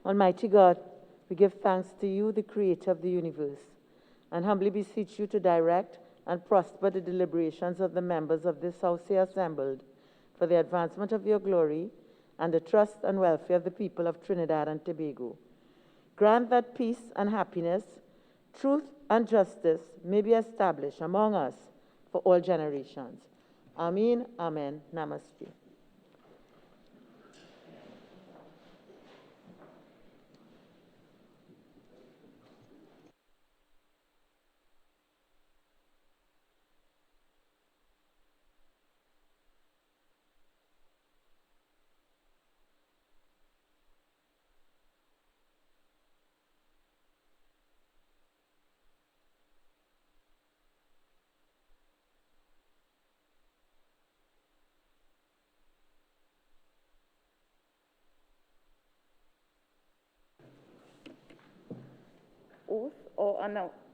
Almighty God, we give thanks to you, the creator of the universe, and humbly beseech you to direct and prosper the deliberations of the members of this house here assembled for the advancement of your glory and the trust and welfare of the people of Trinidad and Tobago. Grant that peace and happiness, truth and justice may be established among us for all generations. Amen, amen, namaste.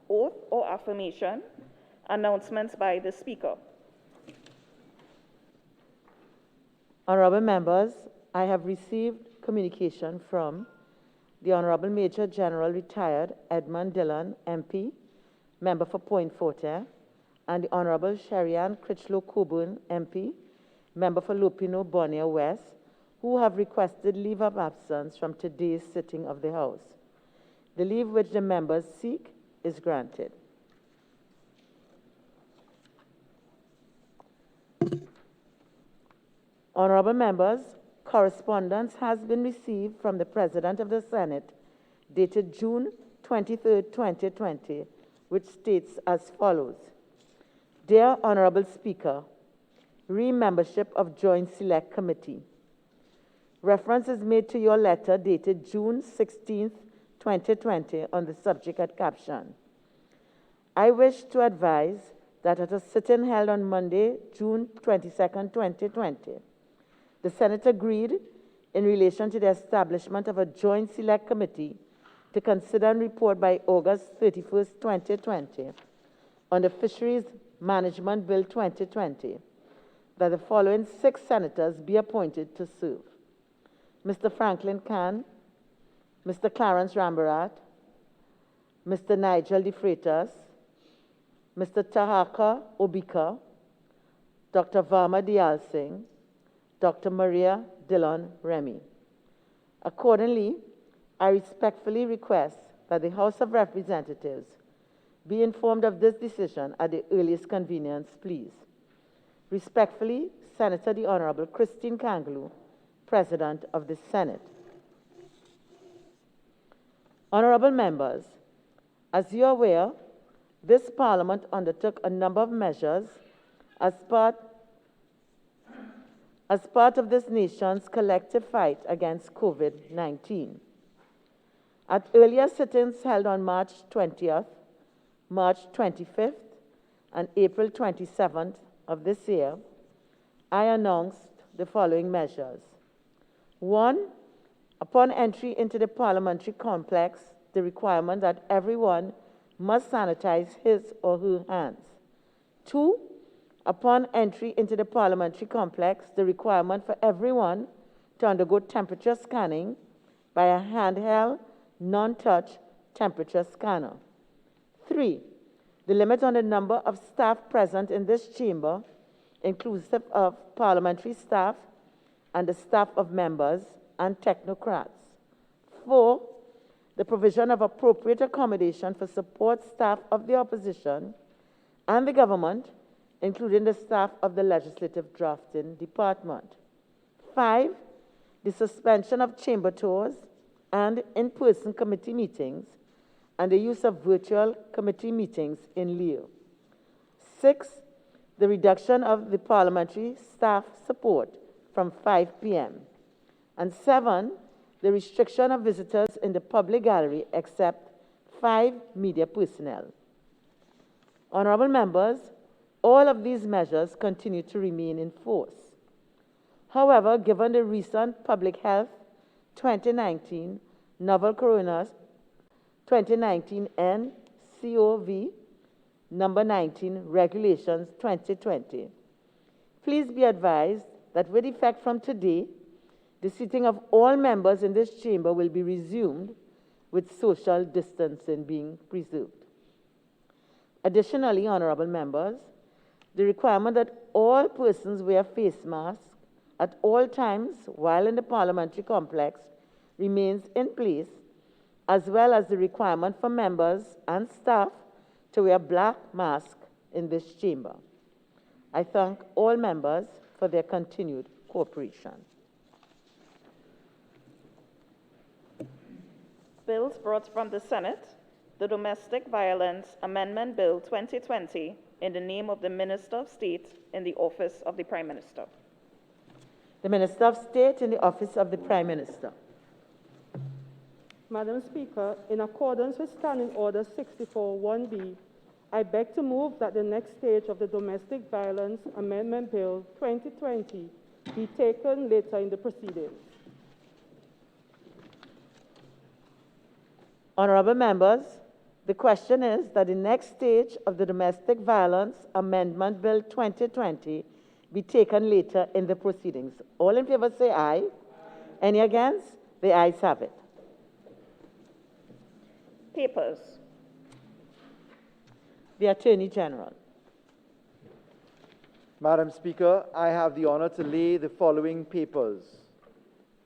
Oath or affirmation. Announcements by the Speaker. Honorable members, I have received communication from the Honorable Major General Retired Edmund Dillon, MP, Member for Point Fortin, and the Honorable Sherry-Ann Critchlow Coburn, MP, Member for Lupino Bonnier West, who have requested leave of absence from today's sitting of the House. The leave which the members seek is granted. Honorable members, correspondence has been received from the President of the Senate dated June 23, 2020, which states as follows. Dear Honorable Speaker, re-membership of Joint Select Committee. Reference is made to your letter dated June 16, 2020 on the subject at caption. I wish to advise that at a sitting held on Monday, June 22, 2020, the Senate agreed in relation to the establishment of a Joint Select Committee to consider and report by August 31, 2020 on the Fisheries Management Bill 2020 that the following 6 senators be appointed to serve. Mr. Franklin Kahn, Mr. Clarence Rambarat, Mr. Nigel De Freitas, Mr. Tahaka Obika, Dr. Varma Diyal Singh, Dr. Maria Dillon Remy. Accordingly, I respectfully request that the House of Representatives be informed of this decision at the earliest convenience, please. Respectfully, Senator the Honorable Christine Kangaloo, President of the Senate. Honorable members, as you are aware, this Parliament undertook a number of measures as part of this nation's collective fight against COVID-19. At earlier sittings held on March 20th, March 25th, and April 27th of this year, I announced the following measures. 1. Upon entry into the parliamentary complex, the requirement that everyone must sanitize his or her hands. 2. Upon entry into the parliamentary complex, the requirement for everyone to undergo temperature scanning by a handheld, non-touch temperature scanner. 3. The limit on the number of staff present in this chamber, inclusive of parliamentary staff and the staff of members and technocrats. 4. The provision of appropriate accommodation for support staff of the opposition and the government, including the staff of the Legislative Drafting Department. 5. The suspension of chamber tours and in-person committee meetings and the use of virtual committee meetings in lieu. 6. The reduction of the parliamentary staff support from 5 p.m. And 7. The restriction of visitors in the public gallery except 5 media personnel. Honorable members, all of these measures continue to remain in force. However, given the recent Public Health 2019 Novel Coronavirus 2019 NCOV number 19 Regulations 2020, please be advised that with effect from today, The seating of all members in this chamber will be resumed with social distancing being preserved. Additionally, honorable members, the requirement that all persons wear face masks at all times while in the parliamentary complex remains in place, as well as the requirement for members and staff to wear black masks in this chamber. I thank all members for their continued cooperation. Bills brought from the Senate: the Domestic Violence Amendment Bill 2020, in the name of the Minister of State in the Office of the Prime Minister. The Minister of State in the Office of the Prime Minister. Madam Speaker, in accordance with Standing Order 64-1B, I beg to move that the next stage of the Domestic Violence Amendment Bill 2020 be taken later in the proceedings. Honorable members, the question is that the next stage of the Domestic Violence Amendment Bill 2020 be taken later in the proceedings. All in favor say aye. Aye. Any against? The ayes have it. Papers. The Attorney General. Madam Speaker, I have the honor to lay the following papers: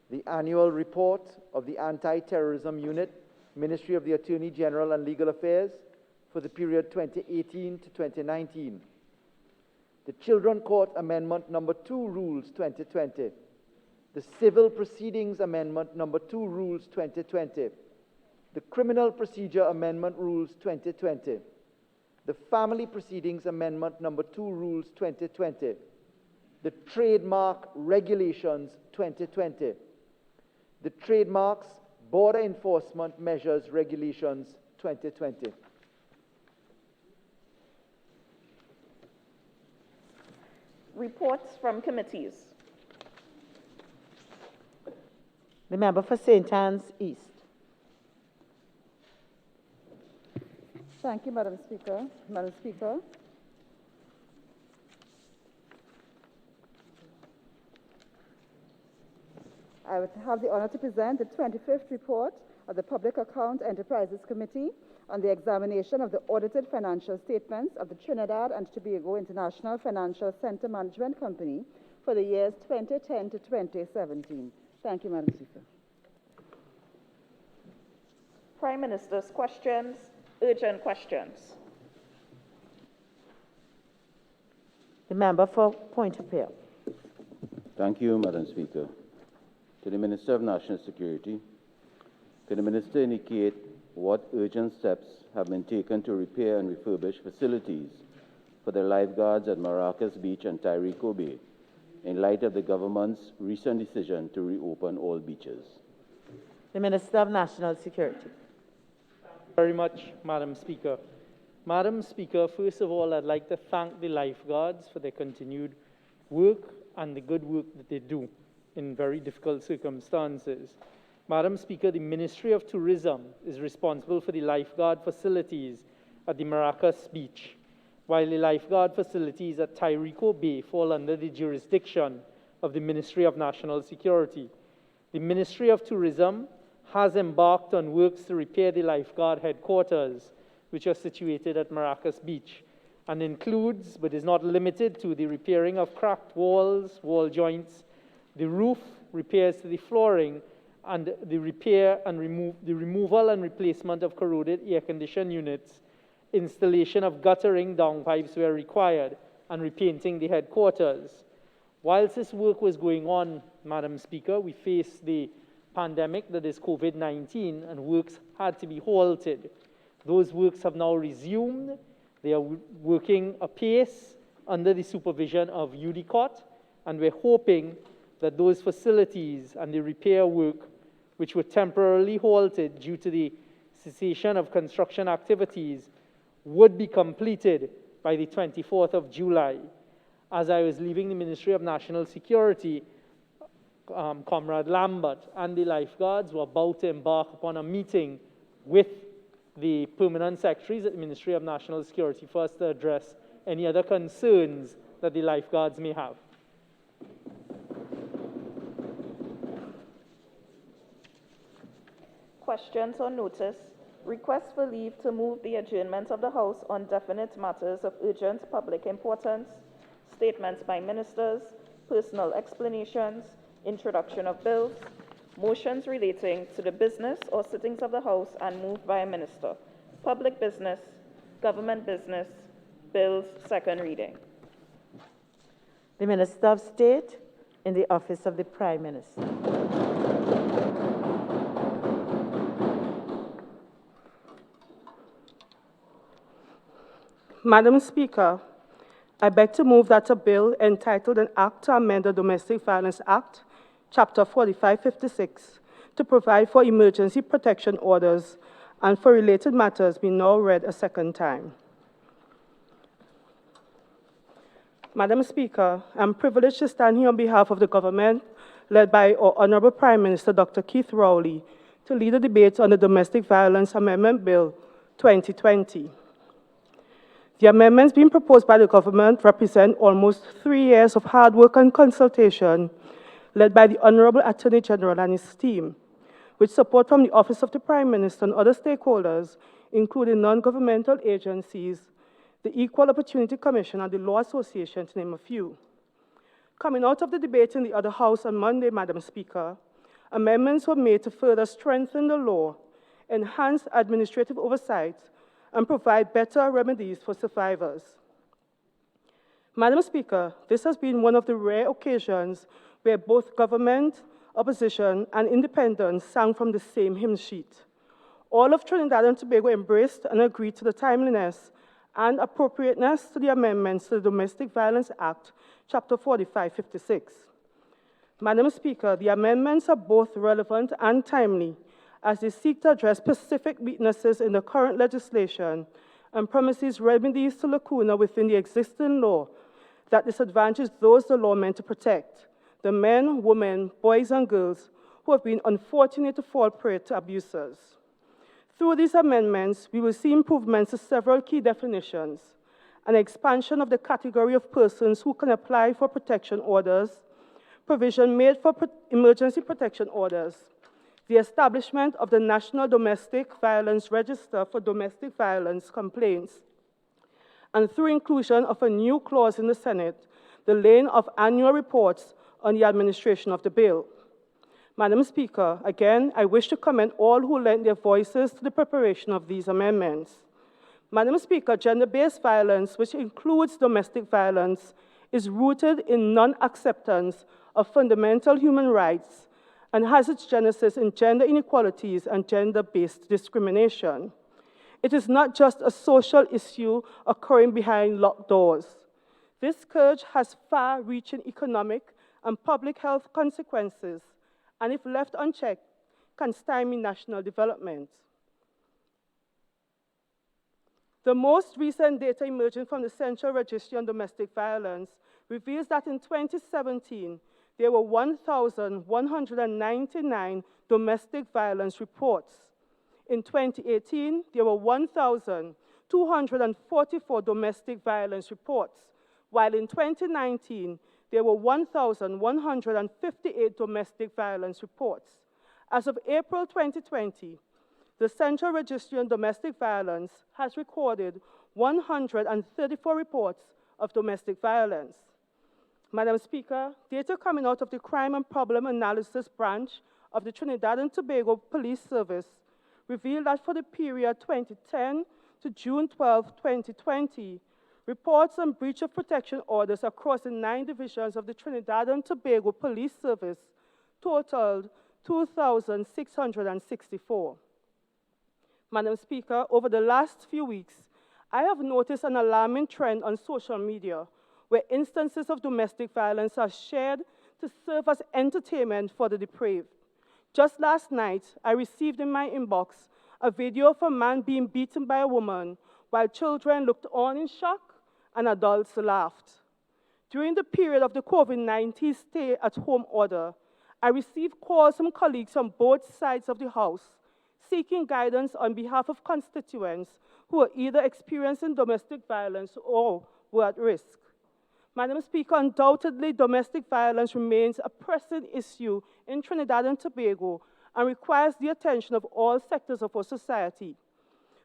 the annual report of the Anti-Terrorism Unit, Ministry of the Attorney General and Legal Affairs for the period 2018 to 2019, the Children Court Amendment No. 2 Rules 2020, the Civil Proceedings Amendment No. 2 Rules 2020, the Criminal Procedure Amendment Rules 2020, the Family Proceedings Amendment No. 2 Rules 2020, the Trademark Regulations 2020, the Trademarks Border Enforcement Measures Regulations 2020. Reports from committees. The member for St. Anne's East. Thank you, Madam Speaker. Madam Speaker, I would have the honor to present the 25th report of the Public Account Enterprises Committee on the examination of the audited financial statements of the Trinidad and Tobago International Financial Center Management Company for the years 2010 to 2017. Thank you, Madam Speaker. Prime Minister's questions, urgent questions. The member for Point of Vale. Thank you, Madam Speaker. To the Minister of National Security, can the Minister indicate what urgent steps have been taken to repair and refurbish facilities for the lifeguards at Maracas Beach and Tyrico Bay in light of the government's recent decision to reopen all beaches? The Minister of National Security. Thank you very much, Madam Speaker. Madam Speaker, first of all, I'd like to thank the lifeguards for their continued work and the good work that they do in very difficult circumstances. Madam Speaker, the Ministry of Tourism is responsible for the lifeguard facilities at the Maracas Beach, while the lifeguard facilities at Tyrico Bay fall under the jurisdiction of the Ministry of National Security. The Ministry of Tourism has embarked on works to repair the lifeguard headquarters, which are situated at Maracas Beach, and includes, but is not limited to, the repairing of cracked walls, wall joints, the roof, repairs to the flooring, and the removal and replacement of corroded air conditioning units, installation of guttering downpipes where required, and repainting the headquarters. Whilst this work was going on, Madam Speaker, we faced the pandemic that is COVID-19, and works had to be halted. Those works have now resumed. They are working apace under the supervision of UDCOT, and we're hoping that those facilities and the repair work, which were temporarily halted due to the cessation of construction activities, would be completed by the 24th of July. As I was leaving the Ministry of National Security, Comrade Lambert and the lifeguards were about to embark upon a meeting with the permanent secretaries at the Ministry of National Security for us to address any other concerns that the lifeguards may have. questions or notice, requests for leave to move the adjournment of the House on definite matters of urgent public importance, statements by ministers, personal explanations, introduction of bills, motions relating to the business or sittings of the House and moved by a minister, public business, government business, bills, second reading. The Minister of State in the Office of the Prime Minister. Madam Speaker, I beg to move that a bill entitled An Act to Amend the Domestic Violence Act, Chapter 4556, to provide for emergency protection orders and for related matters be now read a second time. Madam Speaker, I'm privileged to stand here on behalf of the government, led by our Honorable Prime Minister, Dr. Keith Rowley, to lead a debate on the Domestic Violence Amendment Bill 2020. The amendments being proposed by the government represent almost 3 years of hard work and consultation led by the Honorable Attorney General and his team, with support from the Office of the Prime Minister and other stakeholders, including non-governmental agencies, the Equal Opportunity Commission, and the Law Association, to name a few. Coming out of the debate in the other House on Monday, Madam Speaker, amendments were made to further strengthen the law, enhance administrative oversight, and provide better remedies for survivors. Madam Speaker, this has been one of the rare occasions where both government, opposition, and independents sang from the same hymn sheet. All of Trinidad and Tobago embraced and agreed to the timeliness and appropriateness to the amendments to the Domestic Violence Act, Chapter 4556. Madam Speaker, the amendments are both relevant and timely, as they seek to address specific weaknesses in the current legislation and promises remedies to lacuna within the existing law that disadvantage those the law meant to protect, the men, women, boys, and girls who have been unfortunate to fall prey to abusers. Through these amendments, we will see improvements to several key definitions, an expansion of the category of persons who can apply for protection orders, provision made for emergency protection orders, the establishment of the National Domestic Violence Register for domestic violence complaints, and through inclusion of a new clause in the Senate, the laying of annual reports on the administration of the bill. Madam Speaker, again, I wish to commend all who lent their voices to the preparation of these amendments. Madam Speaker, gender-based violence, which includes domestic violence, is rooted in non-acceptance of fundamental human rights and has its genesis in gender inequalities and gender-based discrimination. It is not just a social issue occurring behind locked doors. This scourge has far-reaching economic and public health consequences, and if left unchecked, can stymie national development. The most recent data emerging from the Central Registry on Domestic Violence reveals that in 2017, there were 1,199 domestic violence reports. In 2018, there were 1,244 domestic violence reports, while in 2019, there were 1,158 domestic violence reports. As of April 2020, the Central Registry on Domestic Violence has recorded 134 reports of domestic violence. Madam Speaker, data coming out of the Crime and Problem Analysis Branch of the Trinidad and Tobago Police Service revealed that for the period 2010 to June 12, 2020, reports on breach of protection orders across the 9 divisions of the Trinidad and Tobago Police Service totaled 2,664. Madam Speaker, over the last few weeks, I have noticed an alarming trend on social media where instances of domestic violence are shared to serve as entertainment for the depraved. Just last night, I received in my inbox a video of a man being beaten by a woman while children looked on in shock and adults laughed. During the period of the COVID-19 stay-at-home order, I received calls from colleagues on both sides of the House seeking guidance on behalf of constituents who are either experiencing domestic violence or were at risk. Madam Speaker, undoubtedly domestic violence remains a pressing issue in Trinidad and Tobago and requires the attention of all sectors of our society.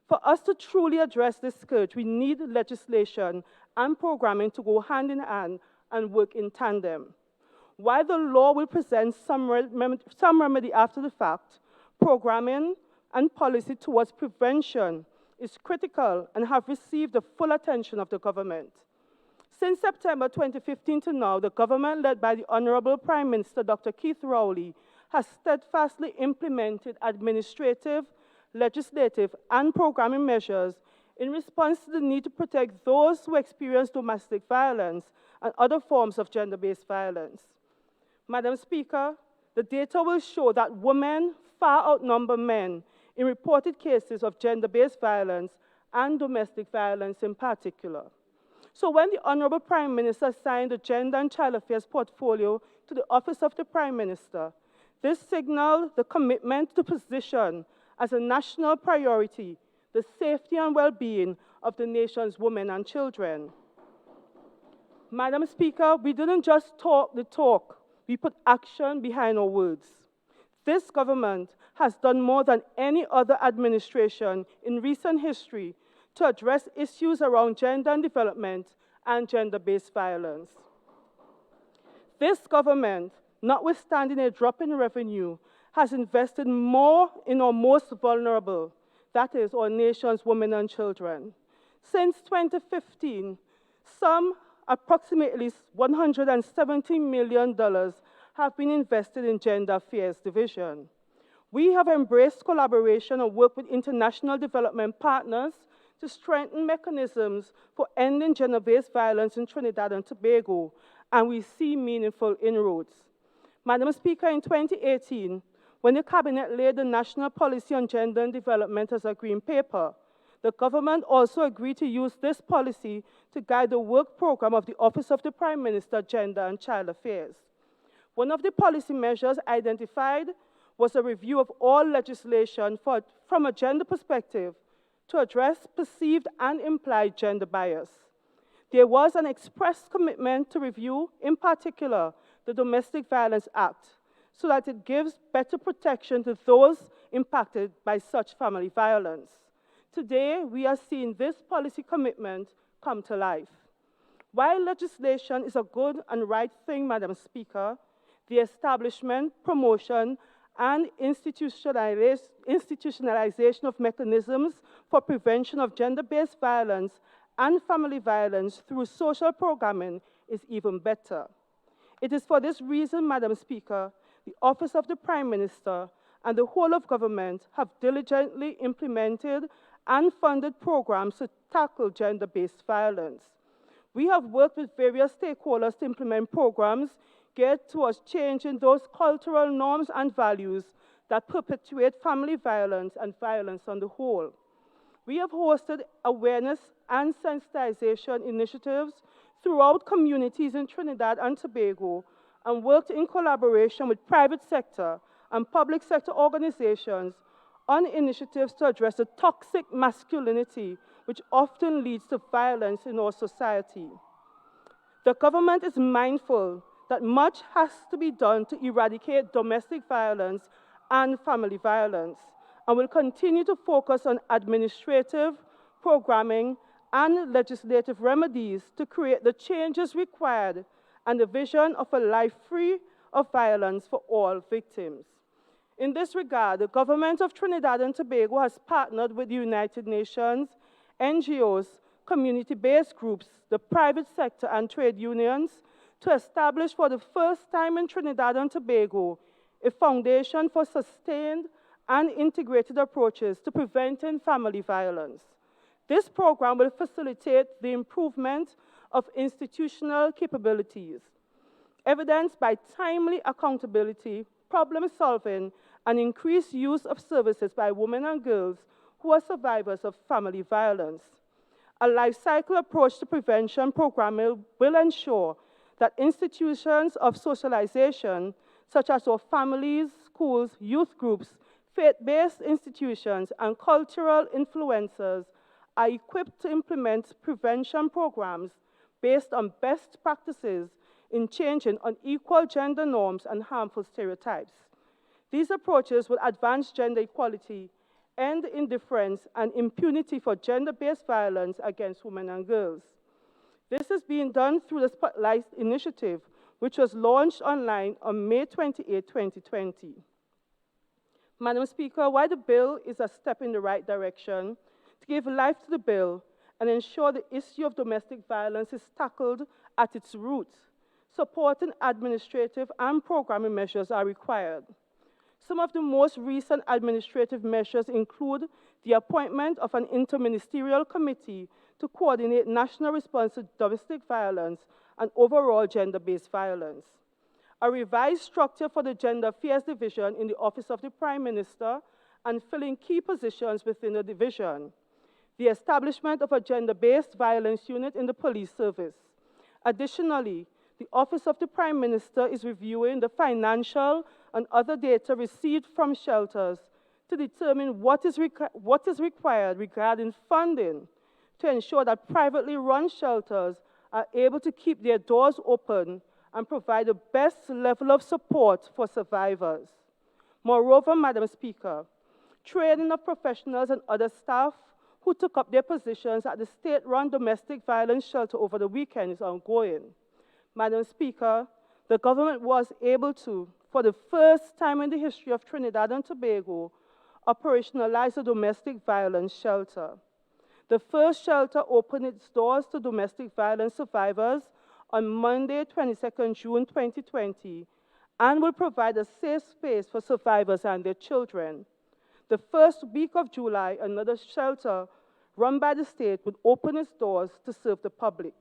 For us to truly address this scourge, we need legislation and programming to go hand in hand and work in tandem. While the law will present some remedy after the fact, programming and policy towards prevention is critical and have received the full attention of the government. Since September 2015 to now, the government led by the Honorable Prime Minister Dr. Keith Rowley has steadfastly implemented administrative, legislative, and programming measures in response to the need to protect those who experience domestic violence and other forms of gender-based violence. Madam Speaker, the data will show that women far outnumber men in reported cases of gender-based violence and domestic violence in particular. So when the Honorable Prime Minister assigned the Gender and Child Affairs portfolio to the Office of the Prime Minister, this signaled the commitment to position as a national priority the safety and well-being of the nation's women and children. Madam Speaker, we didn't just talk the talk, we put action behind our words. This government has done more than any other administration in recent history to address issues around gender and development and gender-based violence. This government, notwithstanding a drop in revenue, has invested more in our most vulnerable, that is, our nation's women and children. Since 2015, some approximately $170 million have been invested in Gender Affairs Division. We have embraced collaboration and worked with international development partners to strengthen mechanisms for ending gender-based violence in Trinidad and Tobago, and we see meaningful inroads. Madam Speaker, in 2018, when the Cabinet laid the National Policy on Gender and Development as a green paper, the government also agreed to use this policy to guide the work program of the Office of the Prime Minister, Gender and Child Affairs. One of the policy measures identified was a review of all legislation from a gender perspective to address perceived and implied gender bias. There was an express commitment to review, in particular, the Domestic Violence Act, so that it gives better protection to those impacted by such family violence. Today, we are seeing this policy commitment come to life. While legislation is a good and right thing, Madam Speaker, the establishment, promotion, and institutionalization of mechanisms for prevention of gender-based violence and family violence through social programming is even better. It is for this reason, Madam Speaker, the Office of the Prime Minister and the whole of government have diligently implemented and funded programs to tackle gender-based violence. We have worked with various stakeholders to implement programs geared towards changing those cultural norms and values that perpetuate family violence and violence on the whole. We have hosted awareness and sensitization initiatives throughout communities in Trinidad and Tobago and worked in collaboration with private sector and public sector organizations on initiatives to address the toxic masculinity which often leads to violence in our society. The government is mindful that much has to be done to eradicate domestic violence and family violence, and will continue to focus on administrative, programming, and legislative remedies to create the changes required and the vision of a life free of violence for all victims. In this regard, the government of Trinidad and Tobago has partnered with the United Nations, NGOs, community-based groups, the private sector, and trade unions to establish for the first time in Trinidad and Tobago a foundation for sustained and integrated approaches to preventing family violence. This program will facilitate the improvement of institutional capabilities, evidenced by timely accountability, problem solving, and increased use of services by women and girls who are survivors of family violence. A life cycle approach to prevention programming will ensure that institutions of socialization, such as our families, schools, youth groups, faith-based institutions, and cultural influencers, are equipped to implement prevention programs based on best practices in changing unequal gender norms and harmful stereotypes. These approaches will advance gender equality, end indifference and impunity for gender-based violence against women and girls. This is being done through the Spotlight Initiative, which was launched online on May 28, 2020. Madam Speaker, while the bill is a step in the right direction to give life to the bill and ensure the issue of domestic violence is tackled at its roots, supporting administrative and programming measures are required. Some of the most recent administrative measures include the appointment of an interministerial committee to coordinate national response to domestic violence and overall gender-based violence, a revised structure for the Gender Affairs Division in the Office of the Prime Minister and filling key positions within the division, the establishment of a gender-based violence unit in the police service. Additionally, the Office of the Prime Minister is reviewing the financial and other data received from shelters to determine what is required regarding funding to ensure that privately run shelters are able to keep their doors open and provide the best level of support for survivors. Moreover, Madam Speaker, training of professionals and other staff who took up their positions at the state-run domestic violence shelter over the weekend is ongoing. Madam Speaker, the government was able to, for the first time in the history of Trinidad and Tobago, operationalize a domestic violence shelter. The first shelter opened its doors to domestic violence survivors on Monday, 22nd June 2020, and will provide a safe space for survivors and their children. The first week of July, another shelter run by the state would open its doors to serve the public.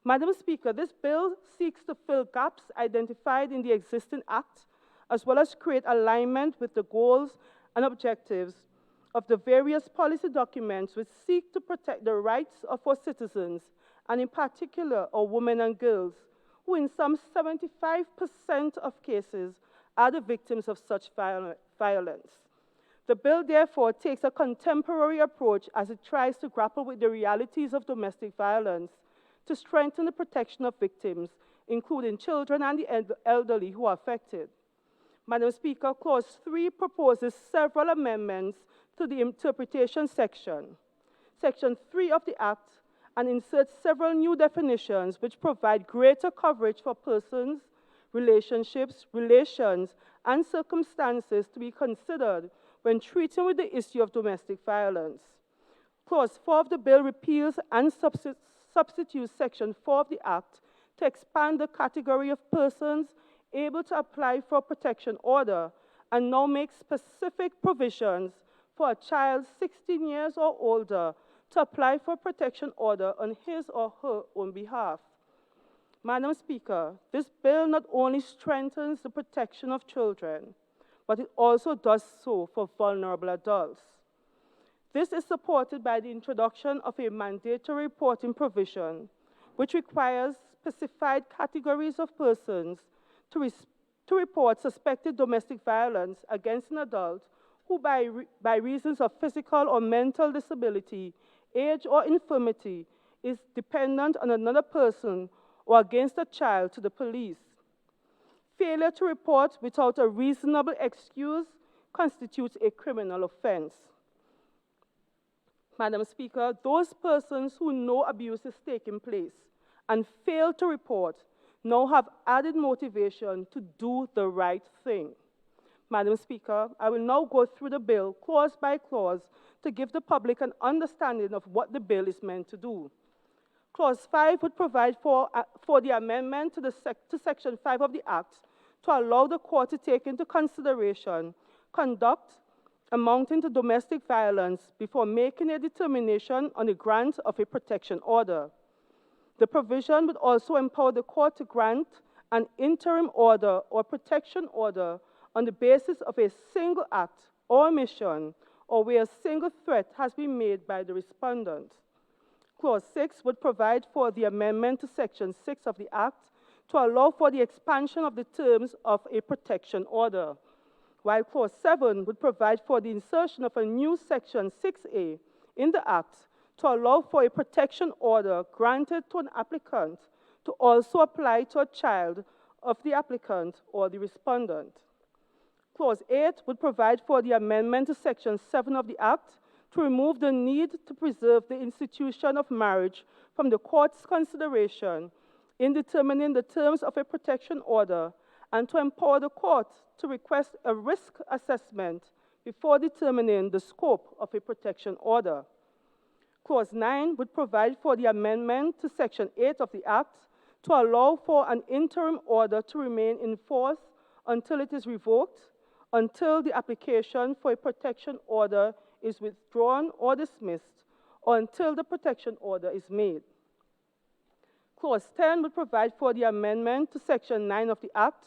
Madam Speaker, this bill seeks to fill gaps identified in the existing Act, as well as create alignment with the goals and objectives of the various policy documents which seek to protect the rights of our citizens, and in particular our women and girls, who in some 75% of cases are the victims of such violence. The bill therefore takes a contemporary approach as it tries to grapple with the realities of domestic violence to strengthen the protection of victims, including children and the elderly who are affected. Madam Speaker, Clause 3 proposes several amendments to the interpretation section, Section 3 of the Act, and inserts several new definitions which provide greater coverage for persons, relationships, relations, and circumstances to be considered when treating with the issue of domestic violence. Clause 4 of the bill repeals and substitutes Section 4 of the Act to expand the category of persons able to apply for a protection order and now makes specific provisions for a child 16 years or older to apply for a protection order on his or her own behalf. Madam Speaker, this bill not only strengthens the protection of children, but it also does so for vulnerable adults. This is supported by the introduction of a mandatory reporting provision, which requires specified categories of persons to report suspected domestic violence against an adult who, by reasons of physical or mental disability, age, or infirmity, is dependent on another person or against a child to the police. Failure to report without a reasonable excuse constitutes a criminal offense. Madam Speaker, those persons who know abuse is taking place and fail to report now have added motivation to do the right thing. Madam Speaker, I will now go through the bill clause by clause to give the public an understanding of what the bill is meant to do. Clause 5 would provide for the amendment to Section 5 of the Act to allow the court to take into consideration conduct amounting to domestic violence before making a determination on the grant of a protection order. The provision would also empower the court to grant an interim order or protection order on the basis of a single act or omission or where a single threat has been made by the respondent. Clause 6 would provide for the amendment to Section 6 of the Act to allow for the expansion of the terms of a protection order, while Clause 7 would provide for the insertion of a new Section 6A in the Act to allow for a protection order granted to an applicant to also apply to a child of the applicant or the respondent. Clause 8 would provide for the amendment to Section 7 of the Act to remove the need to preserve the institution of marriage from the court's consideration in determining the terms of a protection order and to empower the court to request a risk assessment before determining the scope of a protection order. Clause 9 would provide for the amendment to Section 8 of the Act to allow for an interim order to remain in force until it is revoked, until the application for a protection order is withdrawn or dismissed, or until the protection order is made. Clause 10 would provide for the amendment to Section 9 of the Act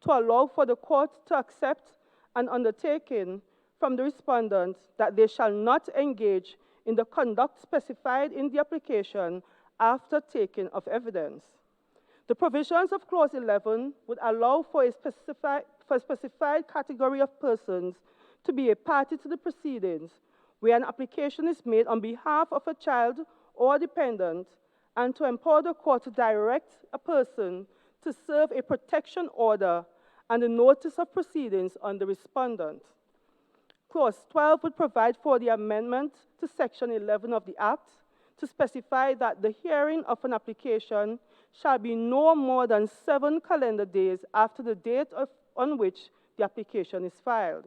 to allow for the court to accept an undertaking from the respondent that they shall not engage in the conduct specified in the application after taking of evidence. The provisions of Clause 11 would allow for a specified category of persons to be a party to the proceedings where an application is made on behalf of a child or dependent, and to empower the court to direct a person to serve a protection order and a notice of proceedings on the respondent. Clause 12 would provide for the amendment to Section 11 of the Act to specify that the hearing of an application shall be no more than 7 calendar days after the date on which the application is filed.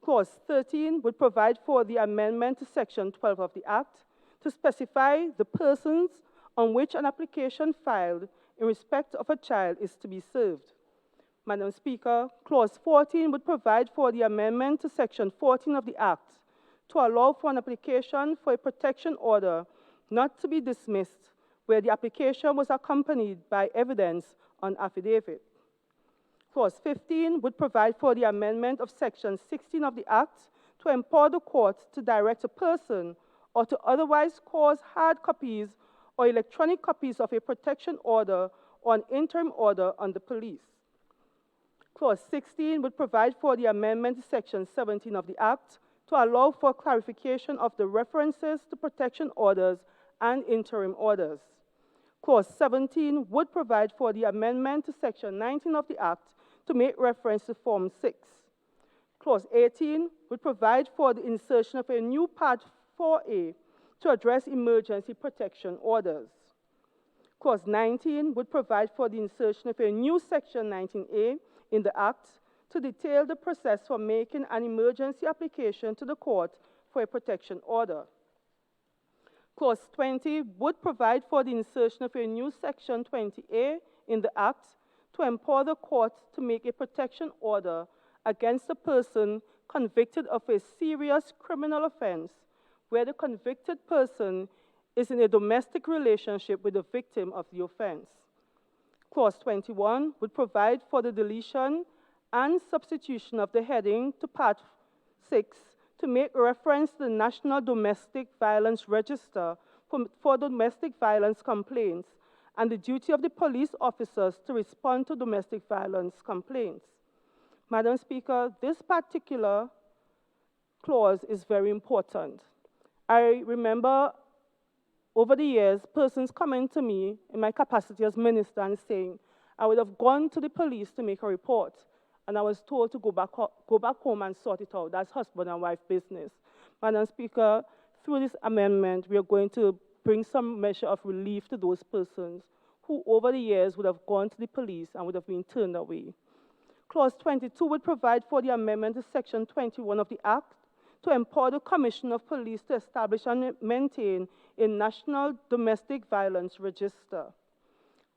Clause 13 would provide for the amendment to Section 12 of the Act to specify the persons on which an application filed in respect of a child is to be served. Madam Speaker, Clause 14 would provide for the amendment to Section 14 of the Act to allow for an application for a protection order not to be dismissed where the application was accompanied by evidence on affidavit. Clause 15 would provide for the amendment of Section 16 of the Act to empower the court to direct a person or to otherwise cause hard copies or electronic copies of a protection order or an interim order on the police. Clause 16 would provide for the amendment to Section 17 of the Act to allow for clarification of the references to protection orders and interim orders. Clause 17 would provide for the amendment to Section 19 of the Act to make reference to Form 6. Clause 18 would provide for the insertion of a new Part 4A to address emergency protection orders. Clause 19 would provide for the insertion of a new Section 19A in the Act to detail the process for making an emergency application to the court for a protection order. Clause 20 would provide for the insertion of a new Section 20A in the Act to empower the court to make a protection order against a person convicted of a serious criminal offense where the convicted person is in a domestic relationship with the victim of the offense. Clause 21 would provide for the deletion and substitution of the heading to Part 6 to make reference to the National Domestic Violence Register for domestic violence complaints and the duty of the police officers to respond to domestic violence complaints. Madam Speaker, this particular clause is very important. I remember over the years, persons coming to me in my capacity as minister and saying, I would have gone to the police to make a report, and I was told to go back home and sort it out. That's husband and wife business. Madam Speaker, through this amendment, we are going to bring some measure of relief to those persons who over the years would have gone to the police and would have been turned away. Clause 22 would provide for the amendment to Section 21 of the Act to empower the Commissioner of Police to establish and maintain a National Domestic Violence Register.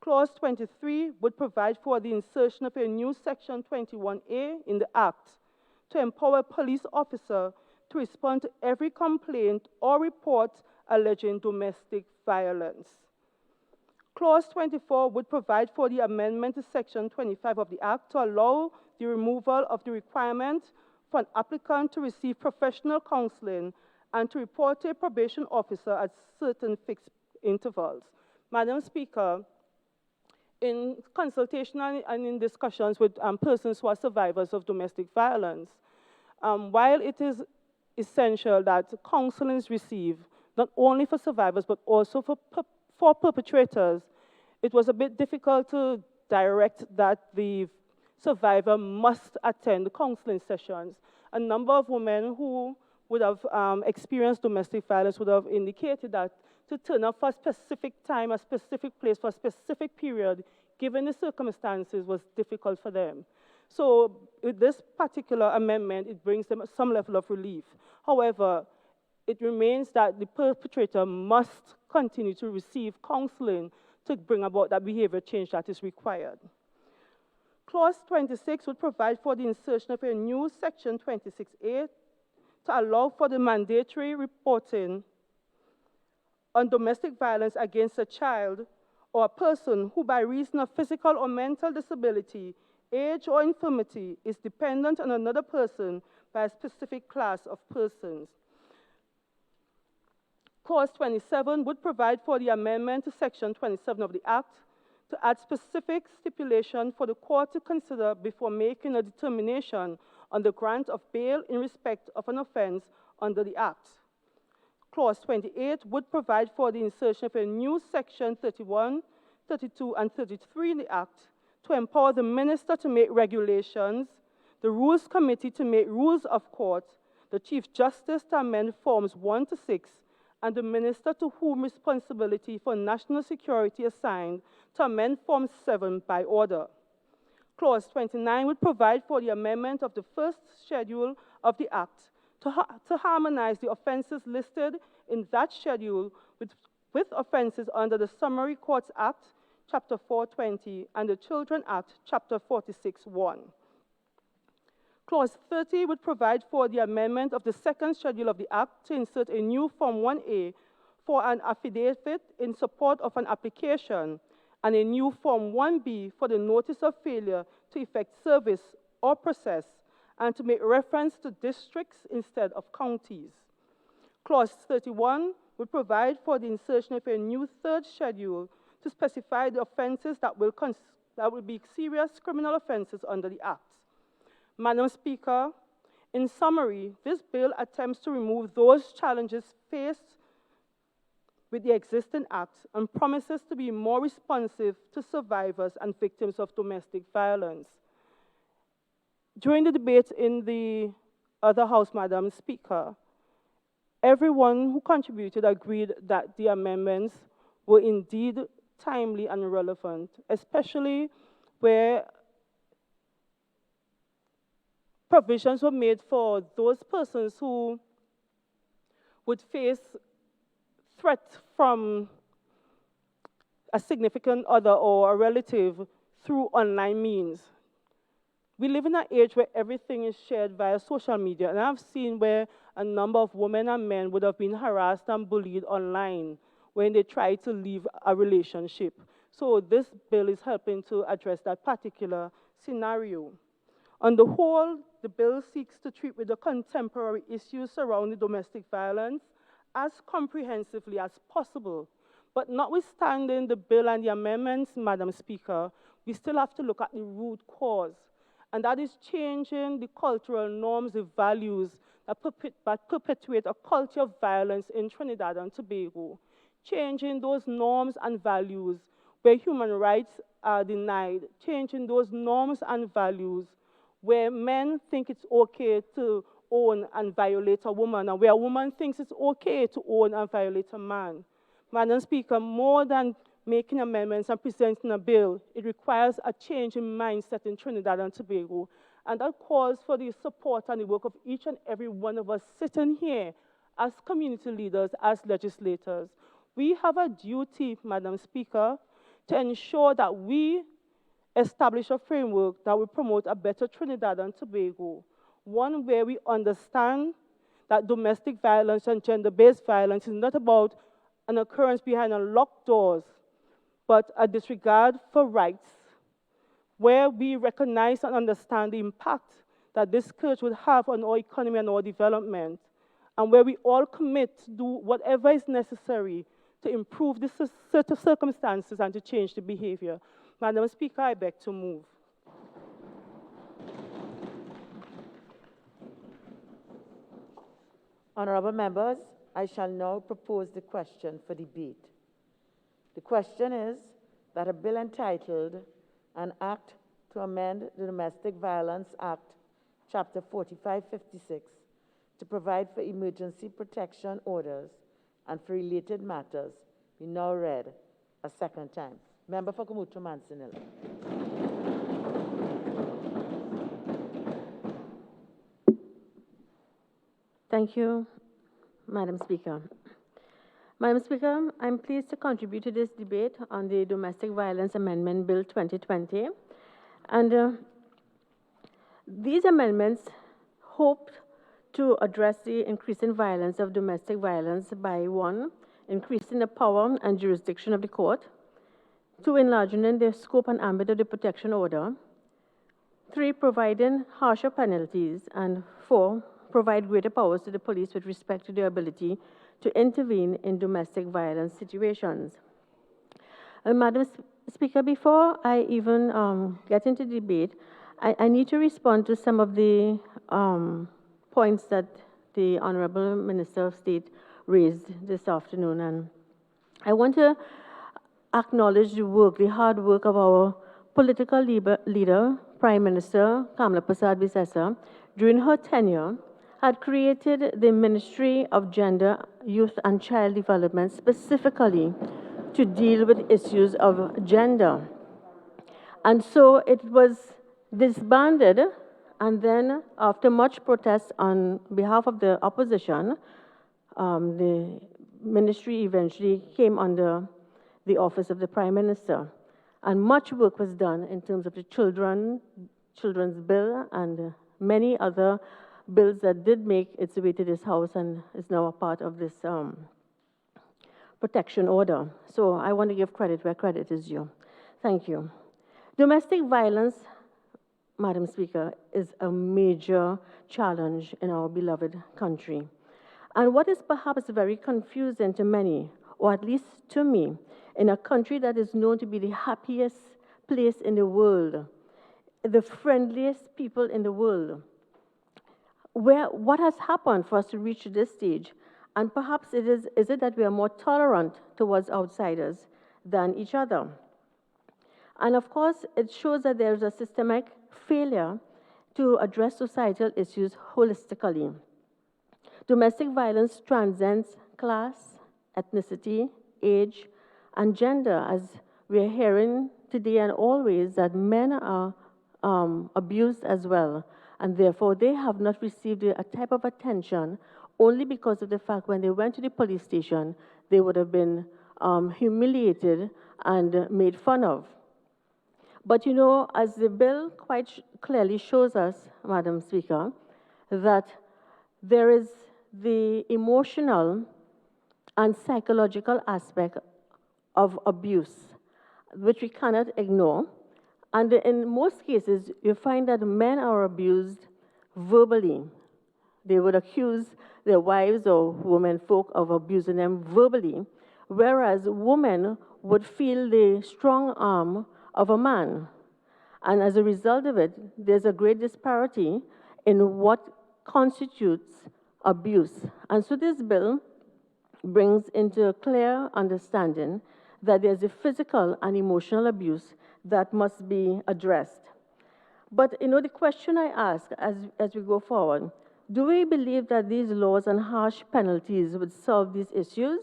Clause 23 would provide for the insertion of a new Section 21A in the Act to empower a police officer to respond to every complaint or report alleging domestic violence. Clause 24 would provide for the amendment to Section 25 of the Act to allow the removal of the requirement for an applicant to receive professional counseling and to report to a probation officer at certain fixed intervals. Madam Speaker, in consultation and in discussions with persons who are survivors of domestic violence, while it is essential that counseling is received, not only for survivors but also for perpetrators, it was a bit difficult to direct that the survivor must attend counseling sessions. A number of women who would have experienced domestic violence would have indicated that to turn up for a specific time, a specific place, for a specific period, given the circumstances, was difficult for them. So with this particular amendment, it brings them some level of relief. However, it remains that the perpetrator must continue to receive counseling to bring about that behavior change that is required. Clause 26 would provide for the insertion of a new section 26A to allow for the mandatory reporting on domestic violence against a child or a person who, by reason of physical or mental disability, age, or infirmity, is dependent on another person by a specific class of persons. Clause 27 would provide for the amendment to Section 27 of the Act to add specific stipulation for the court to consider before making a determination on the grant of bail in respect of an offense under the Act. Clause 28 would provide for the insertion of a new Section 31, 32, and 33 in the Act to empower the minister to make regulations, the Rules Committee to make rules of court, the Chief Justice to amend Forms 1 to 6, and the minister to whom responsibility for national security assigned to amend Form 7 by order. Clause 29 would provide for the amendment of the first schedule of the Act to harmonize the offenses listed in that schedule with offenses under the Summary Courts Act, Chapter 420, and the Children Act, Chapter 46(1). Clause 30 would provide for the amendment of the second schedule of the Act to insert a new Form 1A for an affidavit in support of an application and a new Form 1B for the notice of failure to effect service or process, and to make reference to districts instead of counties. Clause 31 would provide for the insertion of a new third schedule to specify the offenses that will be serious criminal offenses under the Act. Madam Speaker, in summary, this bill attempts to remove those challenges faced with the existing Act and promises to be more responsive to survivors and victims of domestic violence. During the debate in the other House, Madam Speaker, everyone who contributed agreed that the amendments were indeed timely and relevant, especially where provisions were made for those persons who would face threat from a significant other or a relative through online means. We live in an age where everything is shared via social media, and I've seen where a number of women and men would have been harassed and bullied online when they try to leave a relationship. So this bill is helping to address that particular scenario. On the whole, the bill seeks to treat with the contemporary issues surrounding domestic violence as comprehensively as possible. But notwithstanding the bill and the amendments, Madam Speaker, we still have to look at the root cause, and that is changing the cultural norms, the values that perpetuate a culture of violence in Trinidad and Tobago, changing those norms and values where human rights are denied, changing those norms and values where men think it's okay to own and violate a woman, and where a woman thinks it's okay to own and violate a man. Madam Speaker, more than making amendments and presenting a bill, it requires a change in mindset in Trinidad and Tobago, and that calls for the support and the work of each and every one of us sitting here as community leaders, as legislators. We have a duty, Madam Speaker, to ensure that we establish a framework that will promote a better Trinidad and Tobago, one where we understand that domestic violence and gender-based violence is not about an occurrence behind locked doors, but a disregard for rights, where we recognize and understand the impact that this scourge will have on our economy and our development, and where we all commit to do whatever is necessary to improve the set of circumstances and to change the behavior. Madam Speaker, I beg to move. Honorable members, I shall now propose the question for debate. The question is that a bill entitled An Act to amend the Domestic Violence Act, Chapter 4556, to provide for emergency protection orders and for related matters be now read a second time. Member for Kamutu Mansinil. Thank you, Madam Speaker. Madam Speaker, I'm pleased to contribute to this debate on the Domestic Violence Amendment Bill 2020. And these amendments hope to address the increasing violence of domestic violence by 1, increasing the power and jurisdiction of the court, 2, enlarging the scope and ambit of the protection order, 3, providing harsher penalties, and 4, provide greater powers to the police with respect to their ability to intervene in domestic violence situations. Madam Speaker, before I even get into debate, I need to respond to some of the points that the Honorable Minister of State raised this afternoon. And I want to acknowledge the hard work of our political leader, Prime Minister Kamala Prasad Bisesa, during her tenure, had created the Ministry of Gender, Youth and Child Development specifically to deal with issues of gender. And so it was disbanded, and then after much protest on behalf of the opposition, the ministry eventually came under the office of the Prime Minister. And much work was done in terms of the Children's Bill and many other bills that did make its way to this House and is now a part of this protection order. So I want to give credit where credit is due. Thank you. Domestic violence, Madam Speaker, is a major challenge in our beloved country. And what is perhaps very confusing to many, or at least to me, in a country that is known to be the happiest place in the world, the friendliest people in the world, what has happened for us to reach this stage? And perhaps is it that we are more tolerant towards outsiders than each other? And of course, it shows that there is a systemic failure to address societal issues holistically. Domestic violence transcends class, ethnicity, age, and gender, as we are hearing today and always that men are abused as well. And therefore, they have not received a type of attention only because of the fact when they went to the police station, they would have been humiliated and made fun of. But you know, as the bill quite clearly shows us, Madam Speaker, that there is the emotional and psychological aspect of abuse, which we cannot ignore. And in most cases, you find that men are abused verbally. They would accuse their wives or women folk of abusing them verbally, whereas women would feel the strong arm of a man. And as a result of it, there's a great disparity in what constitutes abuse. And so this bill brings into a clear understanding that there's a physical and emotional abuse that must be addressed. But you know, the question I ask as we go forward, do we believe that these laws and harsh penalties would solve these issues?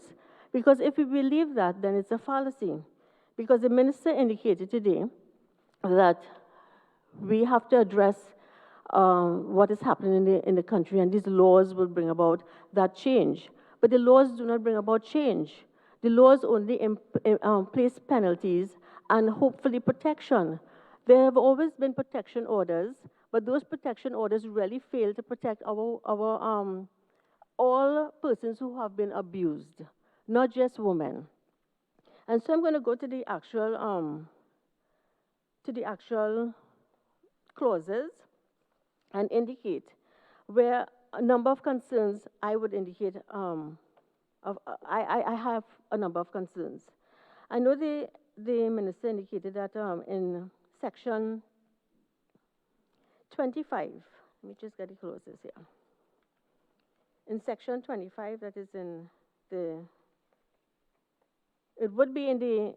Because if we believe that, then it's a fallacy. Because the minister indicated today that we have to address what is happening in the country, and these laws will bring about that change. But the laws do not bring about change. The laws only place penalties and hopefully protection. There have always been protection orders, but those protection orders really fail to protect all persons who have been abused, not just women. And so I'm going to go to the actual clauses and indicate where a number of concerns I would indicate. I have a number of concerns. I know the minister indicated that in section 25, let me just get the clauses here. In section 25, that is in it would be in the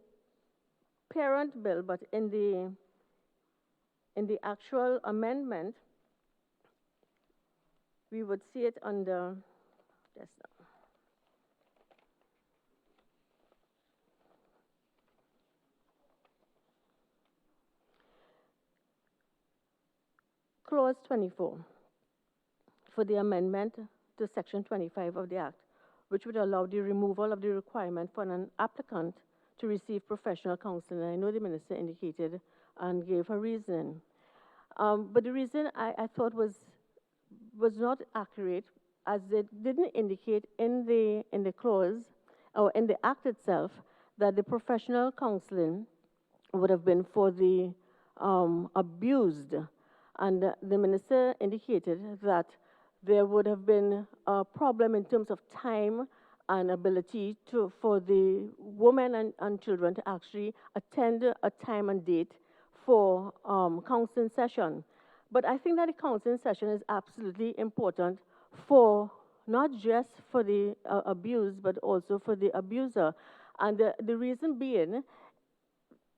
parent bill, but in in the actual amendment, we would see it under, just now. Clause 24 for the amendment to Section 25 of the Act, which would allow the removal of the requirement for an applicant to receive professional counseling. I know the minister indicated and gave her reason. But the reason I thought was not accurate, as it didn't indicate in the clause or in the Act itself that the professional counseling would have been for the abused. And the minister indicated that there would have been a problem in terms of time and ability for the women and children to actually attend a time and date for counseling session. But I think that the counseling session is absolutely important for not just for the abused, but also for the abuser. And the reason being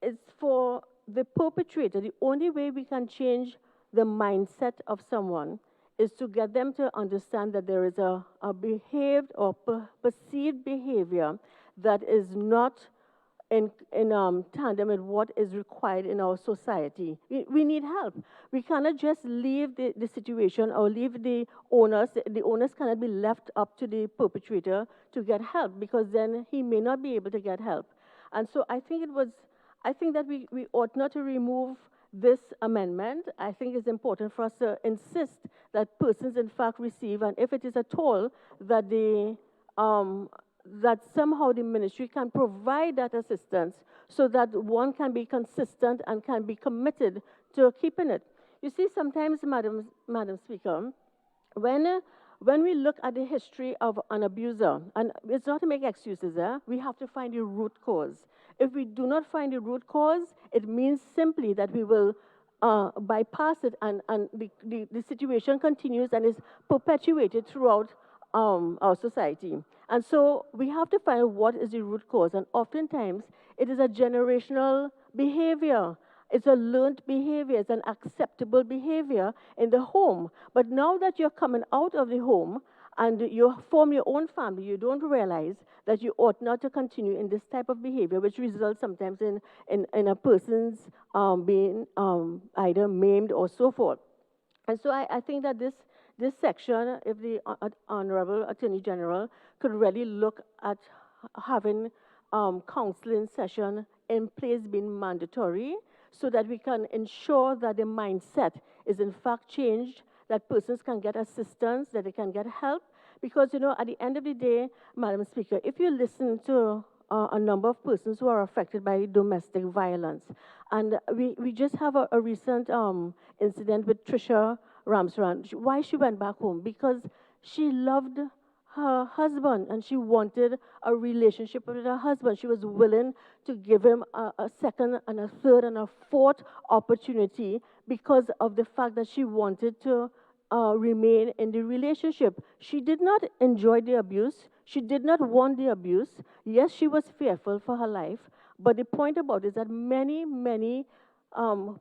is for the perpetrator. The only way we can change the mindset of someone is to get them to understand that there is a behaved or perceived behavior that is not in tandem with what is required in our society. We need help. We cannot just leave the situation or leave the onus. The onus cannot be left up to the perpetrator to get help, because then he may not be able to get help. And so I think that we ought not to remove this amendment. I think it's important for us to insist that persons in fact receive, and if it is at all, that that somehow the ministry can provide that assistance so that one can be consistent and can be committed to keeping it. You see, sometimes, Madam Speaker, when we look at the history of an abuser, and it's not to make excuses, we have to find the root cause. If we do not find the root cause, it means simply that we will bypass it, and the situation continues and is perpetuated throughout our society. And so we have to find out what is the root cause, and oftentimes it is a generational behavior. It's a learned behavior. It's an acceptable behavior in the home. But now that you're coming out of the home and you form your own family, you don't realize that you ought not to continue in this type of behavior, which results sometimes in a person's being either maimed or so forth. And so I think that this section, if the Honorable Attorney General could really look at having counseling session in place being mandatory, so that we can ensure that the mindset is in fact changed, that persons can get assistance, that they can get help. Because, you know, at the end of the day, Madam Speaker, if you listen to a number of persons who are affected by domestic violence, and we just have a recent incident with Tricia Ramsrand. Why she went back home? Because she loved her husband and she wanted a relationship with her husband. She was willing to give him a second and a third and a fourth opportunity because of the fact that she wanted to remain in the relationship. She did not enjoy the abuse. She did not want the abuse. Yes, she was fearful for her life. But the point about it is that many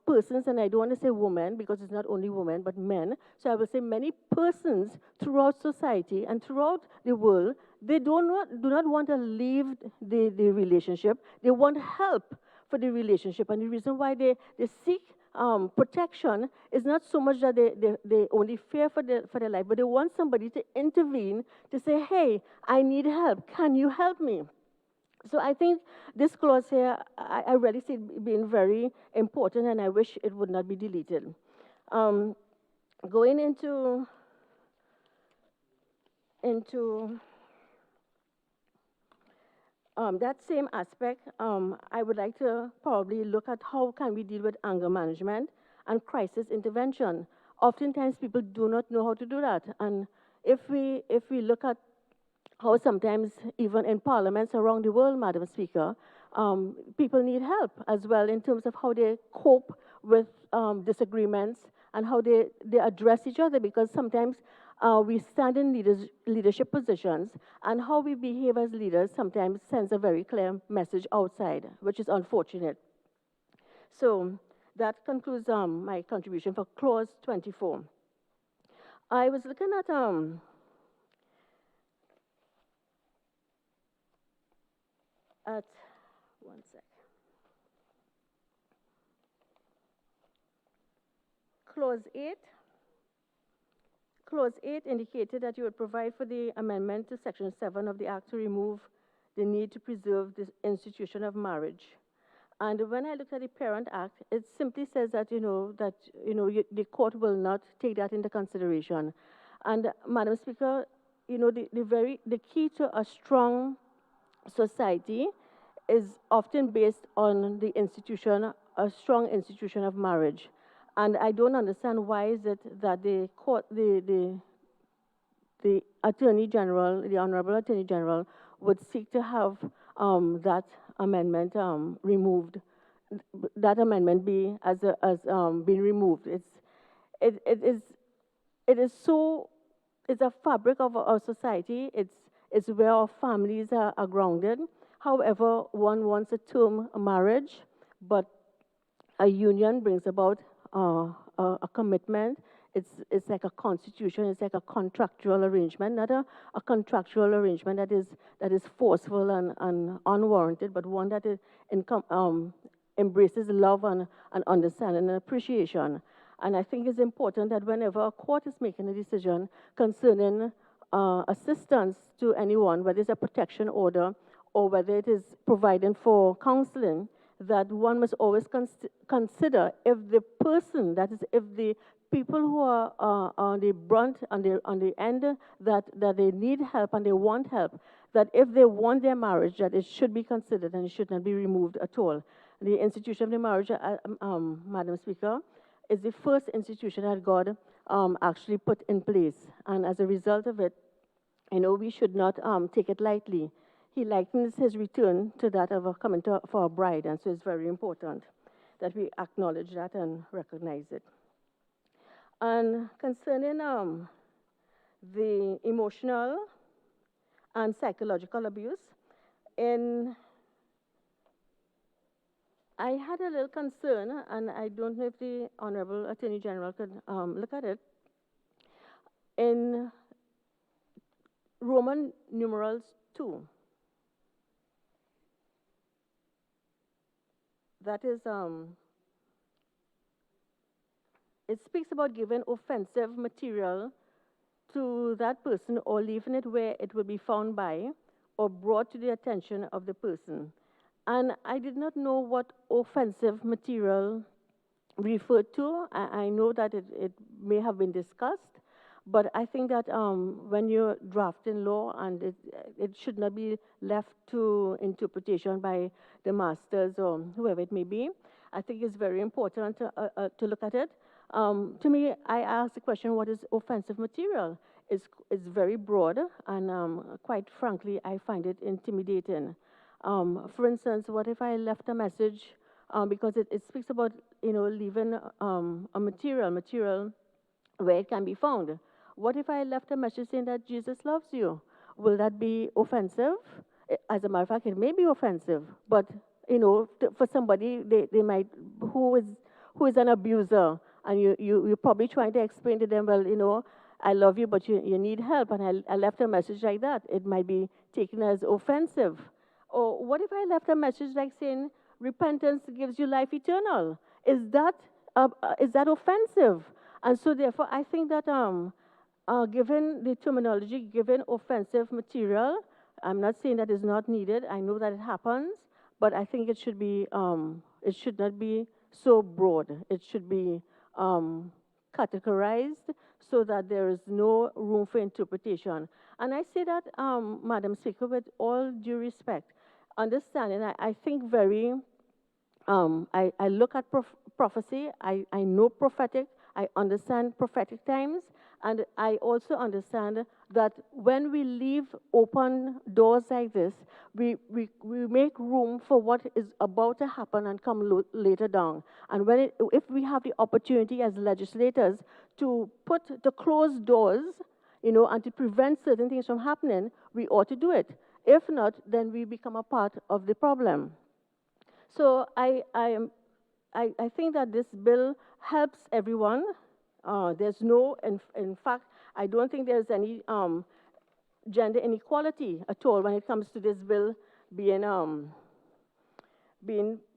persons, and I don't want to say women because it's not only women, but men. So I will say many persons throughout society and throughout the world, they do not want to leave the relationship. They want help for the relationship. And the reason why they seek protection is not so much that they only fear for their life, but they want somebody to intervene to say, hey, I need help. Can you help me? So I think this clause here, I really see it being very important, and I wish it would not be deleted. Going into that same aspect, I would like to probably look at how can we deal with anger management and crisis intervention. Oftentimes people do not know how to do that, and if we look at how sometimes even in parliaments around the world, Madam Speaker, people need help as well in terms of how they cope with disagreements and how they address each other, because sometimes we stand in leadership positions, and how we behave as leaders sometimes sends a very clear message outside, which is unfortunate. So that concludes my contribution for clause 24. I was looking at one sec. Clause 8. Clause 8 indicated that you would provide for the amendment to Section 7 of the Act to remove the need to preserve the institution of marriage. And when I looked at the Parent Act, it simply says that, the court will not take that into consideration. And, Madam Speaker, the key to a strong society is often based on the institution, a strong institution of marriage. And I don't understand why is it that the court, the Attorney General, the Honorable Attorney General, would seek to have that amendment removed. That amendment be being removed. It's a fabric of our society. It's where our families are grounded. However, one wants a term marriage, but a union brings about a commitment. It's like a constitution. It's like a contractual arrangement, not a contractual arrangement that is forceful and unwarranted, but one that embraces love and understanding and appreciation. And I think it's important that whenever a court is making a decision concerning assistance to anyone, whether it's a protection order or whether it is providing for counseling, that one must always consider if the person, that is, if the people who are on the brunt, on the end, that they need help and they want help, that if they want their marriage, that it should be considered and it should not be removed at all. The institution of the marriage, Madam Speaker, is the first institution that God actually put in place. And as a result of it, we should not take it lightly. He likens his return to that of coming for a bride, and so it's very important that we acknowledge that and recognize it. And concerning the emotional and psychological abuse, I had a little concern, and I don't know if the Honorable Attorney General could look at it. In Roman numerals 2, that is, it speaks about giving offensive material to that person or leaving it where it will be found by or brought to the attention of the person. And I did not know what offensive material referred to. I know that it may have been discussed, but I think that when you're drafting law, and it should not be left to interpretation by the masters or whoever it may be, I think it's very important to look at it. To me, I ask the question, what is offensive material? It's very broad, and quite frankly, I find it intimidating. For instance, what if I left a message, because it speaks about, leaving a material where it can be found. What if I left a message saying that Jesus loves you? Will that be offensive? As a matter of fact, it may be offensive, but, for somebody, they might, who is an abuser, and you're probably trying to explain to them, well, I love you, but you need help, and I left a message like that. It might be taken as offensive. Or what if I left a message like saying, repentance gives you life eternal? Is that offensive? And so therefore, I think that given the terminology, given offensive material, I'm not saying that is not needed. I know that it happens, but I think it should not be so broad. It should be categorized so that there is no room for interpretation. And I say that, Madam Speaker, with all due respect, understanding, I think very, I look at prophecy, I know prophetic, I understand prophetic times, and I also understand that when we leave open doors like this, we make room for what is about to happen and come later down. And if we have the opportunity as legislators to close doors, and to prevent certain things from happening, we ought to do it. If not, then we become a part of the problem. So I I think that this bill helps everyone. There's no, in fact, I don't think there's any gender inequality at all when it comes to this bill being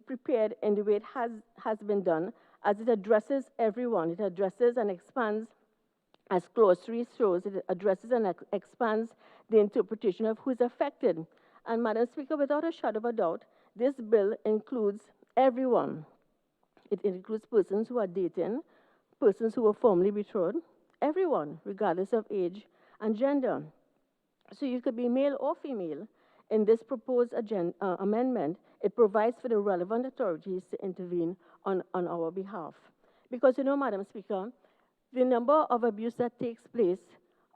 prepared in the way it has been done, as it addresses everyone. It addresses and expands, as Clause 3 shows, it addresses and expands the interpretation of who is affected. And Madam Speaker, without a shadow of a doubt, this bill includes everyone. It includes persons who are dating, persons who are formally betrothed, everyone, regardless of age and gender. So you could be male or female. In this proposed amendment, it provides for the relevant authorities to intervene on our behalf. Because, you know, Madam Speaker, the number of abuse that takes place,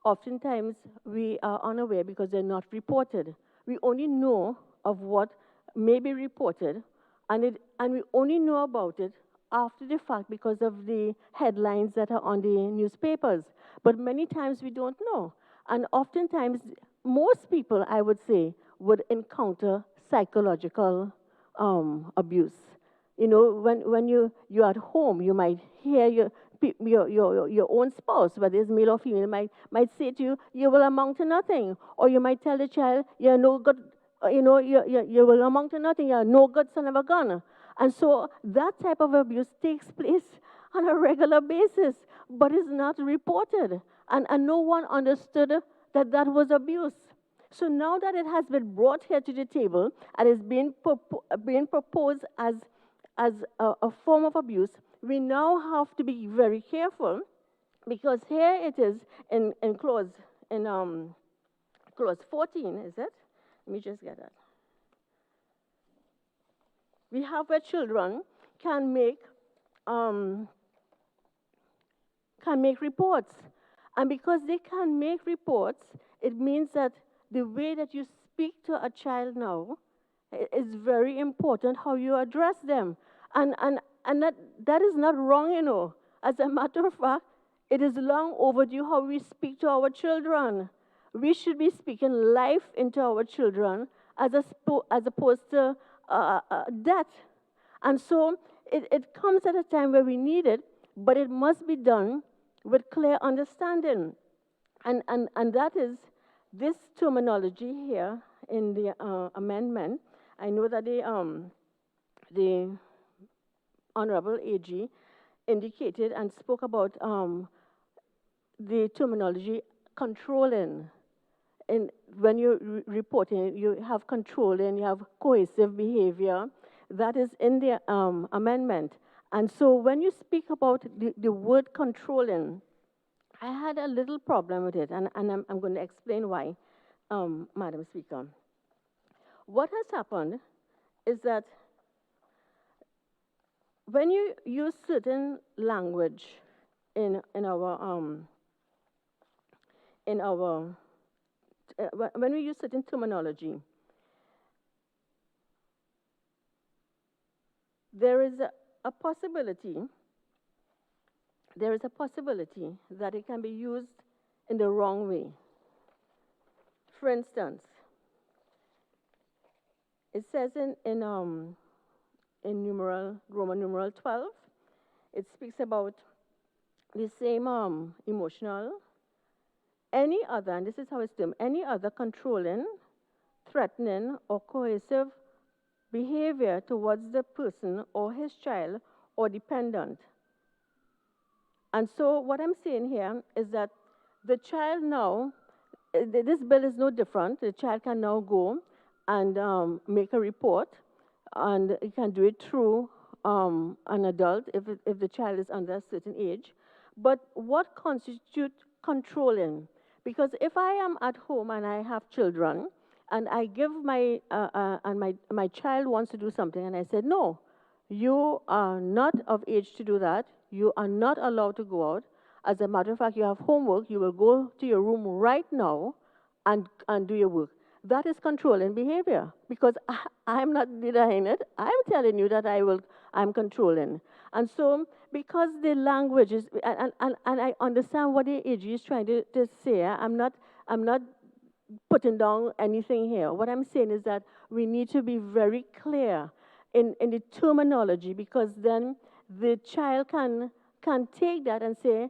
oftentimes we are unaware because they're not reported. We only know of what may be reported, and we only know about it after the fact because of the headlines that are on the newspapers. But many times we don't know. And oftentimes, most people, I would say, would encounter psychological abuse. You know, when you're at home, you might hear your own spouse, whether it's male or female, might say to you, "You will amount to nothing," or you might tell the child, "You're no good. You know, you will amount to nothing. You're no good son of a gun." And so that type of abuse takes place on a regular basis, but is not reported, and no one understood that that was abuse. So now that it has been brought here to the table and is being proposed as a form of abuse, we now have to be very careful, because here it is in clause 14, is it? Let me just get that. We have where children can make reports, and because they can make reports, it means that the way that you speak to a child now is very important, how you address them. And that is not wrong, you know. As a matter of fact, it is long overdue how we speak to our children. We should be speaking life into our children as opposed to death. And so it comes at a time where we need it, but it must be done with clear understanding. And that is this terminology here in the amendment. I know that the Honorable AG indicated and spoke about the terminology controlling. And when you're reporting, you have controlling, you have coercive behavior. That is in the amendment. And so when you speak about the word controlling, I had a little problem with it, and I'm going to explain why, Madam Speaker. What has happened is that when you use certain language in our when we use certain terminology, there is a possibility that it can be used in the wrong way. For instance, it says in Roman numeral 12, it speaks about the same emotional, any other, and this is how it's termed, any other controlling, threatening, or coercive behavior towards the person or his child or dependent. And so what I'm saying here is that the child now, this bill is no different. The child can now go and make a report, and he can do it through an adult if the child is under a certain age. But what constitutes controlling? Because if I am at home and I have children, and I give my child wants to do something, and I said, "No, you are not of age to do that. You are not allowed to go out. As a matter of fact, you have homework. You will go to your room right now and do your work." That is controlling behavior, because I'm not denying it. I'm telling you that I'm controlling. And so, because the language is, and I understand what the AG is trying to say. I'm not putting down anything here. What I'm saying is that we need to be very clear in the terminology, because then the child can take that and say,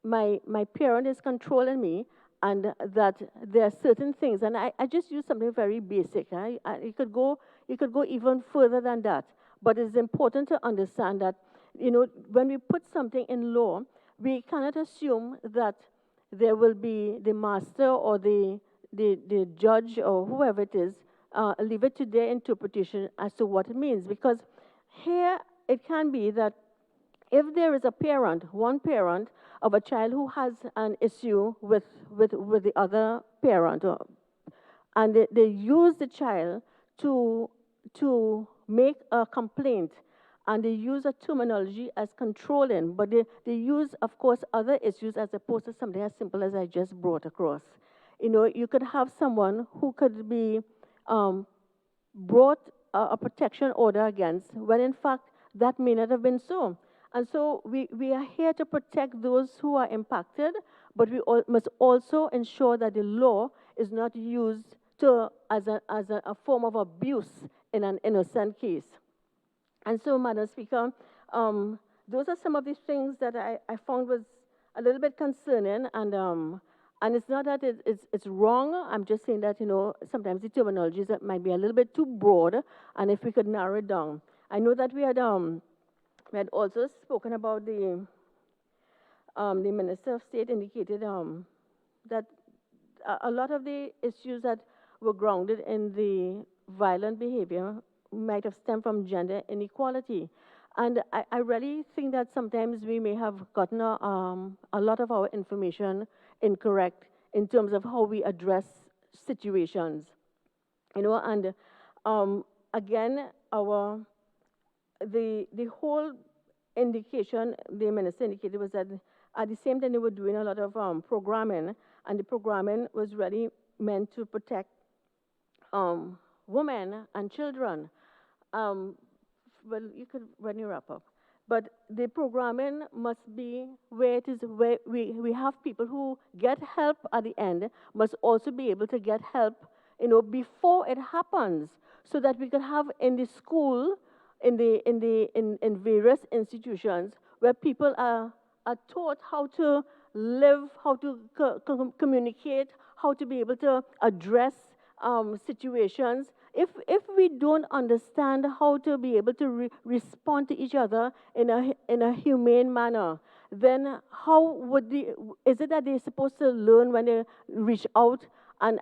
my parent is controlling me, and that there are certain things. And I just use something very basic. You could go even further than that. But it's important to understand that, when we put something in law, we cannot assume that there will be the master or the judge or whoever it is, leave it to their interpretation as to what it means. Because here it can be that if there is a parent, one parent of a child who has an issue with the other parent, and they use the child to make a complaint, and they use a terminology as controlling, but they use, of course, other issues as opposed to something as simple as I just brought across. You could have someone who could be brought a protection order against, when in fact that may not have been so. And so we are here to protect those who are impacted, but we must also ensure that the law is not used as a form of abuse in an innocent case. And so, Madam Speaker, those are some of the things that I found was a little bit concerning, and it's not that it's wrong. I'm just saying that, sometimes the terminologies that might be a little bit too broad, and if we could narrow it down. I know that we had also spoken about the Minister of State indicated that a lot of the issues that were grounded in the violent behavior might have stemmed from gender inequality. And I really think that sometimes we may have gotten a lot of our information incorrect in terms of how we address situations. And again, the whole indication the minister indicated was that at the same time they were doing a lot of programming, and the programming was really meant to protect women and children. Well, you could when you wrap up. But the programming must be where it is, where we have people who get help at the end, must also be able to get help, before it happens, so that we could have in the school, in various institutions, where people are taught how to live, how to communicate, how to be able to address situations. If we don't understand how to be able to respond to each other in a humane manner, then how is it that they're supposed to learn when they reach out and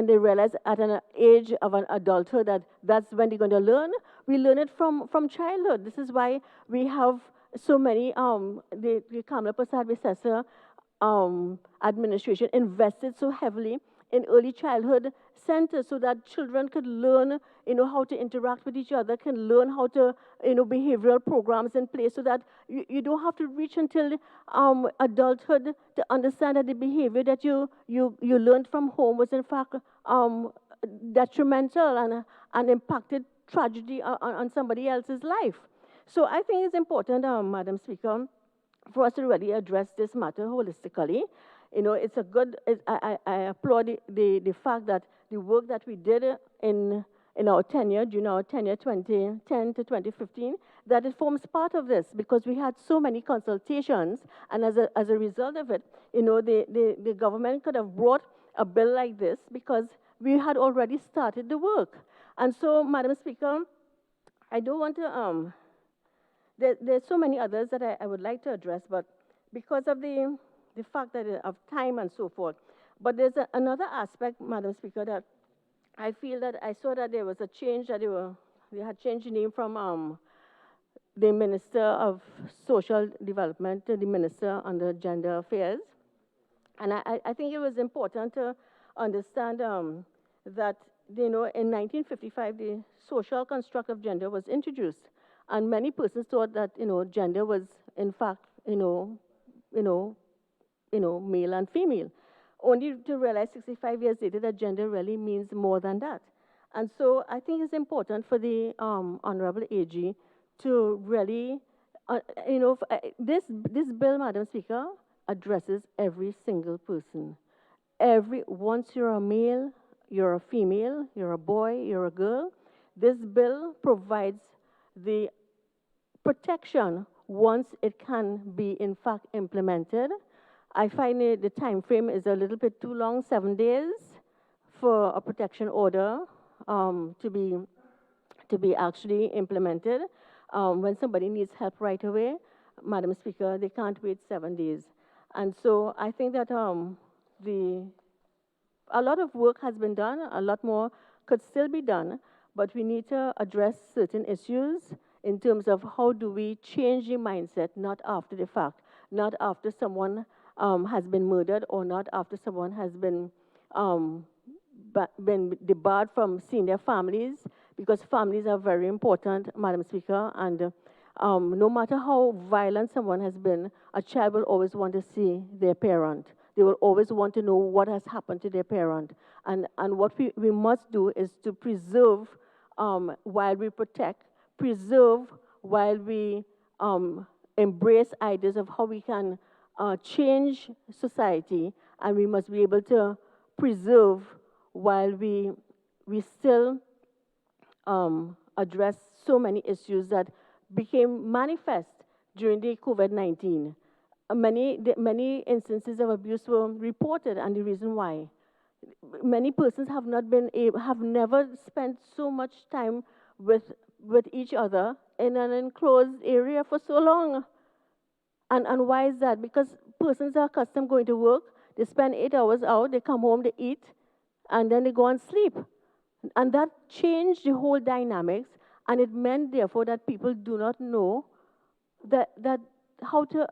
they realize at an age of an adulthood that that's when they're going to learn? We learn it from childhood. This is why we have so many, the Kamala Prasad Visesa administration invested so heavily in early childhood centers so that children could learn, how to interact with each other, can learn how to, behavioral programs in place so that you don't have to reach until adulthood to understand that the behavior that you learned from home was in fact detrimental and impacted tragedy on somebody else's life. So I think it's important, Madam Speaker, for us to really address this matter holistically. It's a good, I applaud the fact that the work that we did in our tenure, during our tenure 2010 to 2015, that it forms part of this, because we had so many consultations, and as a result of it, the government could have brought a bill like this because we had already started the work. And so, Madam Speaker, I don't want to, there's so many others that I would like to address, but because of the fact that of time and so forth. But there's another aspect, Madam Speaker, that I feel that I saw that there was a change, that they had changed the name from the Minister of Social Development to the Minister under Gender Affairs. And I think it was important to understand that, in 1955, the social construct of gender was introduced. And many persons thought that, gender was, in fact, male and female, only to realize 65 years later that gender really means more than that. And so I think it's important for the Honorable AG to really, this bill, Madam Speaker, addresses every single person. Once you're a male, you're a female, you're a boy, you're a girl, this bill provides the protection once it can be in fact implemented. I find the time frame is a little bit too long, 7 days, for a protection order to be actually implemented. When somebody needs help right away, Madam Speaker, they can't wait 7 days. And so I think that a lot of work has been done, a lot more could still be done, but we need to address certain issues in terms of how do we change the mindset, not after the fact, not after someone has been murdered or not after someone has been debarred from seeing their families, because families are very important, Madam Speaker, and no matter how violent someone has been, a child will always want to see their parent. They will always want to know what has happened to their parent. And what we must do is to preserve while we protect, preserve while we embrace ideas of how we can change society, and we must be able to preserve while we still address so many issues that became manifest during the COVID-19. Many instances of abuse were reported, and the reason why. Many persons have never spent so much time with each other in an enclosed area for so long. And why is that? Because persons are accustomed going to work, they spend 8 hours out, they come home, they eat, and then they go and sleep. And that changed the whole dynamics, and it meant, therefore, that people do not know that how to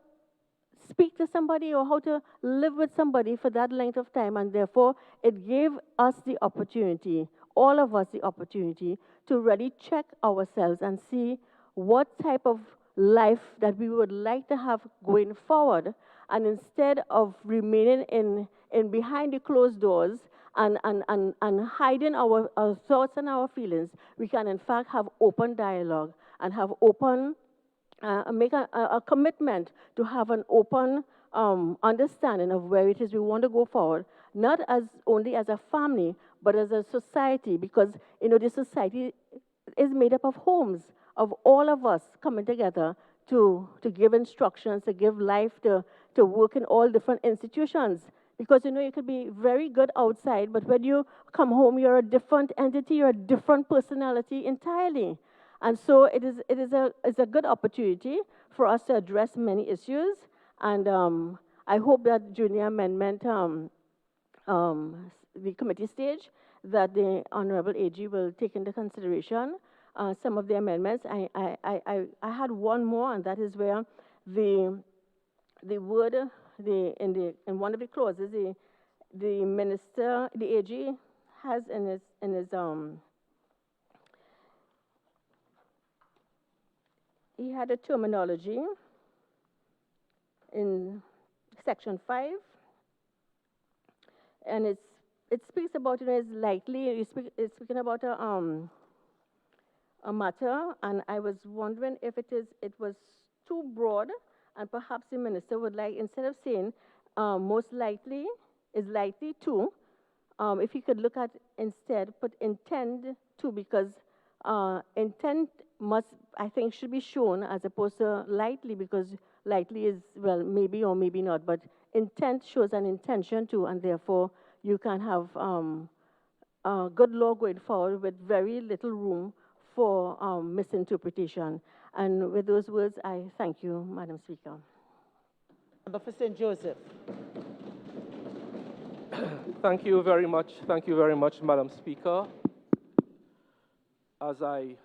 speak to somebody or how to live with somebody for that length of time, and therefore it gave us the opportunity, all of us the opportunity, to really check ourselves and see what type of life that we would like to have going forward. And instead of remaining in behind the closed doors and hiding our thoughts and our feelings, we can in fact have open dialogue and have open make a commitment to have an open understanding of where it is we want to go forward, not as only as a family, but as a society, because the society is made up of homes, of all of us coming together to give instructions, to give life, to work in all different institutions. Because you could be very good outside, but when you come home, you're a different entity, you're a different personality entirely. And so it's a good opportunity for us to address many issues. And I hope that during the amendment, the committee stage, that the Honorable AG will take into consideration some of the amendments. I had one more, and that is where the word, in one of the clauses, the minister, the AG has in his he had a terminology in section 5, and it speaks about, it's likely, it's speaking about a matter, and I was wondering if it was too broad, and perhaps the minister would like, instead of saying most likely, is likely to, if he could look at instead, put intend to, because intent must, I think, should be shown as opposed to likely, because likely is, well, maybe or maybe not, but intent shows an intention to, and therefore you can have a good law going forward with very little room for misinterpretation. And with those words, I thank you, Madam Speaker. Member for St. Joseph. Thank you very much. Thank you very much, Madam Speaker. As I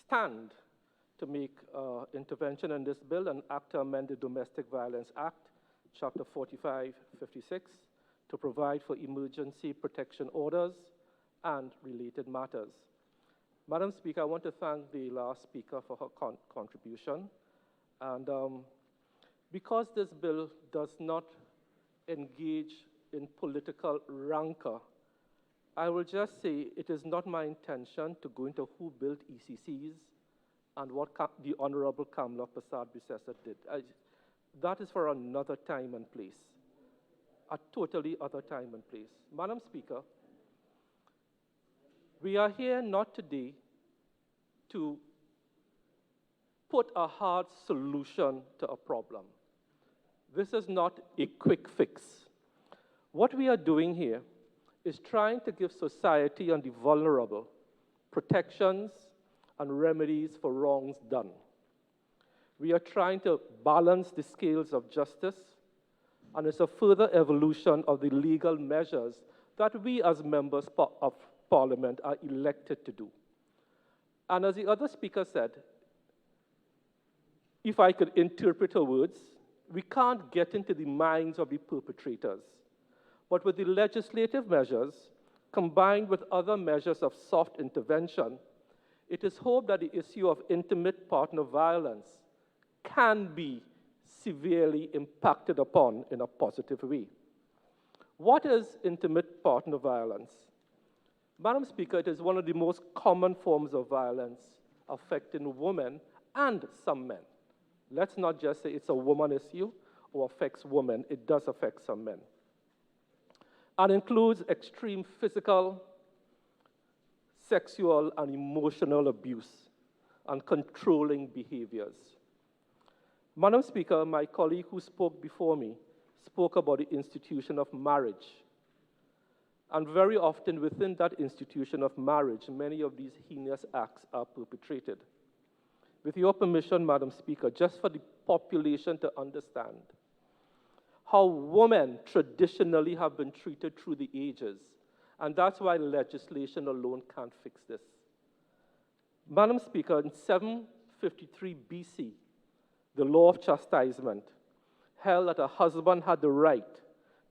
stand to make intervention in this bill, an act to amend the Domestic Violence Act, Chapter 4556, to provide for emergency protection orders and related matters. Madam Speaker, I want to thank the last speaker for her contribution. And because this bill does not engage in political rancor, I will just say it is not my intention to go into who built ECCs and what the Honorable Kamla Prasad-Bissessar did. That is for another time and place, a totally other time and place. Madam Speaker, we are here not today to put a hard solution to a problem. This is not a quick fix. What we are doing here is trying to give society and the vulnerable protections and remedies for wrongs done. We are trying to balance the scales of justice, and it's a further evolution of the legal measures that we as members of Parliament are elected to do. And as the other speaker said, if I could interpret her words, we can't get into the minds of the perpetrators. But with the legislative measures, combined with other measures of soft intervention, it is hoped that the issue of intimate partner violence can be severely impacted upon in a positive way. What is intimate partner violence? Madam Speaker, it is one of the most common forms of violence affecting women and some men. Let's not just say it's a woman issue or affects women, it does affect some men. And includes extreme physical, sexual, and emotional abuse and controlling behaviors. Madam Speaker, my colleague who spoke before me spoke about the institution of marriage. And very often within that institution of marriage, many of these heinous acts are perpetrated. With your permission, Madam Speaker, just for the population to understand how women traditionally have been treated through the ages, and that's why legislation alone can't fix this. Madam Speaker, in 753 BC, the law of chastisement held that a husband had the right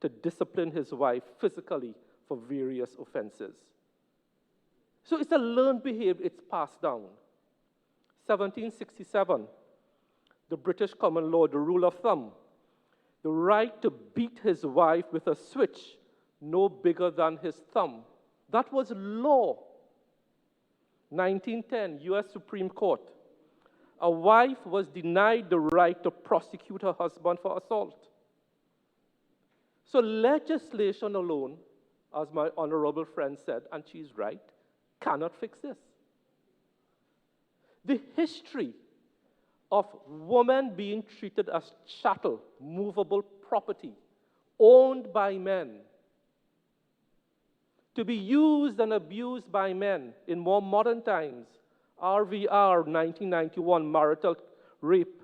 to discipline his wife physically for various offenses. So it's a learned behavior, it's passed down. 1767, the British common law, the rule of thumb, the right to beat his wife with a switch no bigger than his thumb. That was law. 1910, US Supreme Court. A wife was denied the right to prosecute her husband for assault. So legislation alone, as my honorable friend said, and she's right, cannot fix this. The history of women being treated as chattel, movable property, owned by men, to be used and abused by men in more modern times, RVR 1991, marital rape.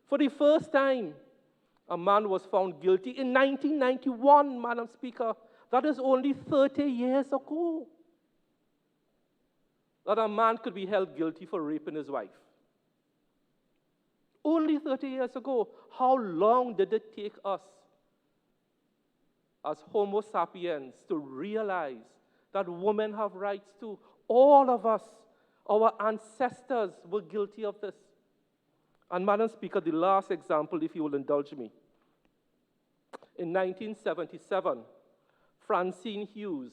For the first time, a man was found guilty in 1991, Madam Speaker. That is only 30 years ago that a man could be held guilty for raping his wife. Only 30 years ago. How long did it take us as Homo sapiens to realize that women have rights too? All of us, our ancestors were guilty of this. And Madam Speaker, the last example, if you will indulge me. In 1977, Francine Hughes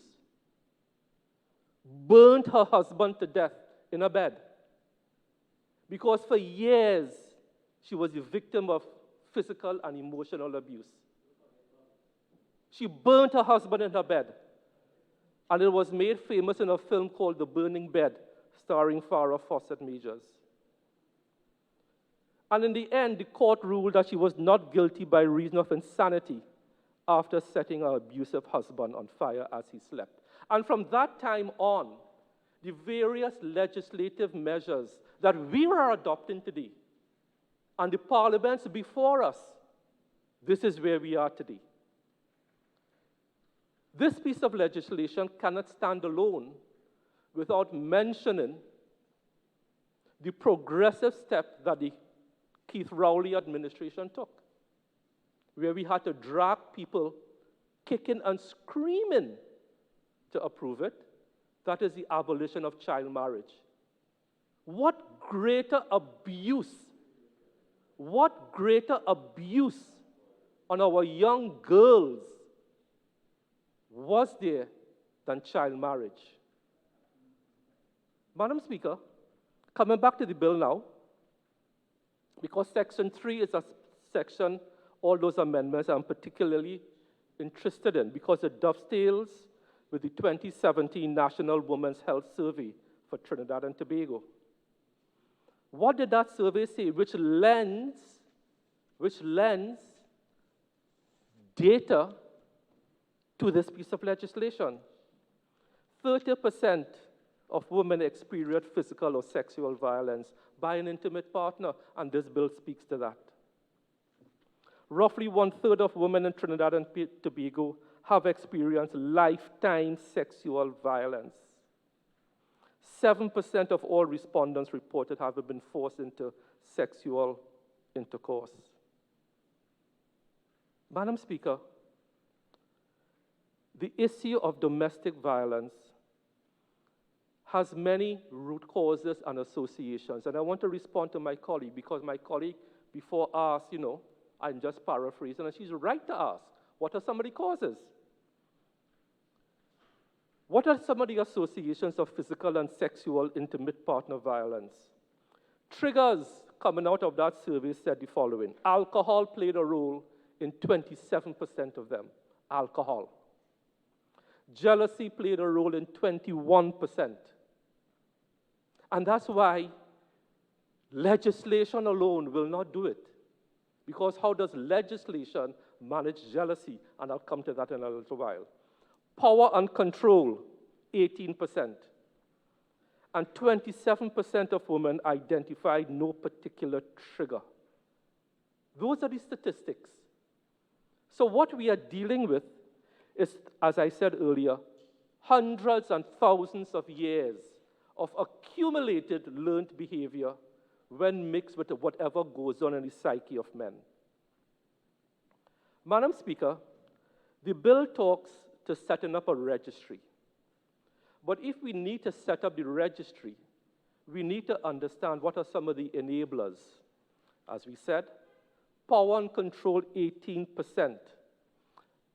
burned her husband to death in a bed because for years she was the victim of physical and emotional abuse. She burnt her husband in her bed, and it was made famous in a film called The Burning Bed, starring Farrah Fawcett Majors. And in the end, the court ruled that she was not guilty by reason of insanity after setting her abusive husband on fire as he slept. And from that time on, the various legislative measures that we are adopting today, and the parliaments before us, this is where we are today. This piece of legislation cannot stand alone without mentioning the progressive step that the Keith Rowley administration took, where we had to drag people kicking and screaming to approve it. That is the abolition of child marriage. What greater abuse on our young girls was there than child marriage? Madam Speaker, coming back to the bill now, because Section 3 is a section, all those amendments I'm particularly interested in because it dovetails with the 2017 National Women's Health Survey for Trinidad and Tobago. What did that survey say? Which lends data to this piece of legislation. 30% of women experience physical or sexual violence by an intimate partner, and this bill speaks to that. Roughly 1/3 of women in Trinidad and Tobago have experienced lifetime sexual violence. 7% of all respondents reported having been forced into sexual intercourse. Madam Speaker, the issue of domestic violence has many root causes and associations. And I want to respond to my colleague, because my colleague before asked, I'm just paraphrasing, and she's right to ask, what are some of the causes? What are some of the associations of physical and sexual intimate partner violence? Triggers coming out of that survey said the following. Alcohol played a role in 27% of them. Alcohol. Jealousy played a role in 21%. And that's why legislation alone will not do it. Because how does legislation manage jealousy? And I'll come to that in a little while. Power and control, 18%. And 27% of women identified no particular trigger. Those are the statistics. So what we are dealing with is, as I said earlier, hundreds and thousands of years of accumulated learned behavior when mixed with whatever goes on in the psyche of men. Madam Speaker, the bill talks to setting up a registry. But if we need to set up the registry, we need to understand what are some of the enablers. As we said, power and control, 18%.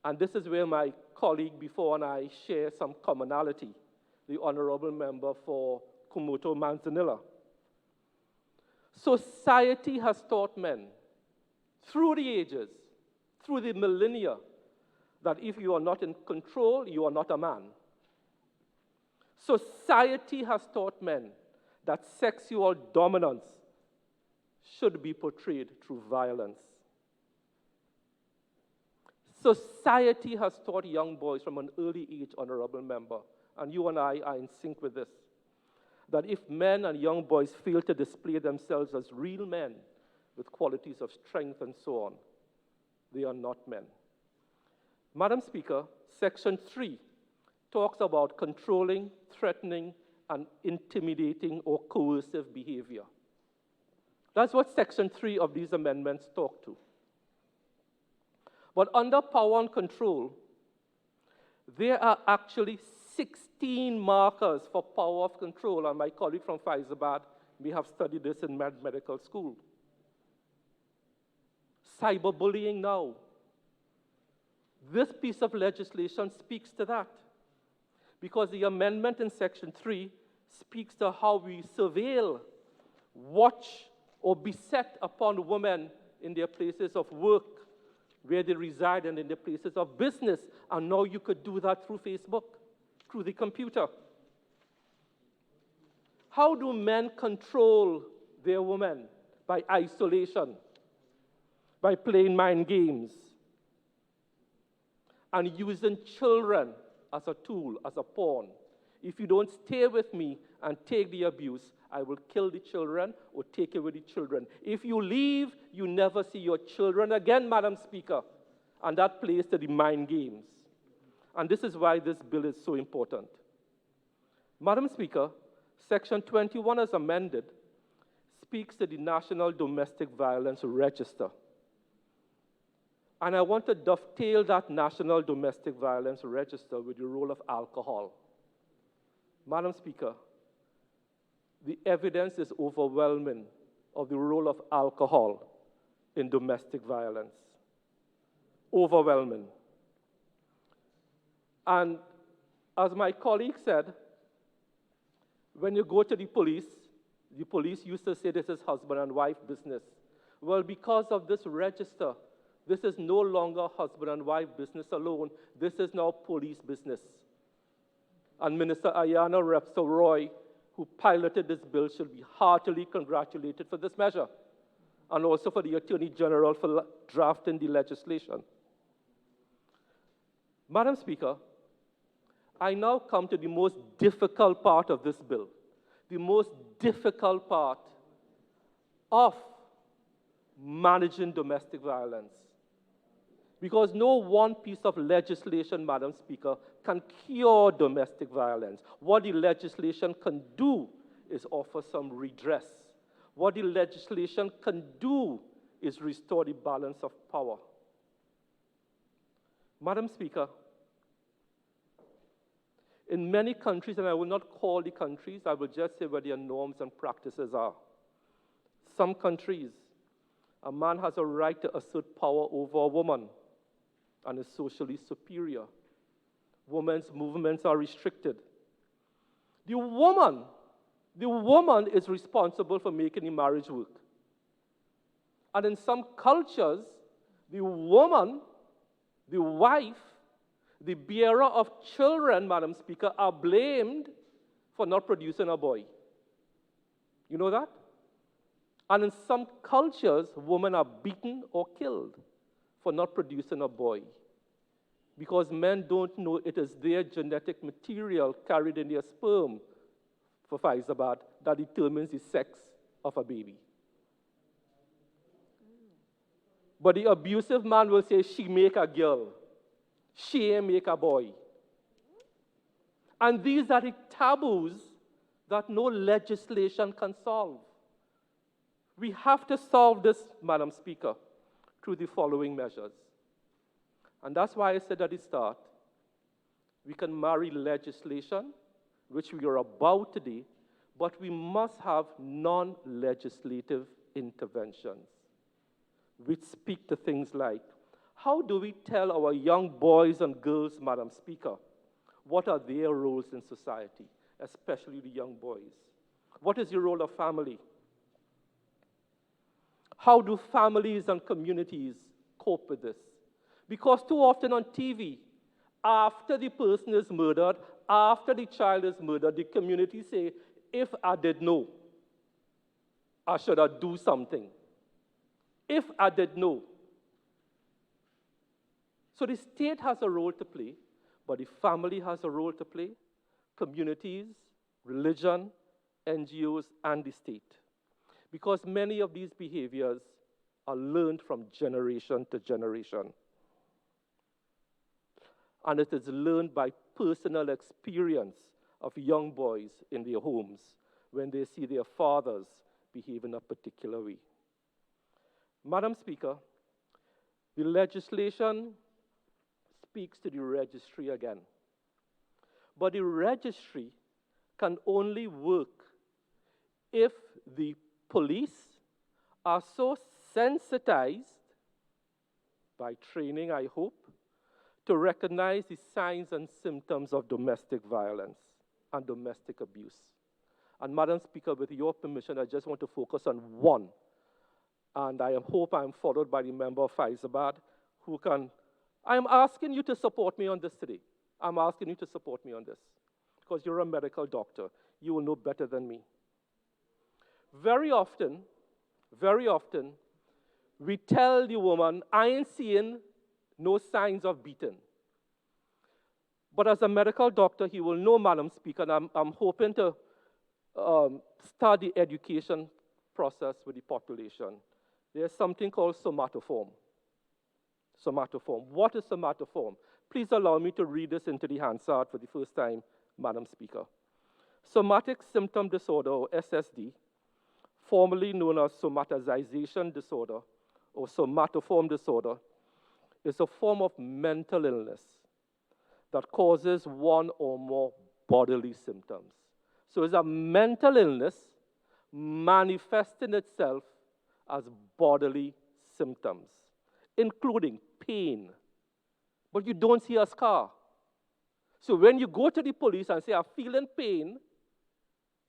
And this is where my colleague before and I share some commonality, the honorable member for Kumoto Manzanilla. Society has taught men through the ages, through the millennia, that if you are not in control, you are not a man. Society has taught men that sexual dominance should be portrayed through violence. Society has taught young boys from an early age, honorable member, and you and I are in sync with this, that if men and young boys fail to display themselves as real men with qualities of strength and so on, they are not men. Madam Speaker, Section 3 talks about controlling, threatening, and intimidating or coercive behavior. That's what Section 3 of these amendments talk to. But under power and control, there are actually 16 markers for power of control, and my colleague from Faizabad may have studied this in medical school. Cyberbullying now. This piece of legislation speaks to that, because the amendment in Section 3 speaks to how we surveil, watch, or beset upon women in their places of work, where they reside, and in their places of business. And now you could do that through Facebook, through the computer. How do men control their women? By isolation, by playing mind games, and using children as a tool, as a pawn. If you don't stay with me and take the abuse, I will kill the children or take away the children. If you leave, you never see your children again, Madam Speaker. And that plays to the mind games. And this is why this bill is so important. Madam Speaker, Section 21 as amended speaks to the National Domestic Violence Register. And I want to dovetail that National Domestic Violence Register with the role of alcohol. Madam Speaker, the evidence is overwhelming of the role of alcohol in domestic violence. Overwhelming. And as my colleague said, when you go to the police used to say this is husband and wife business. Well, because of this register, this is no longer husband and wife business alone. This is now police business. And Minister Ayana Repso Roy, who piloted this bill should be heartily congratulated for this measure, and also for the Attorney General for drafting the legislation. Madam Speaker, I now come to the most difficult part of this bill, the most difficult part of managing domestic violence. Because no one piece of legislation, Madam Speaker, can cure domestic violence. What the legislation can do is offer some redress. What the legislation can do is restore the balance of power. Madam Speaker, in many countries, and I will not call the countries, I will just say where their norms and practices are. Some countries, a man has a right to assert power over a woman and is socially superior. Women's movements are restricted. The woman is responsible for making the marriage work. And in some cultures, the woman, the wife, the bearer of children, Madam Speaker, are blamed for not producing a boy. You know that? And in some cultures, women are beaten or killed for not producing a boy, because men don't know it is their genetic material carried in their sperm, for Pfizer, that determines the sex of a baby. But the abusive man will say, she make a girl, she make a boy. And these are the taboos that no legislation can solve. We have to solve this, Madam Speaker, through the following measures. And that's why I said at the start, we can marry legislation, which we are about today, but we must have non-legislative interventions, which speak to things like, how do we tell our young boys and girls, Madam Speaker, what are their roles in society, especially the young boys? What is the role of family? How do families and communities cope with this? Because too often on TV, after the person is murdered, after the child is murdered, the community say, if I did know, I should have do something. If I did know. So the state has a role to play, but the family has a role to play, communities, religion, NGOs, and the state. Because many of these behaviors are learned from generation to generation. And it is learned by personal experience of young boys in their homes when they see their fathers behave in a particular way. Madam Speaker, the legislation speaks to the registry again. But the registry can only work if the police are so sensitized, by training, I hope, to recognize the signs and symptoms of domestic violence and domestic abuse. And Madam Speaker, with your permission, I just want to focus on one. And I hope I'm followed by the member of Faizabad who can. I am asking you to support me on this today. I'm asking you to support me on this because you're a medical doctor. You will know better than me. Very often, we tell the woman, I ain't seeing no signs of beating. But as a medical doctor, he will know, Madam Speaker, and I'm hoping to start the education process with the population. There's something called somatoform. Somatoform. What is somatoform? Please allow me to read this into the Hansard for the first time, Madam Speaker. Somatic symptom disorder, or SSD, formerly known as somatization disorder, or somatoform disorder, is a form of mental illness that causes one or more bodily symptoms. So it's a mental illness manifesting itself as bodily symptoms, including pain, but you don't see a scar. So when you go to the police and say, I'm feeling pain,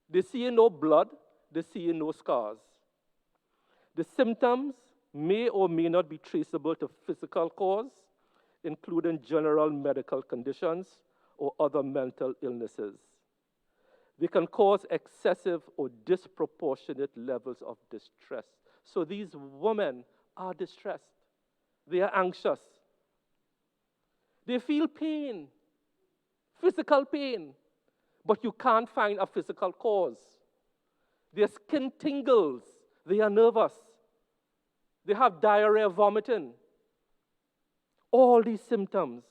they see no blood, they see no scars. The symptoms may or may not be traceable to physical cause, including general medical conditions or other mental illnesses. They can cause excessive or disproportionate levels of distress. So these women are distressed. They are anxious. They feel pain, physical pain, but you can't find a physical cause. Their skin tingles. They are nervous. They have diarrhea, vomiting. All these symptoms.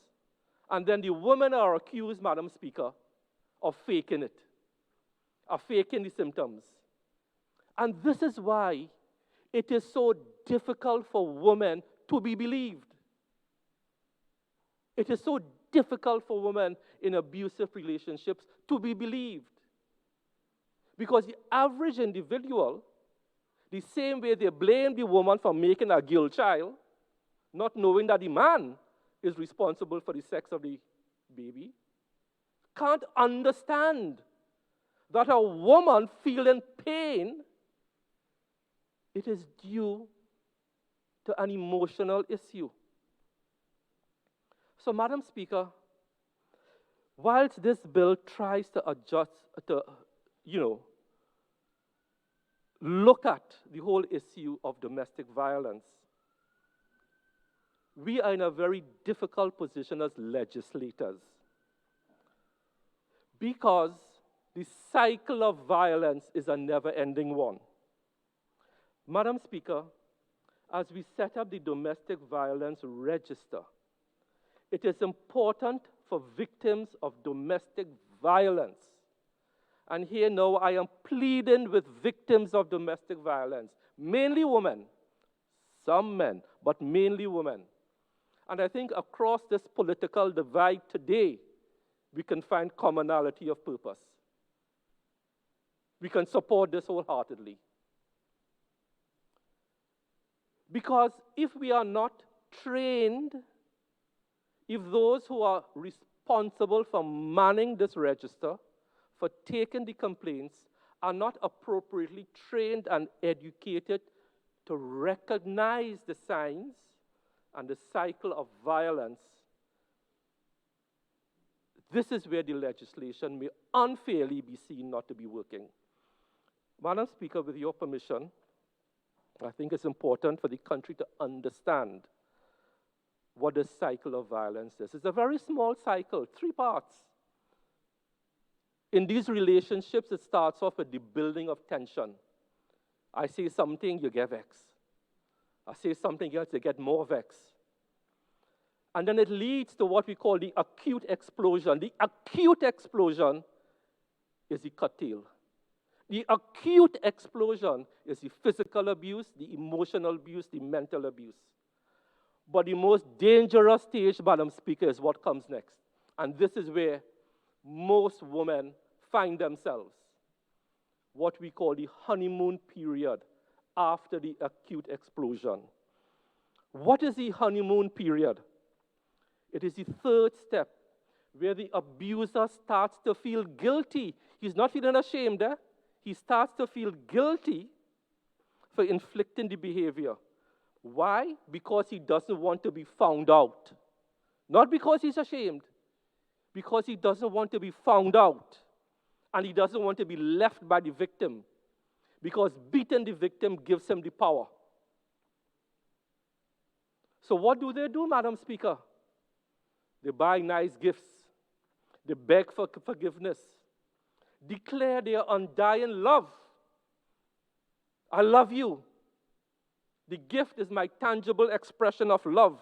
And then the women are accused, Madam Speaker, of faking it, of faking the symptoms. And this is why it is so difficult for women to be believed. It is so difficult for women in abusive relationships to be believed. Because the average individual, the same way they blame the woman for making a girl child, not knowing that the man is responsible for the sex of the baby, can't understand that a woman feeling pain, it is due to an emotional issue. So, Madam Speaker, whilst this bill tries to adjust, look at the whole issue of domestic violence, we are in a very difficult position as legislators because the cycle of violence is a never-ending one. Madam Speaker, as we set up the domestic violence register, it is important for victims of domestic violence. And here now I am pleading with victims of domestic violence, mainly women, some men, but mainly women. And I think across this political divide today, we can find commonality of purpose. We can support this wholeheartedly. Because if we are not trained, if those who are responsible for manning this register, for taking the complaints, are not appropriately trained and educated to recognize the signs and the cycle of violence, this is where the legislation may unfairly be seen not to be working. Madam Speaker, with your permission, I think it's important for the country to understand what the cycle of violence is. It's a very small cycle, 3 parts. In these relationships, it starts off with the building of tension. I say something, you get vexed. I say something else, you get more vexed. And then it leads to what we call the acute explosion. The acute explosion is the curtail. The acute explosion is the physical abuse, the emotional abuse, the mental abuse. But the most dangerous stage, Madam Speaker, is what comes next. And this is where most women find themselves. What we call the honeymoon period after the acute explosion. What is the honeymoon period? It is the 3rd step where the abuser starts to feel guilty. He's not feeling ashamed. He starts to feel guilty for inflicting the behavior. Why? Because he doesn't want to be found out. Not because he's ashamed. Because he doesn't want to be found out. And he doesn't want to be left by the victim. Because beating the victim gives him the power. So what do, Madam Speaker? They buy nice gifts. They beg for forgiveness. Declare their undying love. I love you. The gift is my tangible expression of love.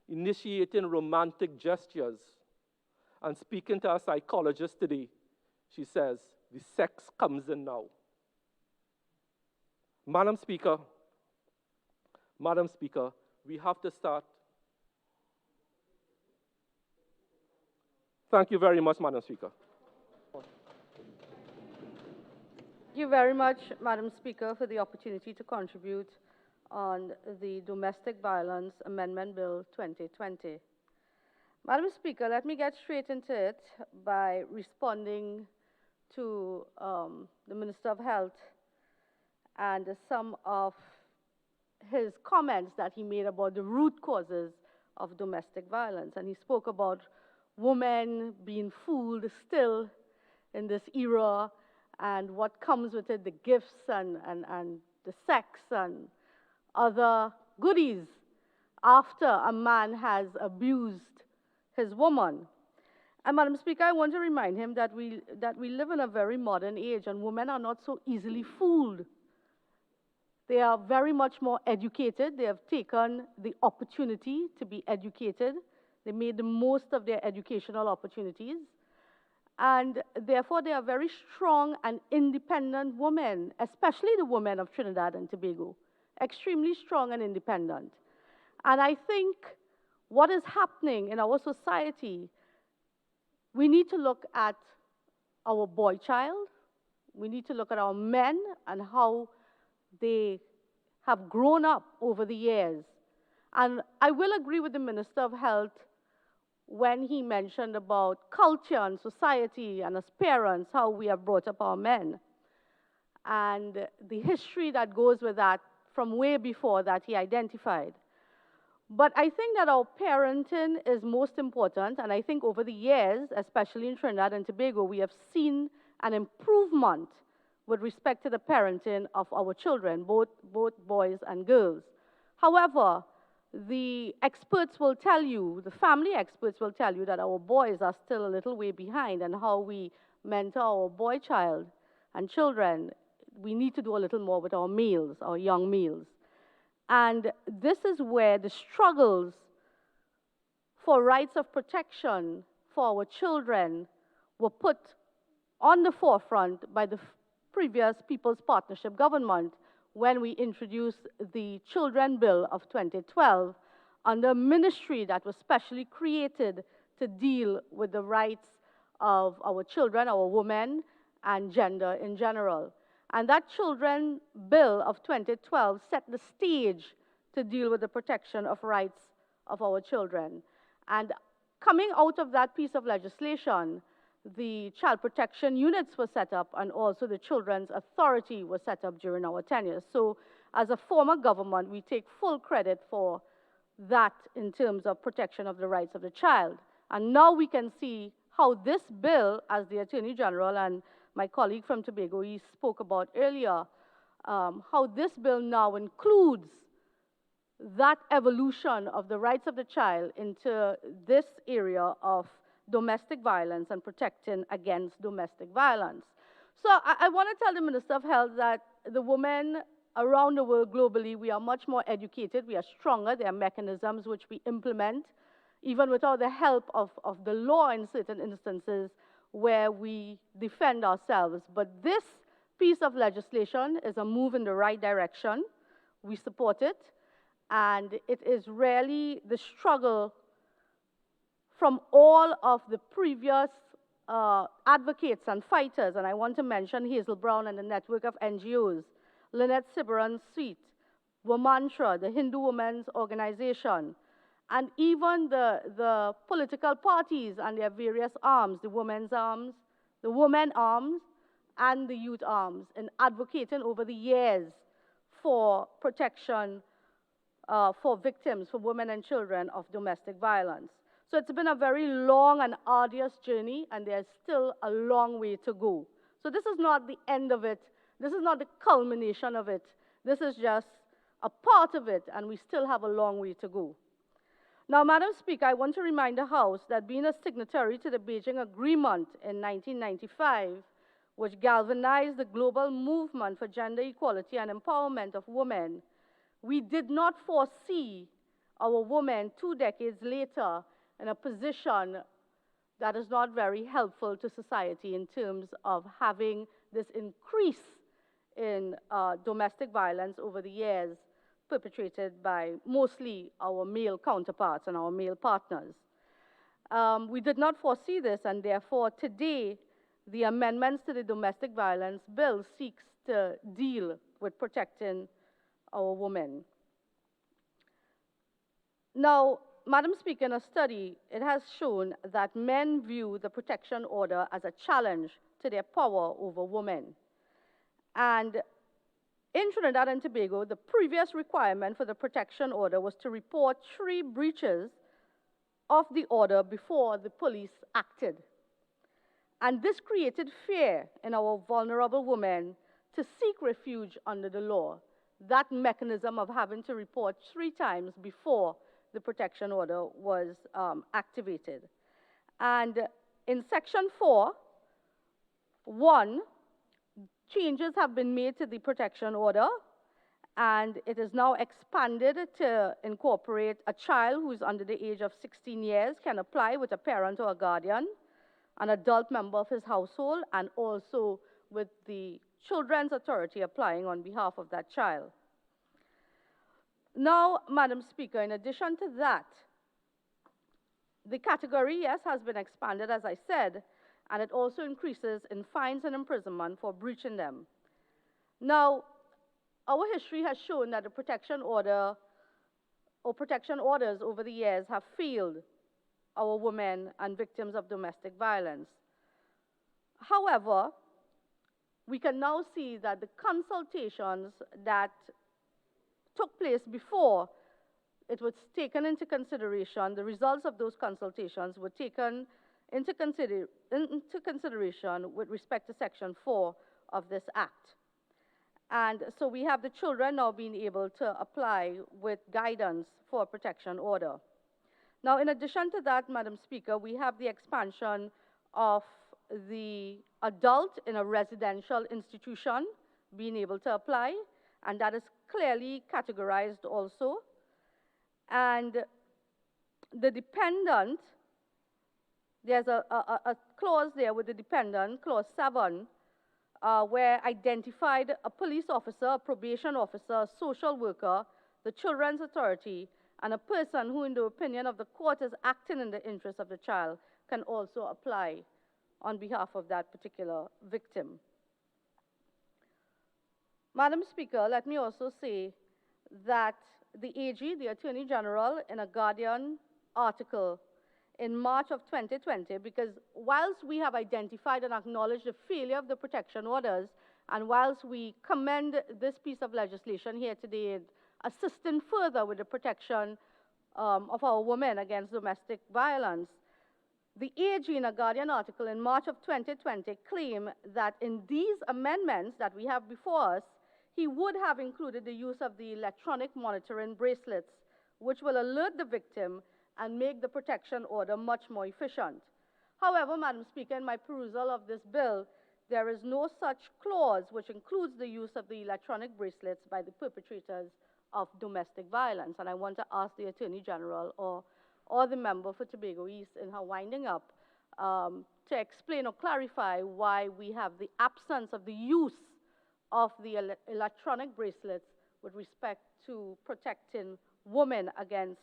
Initiating romantic gestures. And speaking to a psychologist today, she says, the sex comes in now. Madam Speaker, we have to start. Thank you very much, Madam Speaker. Thank you very much, Madam Speaker, for the opportunity to contribute on the Domestic Violence Amendment Bill 2020. Madam Speaker, let me get straight into it by responding to the Minister of Health and some of his comments that he made about the root causes of domestic violence. And he spoke about women being fooled still in this era and what comes with it, the gifts and the sex and other goodies after a man has abused his woman. And Madam Speaker, I want to remind him that we live in a very modern age and women are not so easily fooled. They are very much more educated. They have taken the opportunity to be educated. They made the most of their educational opportunities. And therefore, they are very strong and independent women, especially the women of Trinidad and Tobago. Extremely strong and independent. And I think what is happening in our society, we need to look at our boy child. We need to look at our men and how they have grown up over the years. And I will agree with the Minister of Health when he mentioned about culture and society and as parents, how we have brought up our men. And the history that goes with that from way before that he identified. But I think that our parenting is most important, and I think over the years, especially in Trinidad and Tobago, we have seen an improvement with respect to the parenting of our children, both boys and girls. However, the experts will tell you, the family experts will tell you that our boys are still a little way behind and how we mentor our boy child and children. We need to do a little more with our males, our young males. And this is where the struggles for rights of protection for our children were put on the forefront by the previous People's Partnership government when we introduced the Children Bill of 2012 under a ministry that was specially created to deal with the rights of our children, our women, and gender in general. And that Children Bill of 2012 set the stage to deal with the protection of rights of our children. And coming out of that piece of legislation, the child protection units were set up and also the Children's Authority was set up during our tenure. So as a former government, we take full credit for that in terms of protection of the rights of the child. And now we can see how this bill, as the Attorney General and my colleague from Tobago, he spoke about earlier, how this bill now includes that evolution of the rights of the child into this area of domestic violence and protecting against domestic violence. So I want to tell the Minister of Health that the women around the world globally, we are much more educated, we are stronger, there are mechanisms which we implement, even without the help of the law in certain instances where we defend ourselves. But this piece of legislation is a move in the right direction. We support it. And it is really the struggle from all of the previous advocates and fighters, and I want to mention Hazel Brown and the network of NGOs, Lynette Siberan's Suite, Womantra, the Hindu Women's Organization, and even the political parties and their various arms, the women's arms, the women arms, and the youth arms, in advocating over the years for protection for victims, for women and children of domestic violence. So it's been a very long and arduous journey, and there's still a long way to go. So this is not the end of it. This is not the culmination of it. This is just a part of it, and we still have a long way to go. Now, Madam Speaker, I want to remind the House that being a signatory to the Beijing Agreement in 1995, which galvanized the global movement for gender equality and empowerment of women, we did not foresee our women 2 decades later in a position that is not very helpful to society in terms of having this increase in domestic violence over the years perpetrated by mostly our male counterparts and our male partners. We did not foresee this, and therefore today the amendments to the Domestic Violence Bill seeks to deal with protecting our women. Now, Madam Speaker, in a study, it has shown that men view the protection order as a challenge to their power over women. And in Trinidad and Tobago, the previous requirement for the protection order was to report 3 breaches of the order before the police acted. And this created fear in our vulnerable women to seek refuge under the law. That mechanism of having to report 3 times before the protection order was activated. And in Section 4(1), changes have been made to the protection order, and it is now expanded to incorporate a child who is under the age of 16 years can apply with a parent or a guardian, an adult member of his household, and also with the children's authority applying on behalf of that child. Now, Madam Speaker, in addition to that, the category, yes, has been expanded, as I said, and it also increases in fines and imprisonment for breaching them. Now, our history has shown that the protection order or protection orders over the years have failed our women and victims of domestic violence. However, we can now see that the consultations that took place before it was taken into consideration, the results of those consultations were taken into consideration with respect to Section 4 of this Act. And so we have the children now being able to apply with guidance for a protection order. Now, in addition to that, Madam Speaker, we have the expansion of the adult in a residential institution being able to apply, and that is clearly categorized also. And the dependent, there's a clause there with the dependent, clause 7, where identified a police officer, a probation officer, a social worker, the children's authority, and a person who, in the opinion of the court, is acting in the interest of the child can also apply on behalf of that particular victim. Madam Speaker, let me also say that the AG, the Attorney General, in a Guardian article in March of 2020, because whilst we have identified and acknowledged the failure of the protection orders, and whilst we commend this piece of legislation here today in assisting further with the protection of our women against domestic violence, the AG in a Guardian article in March of 2020 claimed that in these amendments that we have before us, he would have included the use of the electronic monitoring bracelets, which will alert the victim and make the protection order much more efficient. However, Madam Speaker, in my perusal of this bill, there is no such clause which includes the use of the electronic bracelets by the perpetrators of domestic violence. And I want to ask the Attorney General or the member for Tobago East in her winding up to explain or clarify why we have the absence of the use of the electronic bracelets with respect to protecting women against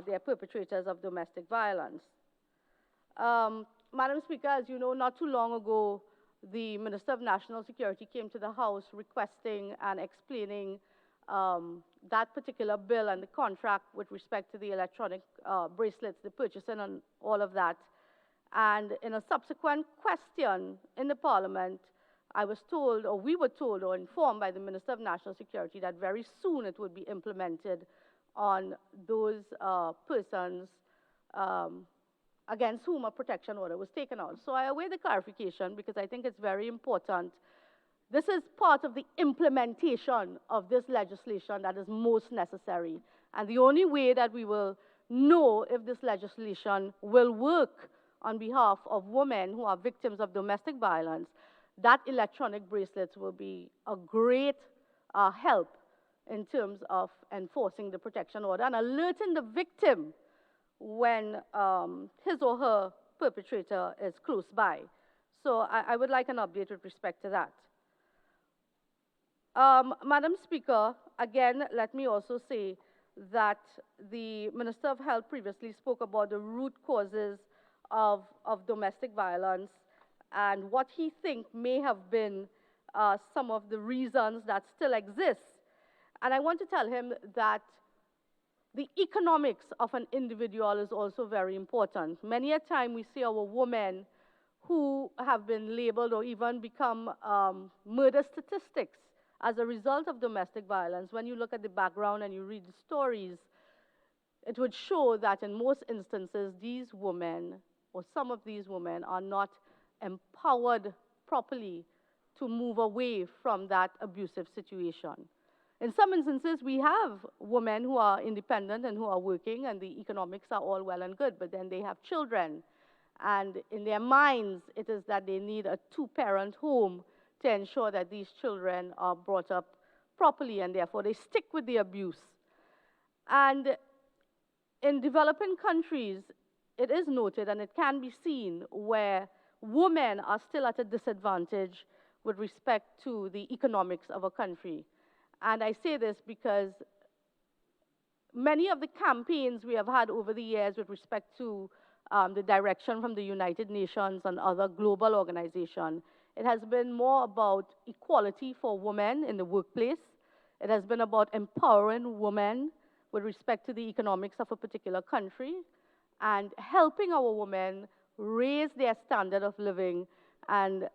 their perpetrators of domestic violence. Madam Speaker, as you know, not too long ago, the Minister of National Security came to the House requesting and explaining that particular bill and the contract with respect to the electronic bracelets, the purchasing and all of that. And in a subsequent question in the Parliament, I was told, or we were told or informed by the Minister of National Security that very soon it would be implemented on those persons against whom a protection order was taken out. So I await the clarification because I think it's very important. This is part of the implementation of this legislation that is most necessary. And the only way that we will know if this legislation will work on behalf of women who are victims of domestic violence, that electronic bracelets will be a great help in terms of enforcing the protection order and alerting the victim when his or her perpetrator is close by. So I would like an update with respect to that. Madam Speaker, again, let me also say that the Minister of Health previously spoke about the root causes of domestic violence and what he thinks may have been some of the reasons that still exist. And I want to tell him that the economics of an individual is also very important. Many a time we see our women who have been labeled or even become murder statistics as a result of domestic violence. When you look at the background and you read the stories, it would show that in most instances these women or some of these women are not empowered properly to move away from that abusive situation. In some instances, we have women who are independent and who are working, and the economics are all well and good, but then they have children. And in their minds, it is that they need a two-parent home to ensure that these children are brought up properly, and therefore they stick with the abuse. And in developing countries, it is noted, and it can be seen, where women are still at a disadvantage with respect to the economics of a country. And I say this because many of the campaigns we have had over the years with respect to the direction from the United Nations and other global organizations, it has been more about equality for women in the workplace. It has been about empowering women with respect to the economics of a particular country and helping our women raise their standard of living and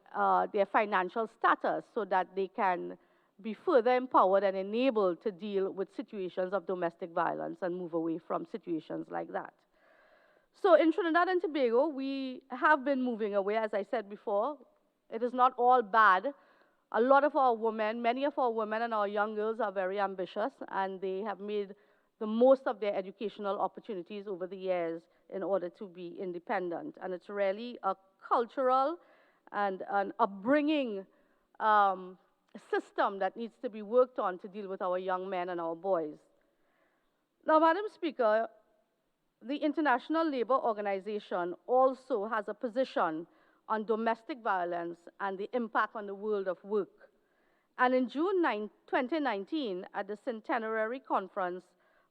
their financial status so that they can be further empowered and enabled to deal with situations of domestic violence and move away from situations like that. So in Trinidad and Tobago, we have been moving away, as I said before. It is not all bad. A lot of our women, many of our women and our young girls are very ambitious, and they have made the most of their educational opportunities over the years in order to be independent. And it's really a cultural and an upbringing system that needs to be worked on to deal with our young men and our boys. Now, Madam Speaker, the International Labour Organization also has a position on domestic violence and the impact on the world of work. And in June 2019, at the centenary conference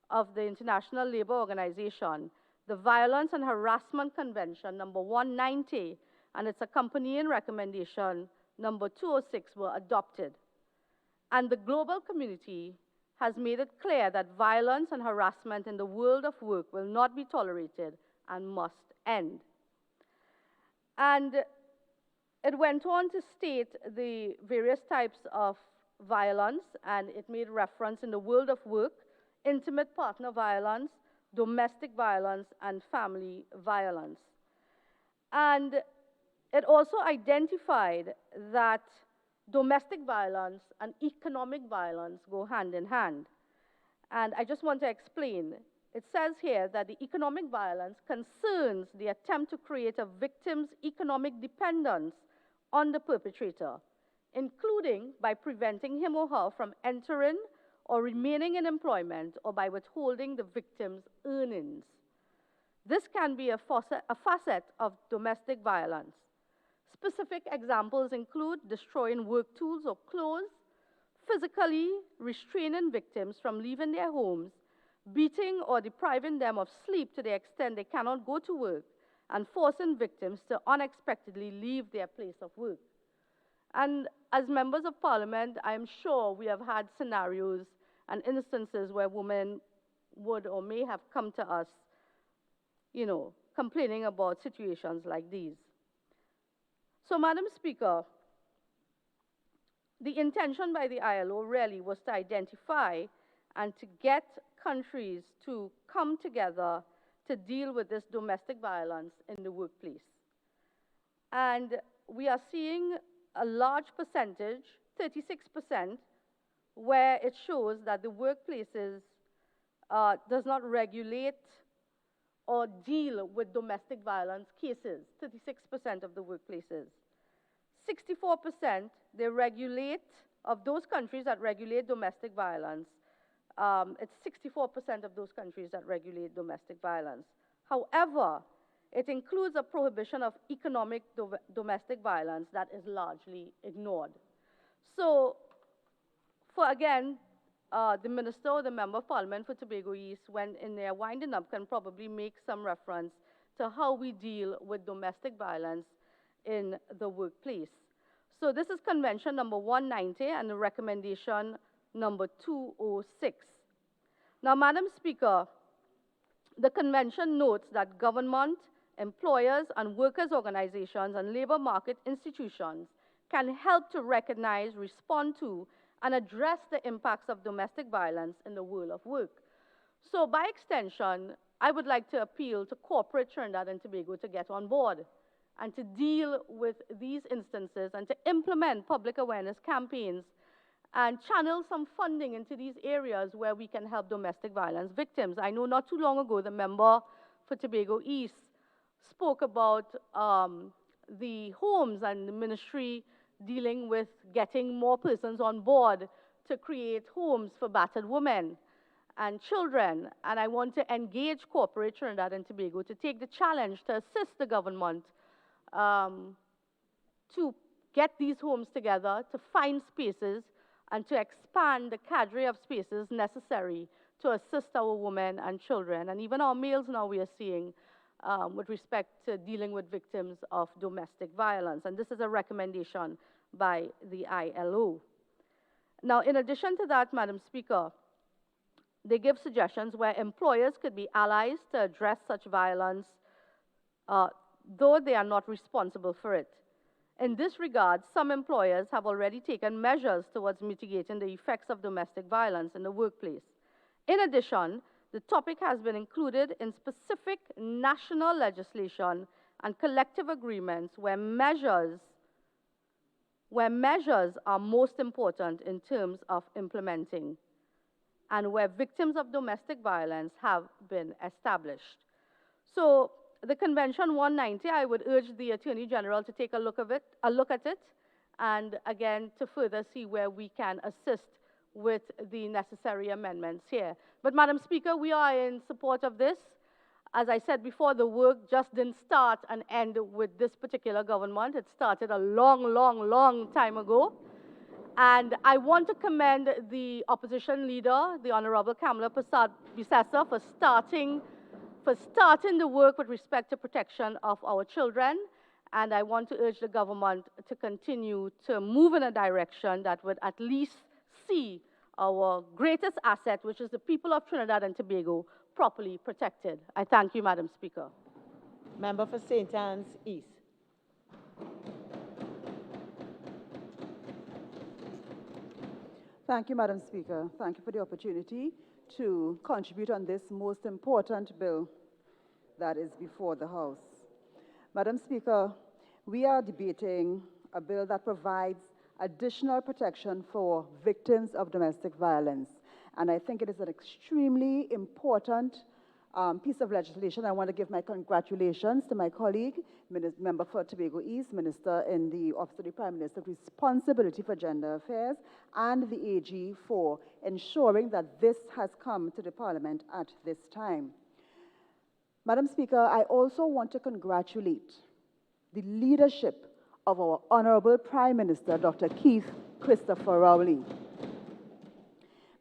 of the International Labour Organization, the Violence and Harassment Convention number 190 and its accompanying recommendation number 206 were adopted. And the global community has made it clear that violence and harassment in the world of work will not be tolerated and must end. And it went on to state the various types of violence, and it made reference in the world of work, intimate partner violence, domestic violence, and family violence. And it also identified that domestic violence and economic violence go hand in hand. And I just want to explain. It says here that the economic violence concerns the attempt to create a victim's economic dependence on the perpetrator, including by preventing him or her from entering or remaining in employment or by withholding the victim's earnings. This can be a facet of domestic violence. Specific examples include destroying work tools or clothes, physically restraining victims from leaving their homes, beating or depriving them of sleep to the extent they cannot go to work, and forcing victims to unexpectedly leave their place of work. And as members of Parliament, I am sure we have had scenarios and instances where women would or may have come to us, complaining about situations like these. So, Madam Speaker, the intention by the ILO really was to identify and to get countries to come together to deal with this domestic violence in the workplace. And we are seeing a large percentage, 36%, where it shows that the workplaces does not regulate or deal with domestic violence cases, 36% of the workplaces. 64%, they regulate, of those countries that regulate domestic violence, it's 64% of those countries that regulate domestic violence. However, it includes a prohibition of economic domestic violence that is largely ignored. So, for again, the Minister or the Member of Parliament for Tobago East, when in their winding up, can probably make some reference to how we deal with domestic violence in the workplace. So this is Convention number 190 and the recommendation number 206. Now, Madam Speaker, the Convention notes that government, employers, and workers' organizations and labor market institutions can help to recognize, respond to, and address the impacts of domestic violence in the world of work. So by extension, I would like to appeal to corporate Trinidad and Tobago to get on board and to deal with these instances and to implement public awareness campaigns and channel some funding into these areas where we can help domestic violence victims. I know not too long ago, the member for Tobago East spoke about the homes and the ministry dealing with getting more persons on board to create homes for battered women and children. And I want to engage corporate Trinidad and Tobago to take the challenge to assist the government to get these homes together, to find spaces, and to expand the cadre of spaces necessary to assist our women and children, and even our males now we are seeing with respect to dealing with victims of domestic violence. And this is a recommendation by the ILO. Now, in addition to that, Madam Speaker, they give suggestions where employers could be allies to address such violence, though they are not responsible for it. In this regard, some employers have already taken measures towards mitigating the effects of domestic violence in the workplace. In addition, the topic has been included in specific national legislation and collective agreements where measures are most important in terms of implementing, and where victims of domestic violence have been established. So the Convention 190, I would urge the Attorney General to take a look at it, and again, to further see where we can assist with the necessary amendments here. But Madam Speaker, we are in support of this. As I said before, the work just didn't start and end with this particular government. It started a long, long, long time ago. And I want to commend the opposition leader, the Honorable Kamala Persad-Bissessar, for starting the work with respect to protection of our children. And I want to urge the government to continue to move in a direction that would at least see our greatest asset, which is the people of Trinidad and Tobago, properly protected. I thank you, Madam Speaker. Member for St. Anne's East. Thank you, Madam Speaker. Thank you for the opportunity to contribute on this most important bill that is before the House. Madam Speaker, we are debating a bill that provides additional protection for victims of domestic violence. And I think it is an extremely important piece of legislation. I want to give my congratulations to my colleague, Member for Tobago East, Minister in the Office of the Prime Minister, Responsibility for Gender Affairs, and the AG for ensuring that this has come to the Parliament at this time. Madam Speaker, I also want to congratulate the leadership of our Honorable Prime Minister, Dr. Keith Christopher Rowley.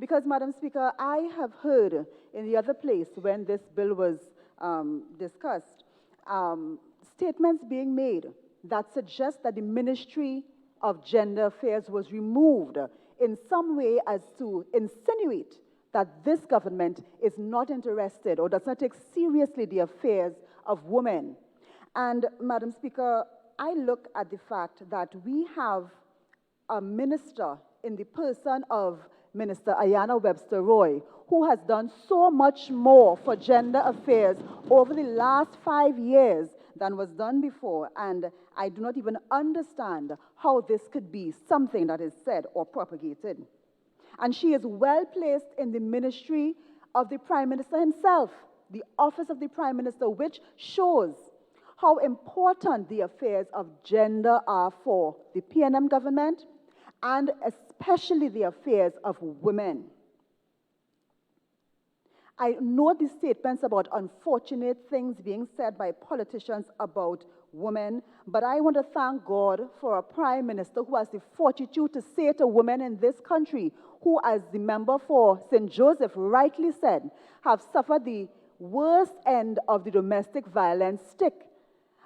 Because, Madam Speaker, I have heard in the other place when this bill was discussed, statements being made that suggest that the Ministry of Gender Affairs was removed in some way as to insinuate that this government is not interested or does not take seriously the affairs of women. And, Madam Speaker, I look at the fact that we have a minister in the person of Minister Ayanna Webster-Roy, who has done so much more for gender affairs over the last 5 years than was done before, and I do not even understand how this could be something that is said or propagated. And she is well placed in the ministry of the Prime Minister himself, the Office of the Prime Minister, which shows how important the affairs of gender are for the PNM government, and especially the affairs of women. I know the statements about unfortunate things being said by politicians about women, but I want to thank God for a Prime Minister who has the fortitude to say to women in this country, who, as the member for St. Joseph rightly said, have suffered the worst end of the domestic violence stick.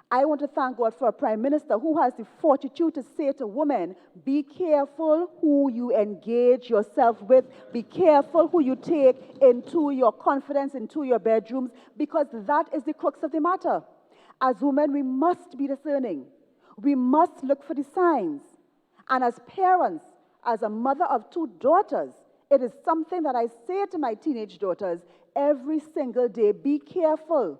I want to thank God for a Prime Minister who has the fortitude to say to women, be careful who you engage yourself with, be careful who you take into your confidence, into your bedrooms, because that is the crux of the matter. As women, we must be discerning. We must look for the signs. And as parents, as a mother of 2 daughters, it is something that I say to my teenage daughters every single day, be careful.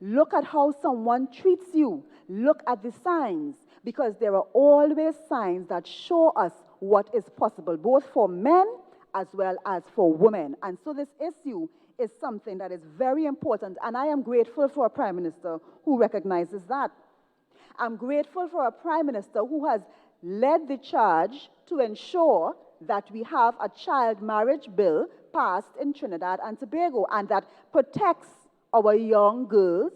Look at how someone treats you. Look at the signs, because there are always signs that show us what is possible, both for men as well as for women. And so this issue is something that is very important, and I am grateful for a Prime Minister who recognizes that. I'm grateful for a Prime Minister who has led the charge to ensure that we have a child marriage bill passed in Trinidad and Tobago, and that protects our young girls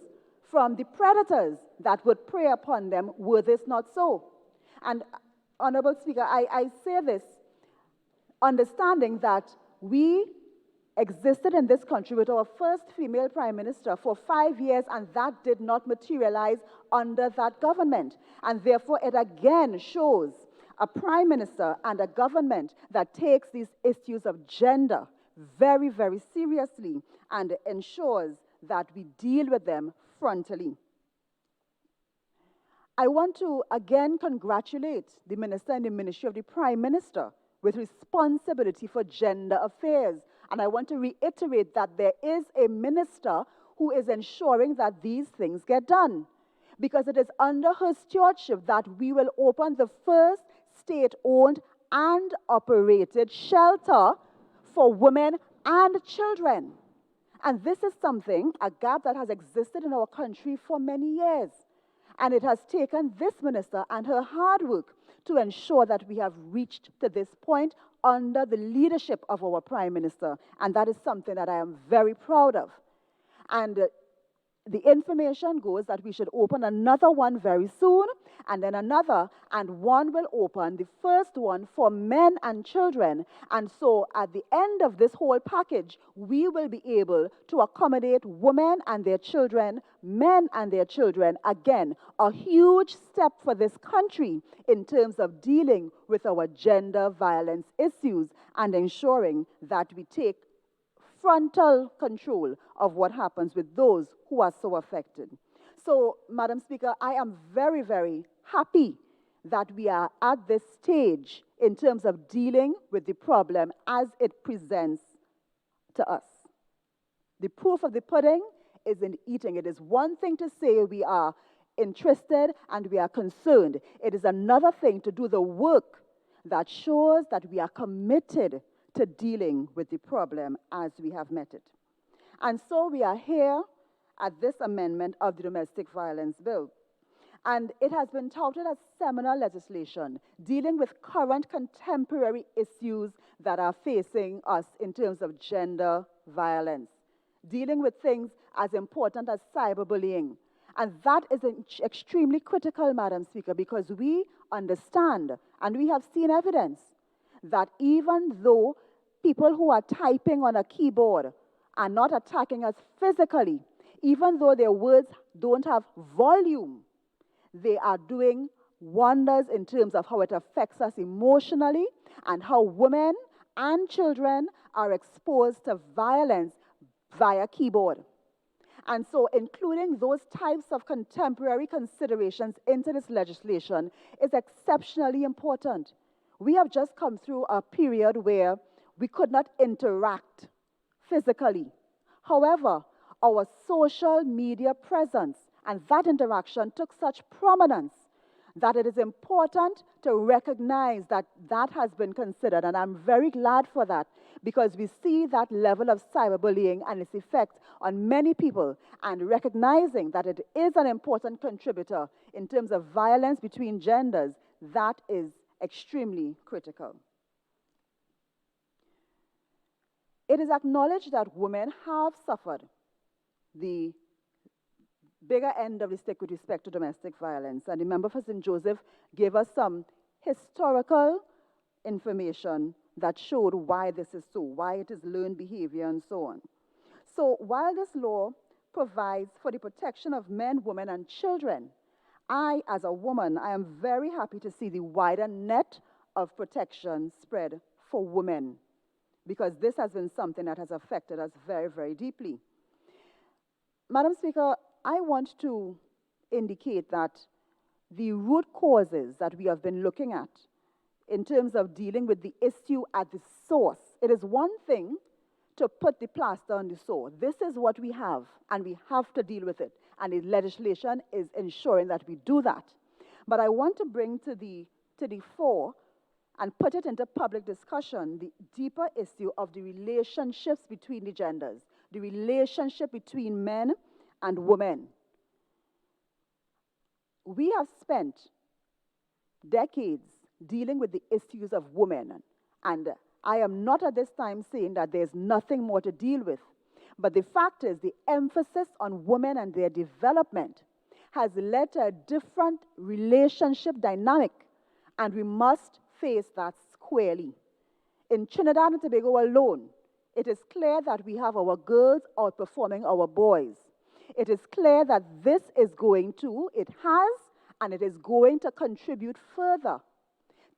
from the predators that would prey upon them were this not so. And, Honorable Speaker, I say this understanding that we existed in this country with our first female Prime Minister for 5 years, and that did not materialize under that government. And therefore, it again shows a Prime Minister and a government that takes these issues of gender very, very seriously and ensures that we deal with them frontally. I want to again congratulate the Minister in the Ministry of the Prime Minister with responsibility for gender affairs. And I want to reiterate that there is a minister who is ensuring that these things get done, because it is under her stewardship that we will open the first state-owned and operated shelter for women and children. And this is something, a gap that has existed in our country for many years. And it has taken this minister and her hard work to ensure that we have reached to this point under the leadership of our Prime Minister. And that is something that I am very proud of. And the information goes that we should open another one very soon, and then another, and one will open, the first one for men and children. And so at the end of this whole package, we will be able to accommodate women and their children, men and their children. Again, a huge step for this country in terms of dealing with our gender violence issues and ensuring that we take frontal control of what happens with those who are so affected. So, Madam Speaker, I am very, very happy that we are at this stage in terms of dealing with the problem as it presents to us. The proof of the pudding is in eating. It is one thing to say we are interested and we are concerned. It is another thing to do the work that shows that we are committed to dealing with the problem as we have met it. And so we are here at this amendment of the Domestic Violence Bill. And it has been touted as seminal legislation dealing with current contemporary issues that are facing us in terms of gender violence, dealing with things as important as cyberbullying. And that is extremely critical, Madam Speaker, because we understand and we have seen evidence that even though people who are typing on a keyboard are not attacking us physically, even though their words don't have volume, they are doing wonders in terms of how it affects us emotionally and how women and children are exposed to violence via keyboard. And so including those types of contemporary considerations into this legislation is exceptionally important. We have just come through a period where we could not interact physically. However, our social media presence and that interaction took such prominence that it is important to recognize that that has been considered. And I'm very glad for that, because we see that level of cyberbullying and its effect on many people, and recognizing that it is an important contributor in terms of violence between genders, that is extremely critical. It is acknowledged that women have suffered the bigger end of the stick with respect to domestic violence. And the member for St. Joseph gave us some historical information that showed why this is so, why it is learned behavior and so on. So while this law provides for the protection of men, women, and children, I, as a woman, I am very happy to see the wider net of protection spread for women, because this has been something that has affected us very, very deeply. Madam Speaker, I want to indicate that the root causes that we have been looking at in terms of dealing with the issue at the source, it is one thing to put the plaster on the sore. This is what we have, and we have to deal with it. And the legislation is ensuring that we do that. But I want to bring to the fore and put it into public discussion the deeper issue of the relationships between the genders, the relationship between men and women. We have spent decades dealing with the issues of women, and I am not at this time saying that there's nothing more to deal with. But the fact is, the emphasis on women and their development has led to a different relationship dynamic, and we must face that squarely. In Trinidad and Tobago alone, it is clear that we have our girls outperforming our boys. It is clear that this is going to, it has, and it is going to contribute further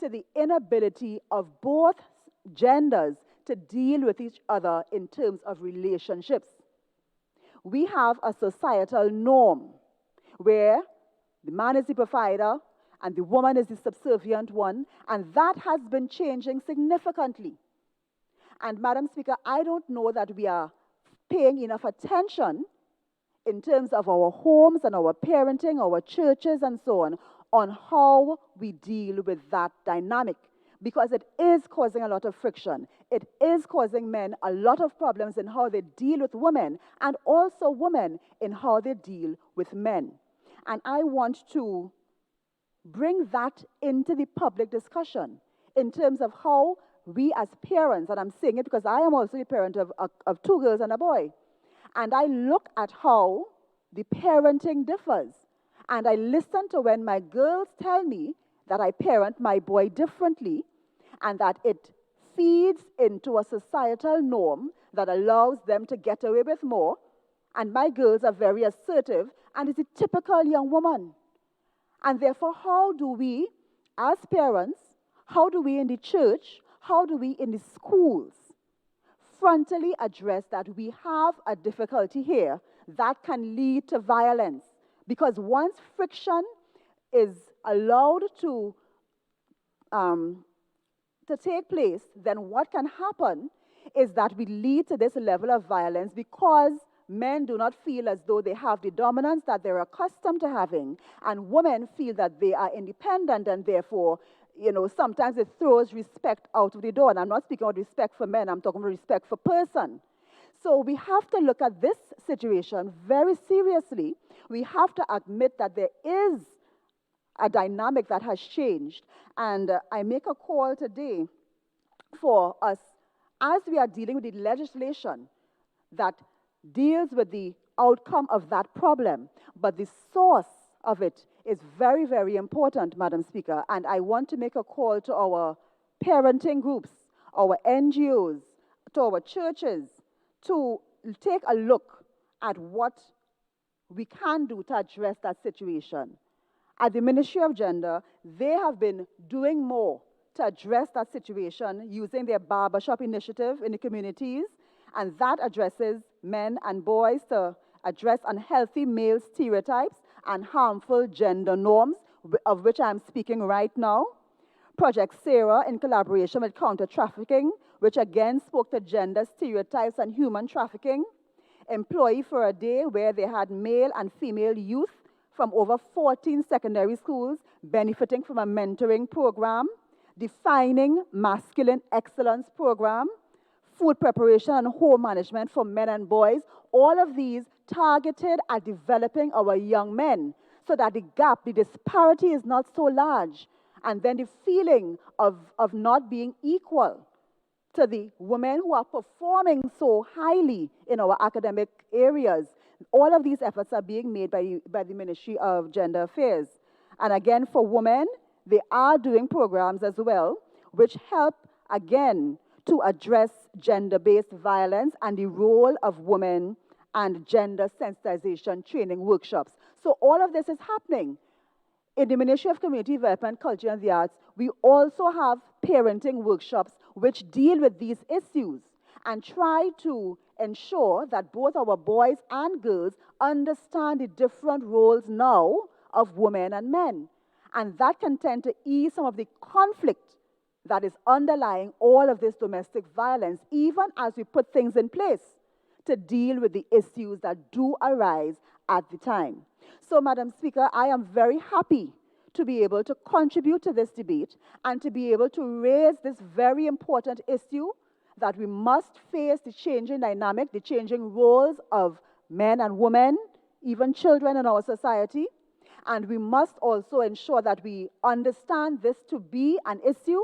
to the inability of both genders to deal with each other in terms of relationships. We have a societal norm where the man is the provider and the woman is the subservient one, and that has been changing significantly. And Madam Speaker, I don't know that we are paying enough attention in terms of our homes and our parenting, our churches and so on how we deal with that dynamic, because it is causing a lot of friction. It is causing men a lot of problems in how they deal with women, and also women in how they deal with men. And I want to bring that into the public discussion in terms of how we as parents, and I'm saying it because I am also a parent of two girls and a boy, and I look at how the parenting differs. And I listen to when my girls tell me that I parent my boy differently, and that it feeds into a societal norm that allows them to get away with more. And my girls are very assertive, and is a typical young woman. And therefore, how do we, as parents, how do we in the church, how do we in the schools frontally address that we have a difficulty here that can lead to violence? Because once friction is allowed to take place, then what can happen is that we lead to this level of violence because men do not feel as though they have the dominance that they're accustomed to having, and women feel that they are independent, and therefore, sometimes it throws respect out of the door. And I'm not speaking about respect for men, I'm talking about respect for person. So we have to look at this situation very seriously. We have to admit that there is a dynamic that has changed. And I make a call today for us, as we are dealing with the legislation that deals with the outcome of that problem, but the source of it is very, very important, Madam Speaker. And I want to make a call to our parenting groups, our NGOs, to our churches, to take a look at what we can do to address that situation. At the Ministry of Gender, they have been doing more to address that situation using their barbershop initiative in the communities, and that addresses men and boys to address unhealthy male stereotypes and harmful gender norms, of which I'm speaking right now. Project Sarah, in collaboration with Counter Trafficking, which again spoke to gender stereotypes and human trafficking. Employee for a Day, where they had male and female youth from over 14 secondary schools benefiting from a mentoring program. Defining Masculine Excellence program. Food preparation and home management for men and boys. All of these targeted at developing our young men so that the gap, the disparity is not so large. And then the feeling of not being equal to the women who are performing so highly in our academic areas. All of these efforts are being made by the Ministry of Gender Affairs. And again, for women, they are doing programs as well, which help, again, to address gender-based violence and the role of women and gender sensitization training workshops. So all of this is happening. In the Ministry of Community Development, Culture and the Arts, we also have parenting workshops which deal with these issues and try to ensure that both our boys and girls understand the different roles now of women and men. And that can tend to ease some of the conflict that is underlying all of this domestic violence, even as we put things in place to deal with the issues that do arise at the time. So, Madam Speaker, I am very happy to be able to contribute to this debate and to be able to raise this very important issue that we must face the changing dynamic, the changing roles of men and women, even children in our society. And we must also ensure that we understand this to be an issue,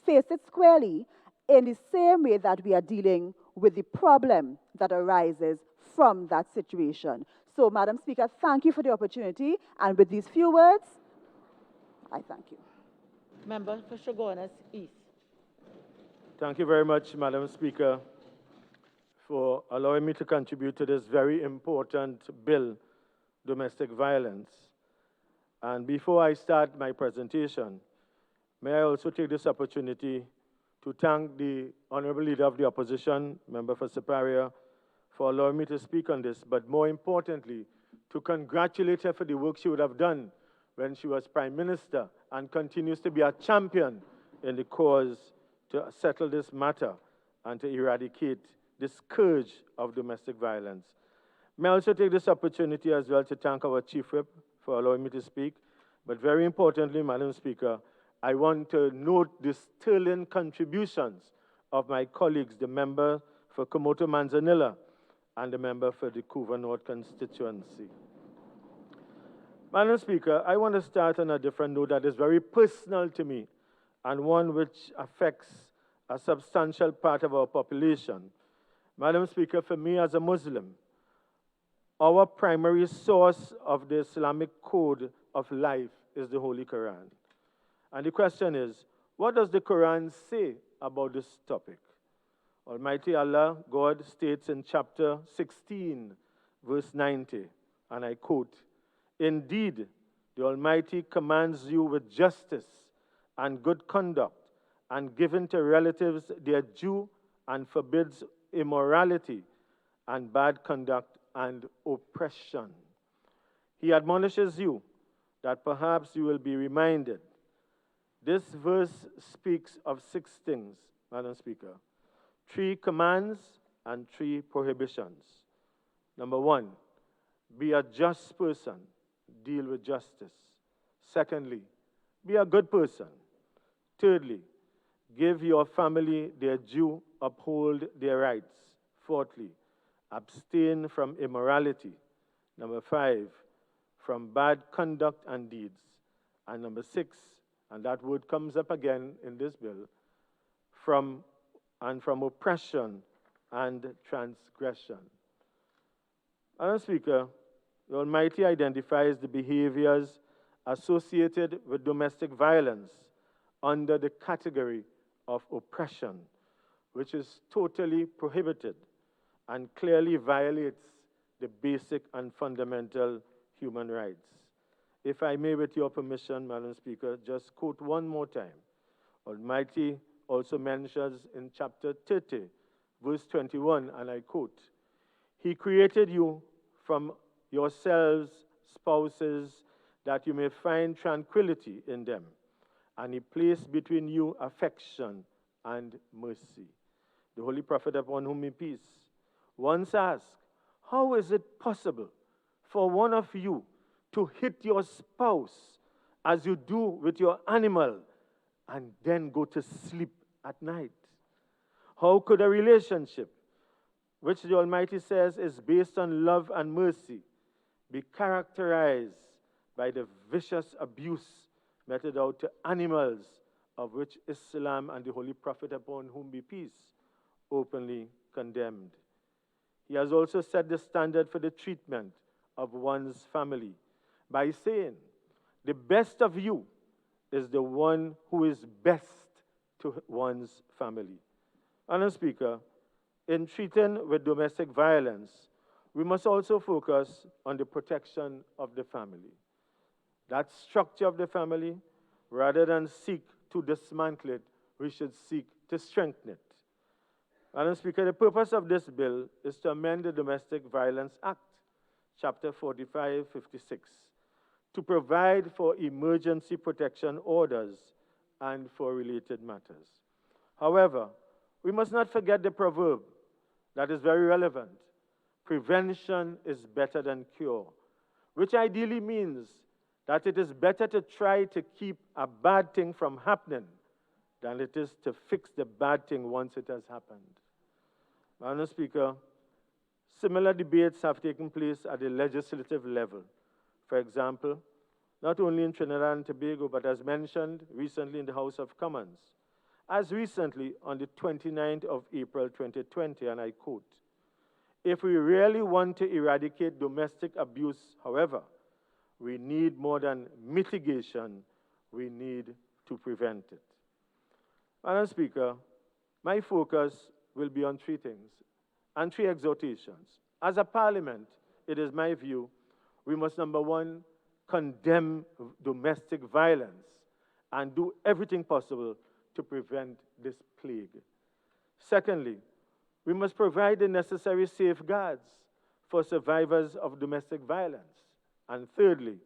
face it squarely, in the same way that we are dealing with the problem that arises from that situation. So, Madam Speaker, thank you for the opportunity. And with these few words, I thank you. Member for Shogunas East. Thank you very much, Madam Speaker, for allowing me to contribute to this very important bill, domestic violence. And before I start my presentation, may I also take this opportunity to thank the Honorable Leader of the Opposition, Member for Superior, for allowing me to speak on this, but more importantly, to congratulate her for the work she would have done when she was Prime Minister and continues to be a champion in the cause to settle this matter and to eradicate the scourge of domestic violence. May I also take this opportunity as well to thank our Chief Whip for allowing me to speak. But very importantly, Madam Speaker, I want to note the sterling contributions of my colleagues, the member for Komoto Manzanilla and the member for the Couva North constituency. Madam Speaker, I want to start on a different note that is very personal to me and one which affects a substantial part of our population. Madam Speaker, for me as a Muslim, our primary source of the Islamic code of life is the Holy Quran. And the question is, what does the Quran say about this topic? Almighty Allah, God, states in chapter 16, verse 90, and I quote, "Indeed, the Almighty commands you with justice and good conduct, and giving to relatives their due, and forbids immorality and bad conduct and oppression." He admonishes you that perhaps you will be reminded. This verse speaks of 6 things, Madam Speaker. 3 commands and 3 prohibitions. Number 1, be a just person, deal with justice. Secondly, be a good person. Thirdly, give your family their due, uphold their rights. Fourthly, abstain from immorality. Number 5, from bad conduct and deeds. And number 6, and that word comes up again in this bill, from oppression and transgression. Madam Speaker, the Almighty identifies the behaviors associated with domestic violence under the category of oppression, which is totally prohibited and clearly violates the basic and fundamental human rights. If I may, with your permission, Madam Speaker, just quote one more time. Almighty also mentions in chapter 30, verse 21, and I quote, "He created you from yourselves, spouses, that you may find tranquility in them, and he placed between you affection and mercy." The Holy Prophet, upon whom be peace, once asked, "How is it possible for one of you to hit your spouse as you do with your animal and then go to sleep at night? How could a relationship, which the Almighty says is based on love and mercy, be characterized by the vicious abuse meted out to animals, of which Islam and the Holy Prophet, upon whom be peace, openly condemned?" He has also set the standard for the treatment of one's family by saying, "The best of you is the one who is best to one's family." Madam Speaker, in treating with domestic violence, we must also focus on the protection of the family. That structure of the family, rather than seek to dismantle it, we should seek to strengthen it. Madam Speaker, the purpose of this bill is to amend the Domestic Violence Act, Chapter 4556, to provide for emergency protection orders and for related matters. However, we must not forget the proverb that is very relevant. Prevention is better than cure, which ideally means that it is better to try to keep a bad thing from happening than it is to fix the bad thing once it has happened. Madam Speaker, similar debates have taken place at the legislative level. For example, not only in Trinidad and Tobago, but as mentioned recently in the House of Commons, as recently on the 29th of April 2020, and I quote, "If we really want to eradicate domestic abuse, however, we need more than mitigation, we need to prevent it." Madam Speaker, my focus will be on three things and three exhortations. As a parliament, it is my view we must, number one, condemn domestic violence and do everything possible to prevent this plague. Secondly, we must provide the necessary safeguards for survivors of domestic violence. And thirdly,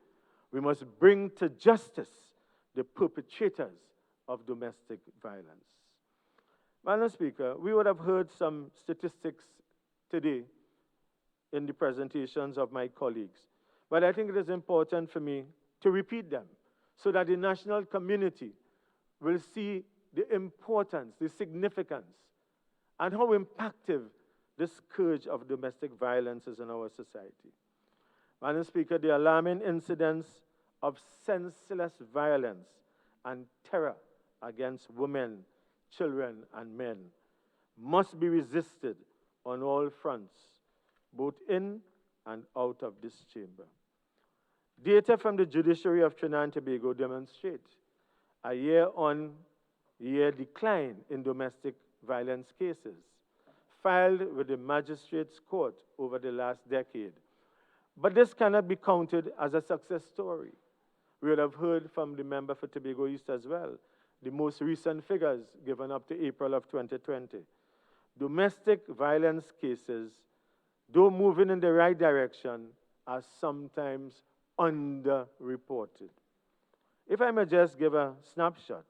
we must bring to justice the perpetrators of domestic violence. Madam Speaker, we would have heard some statistics today in the presentations of my colleagues, but I think it is important for me to repeat them so that the national community will see the importance, the significance, and how impactful this scourge of domestic violence is in our society. Madam Speaker, the alarming incidents of senseless violence and terror against women, children, and men must be resisted on all fronts, both in and out of this chamber. Data from the judiciary of Trinidad and Tobago demonstrate a year-on-year decline in domestic violence cases filed with the Magistrates' Court over the last decade. But this cannot be counted as a success story. We would have heard from the member for Tobago East as well, the most recent figures given up to April of 2020. Domestic violence cases, though moving in the right direction, are sometimes underreported. If I may just give a snapshot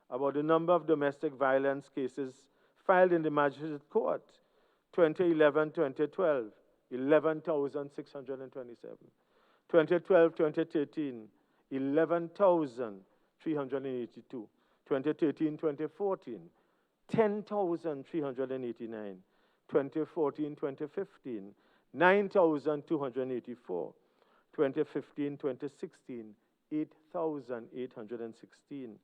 about the number of domestic violence cases filed in the Magistrate Court, 2011-2012, 11,627. 2012-2013, 11,382. 2013-2014, 10,389. 2014-2015, 9,284. 2015-2016, 8,816.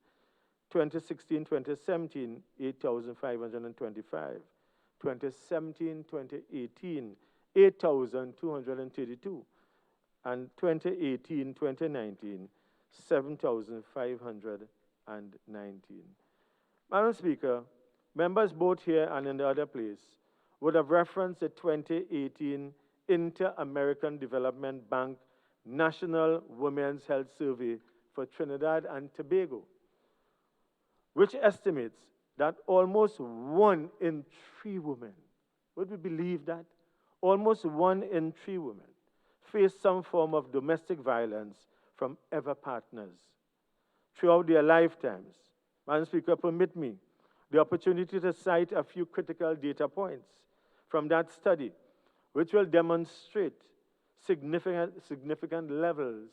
2016-2017, 8,525. 2017-2018, 8,232. And 2018-2019, 7,519. Madam Speaker, members both here and in the other place would have referenced the 2018 Inter-American Development Bank National Women's Health Survey for Trinidad and Tobago, which estimates that almost 1 in 3 women, would we believe that? Almost 1 in 3 women face some form of domestic violence from ever partners throughout their lifetimes. Madam Speaker, permit me the opportunity to cite a few critical data points from that study, which will demonstrate significant levels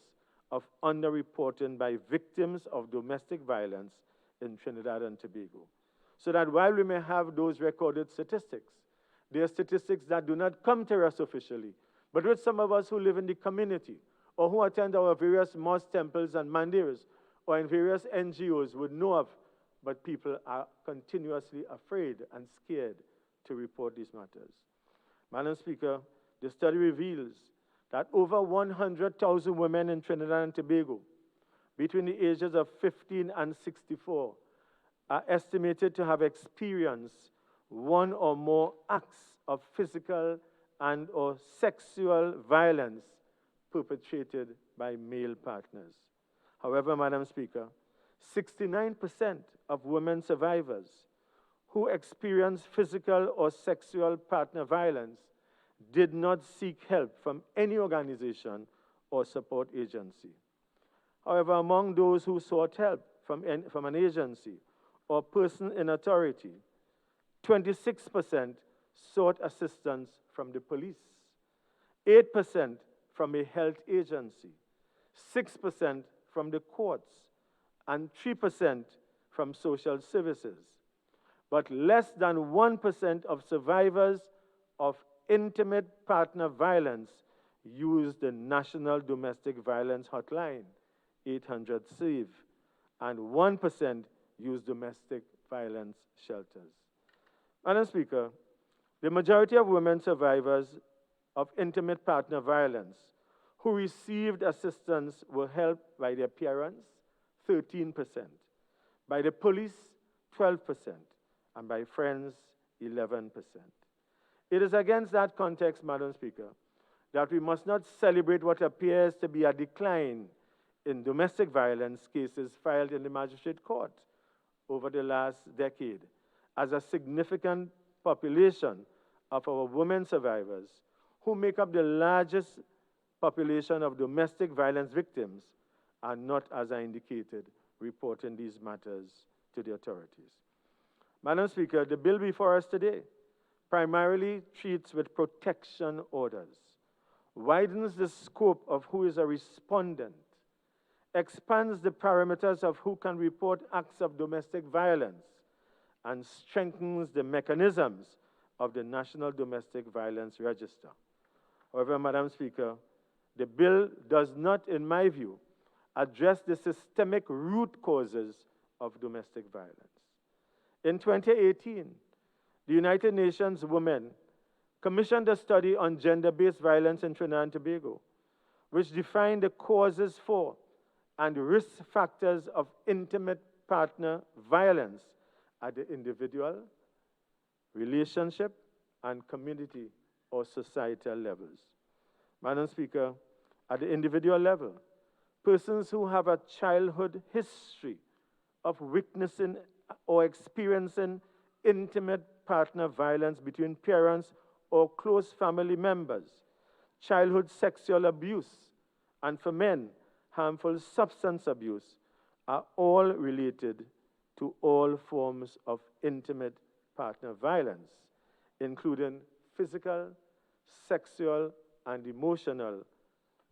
of underreporting by victims of domestic violence in Trinidad and Tobago. So that while we may have those recorded statistics, they are statistics that do not come to us officially, but which some of us who live in the community or who attend our various mosque temples and mandirs or in various NGOs would know of, but people are continuously afraid and scared to report these matters. Madam Speaker, the study reveals that over 100,000 women in Trinidad and Tobago between the ages of 15 and 64 are estimated to have experienced 1 or more acts of physical and or sexual violence perpetrated by male partners. However, Madam Speaker, 69% of women survivors who experienced physical or sexual partner violence did not seek help from any organization or support agency. However, among those who sought help from an agency or person in authority, 26% sought assistance from the police, 8% from a health agency, 6% from the courts, and 3% from social services. But less than 1% of survivors of intimate partner violence use the National Domestic Violence Hotline, 800-SAVE, and 1% use domestic violence shelters. Madam Speaker, the majority of women survivors of intimate partner violence who received assistance were helped by their parents, 13%, by the police, 12%, and by friends, 11%. It is against that context, Madam Speaker, that we must not celebrate what appears to be a decline in domestic violence cases filed in the magistrate court over the last decade, as a significant population of our women survivors, who make up the largest population of domestic violence victims, are not, as I indicated, reporting these matters to the authorities. Madam Speaker, the bill before us today primarily treats with protection orders, widens the scope of who is a respondent, expands the parameters of who can report acts of domestic violence, and strengthens the mechanisms of the National Domestic Violence Register. However, Madam Speaker, the bill does not, in my view, address the systemic root causes of domestic violence. In 2018, the United Nations Women commissioned a study on gender-based violence in Trinidad and Tobago, which defined the causes for and risk factors of intimate partner violence at the individual, relationship, and community or societal levels. Madam Speaker, at the individual level, persons who have a childhood history of witnessing or experiencing intimate partner violence between parents or close family members, childhood sexual abuse, and for men, harmful substance abuse, are all related to all forms of intimate partner violence, including physical, sexual, and emotional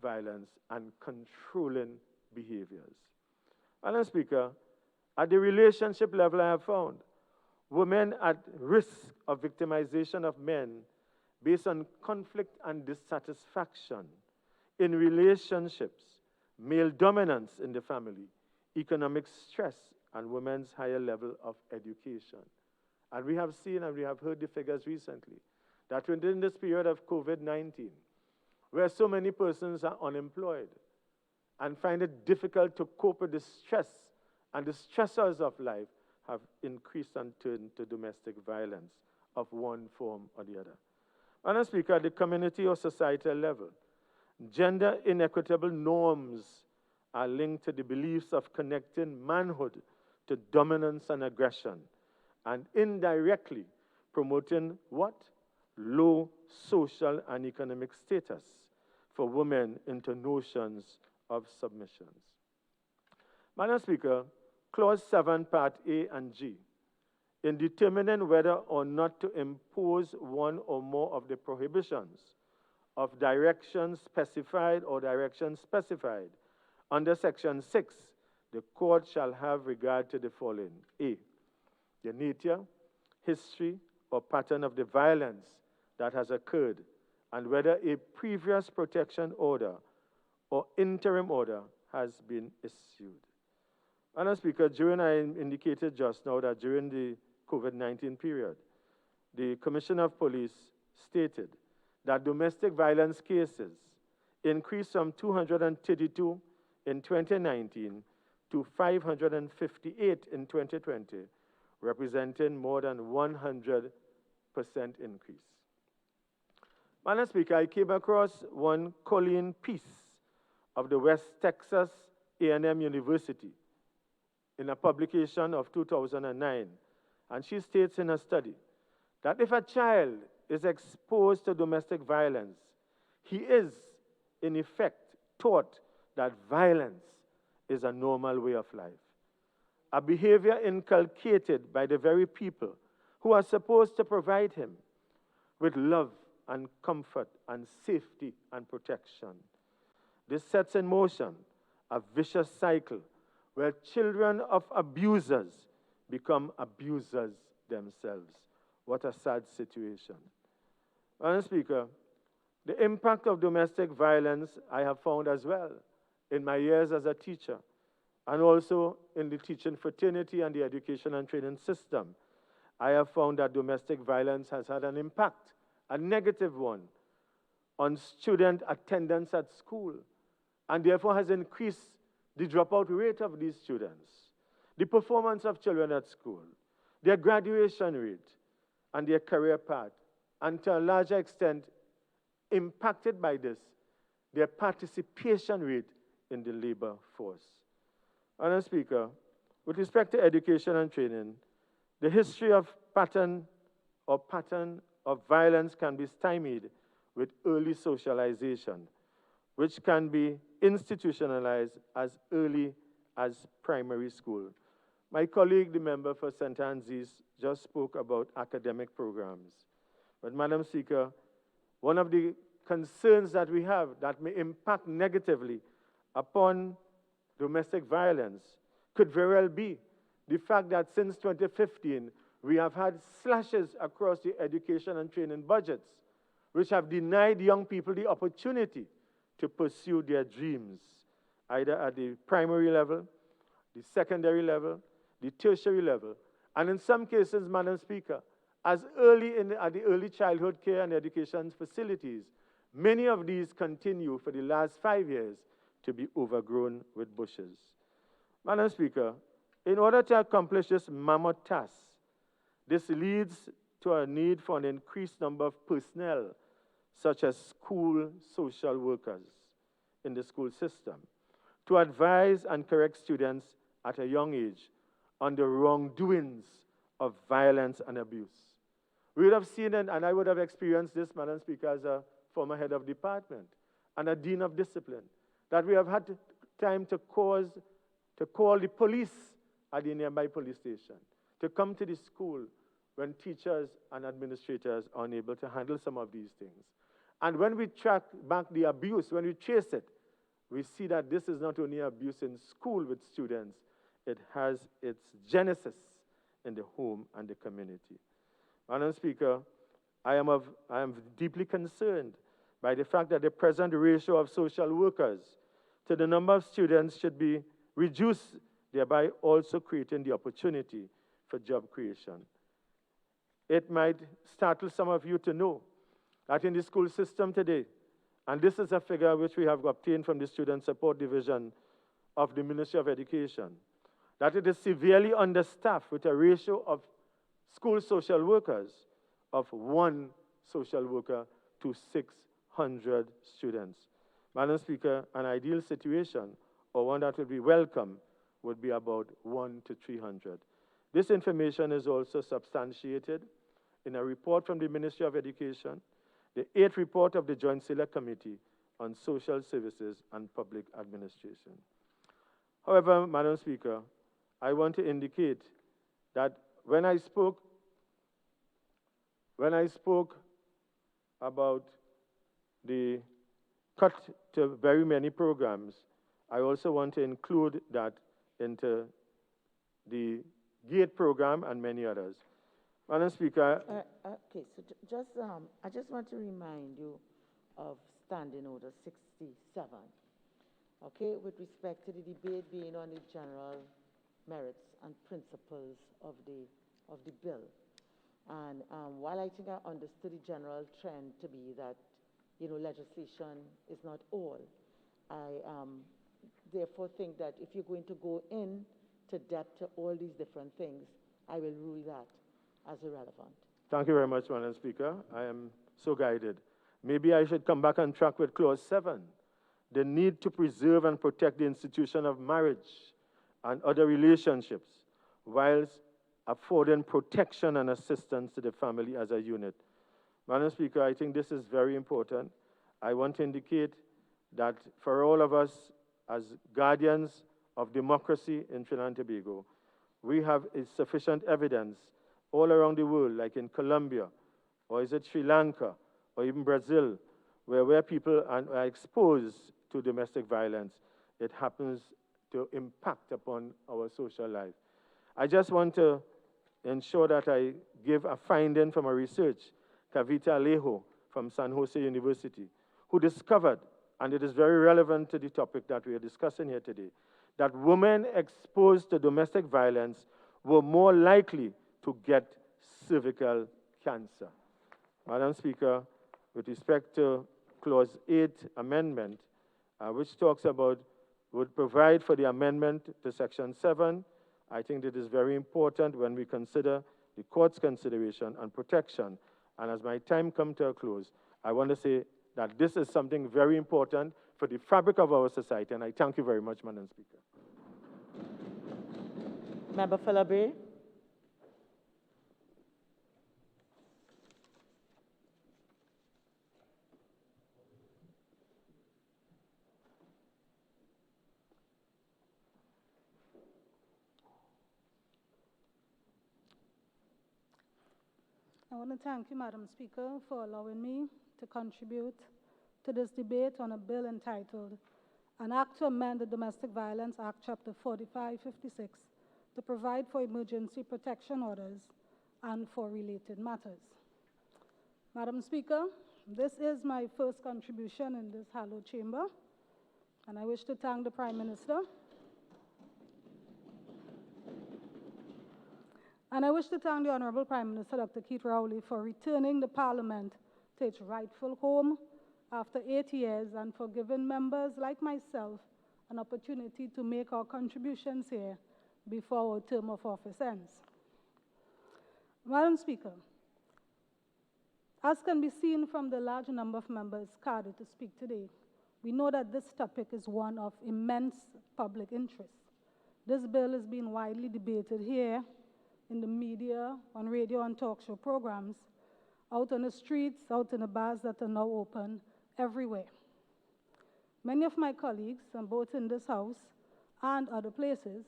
violence and controlling behaviors. Madam Speaker, at the relationship level, I have found women at risk of victimization of men based on conflict and dissatisfaction in relationships, male dominance in the family, economic stress, and women's higher level of education. And we have seen and we have heard the figures recently that within this period of COVID-19, where so many persons are unemployed and find it difficult to cope with the stress and the stressors of life, have increased and turned to domestic violence of one form or the other. Madam Speaker, at the community or societal level, gender inequitable norms are linked to the beliefs of connecting manhood to dominance and aggression, and indirectly promoting what? Low social and economic status for women into notions of submissions. Madam Speaker, Clause 7, Part A and G, in determining whether or not to impose one or more of the prohibitions of directions specified or directions specified under Section 6, the court shall have regard to the following. A, the nature, history, or pattern of the violence that has occurred, and whether a previous protection order or interim order has been issued. Madam Speaker, I indicated just now that during the COVID-19 period, the Commissioner of Police stated that domestic violence cases increased from 232 in 2019 to 558 in 2020, representing more than 100% increase. Madam Speaker, I came across one Colleen piece of the West Texas A&M University in a publication of 2009, and she states in a study that if a child is exposed to domestic violence, he is, in effect, taught that violence is a normal way of life. a behavior inculcated by the very people who are supposed to provide him with love and comfort and safety and protection. This sets in motion a vicious cycle where children of abusers become abusers themselves. What a sad situation. Madam Speaker, the impact of domestic violence I have found as well in my years as a teacher and also in the teaching fraternity and the education and training system. I have found that domestic violence has had an impact, a negative one, on student attendance at school, and therefore has increased the dropout rate of these students, the performance of children at school, their graduation rate, and their career path, and to a larger extent, impacted by this, their participation rate in the labor force. Madam Speaker, with respect to education and training, the history of pattern of violence can be stymied with early socialization, which can be institutionalized as early as primary school. My colleague, the member for St. Anne's, just spoke about academic programs. But Madam Speaker, one of the concerns that we have that may impact negatively upon domestic violence could very well be the fact that since 2015, we have had slashes across the education and training budgets, which have denied young people the opportunity to pursue their dreams, either at the primary level, the secondary level, the tertiary level, and in some cases, Madam Speaker, as early at the early childhood care and education facilities, many of these continue for the last 5 years to be overgrown with bushes. Madam Speaker, in order to accomplish this mammoth task, this leads to a need for an increased number of personnel, such as school social workers in the school system, to advise and correct students at a young age on the wrongdoings of violence and abuse. We would have seen, and I would have experienced this, Madam Speaker, as a former head of department and a dean of discipline, that we have had time to call the police at the nearby police station to come to the school when teachers and administrators are unable to handle some of these things. And when we track back the abuse, when we trace it, we see that this is not only abuse in school with students, it has its genesis in the home and the community. Madam Speaker, I am deeply concerned by the fact that the present ratio of social workers to the number of students should be reduced, thereby also creating the opportunity for job creation. It might startle some of you to know that in the school system today, and this is a figure which we have obtained from the Student Support Division of the Ministry of Education, that it is severely understaffed with a ratio of school social workers of 1 social worker to 600 students. Madam Speaker, an ideal situation, or one that would be welcome, would be about 1 to 300. This information is also substantiated in a report from the Ministry of Education, the 8th report of the Joint Select Committee on Social Services and Public Administration. However, Madam Speaker, I want to indicate that when I spoke about the cut to very many programs, I also want to include that into the GATE program and many others. Madam Speaker. Okay, so I just want to remind you of Standing Order 67, okay, with respect to the debate being on the general merits and principles of the bill. And while I think I understood the general trend to be that, legislation is not all, I therefore think that if you're going to go into depth to all these different things, I will rule that as irrelevant. Thank you very much, Madam Speaker. I am so guided. Maybe I should come back on track with Clause 7, the need to preserve and protect the institution of marriage and other relationships, whilst affording protection and assistance to the family as a unit. Madam Speaker, I think this is very important. I want to indicate that for all of us as guardians of democracy in Trinidad and Tobago, we have sufficient evidence all around the world, like in Colombia, or is it Sri Lanka, or even Brazil, where people are exposed to domestic violence, it happens to impact upon our social life. I just want to ensure that I give a finding from a research, Kavita Alejo from San Jose University, who discovered, and it is very relevant to the topic that we are discussing here today, that women exposed to domestic violence were more likely to get cervical cancer. Madam Speaker, with respect to Clause 8 amendment, which talks about, would provide for the amendment to Section 7, I think that is very important when we consider the court's consideration and protection. And as my time comes to a close, I want to say that this is something very important for the fabric of our society, and I thank you very much, Madam Speaker. Member for Labre. I want to thank you, Madam Speaker, for allowing me to contribute to this debate on a bill entitled An Act to Amend the Domestic Violence Act, Chapter 4556, to provide for emergency protection orders and for related matters. Madam Speaker, this is my first contribution in this hallowed chamber, and I wish to thank the Prime Minister. And I wish to thank the Honorable Prime Minister, Dr. Keith Rowley, for returning the Parliament to its rightful home after 8 years and for giving members like myself an opportunity to make our contributions here before our term of office ends. Madam Speaker, as can be seen from the large number of members carded to speak today, we know that this topic is one of immense public interest. This bill is being widely debated here, in the media, on radio and talk show programs, out on the streets, out in the bars that are now open everywhere. Many of my colleagues, both in this House and other places,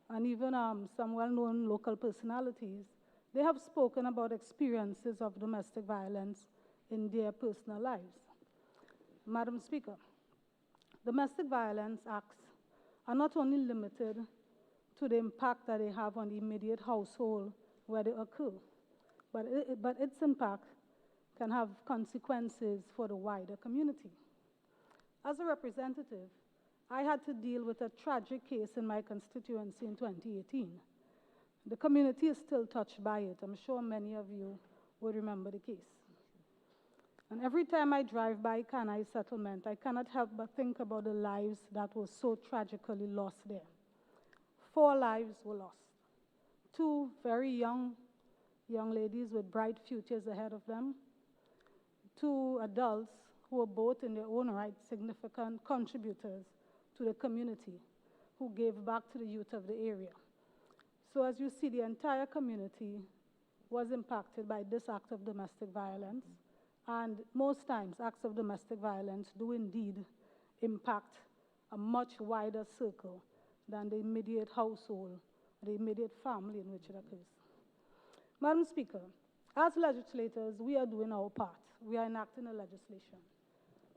and even some well-known local personalities, they have spoken about experiences of domestic violence in their personal lives. Madam Speaker, domestic violence acts are not only limited to the impact that they have on the immediate household where they occur, but its impact can have consequences for the wider community. As a representative, I had to deal with a tragic case in my constituency in 2018. The community is still touched by it. I'm sure many of you will remember the case. And every time I drive by Kanai Settlement, I cannot help but think about the lives that were so tragically lost there. 4 lives were lost. 2 very young ladies with bright futures ahead of them. 2 adults who were both in their own right significant contributors to the community, who gave back to the youth of the area. So as you see, the entire community was impacted by this act of domestic violence, and most times acts of domestic violence do indeed impact a much wider circle than the immediate household, the immediate family in which it occurs. Madam Speaker, as legislators, we are doing our part. We are enacting a legislation.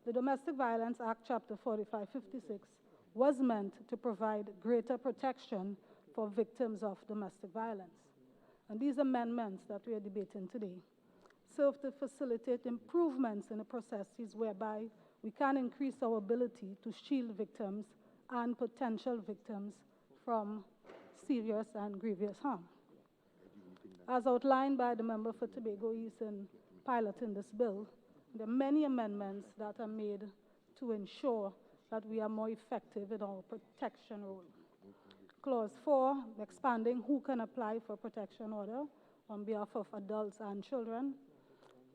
The Domestic Violence Act, Chapter 4556, was meant to provide greater protection for victims of domestic violence. And these amendments that we are debating today serve to facilitate improvements in the processes whereby we can increase our ability to shield victims and potential victims from serious and grievous harm. As outlined by the member for Tobago East in piloting this bill, there are many amendments that are made to ensure that we are more effective in our protection role. Clause 4, expanding who can apply for protection order on behalf of adults and children.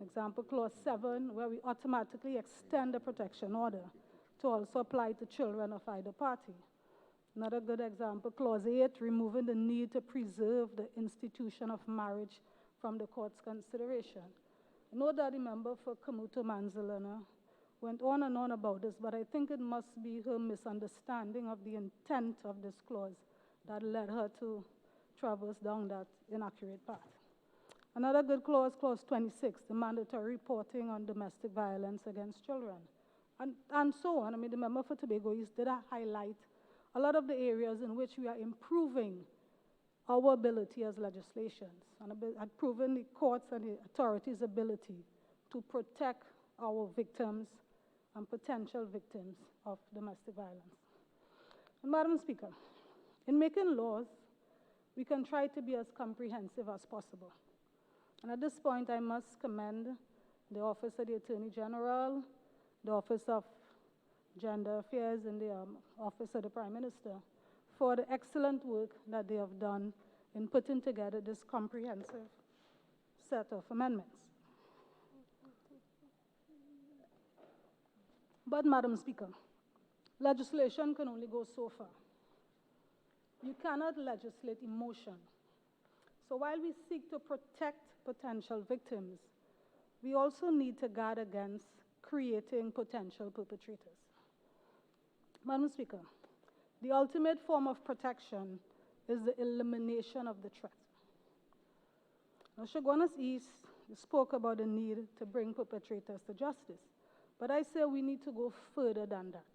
Example, Clause 7, where we automatically extend the protection order to also apply to children of either party. Another good example, Clause 8, removing the need to preserve the institution of marriage from the court's consideration. I know that the member for Kamuto Manzalana went on and on about this, but I think it must be her misunderstanding of the intent of this clause that led her to traverse down that inaccurate path. Another good clause, clause 26, the mandatory reporting on domestic violence against children, and so on. I mean, the member for Tobago East did highlight a lot of the areas in which we are improving our ability as legislations and improving the courts and the authorities' ability to protect our victims and potential victims of domestic violence. And Madam Speaker, in making laws, we can try to be as comprehensive as possible. And at this point, I must commend the Office of the Attorney General, the Office of Gender Affairs, and the Office of the Prime Minister for the excellent work that they have done in putting together this comprehensive set of amendments. But, Madam Speaker, legislation can only go so far. You cannot legislate emotion. So while we seek to protect potential victims, we also need to guard against creating potential perpetrators. Madam Speaker, the ultimate form of protection is the elimination of the threat. Now, Chaguanas East spoke about the need to bring perpetrators to justice, but I say we need to go further than that.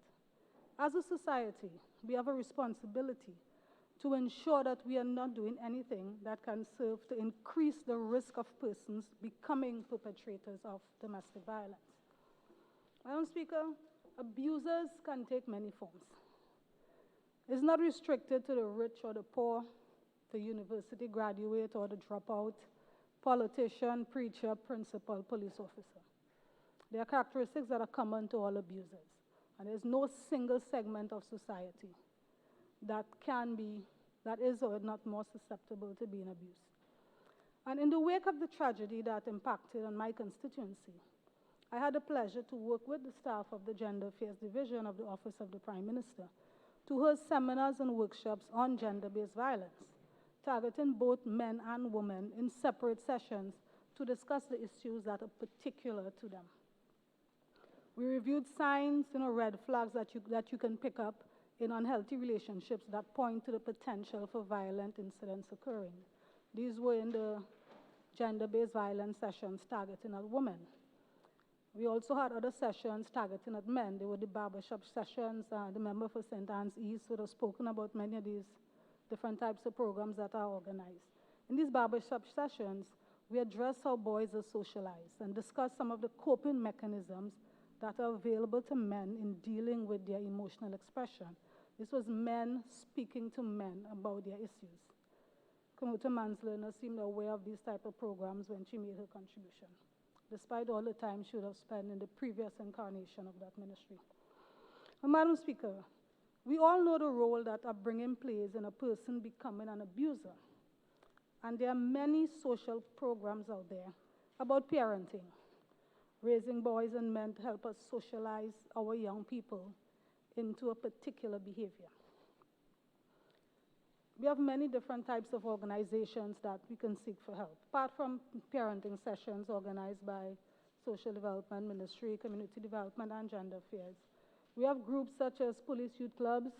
As a society, we have a responsibility to ensure that we are not doing anything that can serve to increase the risk of persons becoming perpetrators of domestic violence. Madam Speaker, abusers can take many forms. It's not restricted to the rich or the poor, the university graduate or the dropout, politician, preacher, principal, police officer. There are characteristics that are common to all abusers, and there's no single segment of society that is or is not more susceptible to being abused. And in the wake of the tragedy that impacted on my constituency, I had the pleasure to work with the staff of the Gender Affairs Division of the Office of the Prime Minister to host seminars and workshops on gender-based violence, targeting both men and women in separate sessions to discuss the issues that are particular to them. We reviewed signs, red flags that you can pick up in unhealthy relationships that point to the potential for violent incidents occurring. These were in the gender-based violence sessions targeting at women. We also had other sessions targeting at men. There were the barbershop sessions. The member for St. Anne's East would have spoken about many of these different types of programs that are organized. In these barbershop sessions, we address how boys are socialized and discuss some of the coping mechanisms that are available to men in dealing with their emotional expression. This was men speaking to men about their issues. Commuter Manslerner seemed aware of these type of programs when she made her contribution, despite all the time she would have spent in the previous incarnation of that ministry. And Madam Speaker, we all know the role that upbringing plays in a person becoming an abuser. And there are many social programs out there about parenting, raising boys and men to help us socialize our young people into a particular behavior. We have many different types of organizations that we can seek for help. Apart from parenting sessions organized by Social Development Ministry, Community Development, and Gender Affairs, we have groups such as police youth clubs,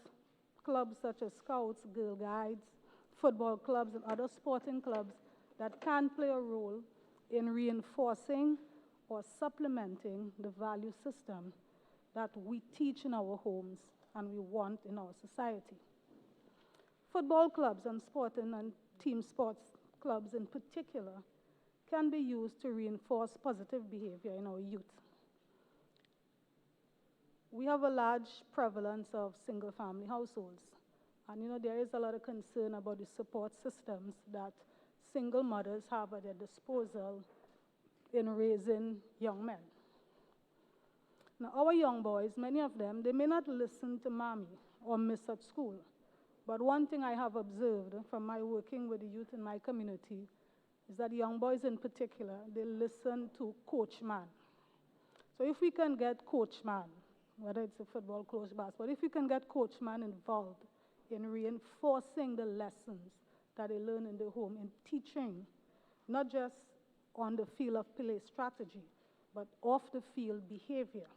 clubs such as Scouts, Girl Guides, football clubs, and other sporting clubs that can play a role in reinforcing or supplementing the value system that we teach in our homes and we want in our society. Football clubs and sporting and team sports clubs in particular can be used to reinforce positive behavior in our youth. We have a large prevalence of single-family households, and there is a lot of concern about the support systems that single mothers have at their disposal in raising young men. Now, our young boys, many of them, they may not listen to mommy or miss at school. But one thing I have observed from my working with the youth in my community is that young boys in particular, they listen to coach man. So if we can get coach man, whether it's a football, coach, basketball, if we can get coach man involved in reinforcing the lessons that they learn in the home, in teaching, not just on the field of play strategy, but off the field behavior,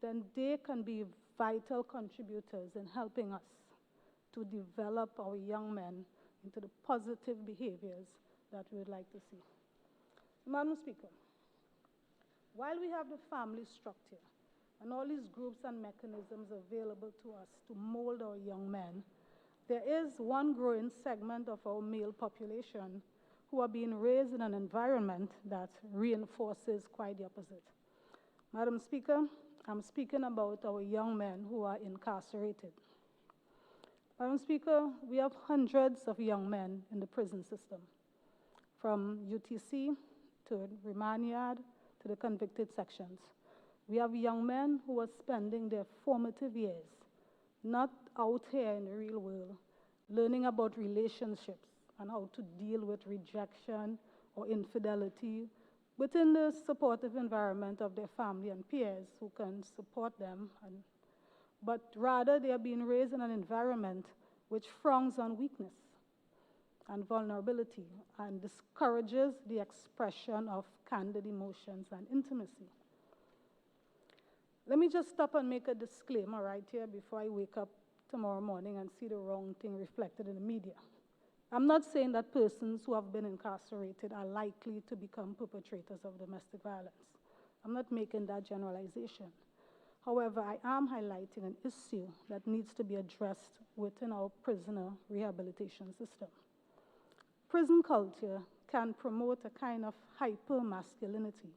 then they can be vital contributors in helping us to develop our young men into the positive behaviors that we would like to see. Madam Speaker, while we have the family structure and all these groups and mechanisms available to us to mold our young men, there is one growing segment of our male population who are being raised in an environment that reinforces quite the opposite. Madam Speaker, I'm speaking about our young men who are incarcerated. Madam Speaker, we have hundreds of young men in the prison system, from UTC to remand yard to the convicted sections. We have young men who are spending their formative years not out here in the real world, learning about relationships and how to deal with rejection or infidelity within the supportive environment of their family and peers who can support them. But rather, they are being raised in an environment which frowns on weakness and vulnerability and discourages the expression of candid emotions and intimacy. Let me just stop and make a disclaimer right here before I wake up tomorrow morning and see the wrong thing reflected in the media. I'm not saying that persons who have been incarcerated are likely to become perpetrators of domestic violence. I'm not making that generalization. However, I am highlighting an issue that needs to be addressed within our prisoner rehabilitation system. Prison culture can promote a kind of hyper-masculinity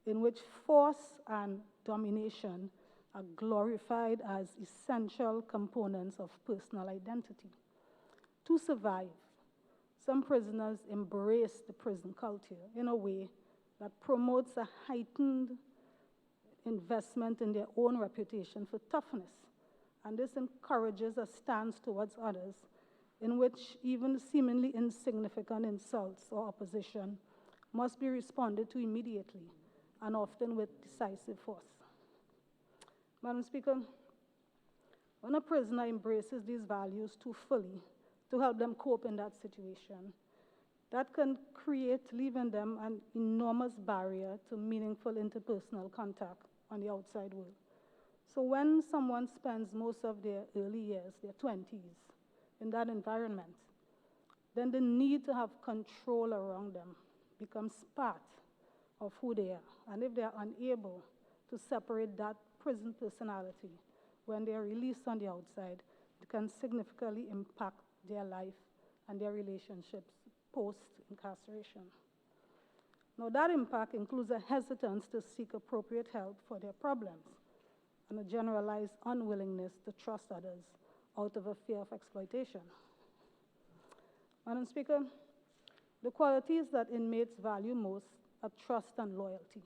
in which force and domination are glorified as essential components of personal identity. To survive, some prisoners embrace the prison culture in a way that promotes a heightened investment in their own reputation for toughness, and this encourages a stance towards others in which even seemingly insignificant insults or opposition must be responded to immediately and often with decisive force. Madam Speaker, when a prisoner embraces these values too fully to help them cope in that situation, that can create, leaving them an enormous barrier to meaningful interpersonal contact on the outside world. So when someone spends most of their early years, their 20s, in that environment, then the need to have control around them becomes part of who they are. And if they are unable to separate that prison personality when they are released on the outside, it can significantly impact their life and their relationships post-incarceration. Now, that impact includes a hesitance to seek appropriate help for their problems and a generalized unwillingness to trust others out of a fear of exploitation. Madam Speaker, the qualities that inmates value most are trust and loyalty.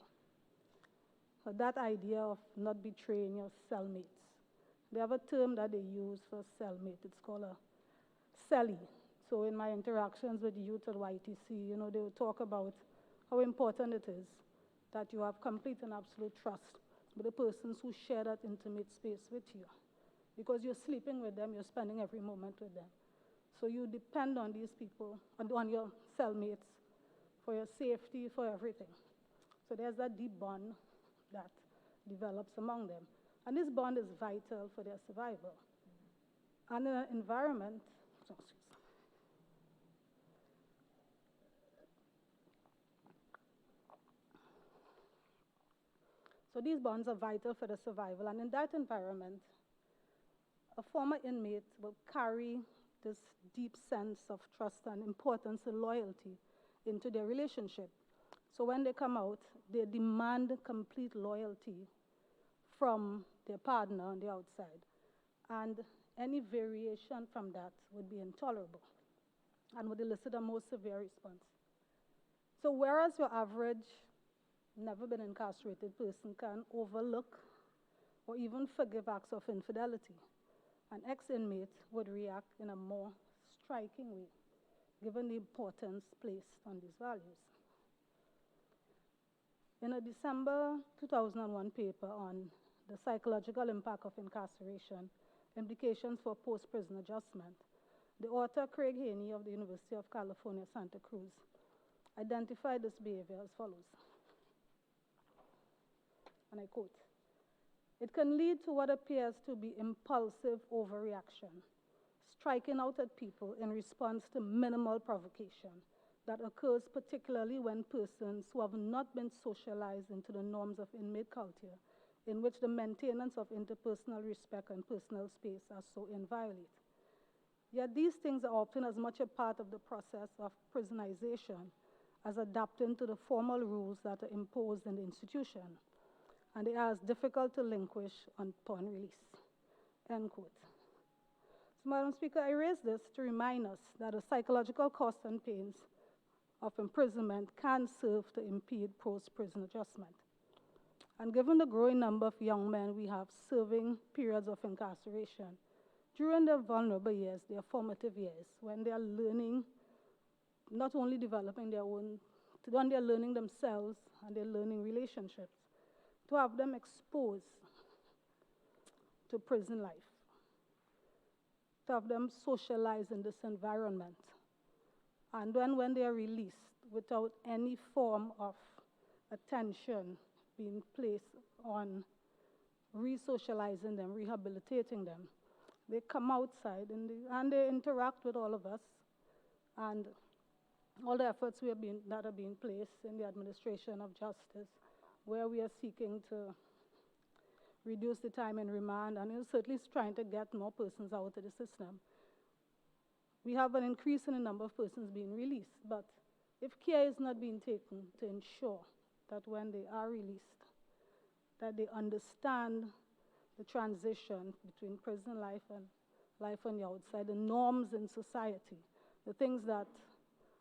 So that idea of not betraying your cellmates. They have a term that they use for cellmate. It's called a cellie. So in my interactions with youth at YTC, they will talk about how important it is that you have complete and absolute trust with the persons who share that intimate space with you. Because you're sleeping with them, you're spending every moment with them. So you depend on these people, on your cellmates, for your safety, for everything. So there's that deep bond that develops among them. And this bond is vital for their survival. And in an environment, so these bonds are vital for the survival. And in that environment, a former inmate will carry this deep sense of trust and importance and loyalty into their relationship. So when they come out, they demand complete loyalty from their partner on the outside. And any variation from that would be intolerable and would elicit a more severe response. So whereas your average, never been incarcerated person can overlook or even forgive acts of infidelity, an ex-inmate would react in a more striking way, given the importance placed on these values. In a December 2001 paper on the psychological impact of incarceration, implications for post-prison adjustment, the author Craig Haney of the University of California, Santa Cruz, identified this behavior as follows, and I quote, "It can lead to what appears to be impulsive overreaction, striking out at people in response to minimal provocation that occurs particularly when persons who have not been socialized into the norms of inmate culture, in which the maintenance of interpersonal respect and personal space are so inviolate. Yet these things are often as much a part of the process of prisonization as adapting to the formal rules that are imposed in the institution, and they are as difficult to relinquish upon release, end quote. So, Madam Speaker, I raise this to remind us that the psychological costs and pains of imprisonment can serve to impede post-prison adjustment. And given the growing number of young men we have serving periods of incarceration, during their vulnerable years, their formative years, when they are learning, not only developing their own, when they're learning themselves and they're learning relationships, to have them exposed to prison life, to have them socialized in this environment. And then when they are released without any form of attention being placed on re-socializing them, rehabilitating them, they come outside and they interact with all of us, and all the efforts that are being placed in the administration of justice, where we are seeking to reduce the time in remand, and certainly trying to get more persons out of the system. We have an increase in the number of persons being released, but if care is not being taken to ensure that when they are released, that they understand the transition between prison life and life on the outside, the norms in society, the things that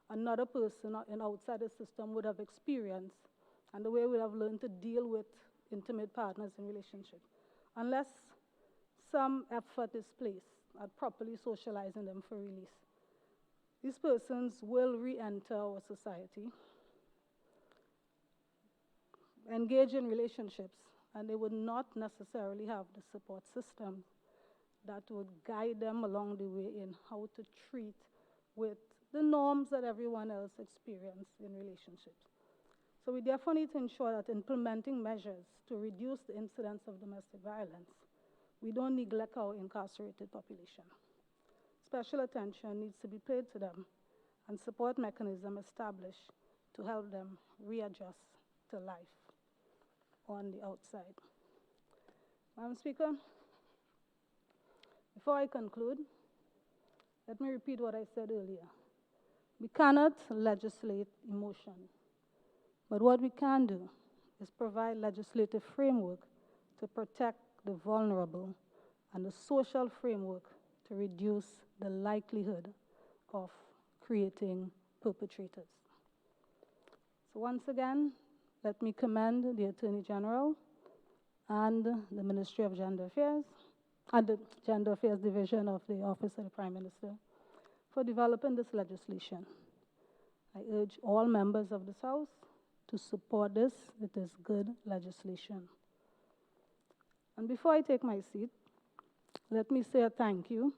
another person outside the system would have experienced, and the way we have learned to deal with intimate partners in relationships. Unless some effort is placed at properly socializing them for release, these persons will re-enter our society, engage in relationships, and they would not necessarily have the support system that would guide them along the way in how to treat with the norms that everyone else experiences in relationships. So we therefore need to ensure that implementing measures to reduce the incidence of domestic violence, we don't neglect our incarcerated population. Special attention needs to be paid to them and support mechanisms established to help them readjust to life on the outside. Madam Speaker, before I conclude, let me repeat what I said earlier. We cannot legislate emotion, but what we can do is provide legislative framework to protect the vulnerable and the social framework to reduce the likelihood of creating perpetrators. So once again, let me commend the Attorney General and the Ministry of Gender Affairs and the Gender Affairs Division of the Office of the Prime Minister for developing this legislation. I urge all members of this House to support this. It is good legislation. And before I take my seat, let me say a thank you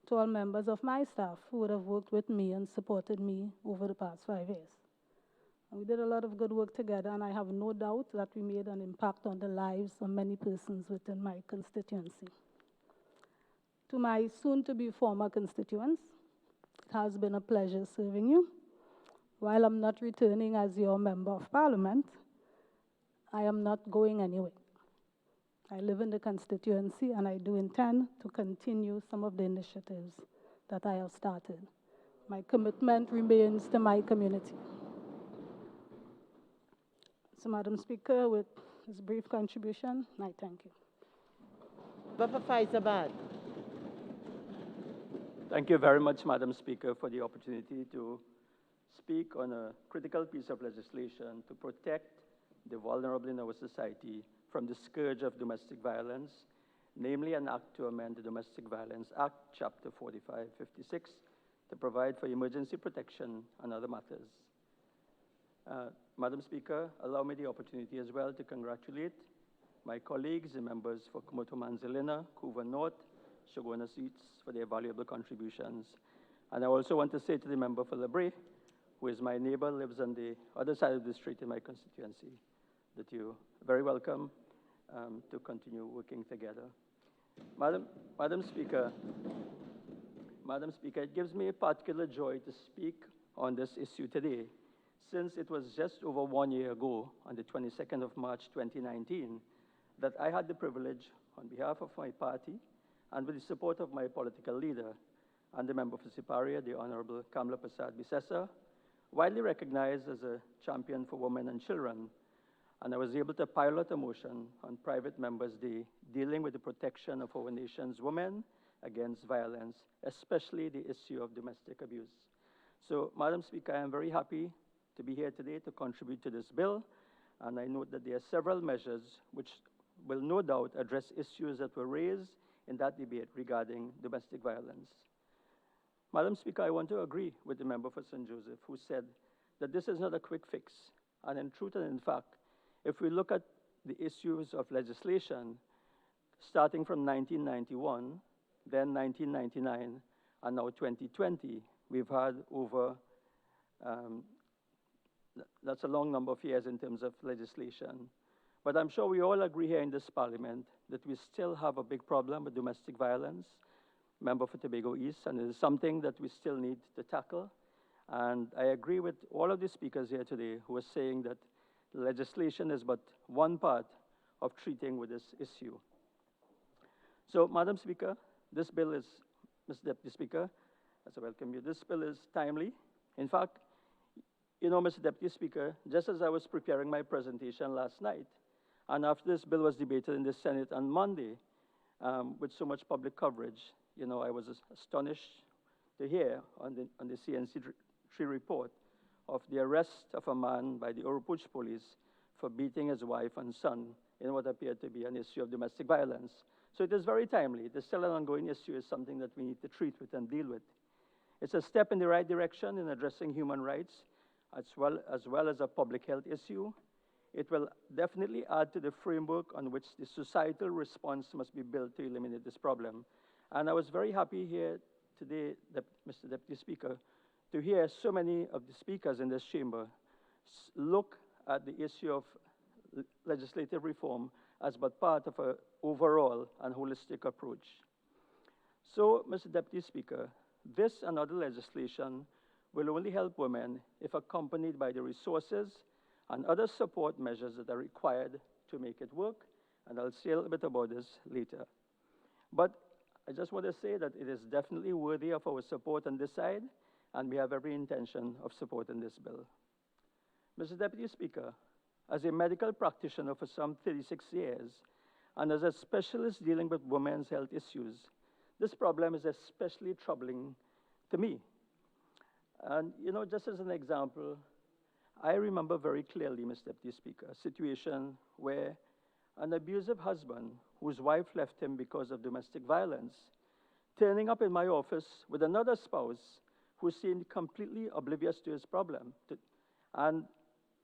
to all members of my staff who would have worked with me and supported me over the past 5 years. And we did a lot of good work together, and I have no doubt that we made an impact on the lives of many persons within my constituency. To my soon-to-be former constituents, it has been a pleasure serving you. While I'm not returning as your Member of Parliament, I am not going anywhere. I live in the constituency, and I do intend to continue some of the initiatives that I have started. My commitment remains to my community. So, Madam Speaker, with this brief contribution, I thank you. Member for Faizabad. Thank you very much, Madam Speaker, for the opportunity to speak on a critical piece of legislation to protect the vulnerable in our society from the scourge of domestic violence, namely an act to amend the Domestic Violence Act, Chapter 4556, to provide for emergency protection and other matters. Madam Speaker, allow me the opportunity as well to congratulate my colleagues, the members for Komoto Manzilina, Couva North, Shogona seats for their valuable contributions. And I also want to say to the member for Lebre, who is my neighbor, lives on the other side of the street in my constituency, that you're very welcome to continue working together. Madam Speaker, Madam Speaker, it gives me a particular joy to speak on this issue today, since it was just over 1 year ago, on the 22nd of March 2019, that I had the privilege, on behalf of my party and with the support of my political leader and the member for Siparia, the Honorable Kamla Prasad Bisesa, widely recognized as a champion for women and children, and I was able to pilot a motion on Private Members' Day dealing with the protection of our nation's women against violence, especially the issue of domestic abuse. So, Madam Speaker, I am very happy to be here today to contribute to this bill, and I note that there are several measures which will no doubt address issues that were raised in that debate regarding domestic violence. Madam Speaker, I want to agree with the member for St. Joseph who said that this is not a quick fix. And in truth and in fact, if we look at the issues of legislation starting from 1991, then 1999, and now 2020, we've had over, that's a long number of years in terms of legislation. But I'm sure we all agree here in this parliament that we still have a big problem with domestic violence, member for Tobago East, and it is something that we still need to tackle. And I agree with all of the speakers here today who are saying that legislation is but one part of treating with this issue. So, Madam Speaker, this bill is, Mr. Deputy Speaker, as I welcome you, this bill is timely. In fact, you know, Mr. Deputy Speaker, just as I was preparing my presentation last night, and after this bill was debated in the Senate on Monday, with so much public coverage, you know, I was astonished to hear on the CNC3 report of the arrest of a man by the Oropouche police for beating his wife and son in what appeared to be an issue of domestic violence. So it is very timely. It is still an ongoing issue. It's something that we need to treat with and deal with. It's a step in the right direction in addressing human rights as well as a public health issue. It will definitely add to the framework on which the societal response must be built to eliminate this problem. And I was very happy here today, Mr. Deputy Speaker, to hear so many of the speakers in this chamber look at the issue of legislative reform as but part of an overall and holistic approach. So, Mr. Deputy Speaker, this and other legislation will only help women if accompanied by the resources and other support measures that are required to make it work, and I'll say a little bit about this later. But I just want to say that it is definitely worthy of our support on this side, and we have every intention of supporting this bill. Mr. Deputy Speaker, as a medical practitioner for some 36 years, and as a specialist dealing with women's health issues, this problem is especially troubling to me. And, you know, just as an example, I remember very clearly, Mr. Deputy Speaker, a situation where an abusive husband whose wife left him because of domestic violence, turning up in my office with another spouse who seemed completely oblivious to his problem. And,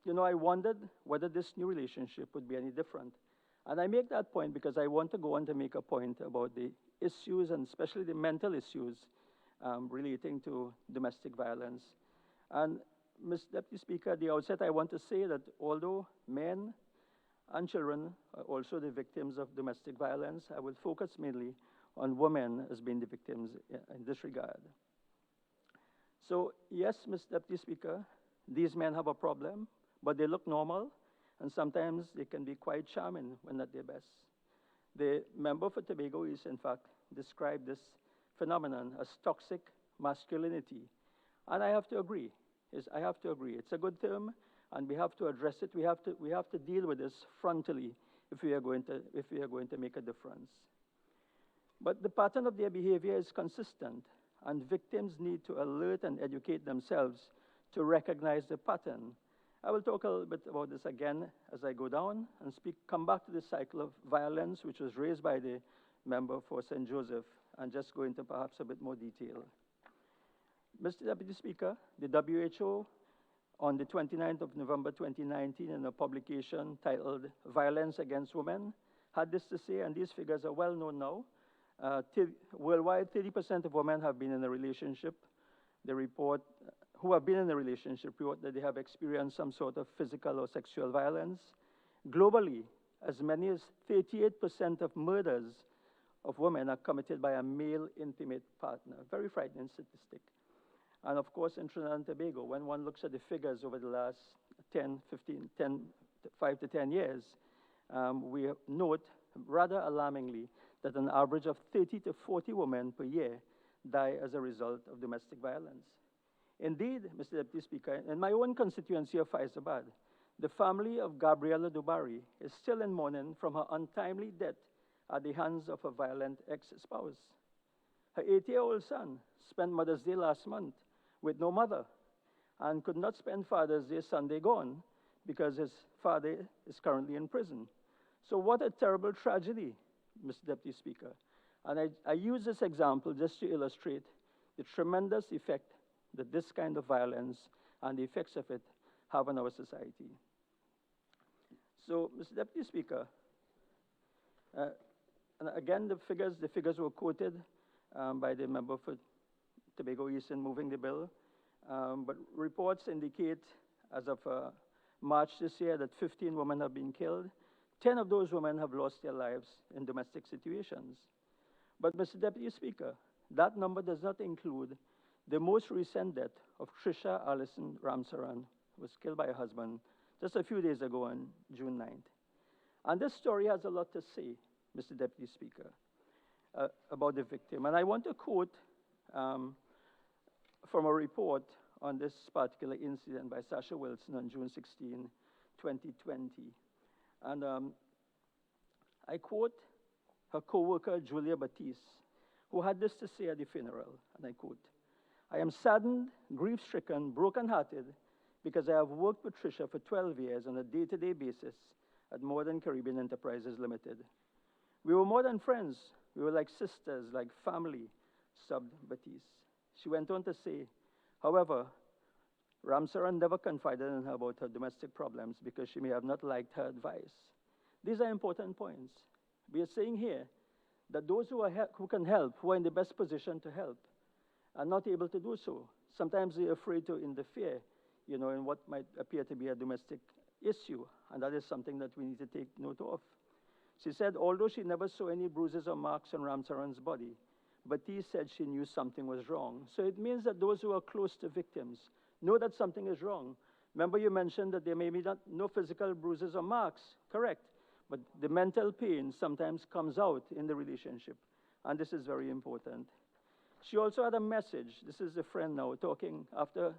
you know, I wondered whether this new relationship would be any different. And I make that point because I want to go on to make a point about the issues, and especially the mental issues relating to domestic violence. And, Mr. Deputy Speaker, at the outset, I want to say that although men and children are also the victims of domestic violence, I will focus mainly on women as being the victims in this regard. So, yes, Mr. Deputy Speaker, these men have a problem, but they look normal, and sometimes they can be quite charming when at their best. The member for Tobago East, in fact, described this phenomenon as toxic masculinity, and I have to agree. It's a good term, and we have to address it. We have to deal with this frontally if we are going to make a difference. But the pattern of their behavior is consistent, and victims need to alert and educate themselves to recognize the pattern. I will talk a little bit about this again as I go down and come back to the cycle of violence which was raised by the member for St. Joseph, and just go into perhaps a bit more detail. Mr. Deputy Speaker, the WHO on the 29th of November 2019 in a publication titled Violence Against Women had this to say, and these figures are well known now. Worldwide, 30% of women have been in a relationship. Who have been in a relationship report that they have experienced some sort of physical or sexual violence. Globally, as many as 38% of murders of women are committed by a male intimate partner. Very frightening statistic. And of course, in Trinidad and Tobago, when one looks at the figures over the last 5 to 10 years, we note rather alarmingly that an average of 30 to 40 women per year die as a result of domestic violence. Indeed, Mr. Deputy Speaker, in my own constituency of Faizabad, the family of Gabriela Dubari is still in mourning from her untimely death at the hands of a violent ex-spouse. Her 8-year-old son spent Mother's Day last month with no mother and could not spend Father's Day Sunday gone because his father is currently in prison. So what a terrible tragedy, Mr. Deputy Speaker. And I use this example just to illustrate the tremendous effect that this kind of violence and the effects of it have on our society. So, Mr. Deputy Speaker, and again, the figures were quoted by the member for Tobago East in moving the bill, but reports indicate, as of March this year, that 15 women have been killed. 10 of those women have lost their lives in domestic situations. But, Mr. Deputy Speaker, that number does not include the most recent death of Trisha Allison Ramsaran, who was killed by her husband just a few days ago on June 9th. And this story has a lot to say, Mr. Deputy Speaker, about the victim. And I want to quote from a report on this particular incident by Sasha Wilson on June 16, 2020. And I quote her co-worker, Julia Batiste, who had this to say at the funeral, and I quote, "I am saddened, grief-stricken, broken-hearted, because I have worked with Tricia for 12 years on a day-to-day basis at Modern Caribbean Enterprises Limited. We were more than friends. We were like sisters, like family," sobbed Batiste. She went on to say, "However, Ramsaran never confided in her about her domestic problems because she may have not liked her advice." These are important points. We are saying here that those who can help, who are in the best position to help, are not able to do so. Sometimes they're afraid to interfere, in what might appear to be a domestic issue, and that is something that we need to take note of. She said, although she never saw any bruises or marks on Ramsaran's body, Batiste said she knew something was wrong. So it means that those who are close to victims know that something is wrong. Remember you mentioned that there may be no physical bruises or marks, correct? But the mental pain sometimes comes out in the relationship, and this is very important. She also had a message. This is a friend now talking after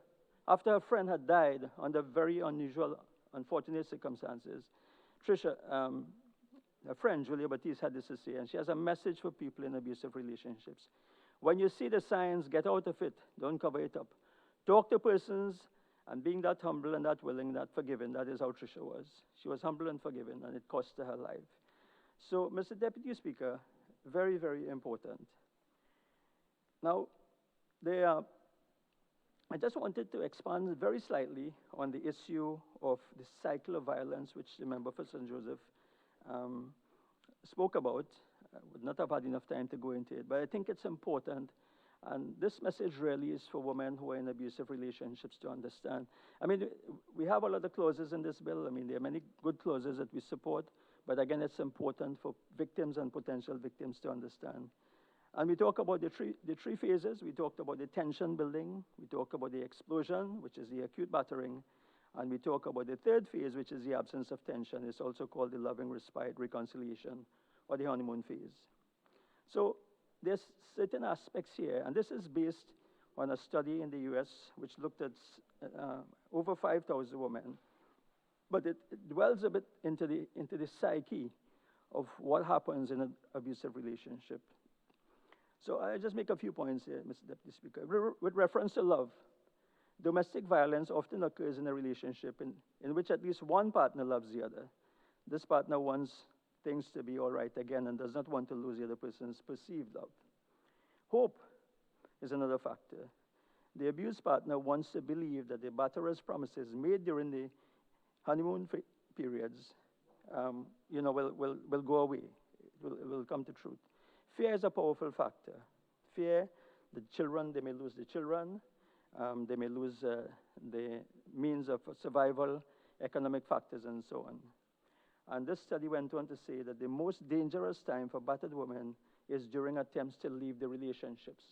her friend had died under very unusual, unfortunate circumstances. Tricia, her friend Julia Batiste had this to say, and she has a message for people in abusive relationships. When you see the signs, get out of it. Don't cover it up. Talk to persons, and being that humble and that willing, that forgiving, that is how Tricia was. She was humble and forgiving, and it cost her life. So, Mr. Deputy Speaker, very, very important. Now, I just wanted to expand very slightly on the issue of the cycle of violence, which the member for St. Joseph spoke about. I would not have had enough time to go into it, but I think it's important. And this message really is for women who are in abusive relationships to understand. I mean, we have a lot of clauses in this bill. I mean, there are many good clauses that we support, but again, it's important for victims and potential victims to understand. And we talk about the three phases. We talked about the tension building. We talk about the explosion, which is the acute battering. And we talk about the third phase, which is the absence of tension. It's also called the loving respite, reconciliation, or the honeymoon phase. So there's certain aspects here, and this is based on a study in the US which looked at over 5,000 women. But it dwells a bit into the psyche of what happens in an abusive relationship. So I just make a few points here, Mr. Deputy Speaker. With reference to love, domestic violence often occurs in a relationship in which at least one partner loves the other. This partner wants things to be all right again and does not want to lose the other person's perceived love. Hope is another factor. The abused partner wants to believe that the batterer's promises made during the honeymoon periods will go away. It will come to truth. Fear is a powerful factor. Fear, the children, they may lose the children. They may lose the means of survival, economic factors, and so on. And this study went on to say that the most dangerous time for battered women is during attempts to leave the relationships.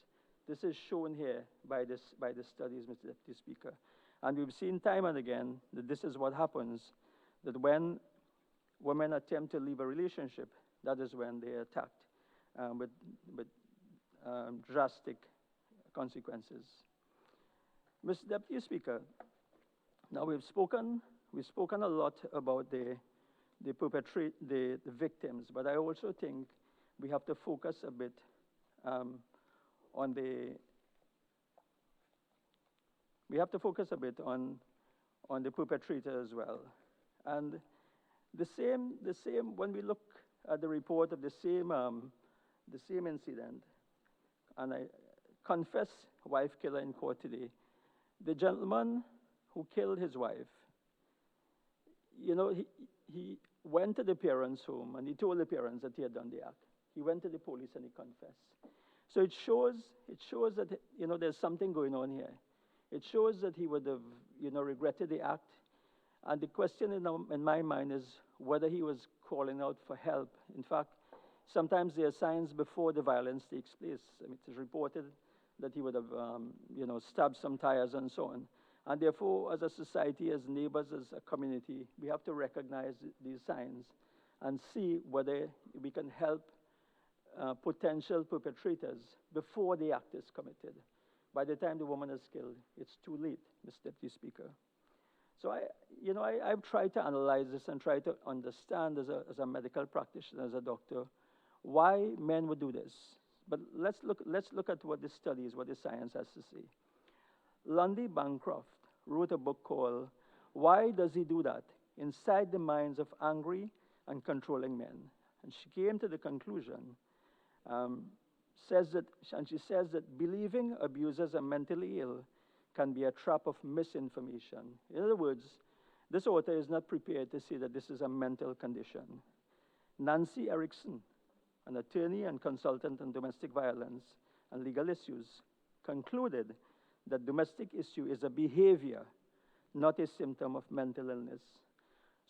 This is shown here by the studies, Mr. Deputy Speaker. And we've seen time and again that this is what happens, that when women attempt to leave a relationship, that is when they are attacked with drastic consequences. Mr. Deputy Speaker, now we've spoken a lot about the victims, but I also think we have to focus a bit on the perpetrator as well. And the same when we look at the report of the same incident, and I confess wife killer in court today, the gentleman who killed his wife, you know, he went to the parents' home and he told the parents that he had done the act. He went to the police and he confessed. So it shows that, you know, there's something going on here. It shows that he would have, you know, regretted the act. And the question in my mind is whether he was calling out for help. In fact, sometimes there are signs before the violence takes place. I mean, it is reported that he would have, you know, stabbed some tires and so on. And therefore, as a society, as neighbors, as a community, we have to recognize these signs and see whether we can help potential perpetrators before the act is committed. By the time the woman is killed, it's too late, Mr. Deputy Speaker. So I've tried to analyze this and try to understand as a medical practitioner, as a doctor, why men would do this. But let's look at what the studies, what the science has to say. Lundy Bancroft wrote a book called Why Does He Do That? Inside the Minds of Angry and Controlling Men. And she came to the conclusion, she says that believing abusers are mentally ill can be a trap of misinformation. In other words, this author is not prepared to say that this is a mental condition. Nancy Erickson, an attorney and consultant on domestic violence and legal issues, concluded that domestic issue is a behavior, not a symptom of mental illness.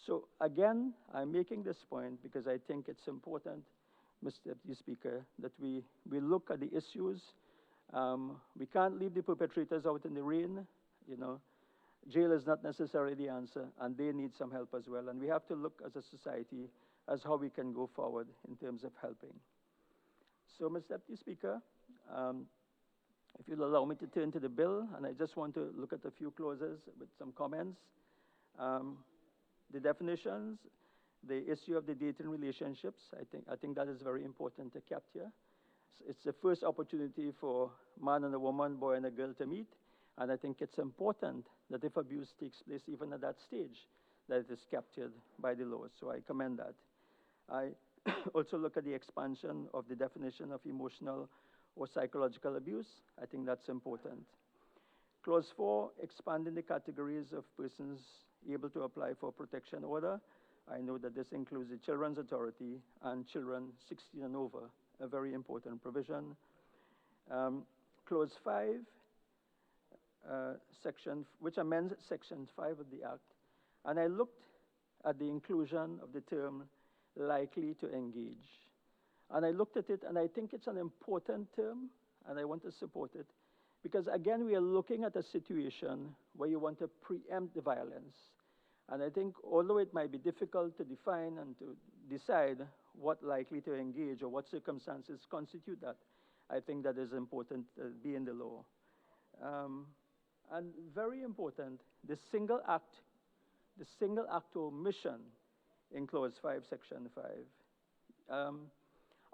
So again, I'm making this point because I think it's important, Mr. Deputy Speaker, that we look at the issues. We can't leave the perpetrators out in the rain. You know, jail is not necessarily the answer, and they need some help as well. And we have to look as a society as how we can go forward in terms of helping. So, Mr. Deputy Speaker, if you'll allow me to turn to the bill, and I just want to look at a few clauses with some comments. The definitions, the issue of the dating relationships, I think that is very important to capture. It's the first opportunity for a man and a woman, boy and a girl to meet, and I think it's important that if abuse takes place even at that stage, that it is captured by the law. So I commend that. I also look at the expansion of the definition of emotional or psychological abuse. I think that's important. Clause 4, expanding the categories of persons able to apply for protection order. I know that this includes the Children's Authority and children 16 and over, a very important provision. Clause 5, which amends Section 5 of the Act, and I looked at the inclusion of the term likely to engage. And I looked at it, and I think it's an important term, and I want to support it, because again, we are looking at a situation where you want to preempt the violence. And I think although it might be difficult to define and to decide what likely to engage or what circumstances constitute that, I think that is important to be in the law. And very important, the single act or omission in Clause 5, Section 5.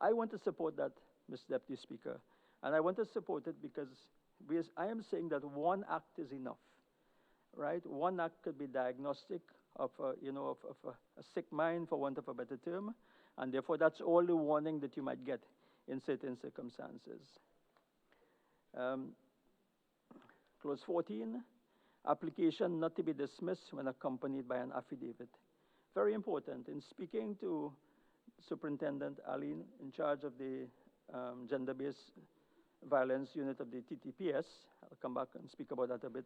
I want to support that, Mr. Deputy Speaker, and I want to support it because I am saying that one act is enough, right? One act could be diagnostic of a sick mind, for want of a better term, and therefore that's all the warning that you might get in certain circumstances. Clause 14, application not to be dismissed when accompanied by an affidavit. Very important. In speaking to Superintendent Aline, in charge of the gender-based violence unit of the TTPS, I'll come back and speak about that a bit,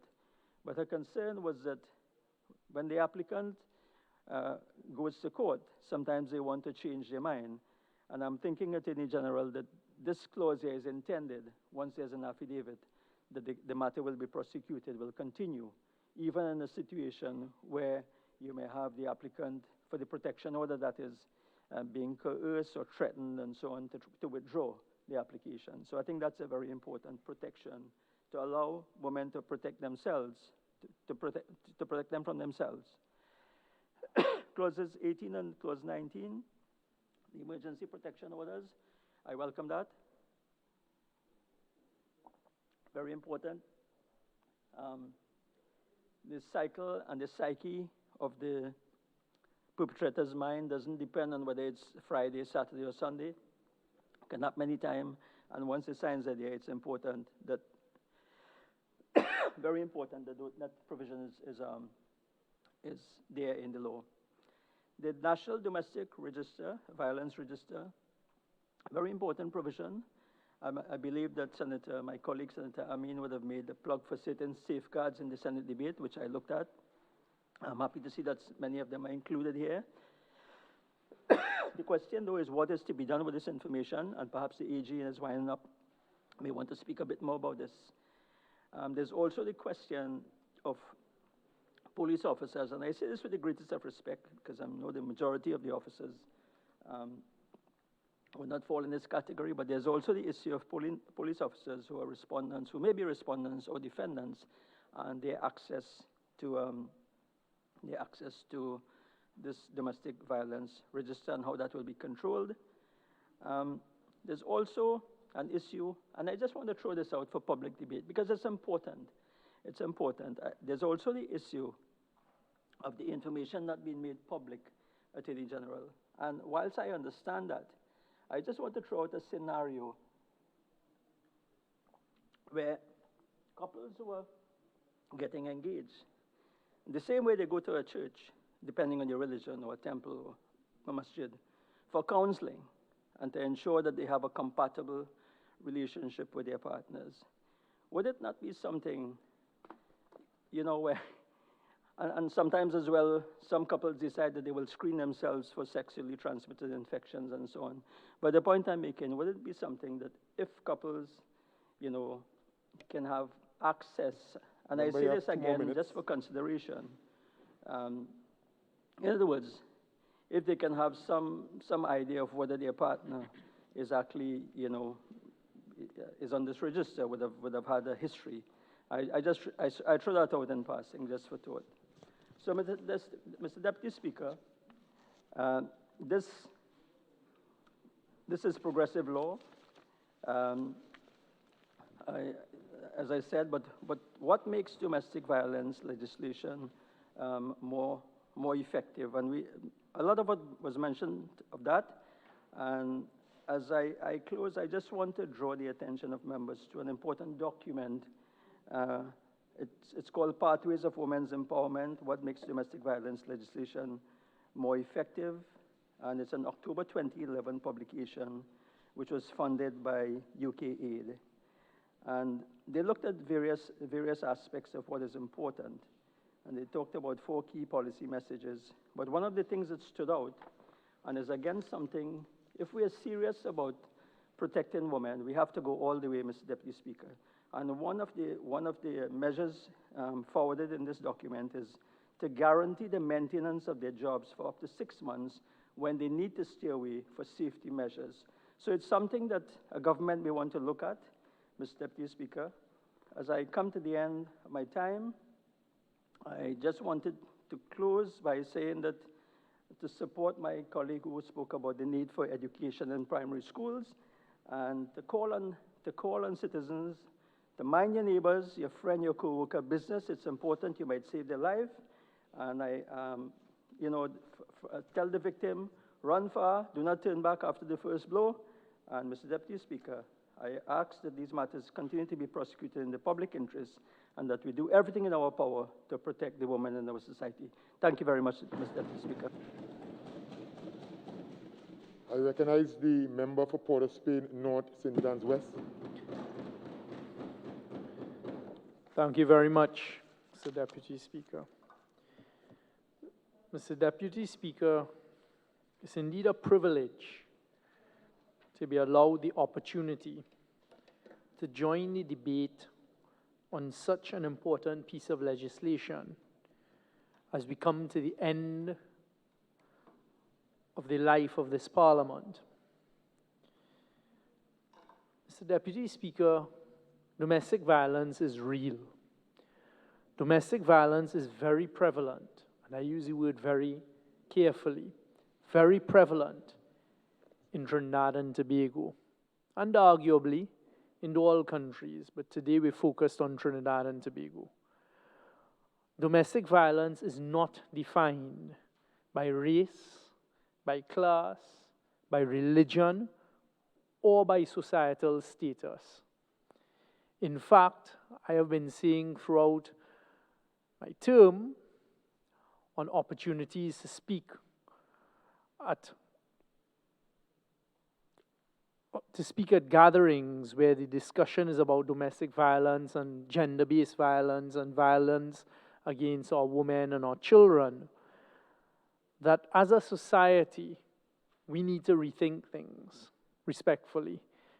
but her concern was that when the applicant goes to court, sometimes they want to change their mind. And I'm thinking, Attorney General, that this clause here is intended, once there's an affidavit, that the matter will be prosecuted, will continue, even in a situation where you may have the applicant for the protection order that is being coerced or threatened and so on to withdraw the application. So I think that's a very important protection to allow women to protect themselves, to protect them from themselves. Clauses 18 and clause 19, the emergency protection orders, I welcome that. Very important. The cycle and the psyche of the perpetrator's mind doesn't depend on whether it's Friday, Saturday, or Sunday. It can happen any time, and once the signs are there, it's important that, very important that that provision is there in the law. The National Domestic Register, Violence Register, very important provision. I believe that my colleague Senator Amin would have made a plug for certain safeguards in the Senate debate, which I looked at. I'm happy to see that many of them are included here. The question, though, is what is to be done with this information, and perhaps the AG is winding up, may want to speak a bit more about this. There's also the question of police officers, and I say this with the greatest of respect, because I know the majority of the officers will not fall in this category, but there's also the issue of police officers who are respondents, who may be respondents or defendants, and their access to this domestic violence register and how that will be controlled. There's also an issue, and I just want to throw this out for public debate because it's important. It's important. There's also the issue of the information not being made public, Attorney General. And whilst I understand that, I just want to throw out a scenario where couples who are getting engaged, the same way they go to a church, depending on your religion or a temple or a masjid, for counseling and to ensure that they have a compatible relationship with their partners. Would it not be something, where, and sometimes as well, some couples decide that they will screen themselves for sexually transmitted infections and so on. But the point I'm making, would it be something that if couples, can have access, and I say this again just for consideration, in other words, if they can have some idea of whether their partner is actually, is on this register, would have had a history. I throw that out in passing just for thought. So, Mr. Deputy Speaker, this is progressive law. As I said, but what makes domestic violence legislation more effective? And a lot of what was mentioned of that. And as I close, I just want to draw the attention of members to an important document. It's called Pathways of Women's Empowerment, What Makes Domestic Violence Legislation More Effective. And it's an October 2011 publication, which was funded by UK Aid. And they looked at various aspects of what is important. And they talked about 4 key policy messages. But one of the things that stood out, and is again something, if we are serious about protecting women, we have to go all the way, Mr. Deputy Speaker. And one of the measures forwarded in this document is to guarantee the maintenance of their jobs for up to 6 months when they need to stay away for safety measures. So it's something that a government may want to look at, Mr. Deputy Speaker. As I come to the end of my time, I just wanted to close by saying that to support my colleague who spoke about the need for education in primary schools, and to call on citizens to mind your neighbors, your friend, your co-worker business. It's important. You might save their life. And I, tell the victim, run far, do not turn back after the first blow. And Mr. Deputy Speaker, I ask that these matters continue to be prosecuted in the public interest and that we do everything in our power to protect the women in our society. Thank you very much, Mr. Deputy Speaker. I recognize the member for Port of Spain North, St. John's West. Thank you very much, Mr. Deputy Speaker. Mr. Deputy Speaker, it's indeed a privilege to be allowed the opportunity to join the debate on such an important piece of legislation as we come to the end of the life of this Parliament. Mr. Deputy Speaker, domestic violence is real. Domestic violence is very prevalent, and I use the word very carefully, very prevalent in Trinidad and Tobago, and arguably in all countries, but today we're focused on Trinidad and Tobago. Domestic violence is not defined by race, by class, by religion, or by societal status. In fact, I have been seeing throughout my term on opportunities to speak at gatherings where the discussion is about domestic violence and gender-based violence and violence against our women and our children, that as a society, we need to rethink things respectfully,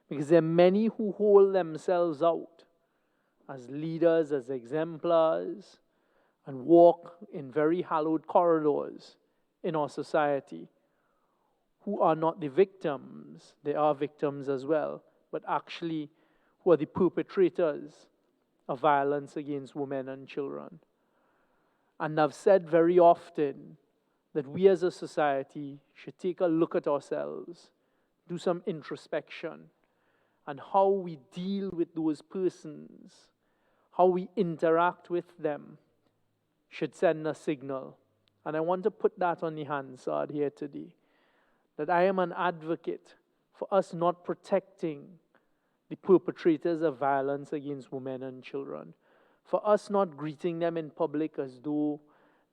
because there are many who hold themselves out as leaders, as exemplars, and walk in very hallowed corridors in our society, who are not the victims, they are victims as well, but actually who are the perpetrators of violence against women and children. And I've said very often that we as a society should take a look at ourselves, do some introspection, and how we deal with those persons, how we interact with them, should send a signal. And I want to put that on the Hansard here today, that I am an advocate for us not protecting the perpetrators of violence against women and children, for us not greeting them in public as though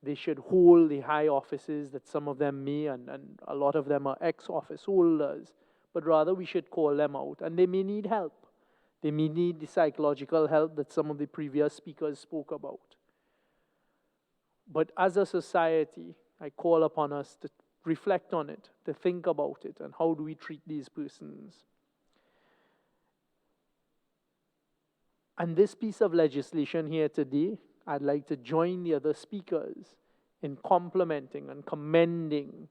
they should hold the high offices that some of them may, and a lot of them are ex-office holders, but rather we should call them out. And they may need help. They may need the psychological help that some of the previous speakers spoke about. But as a society, I call upon us to reflect on it, to think about it, and how do we treat these persons. And this piece of legislation here today, I'd like to join the other speakers in complimenting and commending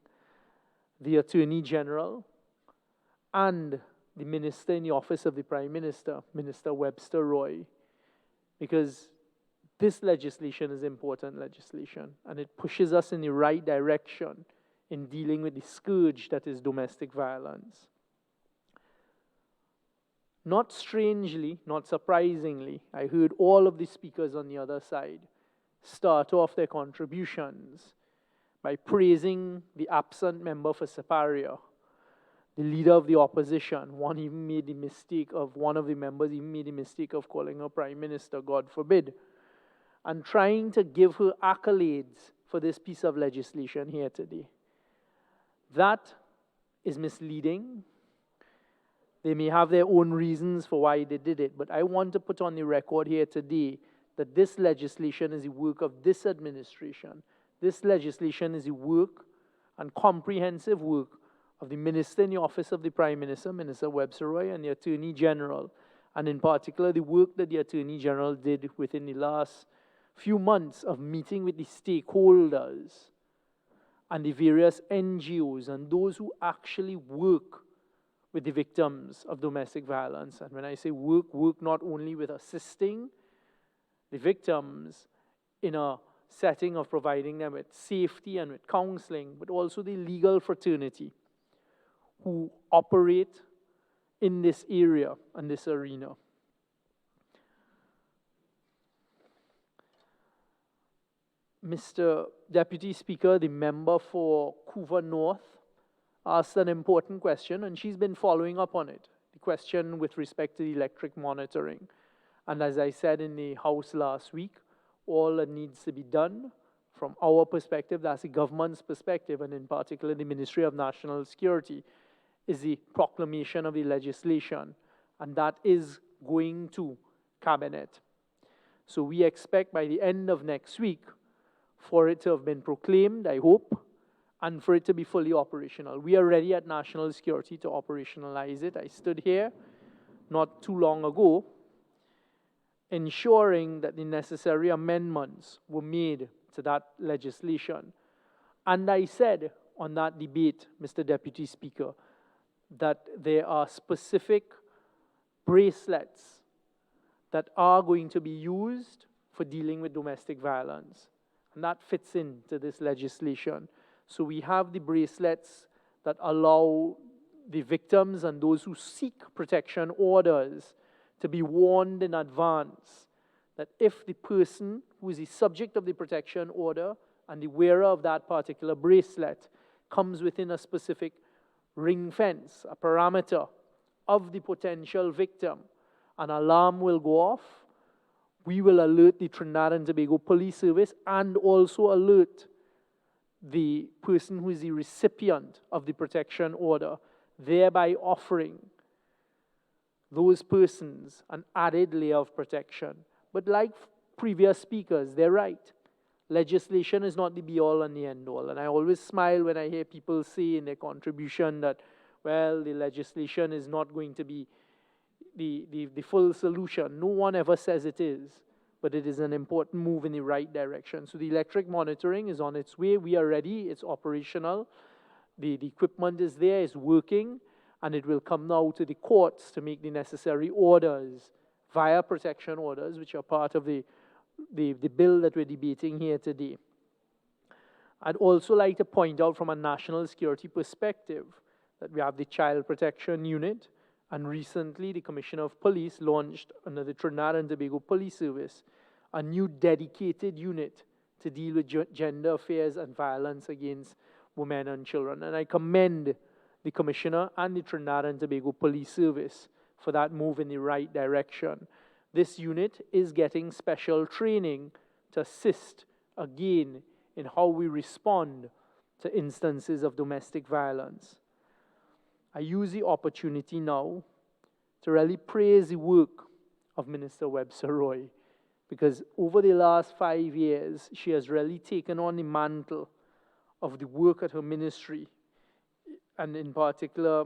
the Attorney General and the Minister in the Office of the Prime Minister, Minister Webster Roy, because this legislation is important legislation, and it pushes us in the right direction in dealing with the scourge that is domestic violence. Not strangely, not surprisingly, I heard all of the speakers on the other side start off their contributions by praising the absent member for Siparia, the leader of the opposition. One of the members even made the mistake of calling her Prime Minister, God forbid, and trying to give her accolades for this piece of legislation here today. That is misleading. They may have their own reasons for why they did it, but I want to put on the record here today that this legislation is the work of this administration. This legislation is the work and comprehensive work of the Minister in the Office of the Prime Minister, Minister Webster Roy, and the Attorney General, and in particular the work that the Attorney General did within the last few months of meeting with the stakeholders and the various NGOs and those who actually work with the victims of domestic violence. And when I say work not only with assisting the victims in a setting of providing them with safety and with counseling, but also the legal fraternity who operate in this area and this arena. Mr. Deputy Speaker, the member for Couva North, asked an important question, and she's been following up on it, the question with respect to the electric monitoring. And as I said in the House last week, all that needs to be done from our perspective, that's the government's perspective, and in particular the Ministry of National Security, is the proclamation of the legislation, and that is going to Cabinet. So we expect by the end of next week for it to have been proclaimed, I hope, and for it to be fully operational. We are ready at National Security to operationalize it. I stood here not too long ago ensuring that the necessary amendments were made to that legislation. And I said on that debate, Mr. Deputy Speaker, that there are specific bracelets that are going to be used for dealing with domestic violence. And that fits into this legislation. So we have the bracelets that allow the victims and those who seek protection orders to be warned in advance that if the person who is the subject of the protection order and the wearer of that particular bracelet comes within a specific ring fence, a parameter of the potential victim, an alarm will go off. We will alert the Trinidad and Tobago Police Service and also alert the person who is the recipient of the protection order, thereby offering those persons an added layer of protection. But like previous speakers, they're right. Legislation is not the be-all and the end-all. And I always smile when I hear people say in their contribution that, well, the legislation is not going to be the full solution. No one ever says it is, but it is an important move in the right direction. So the electric monitoring is on its way. We are ready. It's operational. The equipment is there. It's working. And it will come now to the courts to make the necessary orders via protection orders, which are part of the bill that we're debating here today. I'd also like to point out from a national security perspective that we have the Child Protection Unit, and recently the Commissioner of Police launched under the Trinidad and Tobago Police Service a new dedicated unit to deal with gender affairs and violence against women and children. And I commend the Commissioner and the Trinidad and Tobago Police Service for that move in the right direction. This unit is getting special training to assist again in how we respond to instances of domestic violence. I use the opportunity now to really praise the work of Minister Webster Roy, because over the last 5 years, she has really taken on the mantle of the work at her ministry, and in particular,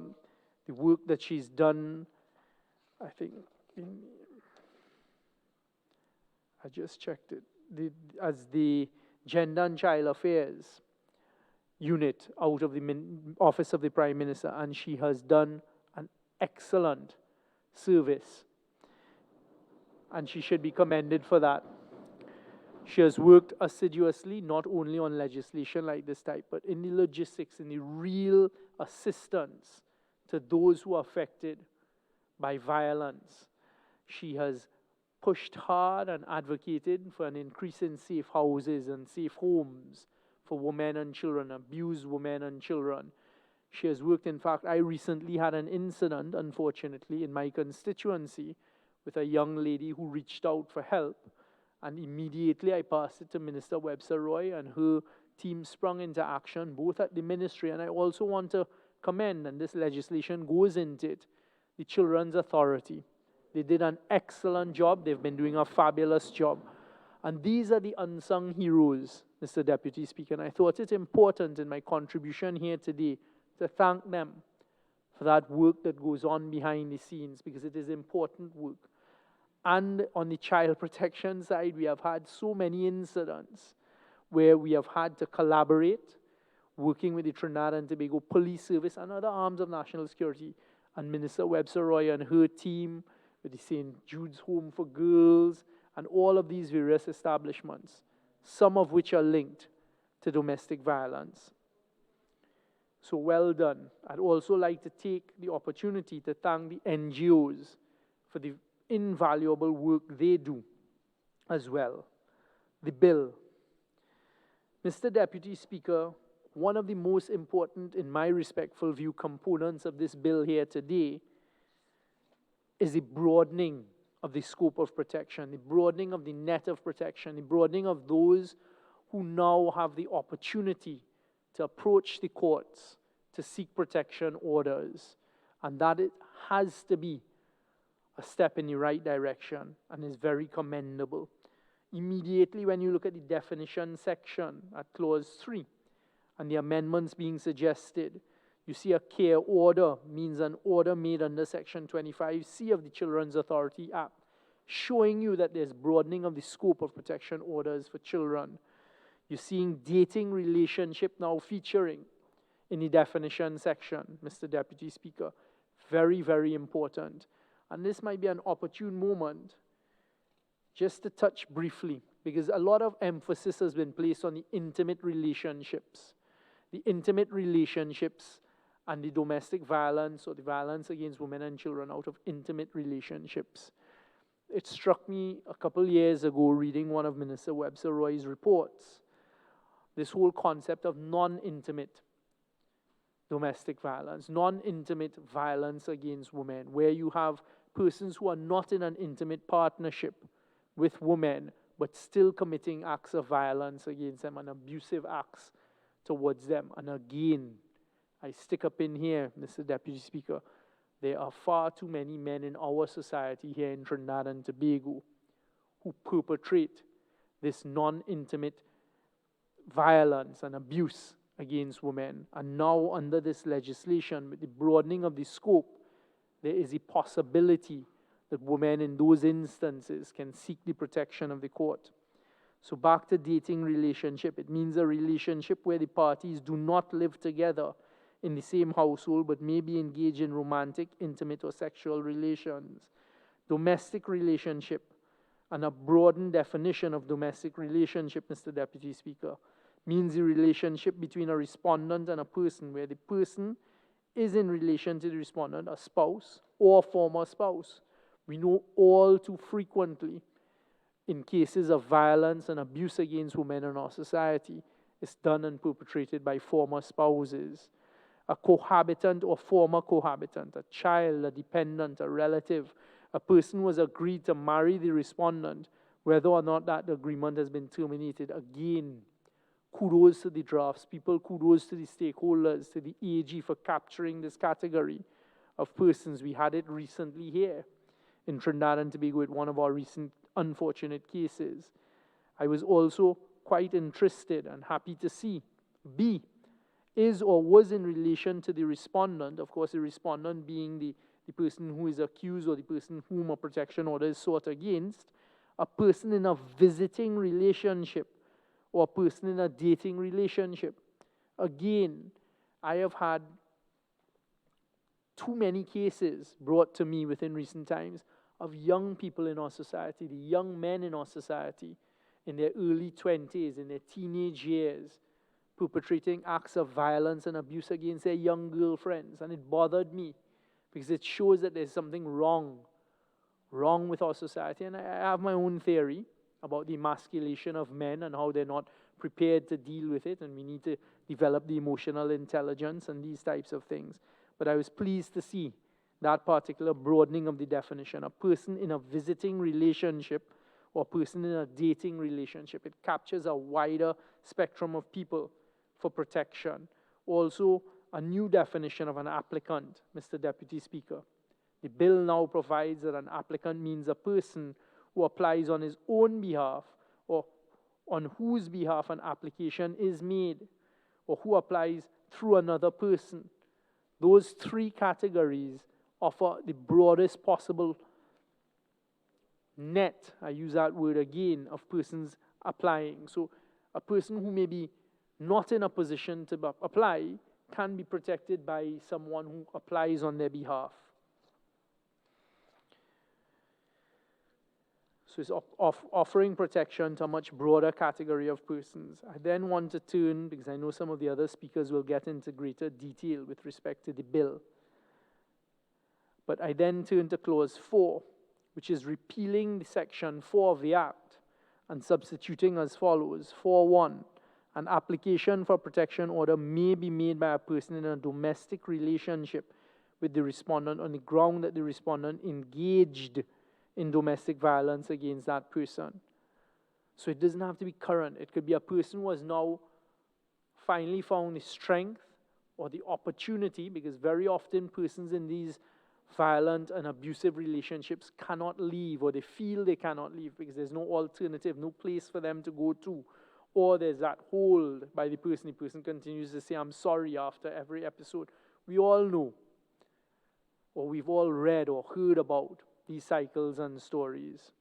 the work that she's done, I think, I just checked it, as the Gender and Child Affairs unit out of the Office of the Prime Minister, and she has done an excellent service, and she should be commended for that. She has worked assiduously, not only on legislation like this type, but in the logistics, in the real assistance to those who are affected by violence. She has pushed hard and advocated for an increase in safe houses and safe homes for women and children, abused women and children. She has worked, in fact, I recently had an incident, unfortunately, in my constituency with a young lady who reached out for help, and immediately I passed it to Minister Webster Roy, and her team sprung into action, both at the ministry, and I also want to commend, and this legislation goes into it, the Children's Authority. They did an excellent job. They've been doing a fabulous job. And these are the unsung heroes, Mr. Deputy Speaker, and I thought it important in my contribution here today to thank them for that work that goes on behind the scenes, because it is important work. And on the child protection side, we have had so many incidents where we have had to collaborate, working with the Trinidad and Tobago Police Service and other arms of national security, and Minister Webster Roy and her team, with the St. Jude's Home for Girls, and all of these various establishments, some of which are linked to domestic violence. So well done. I'd also like to take the opportunity to thank the NGOs for the invaluable work they do as well. The bill. Mr. Deputy Speaker, one of the most important, in my respectful view, components of this bill here today is the broadening of the scope of protection, the broadening of the net of protection, the broadening of those who now have the opportunity to approach the courts to seek protection orders, and that it has to be a step in the right direction and is very commendable. Immediately when you look at the definition section at clause 3, and the amendments being suggested. You see a care order means an order made under Section 25C of the Children's Authority Act, showing you that there's broadening of the scope of protection orders for children. You're seeing dating relationship now featuring in the definition section, Mr. Deputy Speaker. Very, very important. And this might be an opportune moment just to touch briefly, because a lot of emphasis has been placed on the intimate relationships. The intimate relationships and the domestic violence or the violence against women and children out of intimate relationships. It struck me a couple years ago reading one of Minister Webster Roy's reports, this whole concept of non-intimate domestic violence, non-intimate violence against women, where you have persons who are not in an intimate partnership with women, but still committing acts of violence against them and abusive acts towards them. And again, I stick up in here, Mr. Deputy Speaker, there are far too many men in our society here in Trinidad and Tobago who perpetrate this non-intimate violence and abuse against women. And now under this legislation, with the broadening of the scope, there is a possibility that women in those instances can seek the protection of the court. So back to dating relationship. It means a relationship where the parties do not live together in the same household, but may be engaged in romantic, intimate, or sexual relations. Domestic relationship, and a broadened definition of domestic relationship, Mr. Deputy Speaker, means the relationship between a respondent and a person, where the person is in relation to the respondent, a spouse or former spouse. We know all too frequently in cases of violence and abuse against women in our society, it's done and perpetrated by former spouses. A cohabitant or former cohabitant, a child, a dependent, a relative, a person who has agreed to marry the respondent, whether or not that agreement has been terminated. Again, kudos to the draftspeople, kudos to the stakeholders, to the AG for capturing this category of persons. We had it recently here in Trinidad and Tobago with one of our recent unfortunate cases. I was also quite interested and happy to see B is or was in relation to the respondent, of course the respondent being the person who is accused or the person whom a protection order is sought against, a person in a visiting relationship or a person in a dating relationship. Again, I have had too many cases brought to me within recent times of young people in our society, the young men in our society, in their early 20s, in their teenage years, perpetrating acts of violence and abuse against their young girlfriends. And it bothered me because it shows that there's something wrong with our society. And I have my own theory about the emasculation of men and how they're not prepared to deal with it, and we need to develop the emotional intelligence and these types of things. But I was pleased to see that particular broadening of the definition, a person in a visiting relationship or a person in a dating relationship. It captures a wider spectrum of people for protection. Also, a new definition of an applicant, Mr. Deputy Speaker. The bill now provides that an applicant means a person who applies on his own behalf or on whose behalf an application is made, or who applies through another person. Those three categories offer the broadest possible net, I use that word again, of persons applying. So a person who may be not in a position to apply can be protected by someone who applies on their behalf. So it's offering protection to a much broader category of persons. I then want to turn, because I know some of the other speakers will get into greater detail with respect to the bill. But I then turn to Clause 4, which is repealing the Section 4 of the Act and substituting as follows. 4.1, an application for protection order may be made by a person in a domestic relationship with the respondent on the ground that the respondent engaged in domestic violence against that person. So it doesn't have to be current. It could be a person who has now finally found the strength or the opportunity, because very often persons in these violent and abusive relationships cannot leave, or they feel they cannot leave because there's no alternative, no place for them to go to, or there's that hold by the person continues to say, I'm sorry after every episode. We all know, or we've all read or heard about these cycles and stories.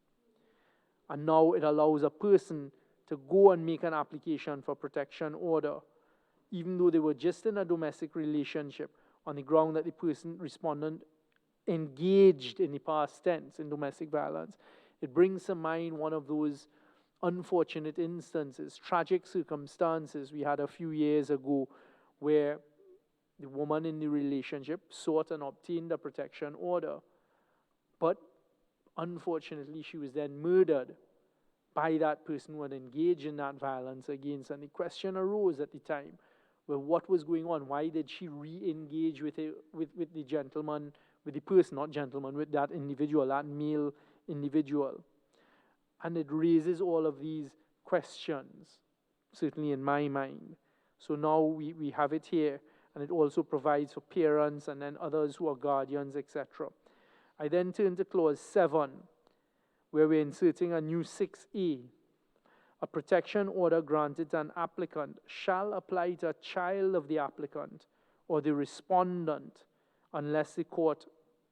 And now it allows a person to go and make an application for protection order, even though they were just in a domestic relationship, on the ground that the respondent engaged in the past tense in domestic violence. It brings to mind one of those unfortunate instances, tragic circumstances we had a few years ago, where the woman in the relationship sought and obtained a protection order, but unfortunately she was then murdered by that person who had engaged in that violence against. And the question arose at the time, well, what was going on? Why did she re-engage with the gentleman, with the person, not gentleman, with that individual, that male individual? And it raises all of these questions, certainly in my mind. So now we have it here, and it also provides for parents and then others who are guardians, etc. I then turn to clause 7, where we're inserting a new 6A. A protection order granted to an applicant shall apply to a child of the applicant or the respondent unless the court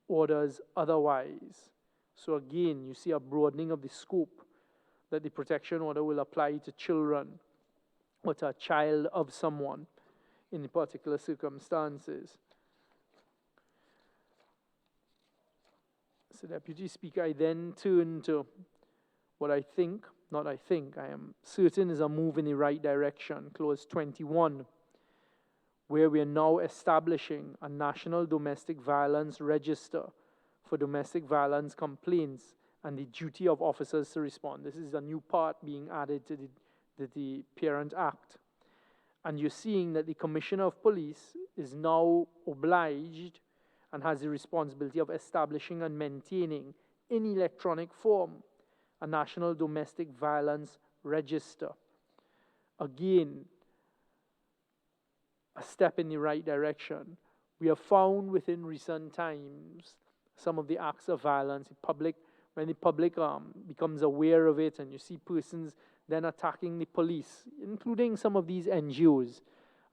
orders otherwise. So again, you see a broadening of the scope, that the protection order will apply to children or to a child of someone in the particular circumstances. So, Deputy Speaker, I then turn to what I am certain is a move in the right direction, clause 21, where we are now establishing a national domestic violence register for domestic violence complaints and the duty of officers to respond. This is a new part being added to the Parent Act. And you're seeing that the Commissioner of Police is now obliged and has the responsibility of establishing and maintaining in electronic form a national domestic violence register. Again, a step in the right direction. We have found within recent times some of the acts of violence, when the public becomes aware of it, and you see persons then attacking the police, including some of these NGOs,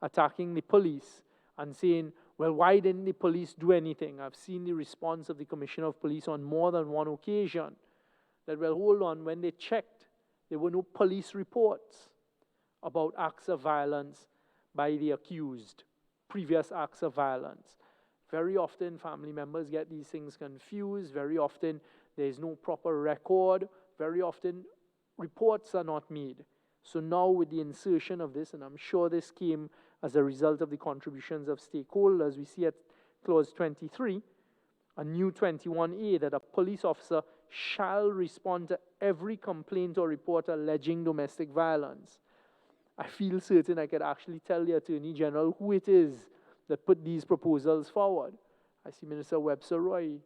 attacking the police and saying, well, why didn't the police do anything? I've seen the response of the Commissioner of Police on more than one occasion, that, well, hold on, when they checked, there were no police reports about acts of violence by the accused, previous acts of violence. Very often, family members get these things confused. Very often, there is no proper record. Very often, reports are not made. So now with the insertion of this, and I'm sure this came as a result of the contributions of stakeholders, we see at clause 23, a new 21A, that a police officer shall respond to every complaint or report alleging domestic violence. I feel certain I could actually tell the Attorney General who it is that put these proposals forward. I see Minister Webster-Roy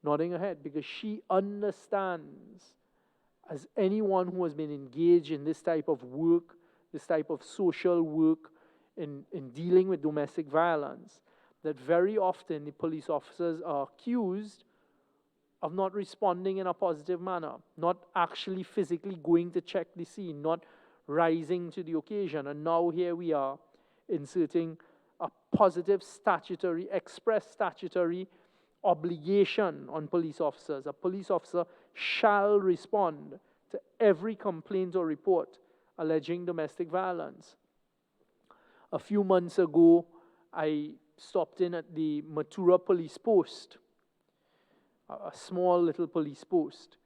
nodding her head, because she understands, as anyone who has been engaged in this type of work, this type of social work in dealing with domestic violence, that very often the police officers are accused of not responding in a positive manner, not actually physically going to check the scene, not rising to the occasion. And now here we are inserting a positive statutory, express statutory obligation on police officers. A police officer shall respond to every complaint or report alleging domestic violence. A few months ago, I stopped in at the Matura police post, a small little police post.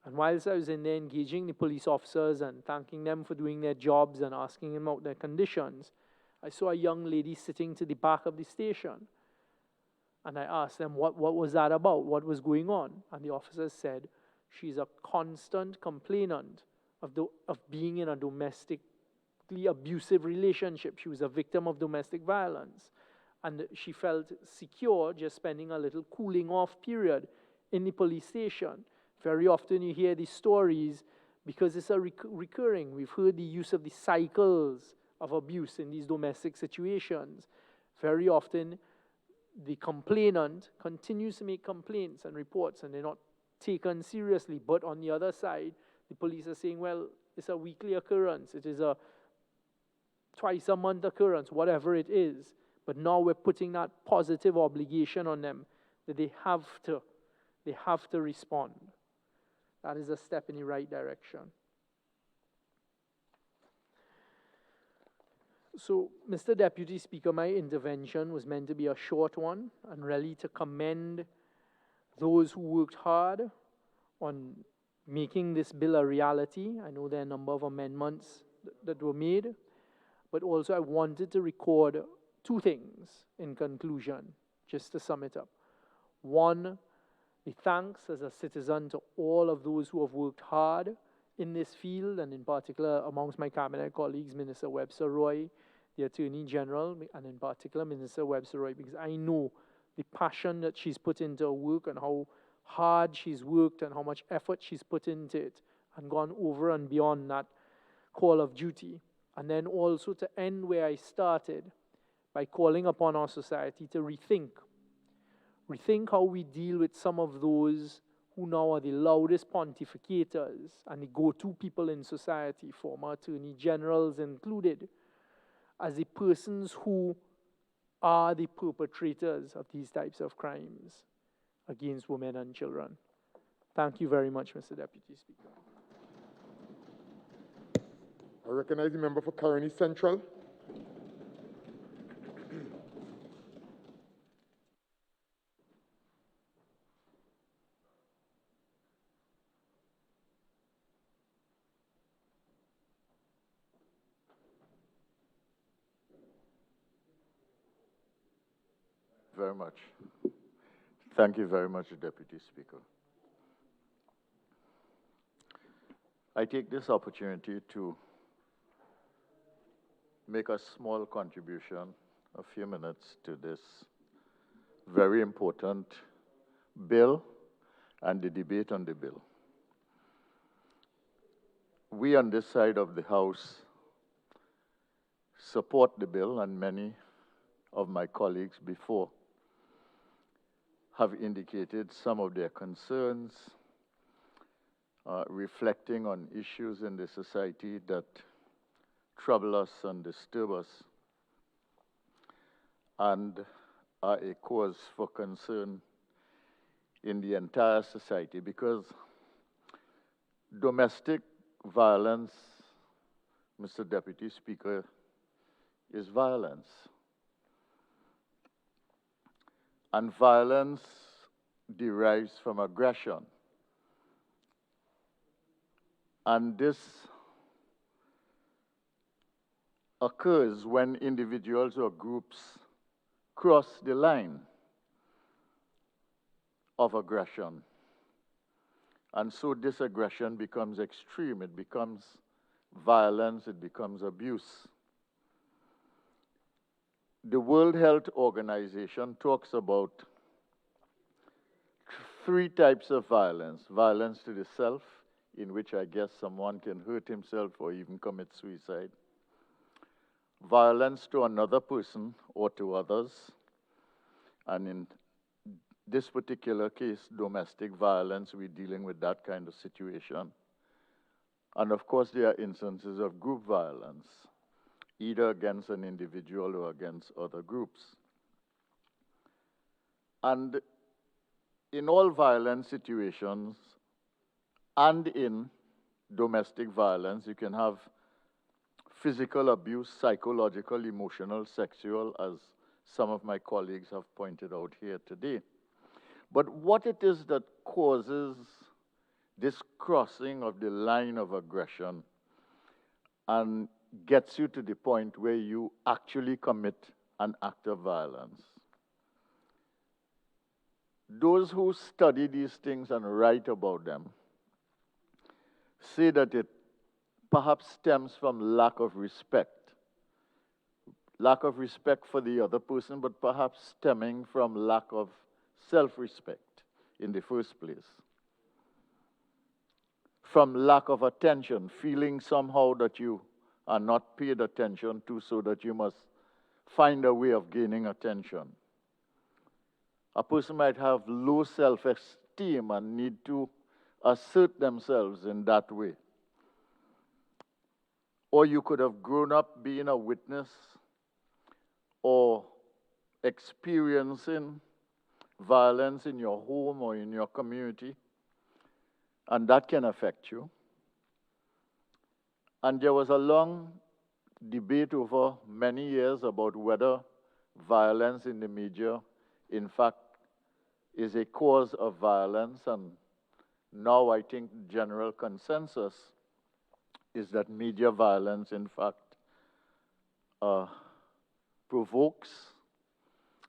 And whilst I was in there engaging the police officers and thanking them for doing their jobs and asking them about their conditions, I saw a young lady sitting to the back of the station. And I asked them, what was that about? What was going on? And the officers said, she's a constant complainant of being in a domestically abusive relationship. She was a victim of domestic violence. And she felt secure just spending a little cooling off period in the police station. Very often you hear these stories because it's a recurring. We've heard the use of the cycles of abuse in these domestic situations. Very often the complainant continues to make complaints and reports, and they're not taken seriously. But on the other side, the police are saying, well, it's a weekly occurrence. It is a twice a month occurrence, whatever it is. But now we're putting that positive obligation on them that they have to respond. That is a step in the right direction. So, Mr. Deputy Speaker, my intervention was meant to be a short one and really to commend those who worked hard on making this bill a reality. I know there are a number of amendments that were made, but also I wanted to record two things in conclusion, just to sum it up. One, the thanks as a citizen to all of those who have worked hard in this field, and in particular amongst my cabinet colleagues, Minister Webster Roy, the Attorney General, and in particular Minister Webster Roy, because I know the passion that she's put into her work and how hard she's worked and how much effort she's put into it and gone over and beyond that call of duty. And then also to end where I started by calling upon our society to rethink how we deal with some of those who now are the loudest pontificators and the go-to people in society, former attorney generals included, as the persons who are the perpetrators of these types of crimes against women and children. Thank you very much, Mr. Deputy Speaker. I recognize the member for Caroni Central. Very much. Thank you very much, Deputy Speaker. I take this opportunity to make a small contribution, a few minutes, to this very important bill and the debate on the bill. We on this side of the House support the bill, and many of my colleagues before have indicated some of their concerns, reflecting on issues in the society that trouble us and disturb us, and are a cause for concern in the entire society, because domestic violence, Mr. Deputy Speaker, is violence. And violence derives from aggression. And this occurs when individuals or groups cross the line of aggression. And so this aggression becomes extreme, it becomes violence, it becomes abuse. The World Health Organization talks about three types of violence. Violence to the self, in which I guess someone can hurt himself or even commit suicide. Violence to another person or to others. And in this particular case, domestic violence, we're dealing with that kind of situation. And of course, there are instances of group violence, either against an individual or against other groups. And in all violent situations, and in domestic violence, you can have physical abuse, psychological, emotional, sexual, as some of my colleagues have pointed out here today. But what it is that causes this crossing of the line of aggression and gets you to the point where you actually commit an act of violence. Those who study these things and write about them say that it perhaps stems from lack of respect for the other person, but perhaps stemming from lack of self-respect in the first place. From lack of attention, feeling somehow that you are not paid attention to, so that you must find a way of gaining attention. A person might have low self-esteem and need to assert themselves in that way. or you could have grown up being a witness or experiencing violence in your home or in your community, and that can affect you. And there was a long debate over many years about whether violence in the media, in fact, is a cause of violence, and now I think general consensus is that media violence, in fact, provokes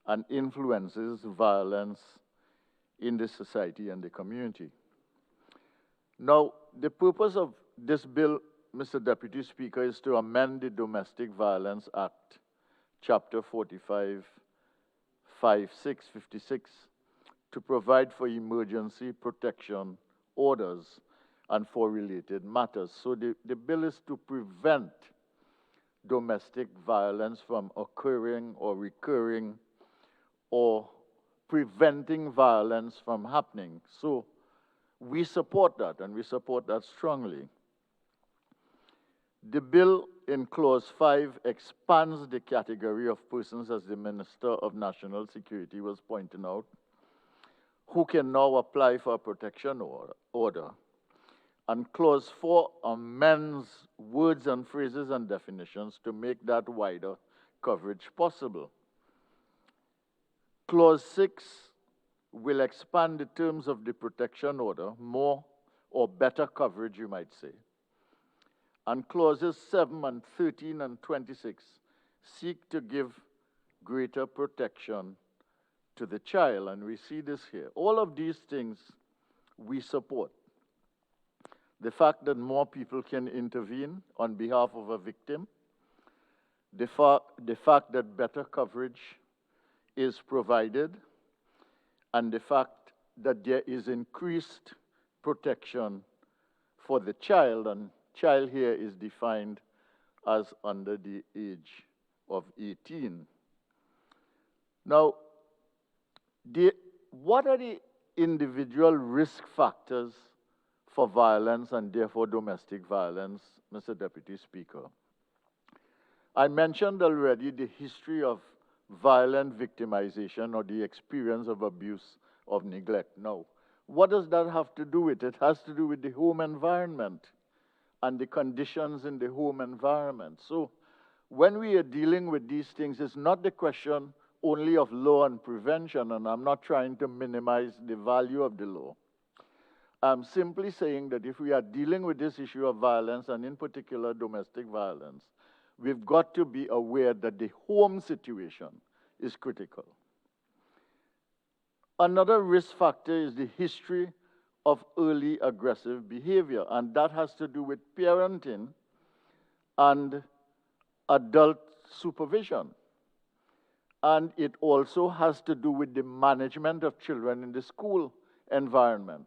and influences violence in the society and the community. Now, the purpose of this bill, Mr. Deputy Speaker, is to amend the Domestic Violence Act, Chapter 45, 56, to provide for emergency protection orders and for related matters. So the bill is to prevent domestic violence from occurring or recurring or preventing violence from happening. So we support that, and we support that strongly. The bill in Clause 5 expands the category of persons, as the Minister of National Security was pointing out, who can now apply for a protection order. And Clause 4 amends words and phrases and definitions to make that wider coverage possible. Clause 6 will expand the terms of the protection order, more or better coverage, you might say. And clauses 7 and 13 and 26 seek to give greater protection to the child, and we see this here. All of these things we support. The fact that more people can intervene on behalf of a victim, the fact that better coverage is provided, and the fact that there is increased protection for the child, and child here is defined as under the age of 18. Now, what are the individual risk factors for violence and therefore domestic violence, Mr. Deputy Speaker? I mentioned already the history of violent victimization or the experience of abuse of neglect. Now, what does that have to do with it? It has to do with the home environment and the conditions in the home environment. So when we are dealing with these things, it's not the question only of law and prevention, and I'm not trying to minimize the value of the law. I'm simply saying that if we are dealing with this issue of violence, and in particular domestic violence, we've got to be aware that the home situation is critical. Another risk factor is the history of early aggressive behavior, and that has to do with parenting and adult supervision. And it also has to do with the management of children in the school environment.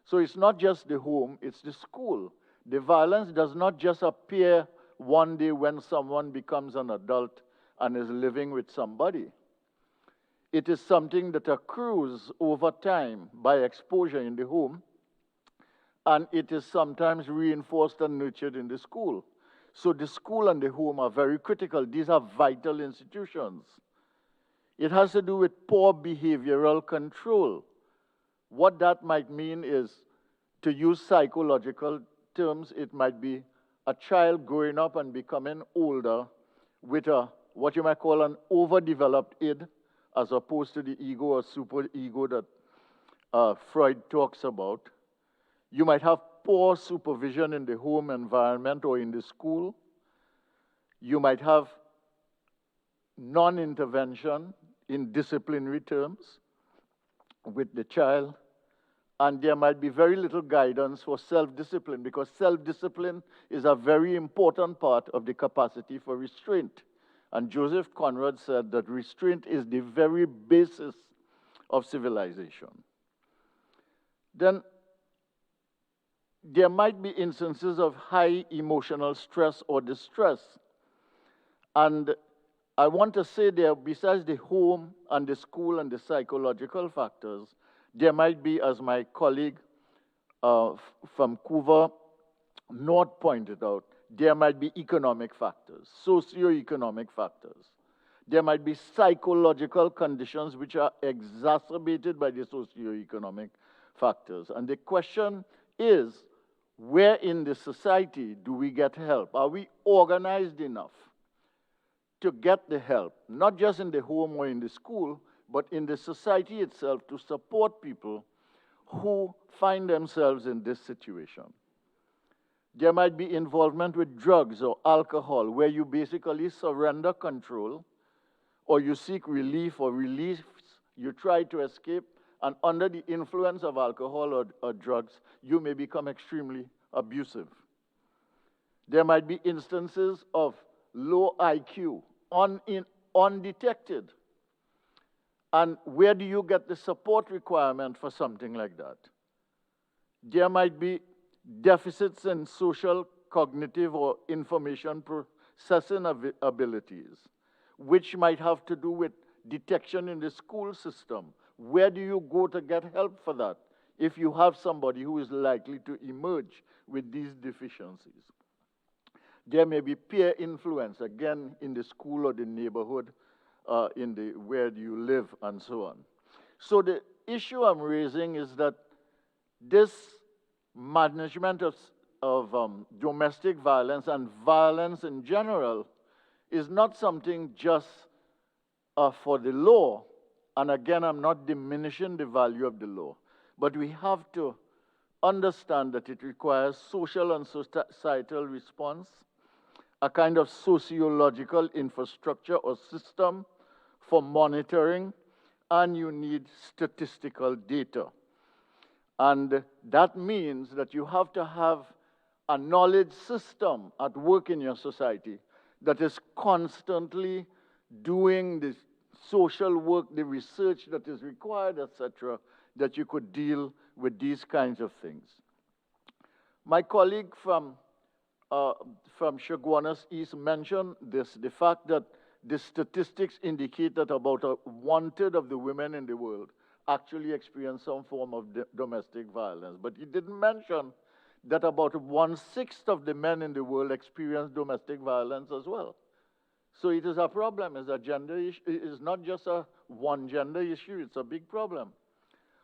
So it's not just the home, it's the school. The violence does not just appear one day when someone becomes an adult and is living with somebody. It is something that accrues over time by exposure in the home, and it is sometimes reinforced and nurtured in the school. So the school and the home are very critical. These are vital institutions. It has to do with poor behavioral control. What that might mean is, to use psychological terms, it might be a child growing up and becoming older with what you might call an overdeveloped id, as opposed to the ego or superego that Freud talks about. You might have poor supervision in the home environment or in the school. You might have non-intervention in disciplinary terms with the child. And there might be very little guidance for self-discipline, because self-discipline is a very important part of the capacity for restraint. And Joseph Conrad said that restraint is the very basis of civilization. Then there might be instances of high emotional stress or distress. And I want to say there, besides the home and the school and the psychological factors, there might be, as my colleague from Couva North pointed out, there might be economic factors, socio-economic factors. There might be psychological conditions which are exacerbated by the socio-economic factors. And the question is, where in the society do we get help? Are we organized enough to get the help, not just in the home or in the school, but in the society itself to support people who find themselves in this situation? There might be involvement with drugs or alcohol, where you basically surrender control, or you seek relief or release, you try to escape, and under the influence of alcohol or drugs, you may become extremely abusive. There might be instances of low IQ, undetected. And where do you get the support requirement for something like that? There might be deficits in social, cognitive, or information processing abilities, which might have to do with detection in the school system. Where do you go to get help for that if you have somebody who is likely to emerge with these deficiencies? There may be peer influence, again, in the school or the neighborhood, where you live, and so on. So the issue I'm raising is that this management of domestic violence and violence in general is not something just for the law. And again, I'm not diminishing the value of the law, but we have to understand that it requires social and societal response, a kind of sociological infrastructure or system for monitoring, and you need statistical data. And that means that you have to have a knowledge system at work in your society that is constantly doing the social work, the research that is required, etc., that you could deal with these kinds of things. My colleague from Chaguanas East mentioned this, the fact that the statistics indicate that about 1/3 of the women in the world actually experience some form of domestic violence. But he didn't mention that about 1/6 of the men in the world experience domestic violence as well. So it is a problem. It's a gender issue. It's not just a one gender issue. It's a big problem.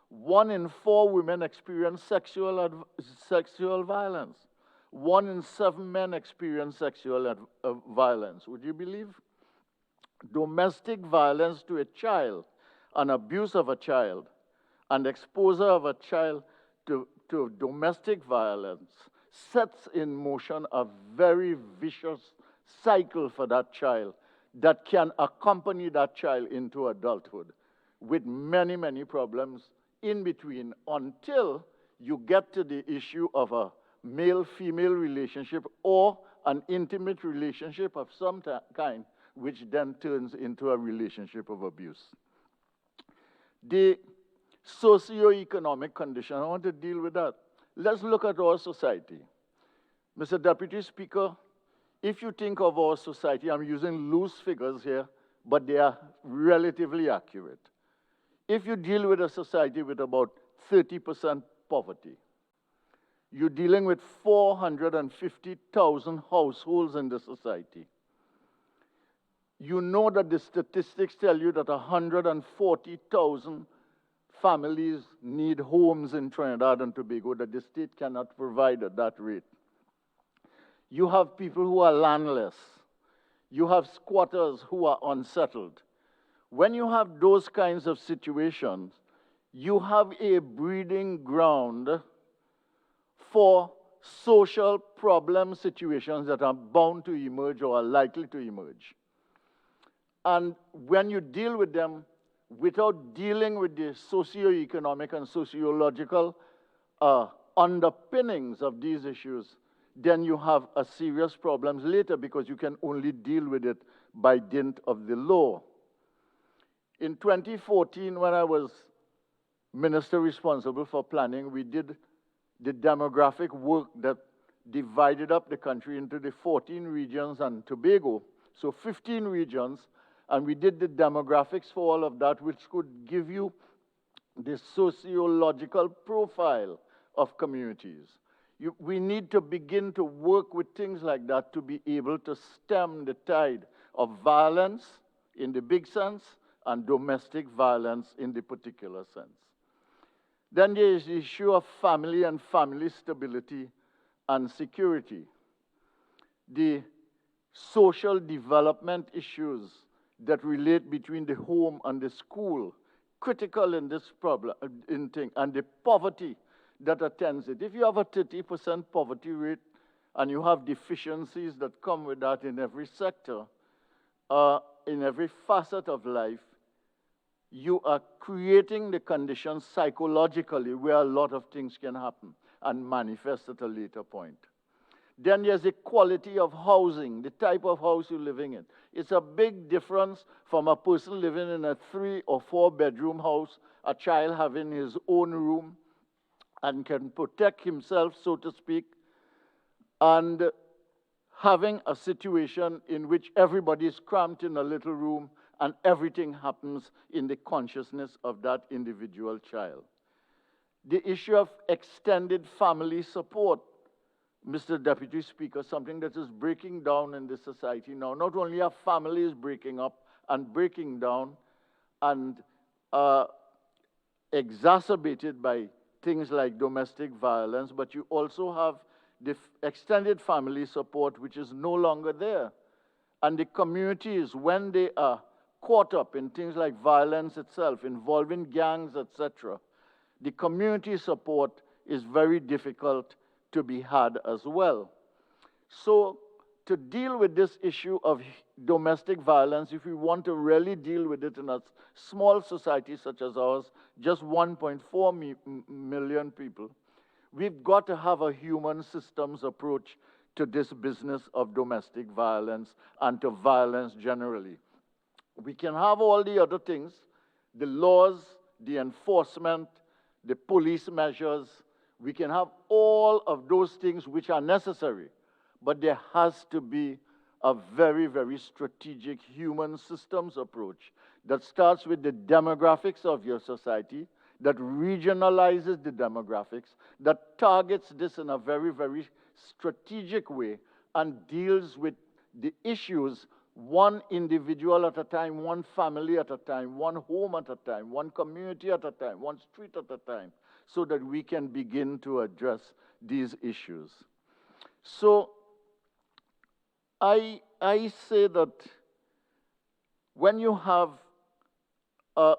1 in 4 women experience sexual violence. 1 in 7 men experience sexual violence. Would you believe? Domestic violence to a child, an abuse of a child, and exposure of a child to domestic violence sets in motion a very vicious cycle for that child that can accompany that child into adulthood with many, many problems in between until you get to the issue of a male-female relationship or an intimate relationship of some kind, which then turns into a relationship of abuse. The socio-economic condition, I want to deal with that. Let's look at our society. Mr. Deputy Speaker, if you think of our society, I'm using loose figures here, but they are relatively accurate. If you deal with a society with about 30% poverty, you're dealing with 450,000 households in the society. You know that the statistics tell you that 140,000 families need homes in Trinidad and Tobago that the state cannot provide at that rate. You have people who are landless. You have squatters who are unsettled. When you have those kinds of situations, you have a breeding ground for social problem situations that are bound to emerge or are likely to emerge. And when you deal with them without dealing with the socio-economic and sociological underpinnings of these issues, then you have a serious problems later because you can only deal with it by dint of the law. In 2014, when I was minister responsible for planning, we did the demographic work that divided up the country into the 14 regions and Tobago, so 15 regions, and we did the demographics for all of that, which could give you the sociological profile of communities. We need to begin to work with things like that to be able to stem the tide of violence in the big sense and domestic violence in the particular sense. Then there is the issue of family and family stability and security. The social development issues that relate between the home and the school, critical in this problem, and the poverty that attends it. If you have a 30% poverty rate and you have deficiencies that come with that in every sector, in every facet of life, you are creating the conditions psychologically where a lot of things can happen and manifest at a later point. Then there's the quality of housing, the type of house you're living in. It's a big difference from a person living in a 3 or 4 bedroom house, a child having his own room and can protect himself, so to speak, and having a situation in which everybody is cramped in a little room and everything happens in the consciousness of that individual child. The issue of extended family support, Mr. Deputy Speaker, something that is breaking down in this society now. Not only are families breaking up and breaking down and exacerbated by things like domestic violence, but you also have the extended family support, which is no longer there. And the communities, when they are caught up in things like violence itself, involving gangs, etc., the community support is very difficult to be had as well. So to deal with this issue of domestic violence, if we want to really deal with it in a small society such as ours, just 1.4 million people, we've got to have a human systems approach to this business of domestic violence and to violence generally. We can have all the other things, the laws, the enforcement, the police measures. We can have all of those things which are necessary, but there has to be a very, very strategic human systems approach that starts with the demographics of your society, that regionalizes the demographics, that targets this in a very, very strategic way and deals with the issues one individual at a time, one family at a time, one home at a time, one community at a time, one street at a time, so that we can begin to address these issues. So I say that when you have a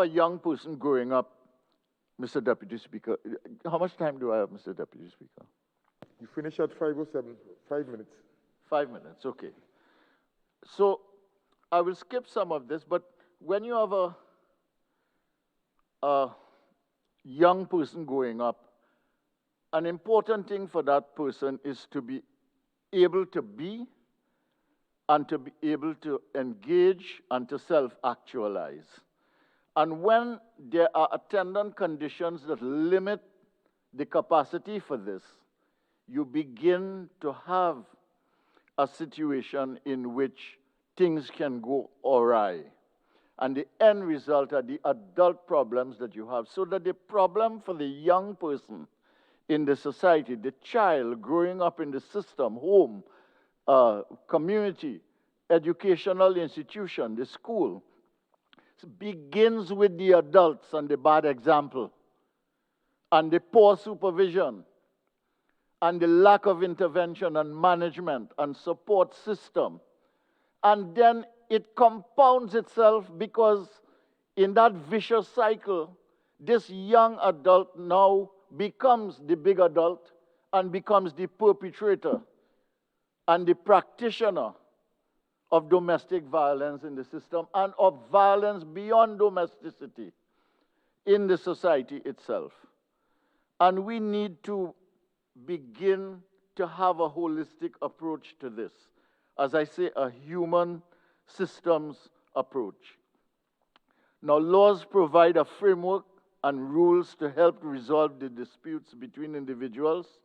young person growing up, Mr. Deputy Speaker, how much time do I have, Mr. Deputy Speaker? You finish at 5:07, 5 minutes. 5 minutes, okay. So I will skip some of this, but when you have a young person growing up, an important thing for that person is to be able to be and to be able to engage and to self-actualize. And when there are attendant conditions that limit the capacity for this, you begin to have a situation in which things can go awry. And the end result are the adult problems that you have. So that the problem for the young person in the society, the child growing up in the system, home, community, educational institution, the school, begins with the adults and the bad example, and the poor supervision, and the lack of intervention and management and support system. And then it compounds itself because in that vicious cycle, this young adult now becomes the big adult and becomes the perpetrator and the practitioner of domestic violence in the system and of violence beyond domesticity in the society itself. And we need to begin to have a holistic approach to this. As I say, a human systems approach. Now, laws provide a framework and rules to help resolve the disputes between individuals.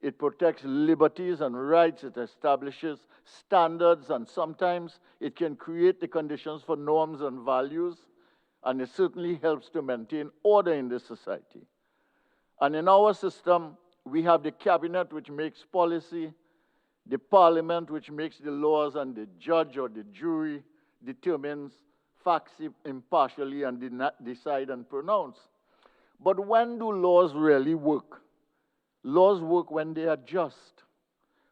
It protects liberties and rights. It establishes standards, and sometimes it can create the conditions for norms and values, and it certainly helps to maintain order in this society. And in our system, we have the cabinet, which makes policy, the parliament, which makes the laws, and the judge or the jury determines facts impartially and decide and pronounce. But when do laws really work? Laws work when they are just,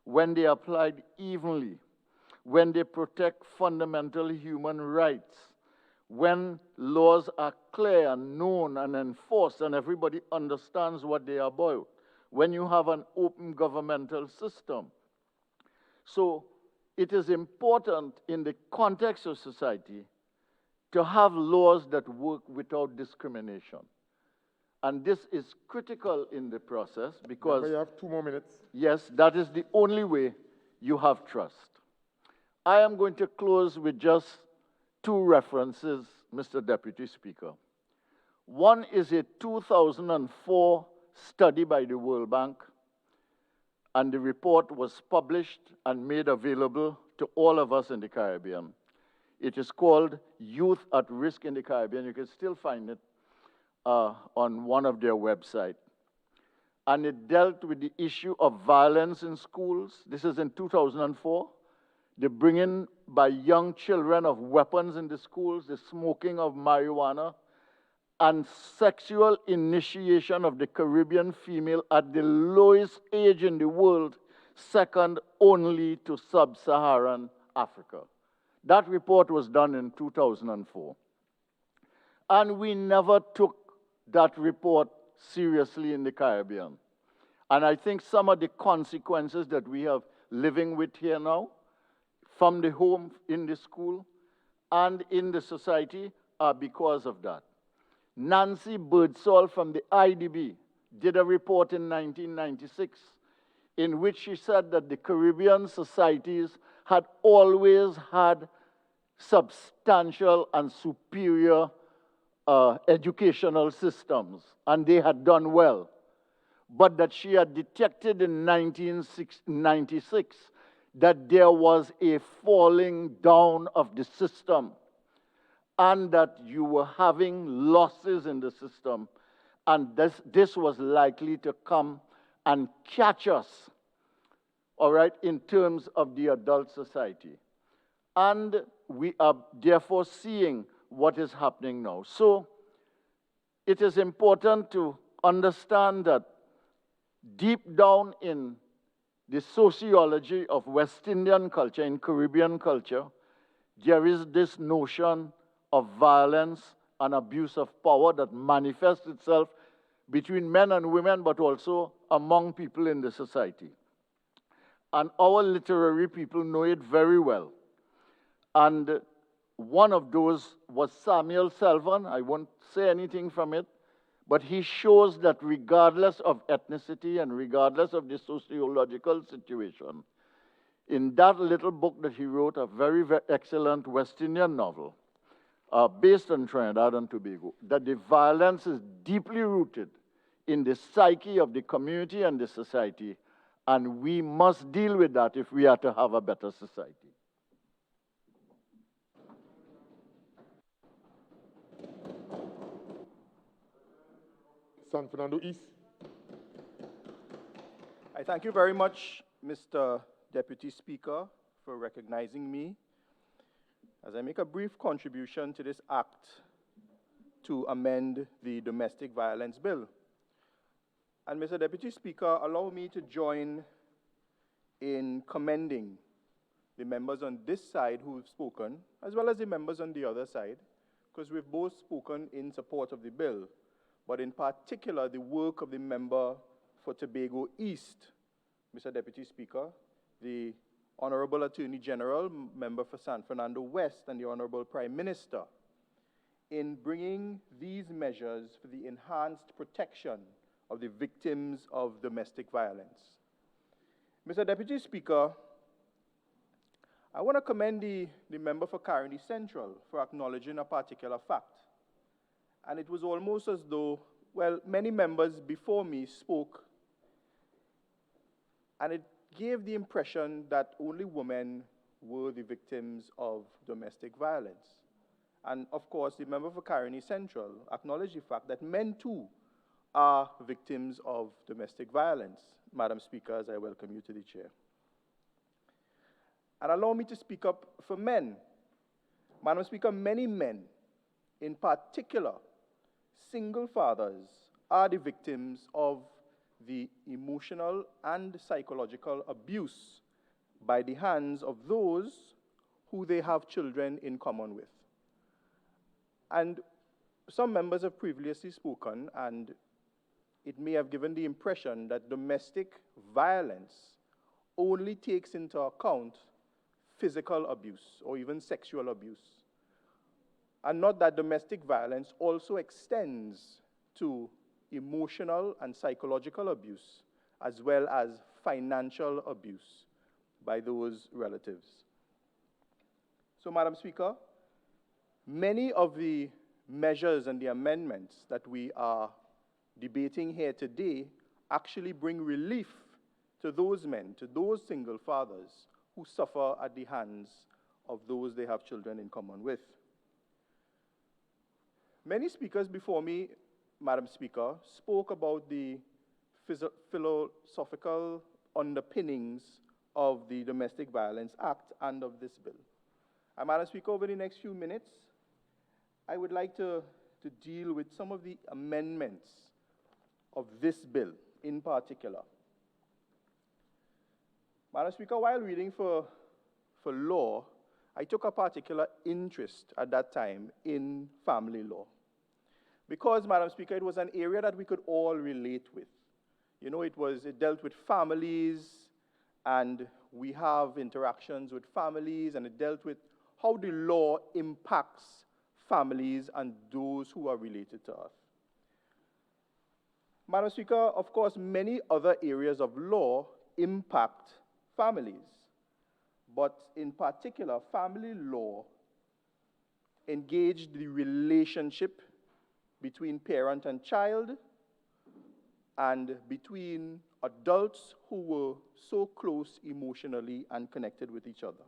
when they are applied evenly, when they protect fundamental human rights, when laws are clear and known and enforced and everybody understands what they are about, when you have an open governmental system. So it is important in the context of society to have laws that work without discrimination. And this is critical in the process because... You have 2 more minutes. Yes, that is the only way you have trust. I am going to close with just 2 references, Mr. Deputy Speaker. One is a 2004 study by the World Bank, and the report was published and made available to all of us in the Caribbean. It is called Youth at Risk in the Caribbean. You can still find it on one of their websites. And it dealt with the issue of violence in schools. This is in 2004. The bringing by young children of weapons in the schools, the smoking of marijuana, and sexual initiation of the Caribbean female at the lowest age in the world, second only to sub-Saharan Africa. That report was done in 2004. And we never took that report seriously in the Caribbean. And I think some of the consequences that we have living with here now, from the home, in the school, and in the society, are because of that. Nancy Birdsall from the IDB did a report in 1996 in which she said that the Caribbean societies had always had substantial and superior educational systems, and they had done well. But that she had detected in 1996 that there was a falling down of the system, and that you were having losses in the system, and this was likely to come and catch us, all right, in terms of the adult society. And we are therefore seeing what is happening now. So it is important to understand that deep down in the sociology of West Indian culture, in Caribbean culture, there is this notion of violence and abuse of power that manifests itself between men and women, but also among people in the society. And our literary people know it very well. And one of those was Samuel Selvon. I won't say anything from it, but he shows that regardless of ethnicity and regardless of the sociological situation, in that little book that he wrote, a very, very excellent West Indian novel, based on Trinidad and Tobago, that the violence is deeply rooted in the psyche of the community and the society, and we must deal with that if we are to have a better society. San Fernando East. I thank you very much, Mr. Deputy Speaker, for recognizing me as I make a brief contribution to this act to amend the Domestic Violence Bill. And Mr. Deputy Speaker, allow me to join in commending the members on this side who have spoken, as well as the members on the other side, because we've both spoken in support of the bill, but in particular the work of the member for Tobago East, Mr. Deputy Speaker, the Honorable Attorney General, member for San Fernando West, and the Honorable Prime Minister, in bringing these measures for the enhanced protection of the victims of domestic violence. Mr. Deputy Speaker, I want to commend the member for Caroni Central for acknowledging a particular fact. And it was almost as though, well, many members before me spoke, and it gave the impression that only women were the victims of domestic violence. And of course, the member for Caroni Central acknowledged the fact that men too are victims of domestic violence. Madam Speaker, as I welcome you to the chair. And allow me to speak up for men. Madam Speaker, many men, in particular single fathers, are the victims of the emotional and psychological abuse by the hands of those who they have children in common with. And some members have previously spoken, and it may have given the impression that domestic violence only takes into account physical abuse or even sexual abuse, and not that domestic violence also extends to emotional and psychological abuse, as well as financial abuse by those relatives. So, Madam Speaker, many of the measures and the amendments that we are debating here today actually bring relief to those men, to those single fathers who suffer at the hands of those they have children in common with. Many speakers before me, Madam Speaker, spoke about the philosophical underpinnings of the Domestic Violence Act and of this bill. And Madam Speaker, over the next few minutes, I would like to deal with some of the amendments of this bill in particular. Madam Speaker, while reading for law, I took a particular interest at that time in family law. Because, Madam Speaker, it was an area that we could all relate with. You know, it dealt with families, and we have interactions with families, and it dealt with how the law impacts families and those who are related to us. Madam Speaker, of course, many other areas of law impact families, but in particular, family law engaged the relationship between parent and child, and between adults who were so close emotionally and connected with each other.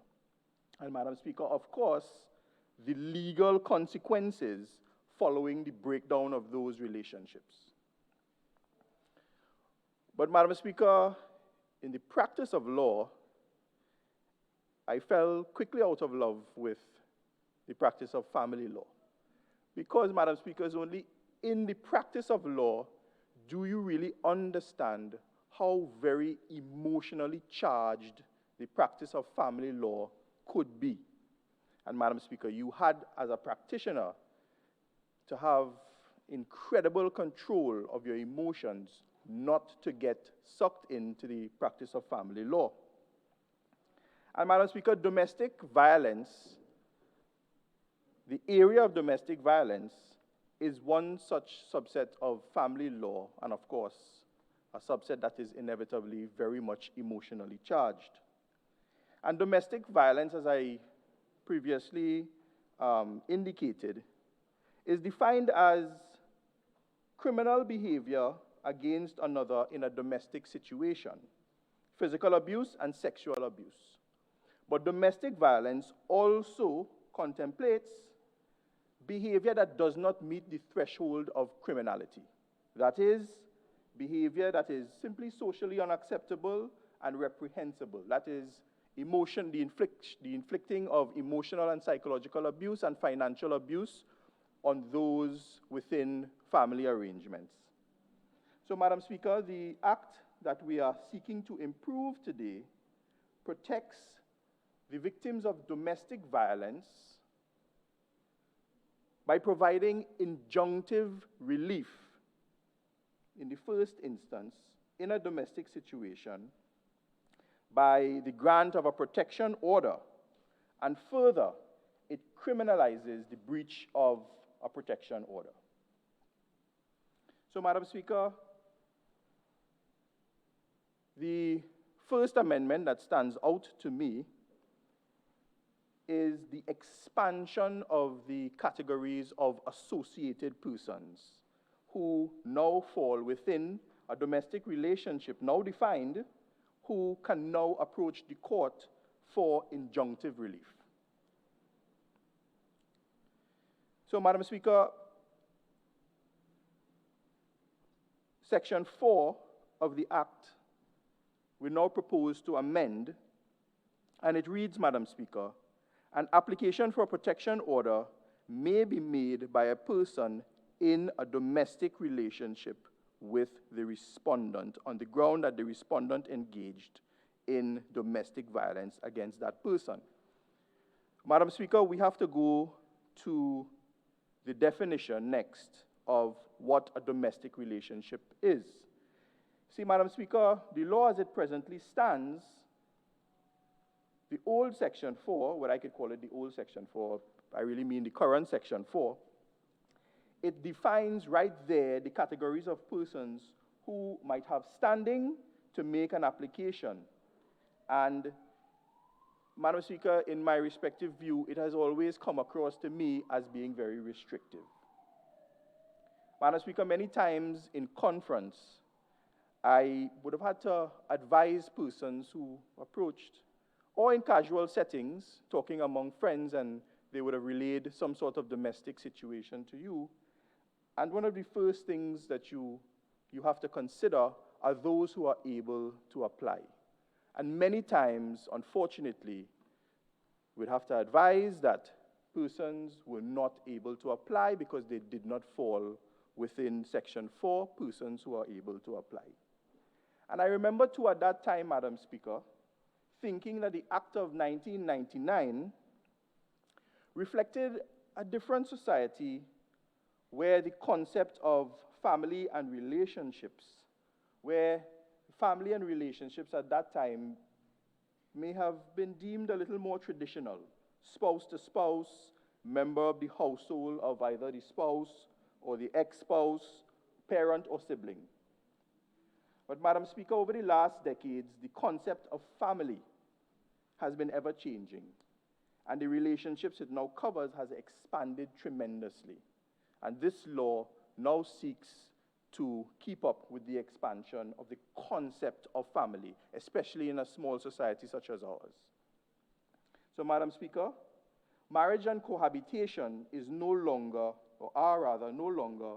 And Madam Speaker, of course, the legal consequences following the breakdown of those relationships. But Madam Speaker, in the practice of law, I fell quickly out of love with the practice of family law. Because, Madam Speaker, it's only in the practice of law do you really understand how very emotionally charged the practice of family law could be. And Madam Speaker, you had, as a practitioner, to have incredible control of your emotions not to get sucked into the practice of family law. And Madam Speaker, domestic violence, the area of domestic violence is one such subset of family law, and of course, a subset that is inevitably very much emotionally charged. And domestic violence, as I previously indicated, is defined as criminal behavior against another in a domestic situation, physical abuse and sexual abuse. But domestic violence also contemplates behavior that does not meet the threshold of criminality. That is, behavior that is simply socially unacceptable and reprehensible. That is, the inflicting of emotional and psychological abuse and financial abuse on those within family arrangements. So, Madam Speaker, the act that we are seeking to improve today protects the victims of domestic violence by providing injunctive relief in the first instance in a domestic situation by the grant of a protection order, and further, it criminalizes the breach of a protection order. So, Madam Speaker, the first amendment that stands out to me is the expansion of the categories of associated persons who now fall within a domestic relationship, now defined, who can now approach the court for injunctive relief. So, Madam Speaker, Section 4 of the Act, we now propose to amend, and it reads, Madam Speaker, an application for a protection order may be made by a person in a domestic relationship with the respondent on the ground that the respondent engaged in domestic violence against that person. Madam Speaker, we have to go to the definition next of what a domestic relationship is. See, Madam Speaker, the law as it presently stands, the old Section 4, what I could call it the old Section 4, I really mean the current Section 4, it defines right there the categories of persons who might have standing to make an application. And, Madam Speaker, in my respective view, it has always come across to me as being very restrictive. Madam Speaker, many times in conference, I would have had to advise persons who approached, or in casual settings, talking among friends, and they would have relayed some sort of domestic situation to you. And one of the first things that you have to consider are those who are able to apply. And many times, unfortunately, we'd have to advise that persons were not able to apply because they did not fall within Section 4, persons who are able to apply. And I remember too at that time, Madam Speaker, thinking that the Act of 1999 reflected a different society where the concept of family and relationships, where family and relationships at that time may have been deemed a little more traditional, spouse to spouse, member of the household of either the spouse or the ex-spouse, parent or sibling. But, Madam Speaker, over the last decades, the concept of family has been ever-changing, and the relationships it now covers has expanded tremendously. And this law now seeks to keep up with the expansion of the concept of family, especially in a small society such as ours. So, Madam Speaker, marriage and cohabitation is no longer, or are rather no longer,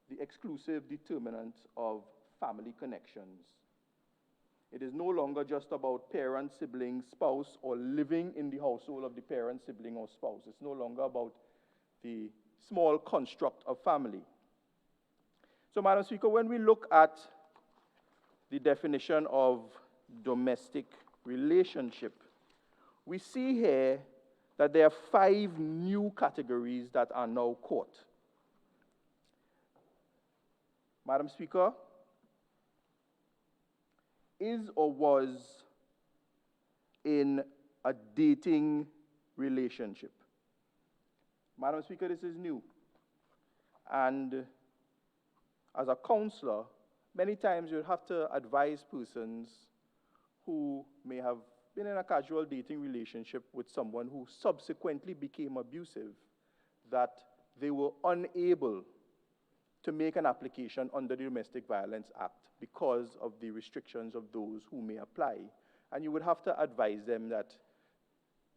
the exclusive determinant of family connections. It is no longer just about parent, sibling, spouse, or living in the household of the parent, sibling, or spouse. It's no longer about the small construct of family. So, Madam Speaker, when we look at the definition of domestic relationship, we see here that there are 5 new categories that are now caught. Madam Speaker, is or was in a dating relationship. Madam Speaker, this is new. And as a counselor, many times you have to advise persons who may have been in a casual dating relationship with someone who subsequently became abusive, that they were unable to make an application under the Domestic Violence Act because of the restrictions of those who may apply. And you would have to advise them that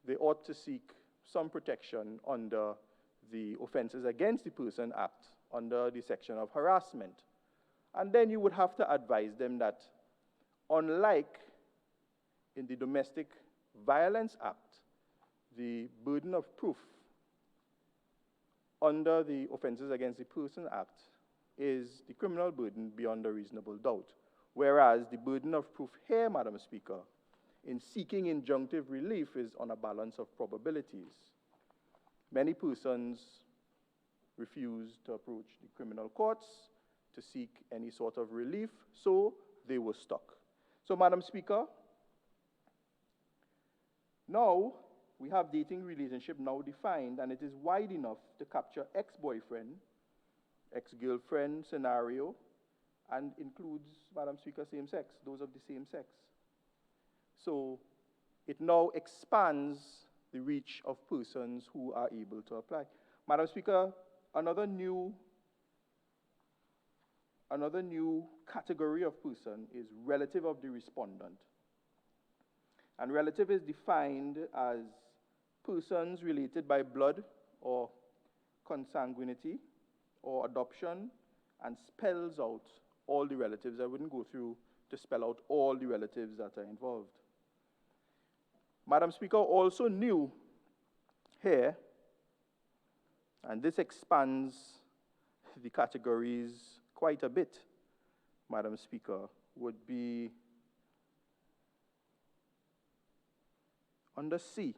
they ought to seek some protection under the Offenses Against the Person Act, under the section of harassment. And then you would have to advise them that, unlike in the Domestic Violence Act, the burden of proof under the Offenses Against the Person Act is the criminal burden beyond a reasonable doubt, whereas the burden of proof here, Madam Speaker, in seeking injunctive relief is on a balance of probabilities. Many persons refuse to approach the criminal courts to seek any sort of relief, so they were stuck. So, Madam Speaker, now we have dating relationship now defined, and it is wide enough to capture ex-boyfriend, ex-girlfriend scenario, and includes, Madam Speaker, same sex, those of the same sex. So it now expands the reach of persons who are able to apply. Madam Speaker, another new category of person is relative of the respondent. And relative is defined as persons related by blood or consanguinity or adoption, and spells out all the relatives. I wouldn't go through to spell out all the relatives that are involved. Madam Speaker, also new here, and this expands the categories quite a bit, Madam Speaker, would be under C,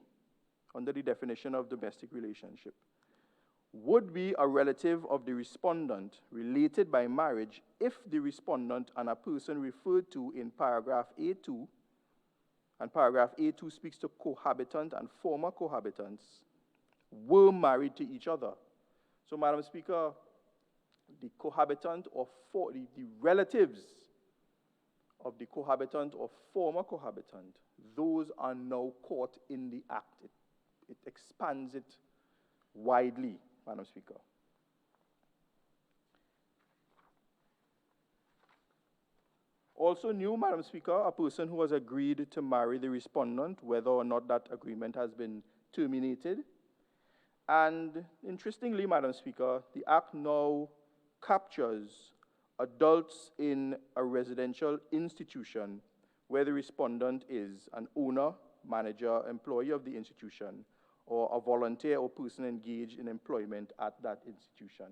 under the definition of domestic relationship. Would be a relative of the respondent related by marriage if the respondent and a person referred to in paragraph A2, and paragraph A2 speaks to cohabitant and former cohabitants, were married to each other. So, Madam Speaker, the cohabitant or the relatives of the cohabitant or former cohabitant, those are now caught in the act. It expands it widely, Madam Speaker. Also new, Madam Speaker, a person who has agreed to marry the respondent, whether or not that agreement has been terminated. And interestingly, Madam Speaker, the Act now captures adults in a residential institution where the respondent is an owner, manager, employee of the institution, or a volunteer or person engaged in employment at that institution.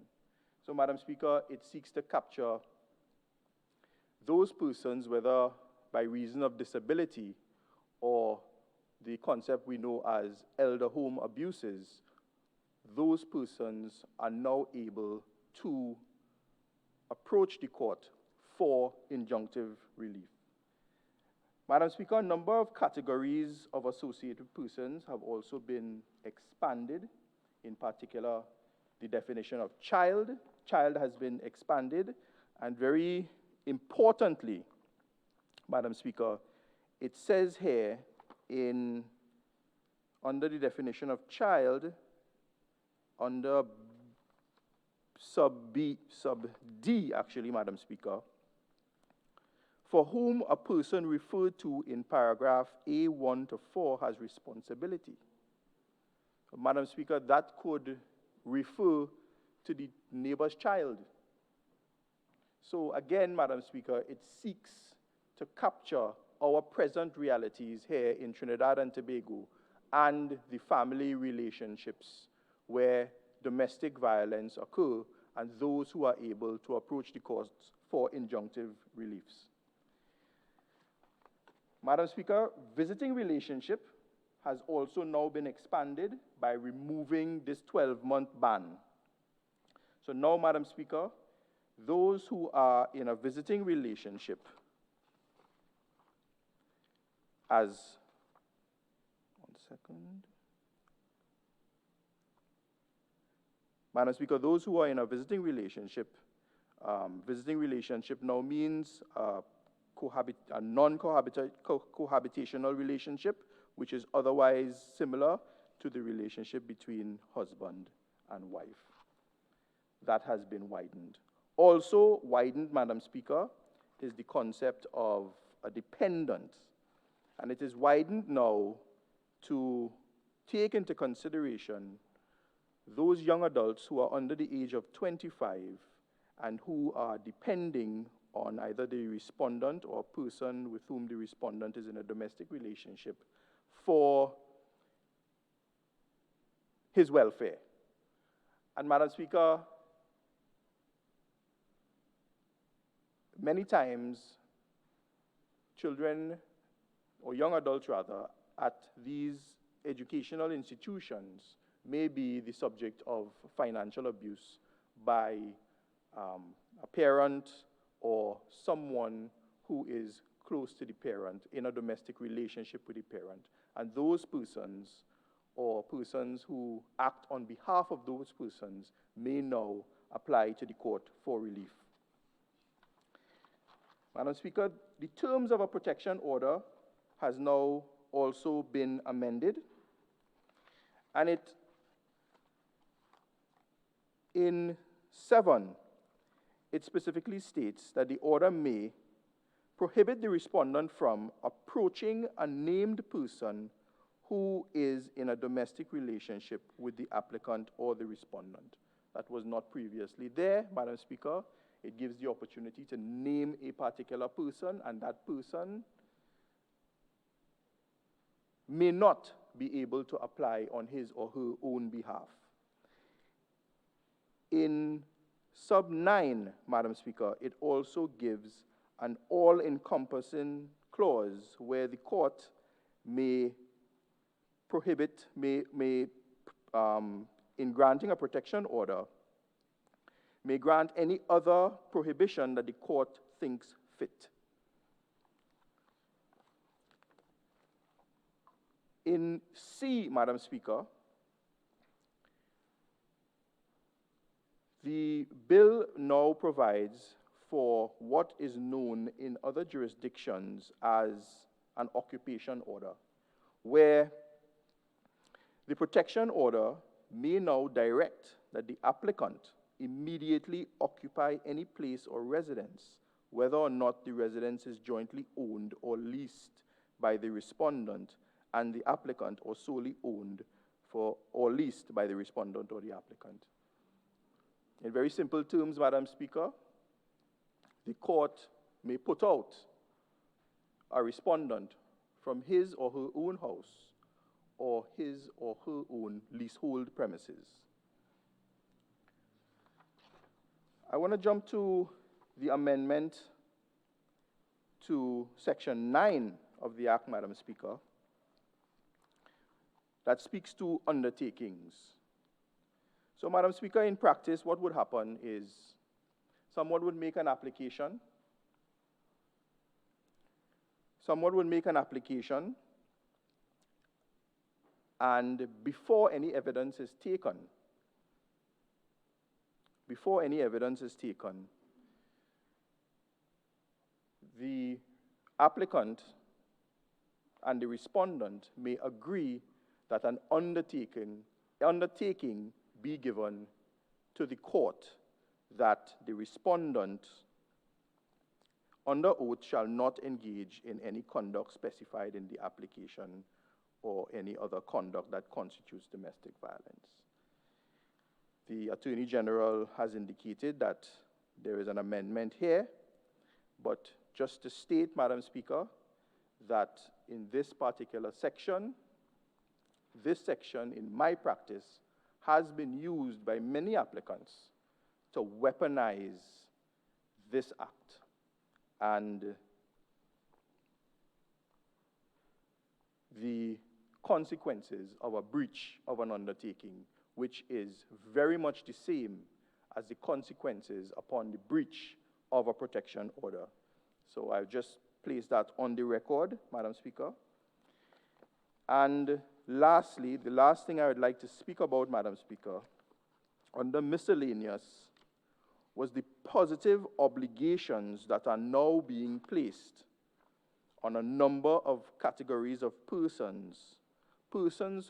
So, Madam Speaker, it seeks to capture those persons, whether by reason of disability or the concept we know as elder home abuses, those persons are now able to approach the court for injunctive relief. Madam Speaker, a number of categories of associated persons have also been expanded. In particular, the definition of child. Child has been expanded, and very importantly, Madam Speaker, it says here under the definition of child, under sub D, actually, Madam Speaker, for whom a person referred to in paragraph A1 to 4 has responsibility. Madam Speaker, that could refer to the neighbor's child. So again, Madam Speaker, it seeks to capture our present realities here in Trinidad and Tobago and the family relationships where domestic violence occur and those who are able to approach the courts for injunctive reliefs. Madam Speaker, visiting relationship has also now been expanded by removing this 12-month ban. So now, Madam Speaker, those who are in a visiting relationship as, Madam Speaker, those who are in a visiting relationship now means a non-cohabitational relationship, which is otherwise similar to the relationship between husband and wife. That has been widened. Also widened, Madam Speaker, is the concept of a dependent. And it is widened now to take into consideration those young adults who are under the age of 25 and who are depending on either the respondent or person with whom the respondent is in a domestic relationship for his welfare. And Madam Speaker, many times children, or young adults rather, at these educational institutions may be the subject of financial abuse by a parent or someone who is close to the parent in a domestic relationship with the parent. And those persons or persons who act on behalf of those persons may now apply to the court for relief. Madam Speaker, the terms of a protection order has now also been amended, and in 7, it specifically states that the order may prohibit the respondent from approaching a named person who is in a domestic relationship with the applicant or the respondent. That was not previously there, Madam Speaker. It gives the opportunity to name a particular person, and that person may not be able to apply on his or her own behalf. In sub 9, Madam Speaker, it also gives an all-encompassing clause where the court may prohibit, in granting a protection order, may grant any other prohibition that the court thinks fit. In C, Madam Speaker, the bill now provides for what is known in other jurisdictions as an occupation order, where the protection order may now direct that the applicant immediately occupy any place or residence, whether or not the residence is jointly owned or leased by the respondent and the applicant, or solely owned or leased by the respondent or the applicant. In very simple terms, Madam Speaker, the court may put out a respondent from his or her own house or his or her own leasehold premises. I want to jump to the amendment to Section 9 of the Act, Madam Speaker, that speaks to undertakings. So, Madam Speaker, in practice, what would happen is someone would make an application. And before any evidence is taken, the applicant and the respondent may agree that an undertaking be given to the court, that the respondent under oath shall not engage in any conduct specified in the application or any other conduct that constitutes domestic violence. The Attorney General has indicated that there is an amendment here, but just to state, Madam Speaker, that in this particular section, in my practice, has been used by many applicants to weaponize this act. And the consequences of a breach of an undertaking, which is very much the same as the consequences upon the breach of a protection order. So I've just placed that on the record, Madam Speaker. And lastly, the last thing I would like to speak about, Madam Speaker, under miscellaneous, was the positive obligations that are now being placed on a number of categories of persons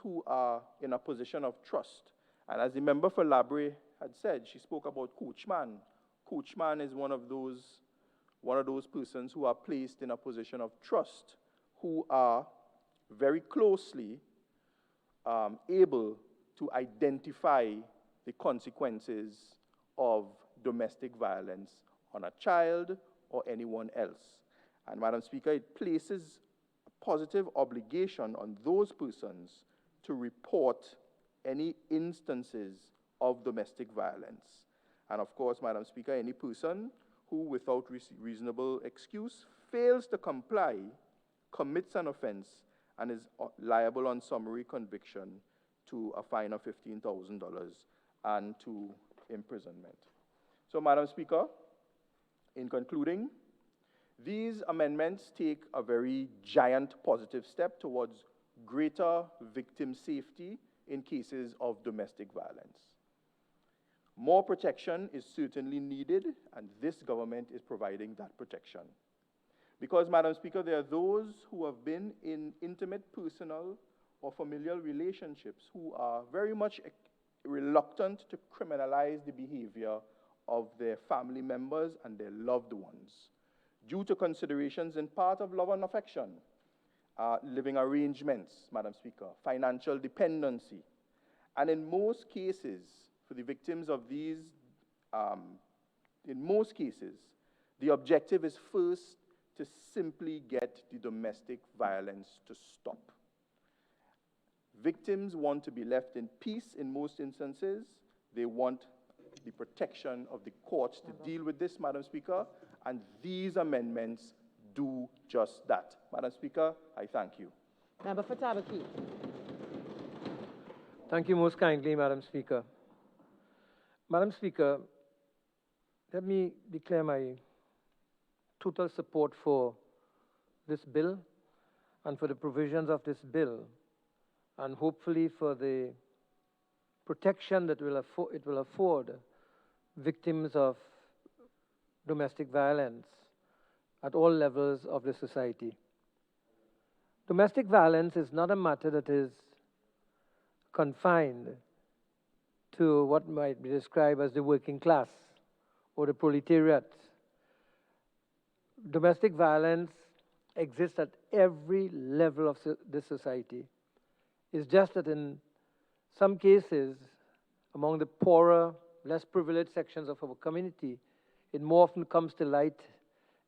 who are in a position of trust. And as the member for Labre had said, she spoke about coachman. Coachman is one of those persons who are placed in a position of trust, who are very closely able to identify the consequences of domestic violence on a child or anyone else. And Madam Speaker, it places a positive obligation on those persons to report any instances of domestic violence. And of course, Madam Speaker, any person who, without reasonable excuse, fails to comply, commits an offense, and is liable on summary conviction to a fine of $15,000 and to imprisonment. So, Madam Speaker, in concluding, these amendments take a very giant positive step towards greater victim safety in cases of domestic violence. More protection is certainly needed, and this government is providing that protection. Because, Madam Speaker, there are those who have been in intimate, personal, or familial relationships who are very much reluctant to criminalize the behavior of their family members and their loved ones, due to considerations in part of love and affection, living arrangements, Madam Speaker, financial dependency. And in most cases, for the victims of these in most cases, the objective is first to simply get the domestic violence to stop. Victims want to be left in peace in most instances. They want the protection of the courts to deal with this, Madam Speaker, and these amendments do just that. Madam Speaker, I thank you. Member for Tabaki. Thank you most kindly, Madam Speaker. Madam Speaker, let me declare my total support for this bill and for the provisions of this bill, and hopefully for the protection that it will afford victims of domestic violence at all levels of the society. Domestic violence is not a matter that is confined to what might be described as the working class or the proletariat. Domestic violence exists at every level of this society. It's just that in some cases, among the poorer, less privileged sections of our community, it more often comes to light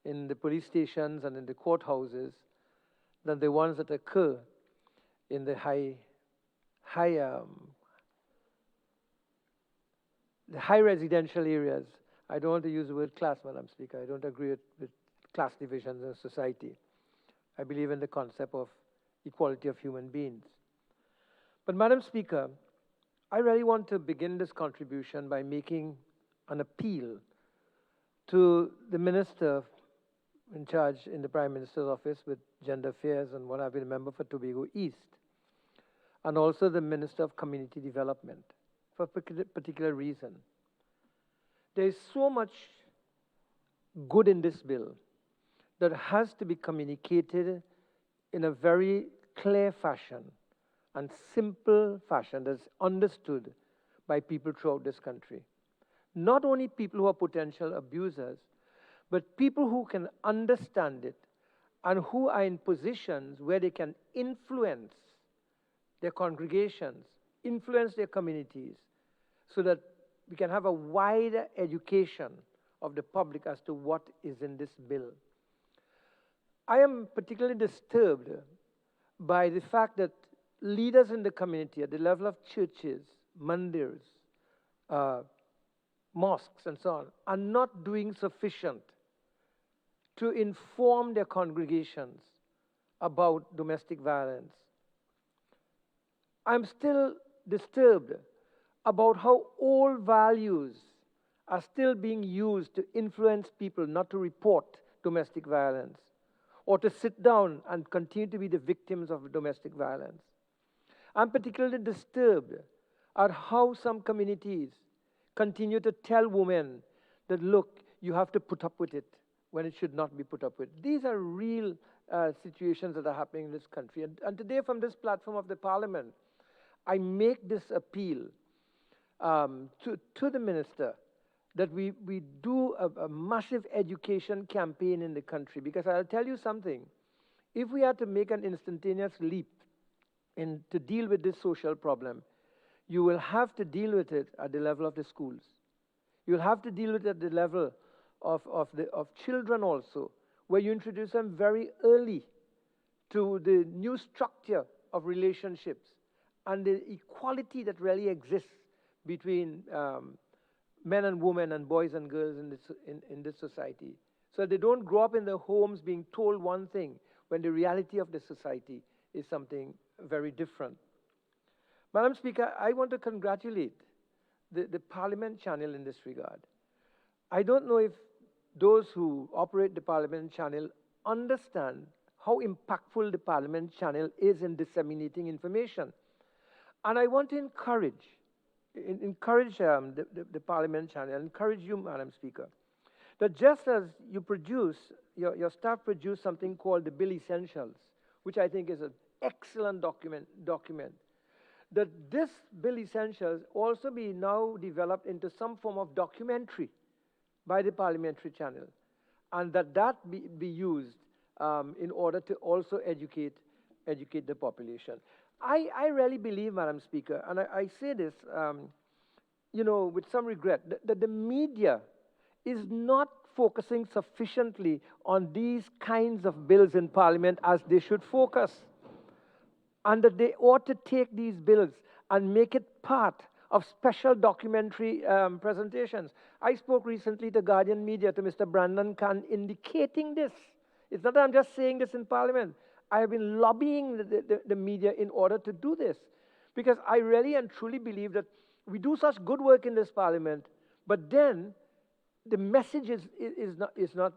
in the police stations and in the courthouses than the ones that occur in the high residential areas. I don't want to use the word class, Madam Speaker. I don't agree with class divisions in society. I believe in the concept of equality of human beings. But Madam Speaker, I really want to begin this contribution by making an appeal to the Minister in charge in the Prime Minister's office with gender affairs and what I've been a member for Tobago East, and also the Minister of Community Development for a particular reason. There is so much good in this bill that has to be communicated in a very clear fashion and simple fashion that's understood by people throughout this country. Not only people who are potential abusers, but people who can understand it and who are in positions where they can influence their congregations, influence their communities, so that we can have a wider education of the public as to what is in this bill. I am particularly disturbed by the fact that leaders in the community at the level of churches, mandirs, mosques and so on, are not doing sufficient to inform their congregations about domestic violence. I'm still disturbed about how old values are still being used to influence people not to report domestic violence or to sit down and continue to be the victims of domestic violence. I'm particularly disturbed at how some communities continue to tell women that, look, you have to put up with it when it should not be put up with. These are real situations that are happening in this country. And today from this platform of the Parliament, I make this appeal to the Minister that we do a massive education campaign in the country, because I'll tell you something, if we had to make an instantaneous leap to deal with this social problem, you will have to deal with it at the level of the schools. You'll have to deal with it at the level of children also, where you introduce them very early to the new structure of relationships and the equality that really exists between men and women and boys and girls in this society. So they don't grow up in their homes being told one thing when the reality of the society is something very different. Madam Speaker, I want to congratulate the Parliament channel in this regard. I don't know if those who operate the Parliament channel understand how impactful the Parliament channel is in disseminating information. And I want to encourage the Parliament channel, encourage you, Madam Speaker, that just as you produce, your staff produce something called the Bill Essentials, which I think is an excellent document, that this Bill Essentials also be now developed into some form of documentary by the Parliamentary channel, and that be used in order to also educate the population. I really believe, Madam Speaker, and I say this, with some regret, that the media is not focusing sufficiently on these kinds of bills in Parliament as they should focus. And that they ought to take these bills and make it part of special documentary presentations. I spoke recently to Guardian Media, to Mr. Brandon Khan, indicating this. It's not that I'm just saying this in Parliament. I have been lobbying the media in order to do this, because I really and truly believe that we do such good work in this Parliament, but then the message is not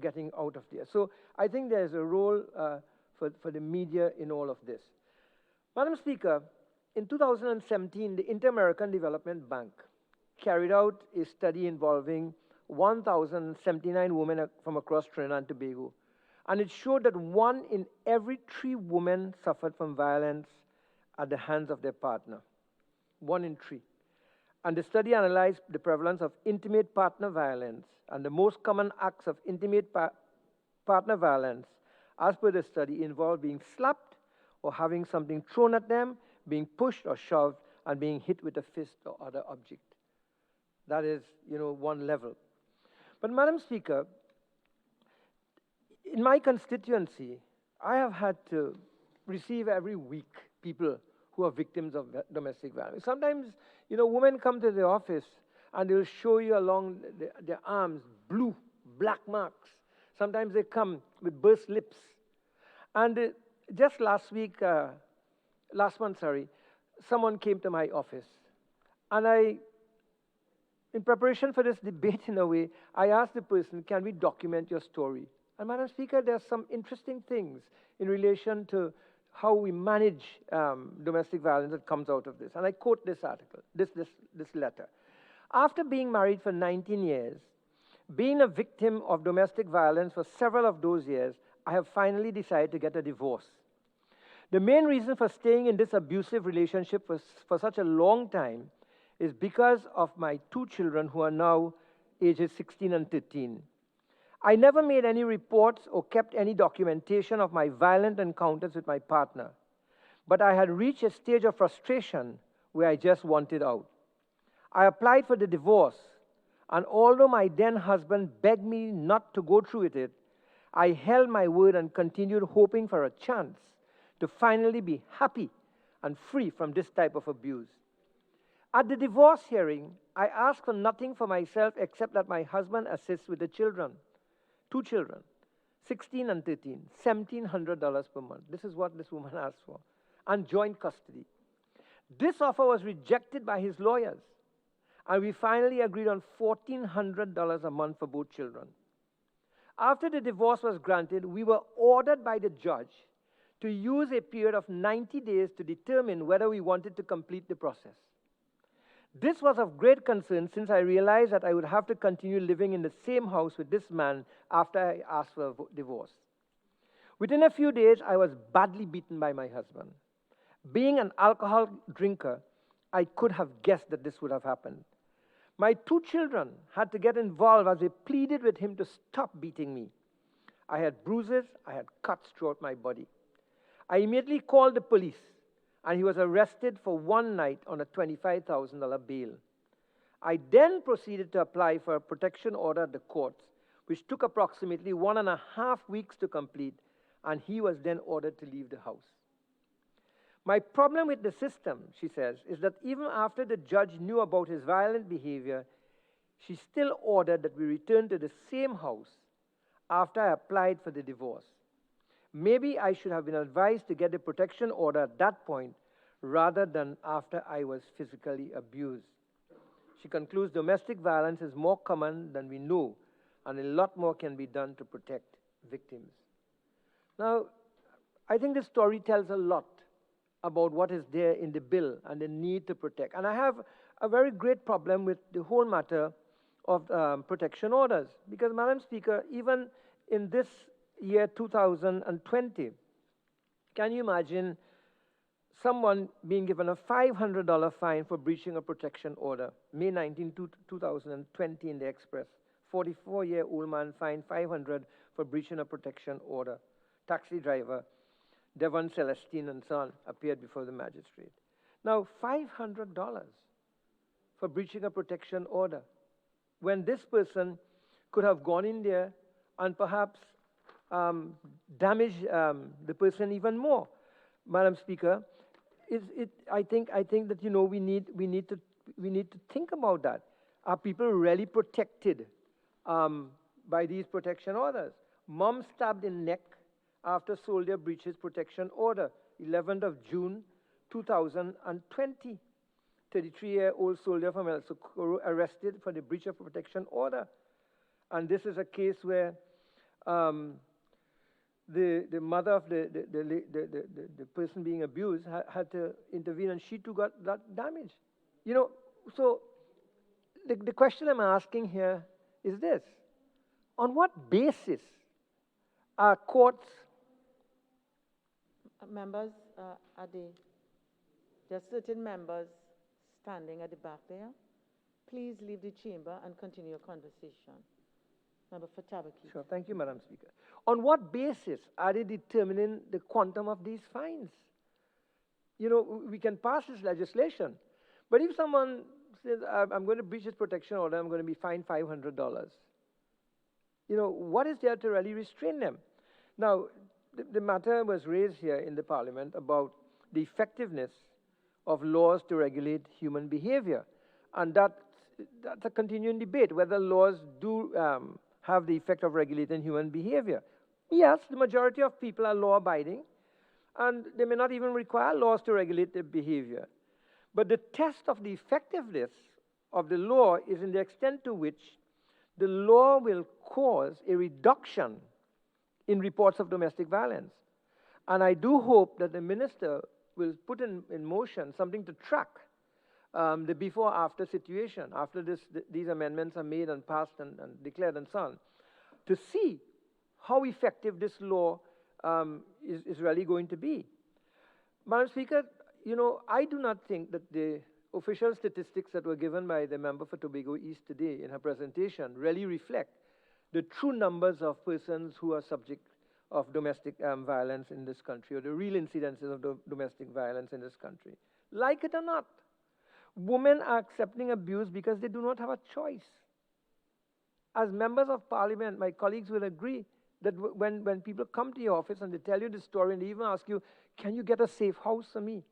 getting out of there. So I think there's a role for the media in all of this. Madam Speaker, in 2017, the Inter-American Development Bank carried out a study involving 1,079 women from across Trinidad and Tobago, and it showed that 1 in every 3 women suffered from violence at the hands of their partner. 1 in 3. And the study analyzed the prevalence of intimate partner violence, and the most common acts of intimate partner violence, as per the study, involved being slapped or having something thrown at them, being pushed or shoved, and being hit with a fist or other object. That is, one level. But Madam Speaker, in my constituency, I have had to receive every week people who are victims of domestic violence. Sometimes, women come to the office and they'll show you along their arms blue, black marks. Sometimes they come with burst lips. And just last month, someone came to my office. And in preparation for this debate, in a way, I asked the person, can we document your story? And Madam Speaker, there are some interesting things in relation to how we manage domestic violence that comes out of this. And I quote this article, this letter. After being married for 19 years, being a victim of domestic violence for several of those years, I have finally decided to get a divorce. The main reason for staying in this abusive relationship for such a long time is because of my 2 children who are now ages 16 and 13. I never made any reports or kept any documentation of my violent encounters with my partner, but I had reached a stage of frustration where I just wanted out. I applied for the divorce, and although my then husband begged me not to go through with it, I held my word and continued hoping for a chance to finally be happy and free from this type of abuse. At the divorce hearing, I asked for nothing for myself except that my husband assists with the children. 2 children, 16 and 13, $1,700 per month. This is what this woman asked for. And joint custody. This offer was rejected by his lawyers, and we finally agreed on $1,400 a month for both children. After the divorce was granted, we were ordered by the judge to use a period of 90 days to determine whether we wanted to complete the process. This was of great concern since I realized that I would have to continue living in the same house with this man after I asked for a divorce. Within a few days, I was badly beaten by my husband. Being an alcohol drinker, I could have guessed that this would have happened. My 2 children had to get involved as they pleaded with him to stop beating me. I had bruises, I had cuts throughout my body. I immediately called the police, and he was arrested for 1 night on a $25,000 bail. I then proceeded to apply for a protection order at the courts, which took approximately 1.5 weeks to complete, and he was then ordered to leave the house. My problem with the system, she says, is that even after the judge knew about his violent behavior, she still ordered that we return to the same house after I applied for the divorce. Maybe I should have been advised to get a protection order at that point rather than after I was physically abused. She concludes domestic violence is more common than we know, and a lot more can be done to protect victims. Now, I think this story tells a lot about what is there in the bill and the need to protect. And I have a very great problem with the whole matter of protection orders, because, Madam Speaker, even in this year 2020, can you imagine someone being given a $500 fine for breaching a protection order? May 19, 2020 in the Express. 44-year-old man fined $500 for breaching a protection order. Taxi driver, Devon Celestine and so on, appeared before the magistrate. Now, $500 for breaching a protection order. when this person could have gone in there and perhaps damaged the person even more. Madam Speaker, I think that we need to think about that. Are people really protected by these protection orders? Mom stabbed in neck after soldier breaches protection order, 11th of June 2020. 33-year-old soldier from El Socorro arrested for the breach of protection order. And this is a case where the mother of the person being abused had to intervene, and she too got that damage. So the question I'm asking here is this: on what basis are courts? Members, are they just certain members standing at the back there? Please leave the chamber and continue your conversation. Member for Tabaki. Sure, thank you, Madam Speaker. On what basis are they determining the quantum of these fines? We can pass this legislation, but if someone says, I'm going to breach this protection order, I'm going to be fined $500, what is there to really restrain them? Now, the matter was raised here in the Parliament about the effectiveness of laws to regulate human behavior, and that's a continuing debate, whether laws do have the effect of regulating human behavior. Yes, the majority of people are law-abiding, and they may not even require laws to regulate their behavior. But the test of the effectiveness of the law is in the extent to which the law will cause a reduction in reports of domestic violence. And I do hope that the minister will put in motion something to track the before-after situation, after these amendments are made and passed and declared and so on, to see how effective this law is really going to be. Madam Speaker, I do not think that the official statistics that were given by the member for Tobago East today in her presentation really reflect the true numbers of persons who are subject of domestic violence in this country, or the real incidences of domestic violence in this country. Like it or not, women are accepting abuse because they do not have a choice. As members of Parliament, my colleagues will agree that when people come to your office and they tell you the story and they even ask you, can you get a safe house for me?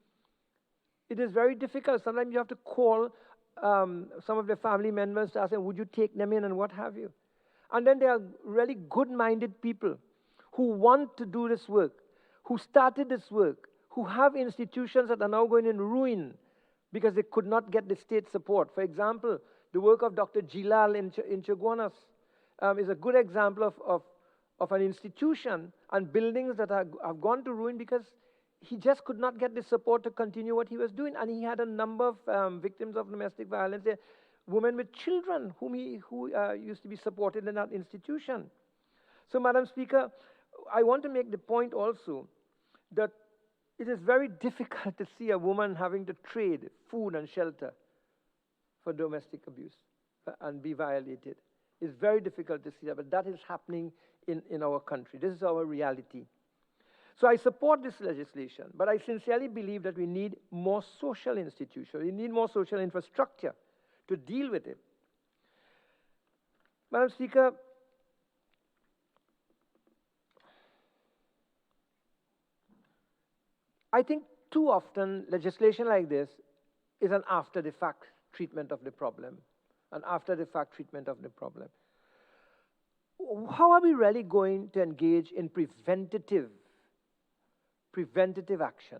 It is very difficult. Sometimes you have to call some of the family members to ask them, would you take them in and what have you? And then there are really good-minded people who want to do this work, who started this work, who have institutions that are now going in ruin because they could not get the state support. For example, the work of Dr. Jilal in Chaguanas is a good example of an institution and buildings that have gone to ruin because he just could not get the support to continue what he was doing. And he had a number of victims of domestic violence, women with children who used to be supported in that institution. So, Madam Speaker, I want to make the point also that it is very difficult to see a woman having to trade food and shelter for domestic abuse and be violated. It's very difficult to see that, but that is happening in our country. This is our reality. So I support this legislation, but I sincerely believe that we need more social institutions. We need more social infrastructure to deal with it. Madam Speaker, I think too often legislation like this is an after-the-fact treatment of the problem, an after-the-fact treatment of the problem. How are we really going to engage in preventative action?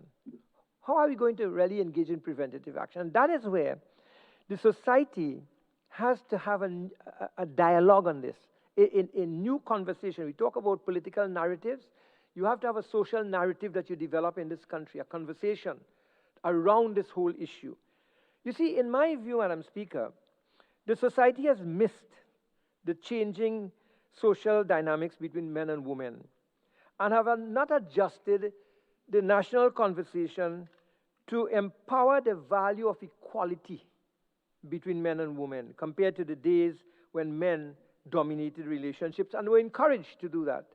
How are we going to really engage in preventative action? And that is where the society has to have a dialogue on this, a new conversation. We talk about political narratives. You have to have a social narrative that you develop in this country, a conversation around this whole issue. You see, in my view, Madam Speaker, the society has missed the changing social dynamics between men and women and have not adjusted the national conversation to empower the value of equality between men and women compared to the days when men dominated relationships and were encouraged to do that.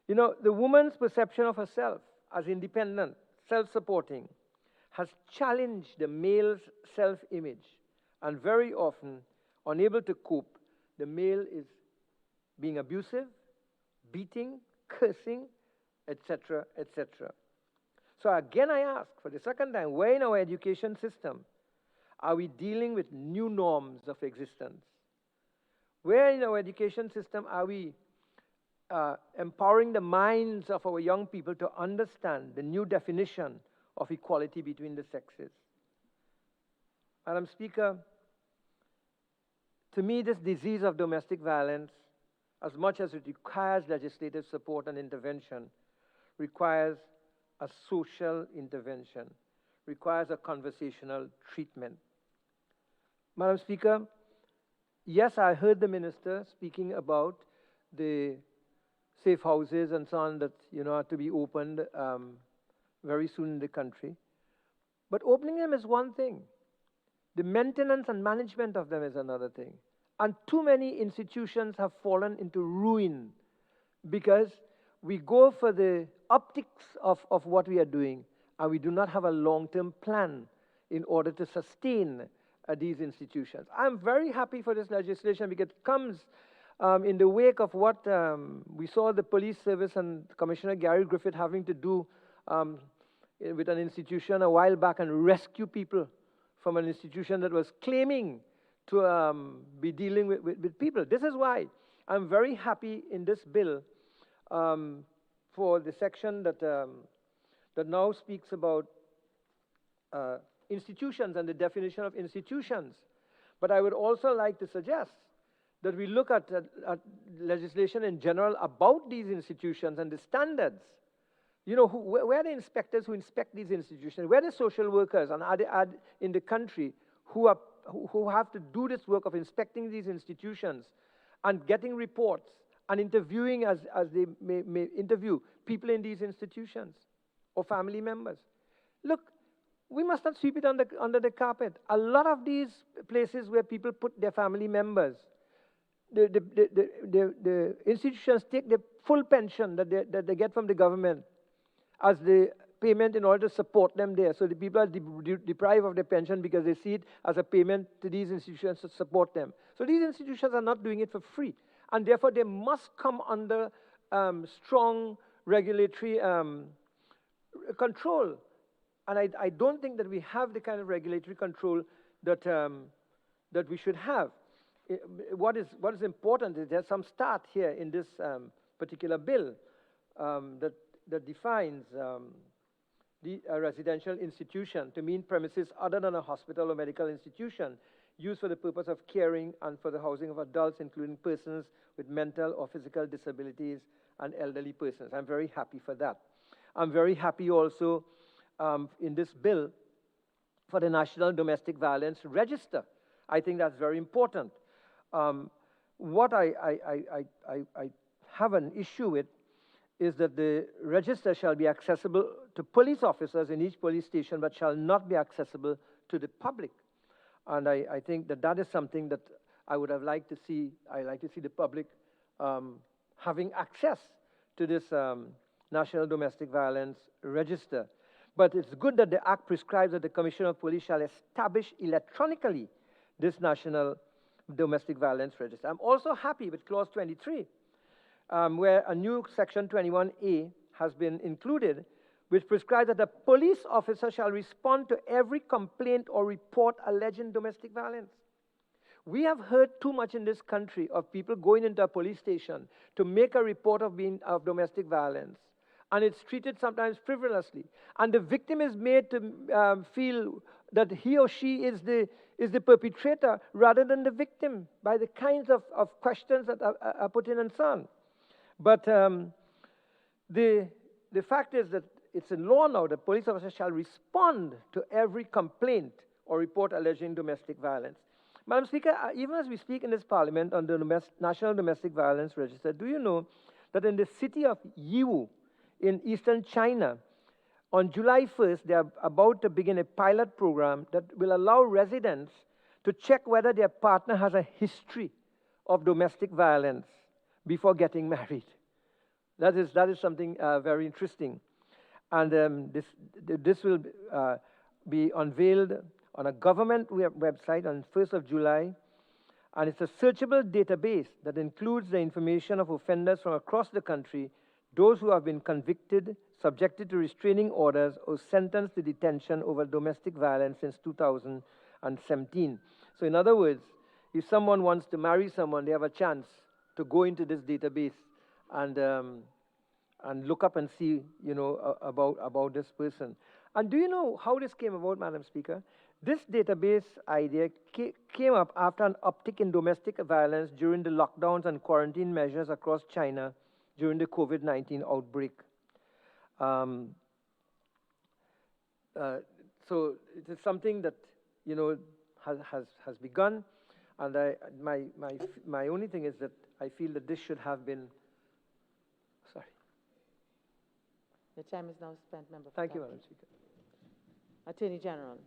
The woman's perception of herself as independent, self-supporting, has challenged the male's self-image and very often unable to cope, the male is being abusive, beating, cursing, etc., etc. So again, I ask for the second time, where in our education system are we dealing with new norms of existence? Where in our education system are we empowering the minds of our young people to understand the new definition of equality between the sexes? Madam Speaker, to me, this disease of domestic violence, as much as it requires legislative support and intervention, requires a social intervention, requires a conversational treatment. Madam Speaker, yes, I heard the minister speaking about the safe houses and so on that are to be opened very soon in the country. But opening them is one thing. The maintenance and management of them is another thing. And too many institutions have fallen into ruin because we go for the optics of what we are doing, and we do not have a long-term plan in order to sustain these institutions. I'm very happy for this legislation because it comes in the wake of what we saw the police service and Commissioner Gary Griffith having to do with an institution a while back and rescue people from an institution that was claiming to be dealing with people. This is why I'm very happy in this bill for the section that now speaks about institutions and the definition of institutions. But I would also like to suggest that we look at legislation in general about these institutions and the standards. Where are the inspectors who inspect these institutions? Where are the social workers and are in the country who have to do this work of inspecting these institutions and getting reports and interviewing as they may interview people in these institutions or family members? Look, we must not sweep it under the carpet. A lot of these places where people put their family members, the institutions take the full pension that they get from the government as the payment in order to support them there. So the people are deprived of their pension because they see it as a payment to these institutions to support them. So these institutions are not doing it for free. And therefore, they must come under strong regulatory control. And I don't think that we have the kind of regulatory control that we should have. What is important is there's some start here in this particular bill that defines a residential institution to mean premises other than a hospital or medical institution used for the purpose of caring and for the housing of adults, including persons with mental or physical disabilities and elderly persons. I'm very happy for that. I'm very happy also in this bill for the National Domestic Violence Register. I think that's very important. What I have an issue with is that the register shall be accessible to police officers in each police station, but shall not be accessible to the public. And I think that is something that I would have liked to see. I like to see the public having access to this National Domestic Violence Register. But it's good that the Act prescribes that the Commissioner of Police shall establish electronically this National Domestic Violence Register. I'm also happy with Clause 23, where a new Section 21A has been included, which prescribes that the police officer shall respond to every complaint or report alleging domestic violence. We have heard too much in this country of people going into a police station to make a report of domestic violence, and it's treated sometimes frivolously. And the victim is made to feel that he or she is the perpetrator rather than the victim by the kinds of questions that are put in and so on. But the fact is that it's in law now that police officers shall respond to every complaint or report alleging domestic violence. Madam Speaker, even as we speak in this Parliament on the National Domestic Violence Register, do you know that in the city of Yiwu in eastern China, on July 1st, they are about to begin a pilot program that will allow residents to check whether their partner has a history of domestic violence before getting married. That is something very interesting. And this will be unveiled on a government website on 1st of July. And it's a searchable database that includes the information of offenders from across the country, those who have been convicted, subjected to restraining orders, or sentenced to detention over domestic violence since 2017. So in other words, if someone wants to marry someone, they have a chance to go into this database and look up and see, about this person. And do you know how this came about, Madam Speaker? This database idea came up after an uptick in domestic violence during the lockdowns and quarantine measures across China during the COVID-19 outbreak. So it is something that, has begun. And my only thing is that I feel that this should have been, sorry. The time is now spent, Member. Thank you, Madam Speaker. Attorney General.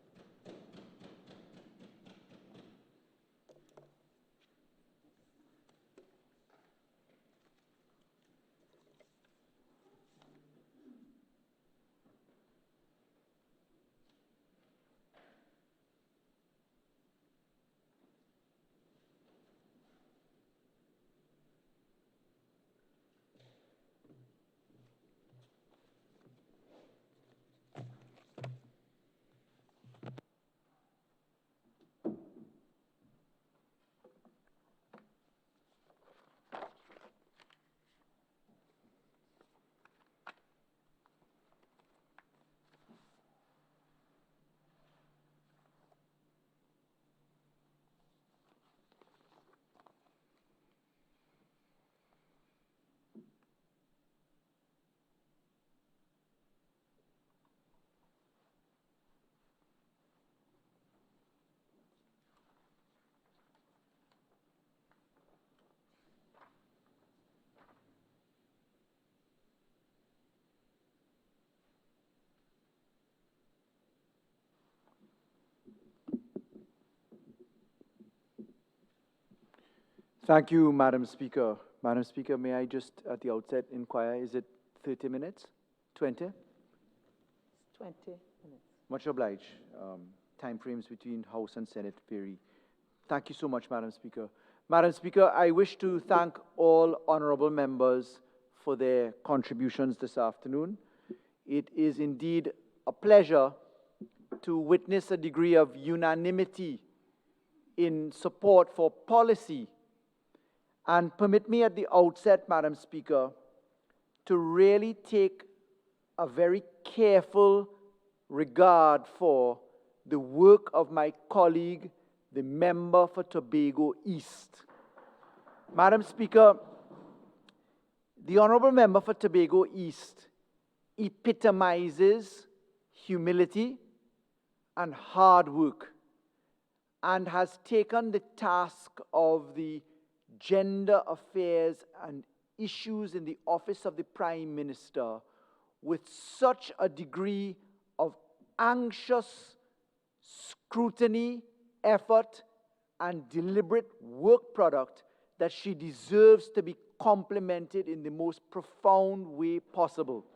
Thank you, Madam Speaker. Madam Speaker, may I just at the outset inquire, is it 30 minutes? 20? 20 minutes. Much obliged. Time frames between House and Senate vary. Thank you so much, Madam Speaker. Madam Speaker, I wish to thank all honorable members for their contributions this afternoon. It is indeed a pleasure to witness a degree of unanimity in support for policy. And permit me at the outset, Madam Speaker, to really take a very careful regard for the work of my colleague, the member for Tobago East. Madam Speaker, the honorable member for Tobago East epitomizes humility and hard work and has taken the task of the gender affairs and issues in the office of the Prime Minister with such a degree of anxious scrutiny, effort, and deliberate work product that she deserves to be complimented in the most profound way possible.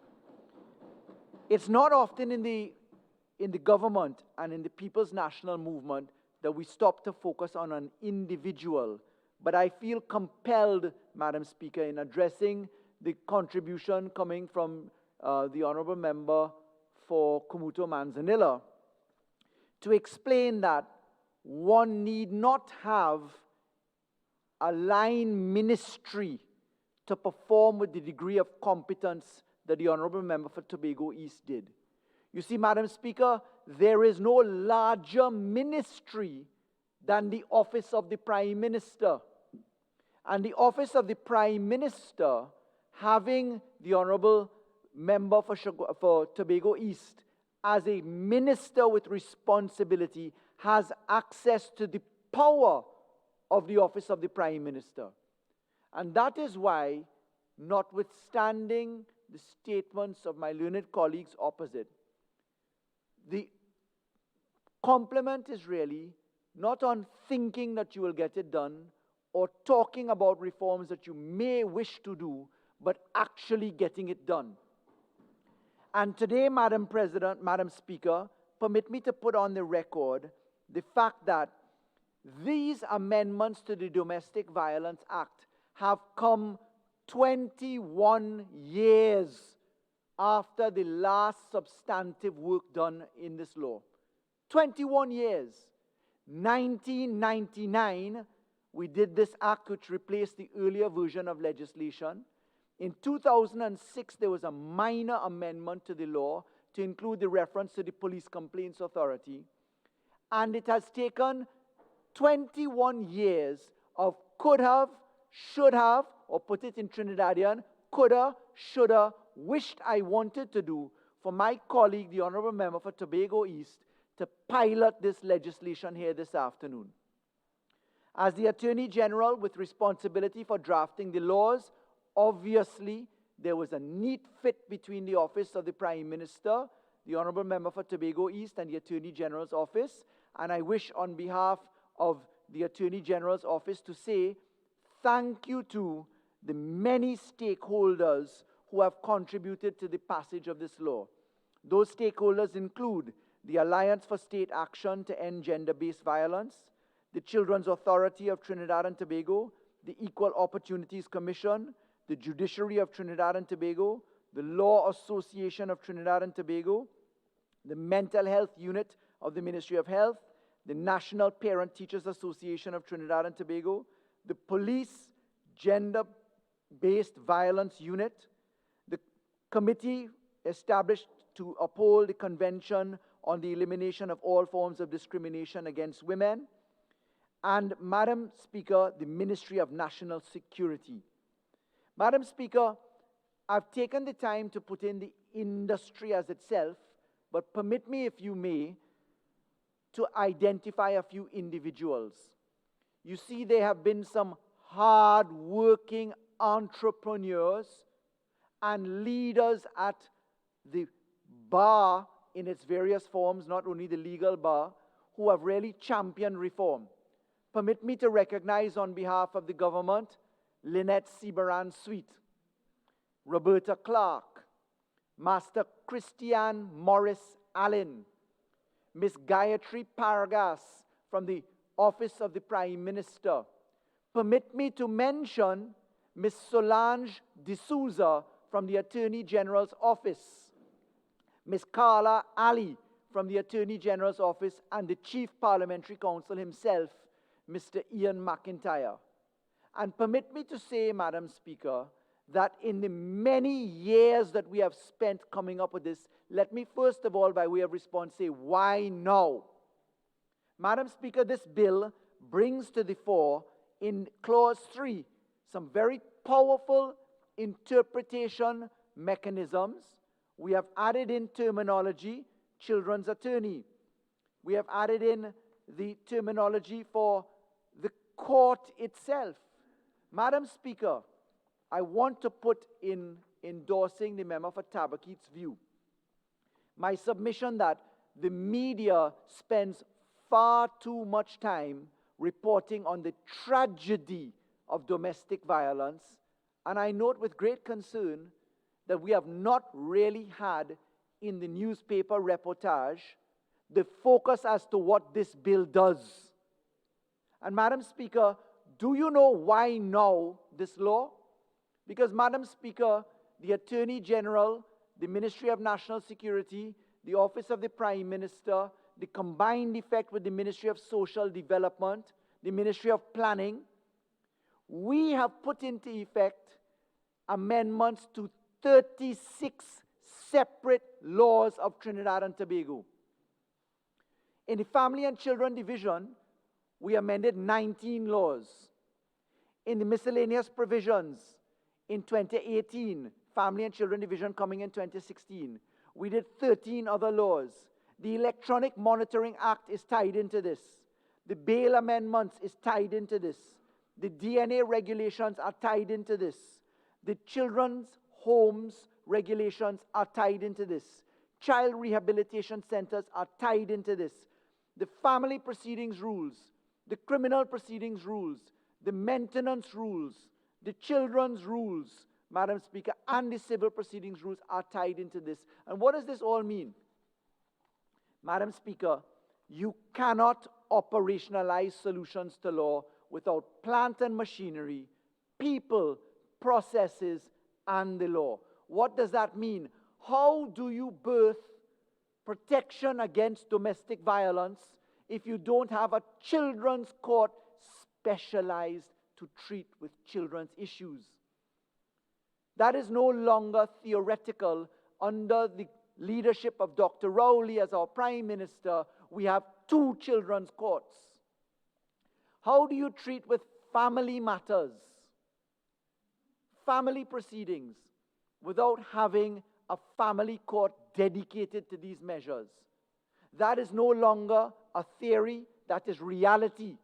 It's not often in the government and in the People's National Movement that we stop to focus on an individual. But I feel compelled, Madam Speaker, in addressing the contribution coming from the honorable member for Kumuto Manzanilla to explain that one need not have a line ministry to perform with the degree of competence that the honorable member for Tobago East did. You see, Madam Speaker, there is no larger ministry than the office of the Prime Minister. And the office of the Prime Minister, having the honorable member for Tobago East as a minister with responsibility, has access to the power of the office of the Prime Minister. And that is why, notwithstanding the statements of my learned colleagues opposite, the compliment is really not on thinking that you will get it done or talking about reforms that you may wish to do, but actually getting it done. And today, Madam President, Madam Speaker, permit me to put on the record the fact that These amendments to the Domestic Violence Act have come 21 years after the last substantive work done in this law. 21 years. 1999, we did this act which replaced the earlier version of legislation. In 2006, there was a minor amendment to the law to include the reference to the Police Complaints Authority. And it has taken 21 years of could have, should have, or put it in Trinidadian, coulda, shoulda, wished I wanted to do for my colleague, the Honourable Member for Tobago East, to pilot this legislation here this afternoon. As the Attorney General with responsibility for drafting the laws, obviously there was a neat fit between the office of the Prime Minister, the Honourable Member for Tobago East, and the Attorney General's office. And I wish on behalf of the Attorney General's office to say thank you to the many stakeholders who have contributed to the passage of this law. Those stakeholders include the Alliance for State Action to End Gender-Based Violence, the Children's Authority of Trinidad and Tobago, the Equal Opportunities Commission, the Judiciary of Trinidad and Tobago, the Law Association of Trinidad and Tobago, the Mental Health Unit of the Ministry of Health, the National Parent Teachers Association of Trinidad and Tobago, the Police Gender-Based Violence Unit, the committee established to uphold the Convention on the Elimination of All Forms of Discrimination against Women, and, Madam Speaker, the Ministry of National Security. Madam Speaker, I've taken the time to put in the industry as itself, but permit me, if you may, to identify a few individuals. You see, there have been some hard-working entrepreneurs and leaders at the bar in its various forms, not only the legal bar, who have really championed reform. Permit me to recognize on behalf of the government, Lynette Sibaran-Sweet, Roberta Clark, Master Christian Morris Allen, Miss Gayatri Paragas from the Office of the Prime Minister. Permit me to mention Miss Solange D'Souza from the Attorney General's Office, Miss Carla Ali from the Attorney General's Office, and the Chief Parliamentary Counsel himself, Mr. Ian McIntyre. And permit me to say, Madam Speaker, that in the many years that we have spent coming up with this, let me first of all, by way of response, say, why now? Madam Speaker, this bill brings to the fore in Clause 3 some very powerful interpretation mechanisms. We have added in terminology, children's attorney. We have added in the terminology for the court itself. Madam Speaker, I want to put in endorsing the member for Tabaquit's view my submission that the media spends far too much time reporting on the tragedy of domestic violence, and I note with great concern that we have not really had in the newspaper reportage the focus as to what this bill does. And Madam Speaker, do you know why now this law? Because, Madam Speaker, the Attorney General, the Ministry of National Security, the Office of the Prime Minister, the combined effect with the Ministry of Social Development, the Ministry of Planning, we have put into effect amendments to 36 separate laws of Trinidad and Tobago. In the Family and Children Division, we amended 19 laws. In the miscellaneous provisions, in 2018, Family and Children Division coming in 2016, we did 13 other laws. The Electronic Monitoring Act is tied into this. The bail amendments is tied into this. The DNA regulations are tied into this. The children's homes regulations are tied into this. Child rehabilitation centers are tied into this. The family proceedings rules, the criminal proceedings rules, the maintenance rules, the children's rules, Madam Speaker, and the civil proceedings rules are tied into this. And what does this all mean? Madam Speaker, you cannot operationalize solutions to law without plant and machinery, people, processes, and the law. What does that mean? How do you birth protection against domestic violence if you don't have a children's court specialized to treat with children's issues? That is no longer theoretical. Under the leadership of Dr. Rowley as our Prime Minister, we have 2 children's courts. How do you treat with family matters, family proceedings, without having a family court dedicated to these measures? That is no longer a theory, that is reality.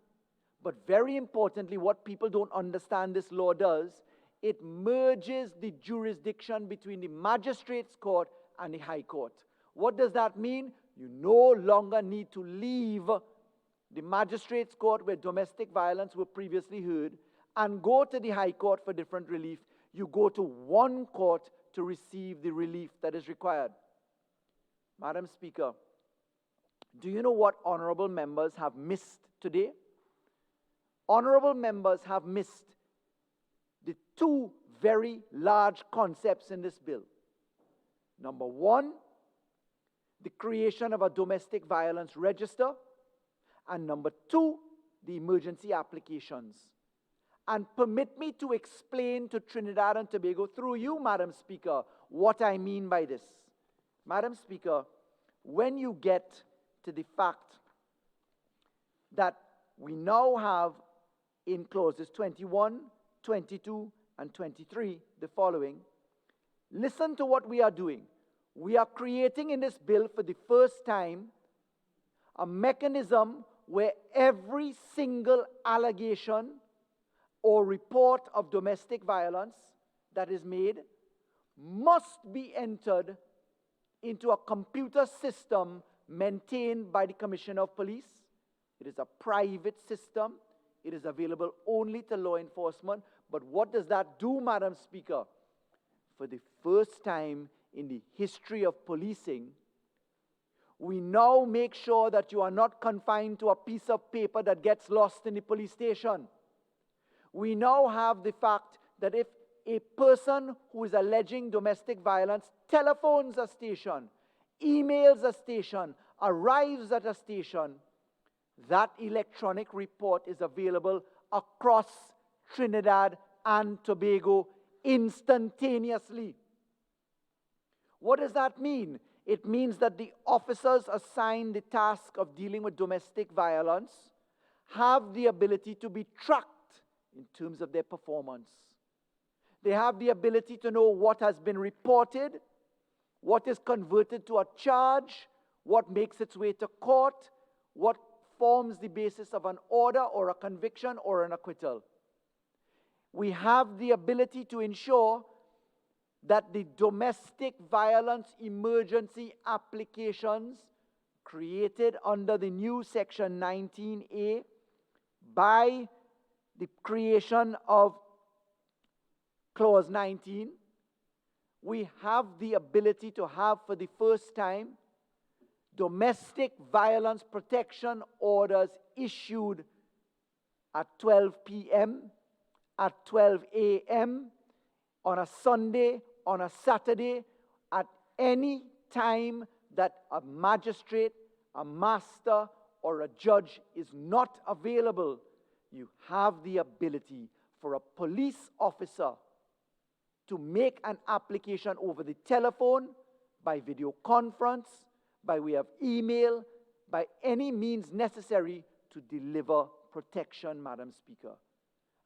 But very importantly, what people don't understand this law does, it merges the jurisdiction between the magistrate's court and the High Court. What does that mean? You no longer need to leave the magistrate's court where domestic violence were previously heard and go to the High Court for different relief. You go to one court to receive the relief that is required. Madam Speaker, do you know what honorable members have missed today? Honorable members have missed the 2 very large concepts in this bill. Number 1, the creation of a domestic violence register. And number 2, the emergency applications. And permit me to explain to Trinidad and Tobago, through you, Madam Speaker, what I mean by this. Madam Speaker, when you get to the fact that we now have in clauses 21, 22, and 23, the following, listen to what we are doing. We are creating in this bill for the first time a mechanism where every single allegation or report of domestic violence that is made must be entered into a computer system maintained by the Commissioner of Police. It is a private system. It is available only to law enforcement. But what does that do, Madam Speaker? For the first time in the history of policing, we now make sure that you are not confined to a piece of paper that gets lost in the police station. We now have the fact that if a person who is alleging domestic violence telephones a station, emails a station, arrives at a station, that electronic report is available across Trinidad and Tobago instantaneously. What does that mean? It means that the officers assigned the task of dealing with domestic violence have the ability to be tracked in terms of their performance. They have the ability to know what has been reported, what is converted to a charge, what makes its way to court, what forms the basis of an order or a conviction or an acquittal. We have the ability to ensure that the domestic violence emergency applications created under the new Section 19A by the creation of Clause 19, we have the ability to have for the first time domestic violence protection orders issued at 12 p.m., at 12 a.m., on a Sunday, on a Saturday, at any time that a magistrate, a master, or a judge is not available. You have the ability for a police officer to make an application over the telephone, by video conference, by way of email, by any means necessary to deliver protection, Madam Speaker.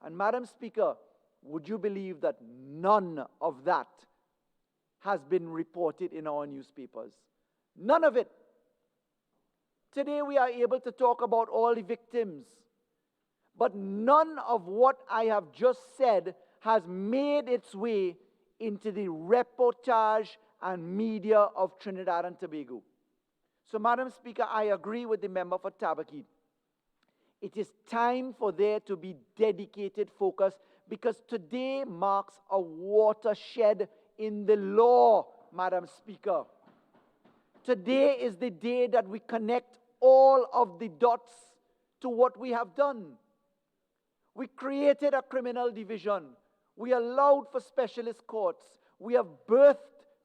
And Madam Speaker, would you believe that none of that has been reported in our newspapers? None of it. Today we are able to talk about all the victims, but none of what I have just said has made its way into the reportage and media of Trinidad and Tobago. So, Madam Speaker, I agree with the member for Tabakid. It is time for there to be dedicated focus, because today marks a watershed in the law, Madam Speaker. Today is the day that we connect all of the dots to what we have done. We created a criminal division. We allowed for specialist courts. We have birthed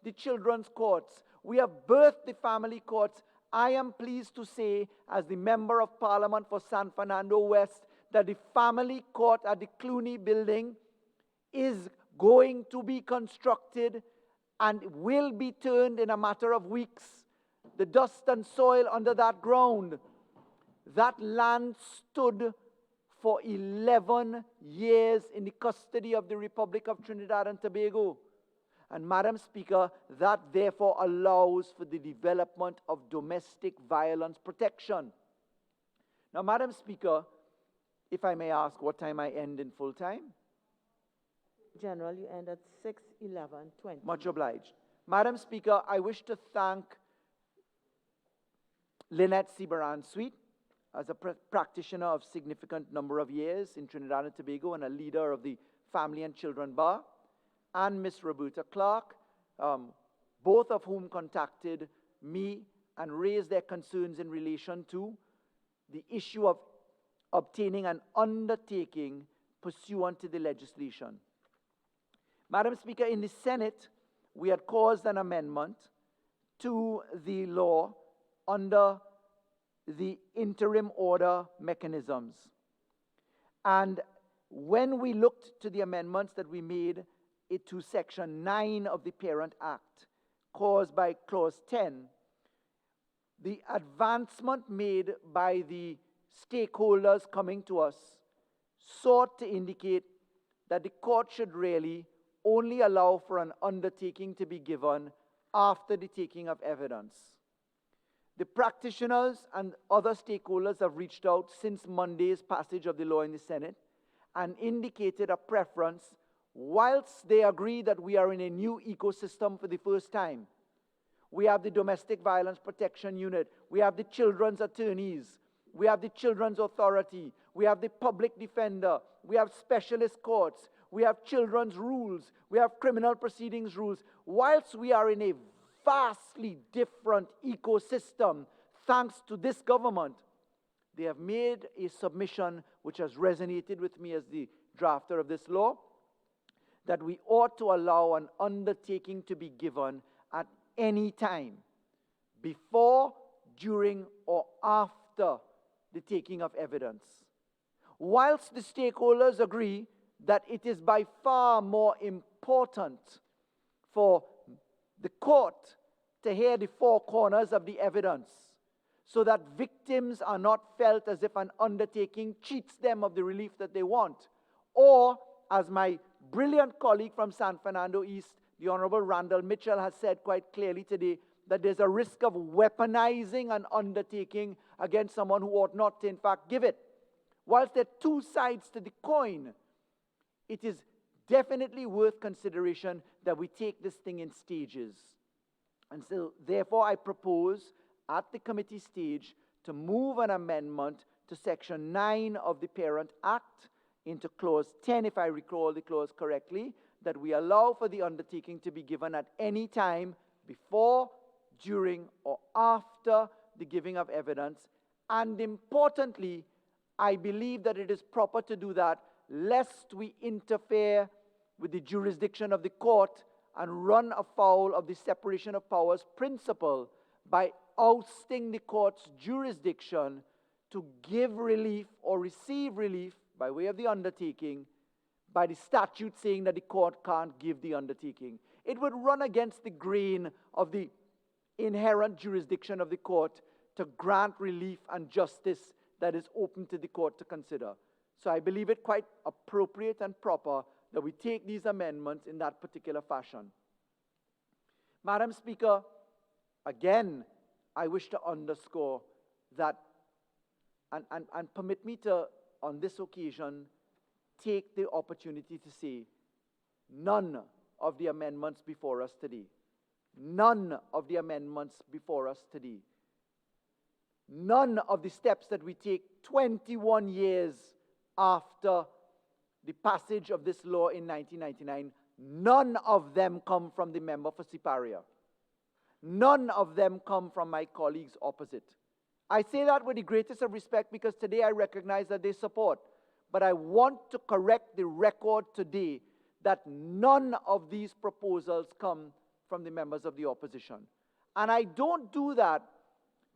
the children's courts. We have birthed the family courts. I am pleased to say, as the Member of Parliament for San Fernando West, that the family court at the Clooney building is going to be constructed and will be turned in a matter of weeks. The dust and soil under that ground, that land stood for 11 years in the custody of the Republic of Trinidad and Tobago. And Madam Speaker, that therefore allows for the development of domestic violence protection. Now, Madam Speaker, if I may ask what time I end in full time? General, you end at 6:11:20. Much obliged. Madam Speaker, I wish to thank Lynette Sibaran-Sweet as a practitioner of significant number of years in Trinidad and Tobago and a leader of the Family and Children Bar, and Miss Roberta Clark, both of whom contacted me and raised their concerns in relation to the issue of obtaining an undertaking pursuant to the legislation. Madam Speaker, in the Senate, we had caused an amendment to the law under the interim order mechanisms. And when we looked to the amendments that we made to Section 9 of the Parent Act, caused by Clause 10, the advancement made by the stakeholders coming to us sought to indicate that the court should really only allow for an undertaking to be given after the taking of evidence. The practitioners and other stakeholders have reached out since Monday's passage of the law in the Senate and indicated a preference, whilst they agree that we are in a new ecosystem for the first time. We have the Domestic Violence Protection Unit, we have the Children's Attorneys, we have the Children's Authority, we have the Public Defender, we have specialist courts, we have children's rules, we have criminal proceedings rules. Whilst we are in a vastly different ecosystem, thanks to this government, they have made a submission which has resonated with me as the drafter of this law, that we ought to allow an undertaking to be given at any time, before, during, or after the taking of evidence. Whilst the stakeholders agree that it is by far more important for the court to hear the four corners of the evidence, so that victims are not felt as if an undertaking cheats them of the relief that they want, or, as my brilliant colleague from San Fernando East, the Honorable Randall Mitchell, has said quite clearly today, that there's a risk of weaponizing an undertaking against someone who ought not to in fact give it. Whilst there are two sides to the coin, it is definitely worth consideration that we take this thing in stages. And so, therefore, I propose at the committee stage to move an amendment to Section 9 of the Parent Act into Clause 10, if I recall the clause correctly, that we allow for the undertaking to be given at any time before, during, or after the giving of evidence. And importantly, I believe that it is proper to do that lest we interfere with the jurisdiction of the court and run afoul of the separation of powers principle by ousting the court's jurisdiction to give relief or receive relief by way of the undertaking by the statute saying that the court can't give the undertaking. It would run against the grain of the inherent jurisdiction of the court to grant relief and justice that is open to the court to consider. So I believe it quite appropriate and proper that we take these amendments in that particular fashion. Madam Speaker, again, I wish to underscore that, and permit me to, on this occasion, take the opportunity to say, none of the amendments before us today, none of the amendments before us today, none of the steps that we take 21 years after the passage of this law in 1999, none of them come from the member for Siparia. None of them come from my colleagues opposite. I say that with the greatest of respect because today I recognize that they support. But I want to correct the record today that none of these proposals come from the members of the opposition. And I don't do that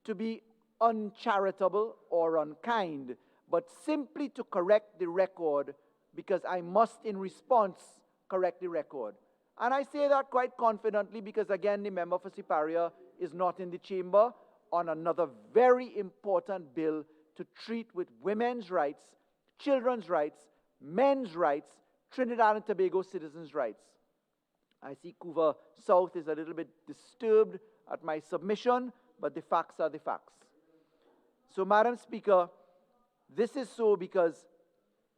to be uncharitable or unkind, but simply to correct the record because I must, in response, correct the record. And I say that quite confidently because, again, the member for Siparia is not in the chamber on another very important bill to treat with women's rights, children's rights, men's rights, Trinidad and Tobago citizens' rights. I see Couva South is a little bit disturbed at my submission, but the facts are the facts. So, Madam Speaker, this is so because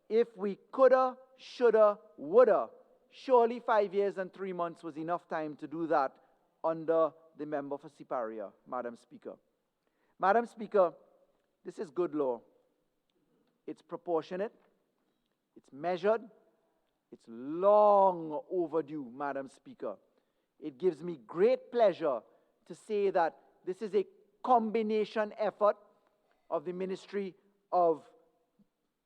if we coulda, shoulda, woulda, surely 5 years and 3 months was enough time to do that under the member for Siparia, Madam Speaker. Madam Speaker, this is good law. It's proportionate, it's measured, it's long overdue, Madam Speaker. It gives me great pleasure to say that this is a combination effort of the Ministry of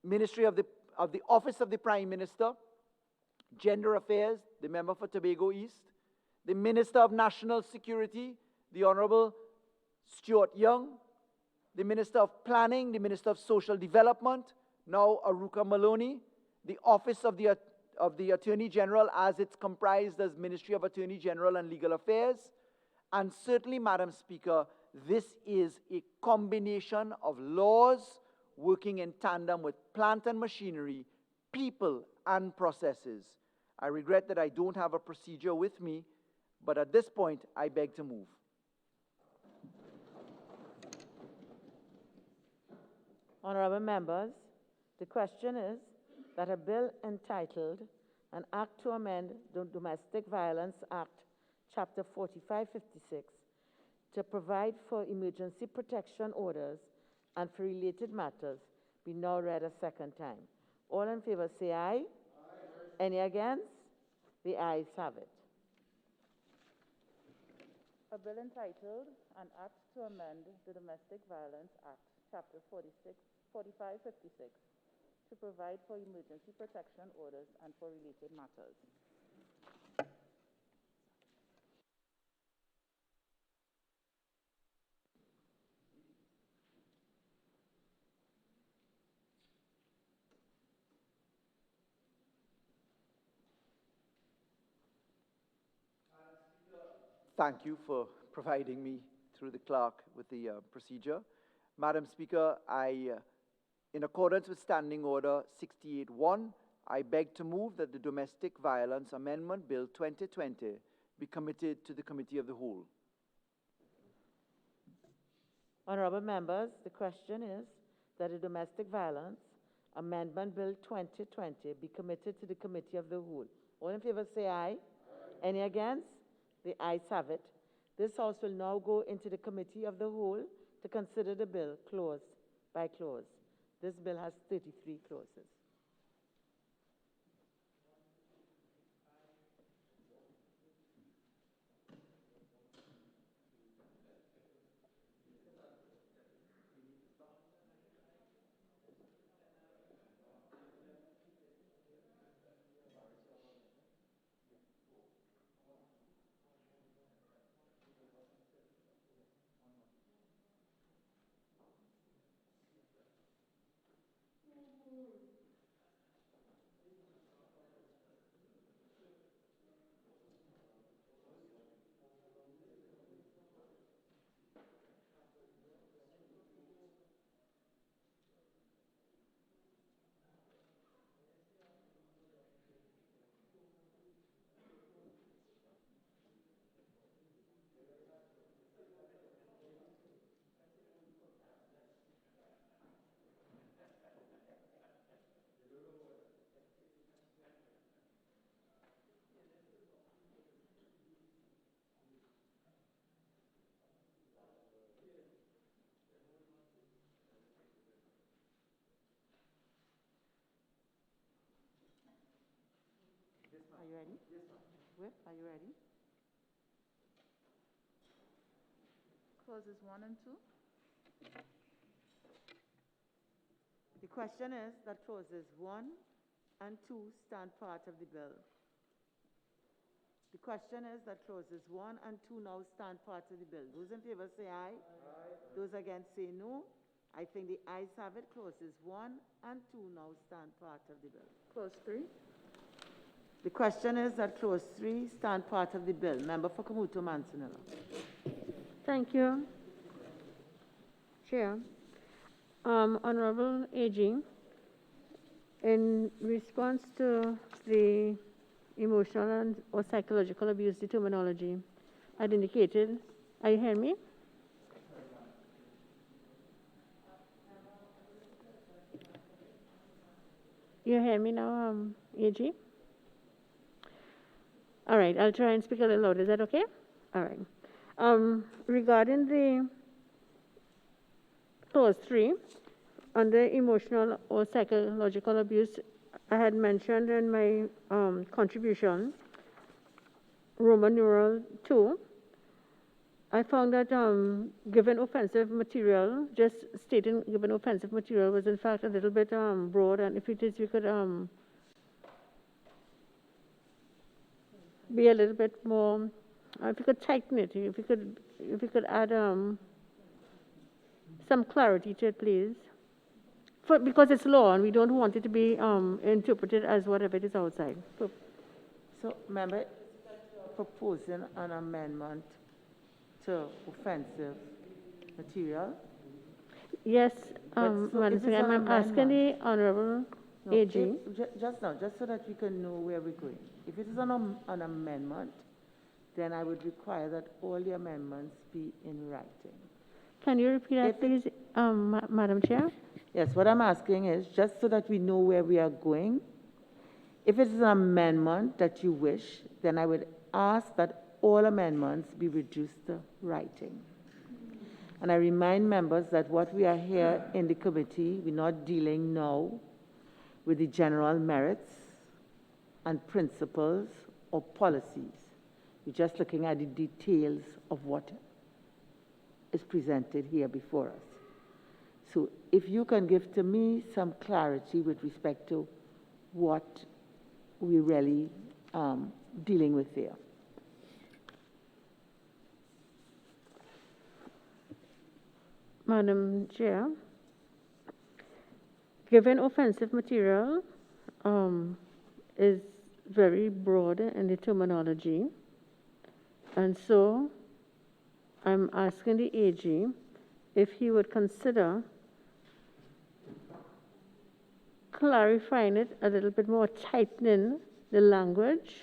the Office of the Prime Minister, Gender Affairs, the member for Tobago East, the Minister of National Security, the Honorable Stuart Young, the Minister of Planning, the Minister of Social Development, now Aruka Maloney, the Office of the Attorney General as it's comprised as Ministry of Attorney General and Legal Affairs, and certainly, Madam Speaker, this is a combination of laws working in tandem with plant and machinery, people and processes. I regret that I don't have a procedure with me, but at this point, I beg to move. Honorable members, the question is that a bill entitled An Act to Amend the Domestic Violence Act, Chapter 4556, to provide for emergency protection orders and for related matters be now read a second time. All in favor say aye. Aye. Any against? The ayes have it. A bill entitled An Act to Amend the Domestic Violence Act, Chapter 4556, to provide for emergency protection orders and for related matters. Thank you for providing me, through the clerk, with the procedure. Madam Speaker, in accordance with Standing Order 68-1, I beg to move that the Domestic Violence Amendment Bill 2020 be committed to the Committee of the Whole. Honorable members, the question is that the Domestic Violence Amendment Bill 2020 be committed to the Committee of the Whole. All in favor say aye. Any against? The ayes have it. This House will now go into the Committee of the Whole to consider the bill clause by clause. This bill has 33 clauses. Are you ready? Yes, ma'am. Whip, are you ready? Clauses 1 and 2. The question is that clauses 1 and 2 stand part of the bill. The question is that clauses 1 and 2 now stand part of the bill. Those in favor say aye. Those against say no. I think the ayes have it. Clauses 1 and 2 now stand part of the bill. Clause 3. The question is that clause 3 stand part of the bill. Member for Kamuto Mansanilla. Thank you, Chair. Honorable AG, in response to the emotional or psychological abuse, the terminology I'd indicated, are you hearing me? You hear me now, AG? All right, I'll try and speak a little louder. Is that okay? All right. Regarding the clause 3, under emotional or psychological abuse, I had mentioned in my contribution, Roman numeral 2, I found that given offensive material, just stating given offensive material was in fact a little bit broad, and if it is, we could be a little bit more, if you could tighten it, if you could add some clarity to it, please. Because it's law and we don't want it to be interpreted as whatever it is outside. So, member, proposing an amendment to offensive material? Yes, So Madam if it's Speaker, an I'm asking the amendment- Honorable No, AG. just now, just so that we can know where we're going. If it is an amendment, then I would require that all the amendments be in writing. Can you repeat that, please, Madam Chair? Yes, what I'm asking is, just so that we know where we are going, if it is an amendment that you wish, then I would ask that all amendments be reduced to writing. And I remind members that what we are here in the committee, we're not dealing now with the general merits and principles or policies. We're just looking at the details of what is presented here before us. So if you can give to me some clarity with respect to what we're really dealing with here. Madam Chair, given offensive material is very broad in the terminology, and so I'm asking the AG if he would consider clarifying it a little bit more, tightening the language,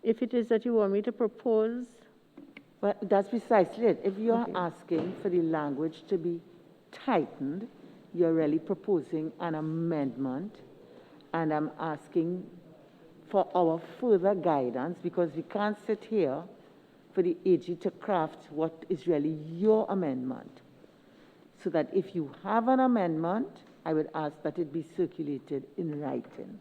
if it is that you want me to propose. Well, that's precisely it. If you're asking for the language to be tightened, you're really proposing an amendment, and I'm asking for our further guidance, because we can't sit here for the AG to craft what is really your amendment. So that if you have an amendment, I would ask that it be circulated in writing.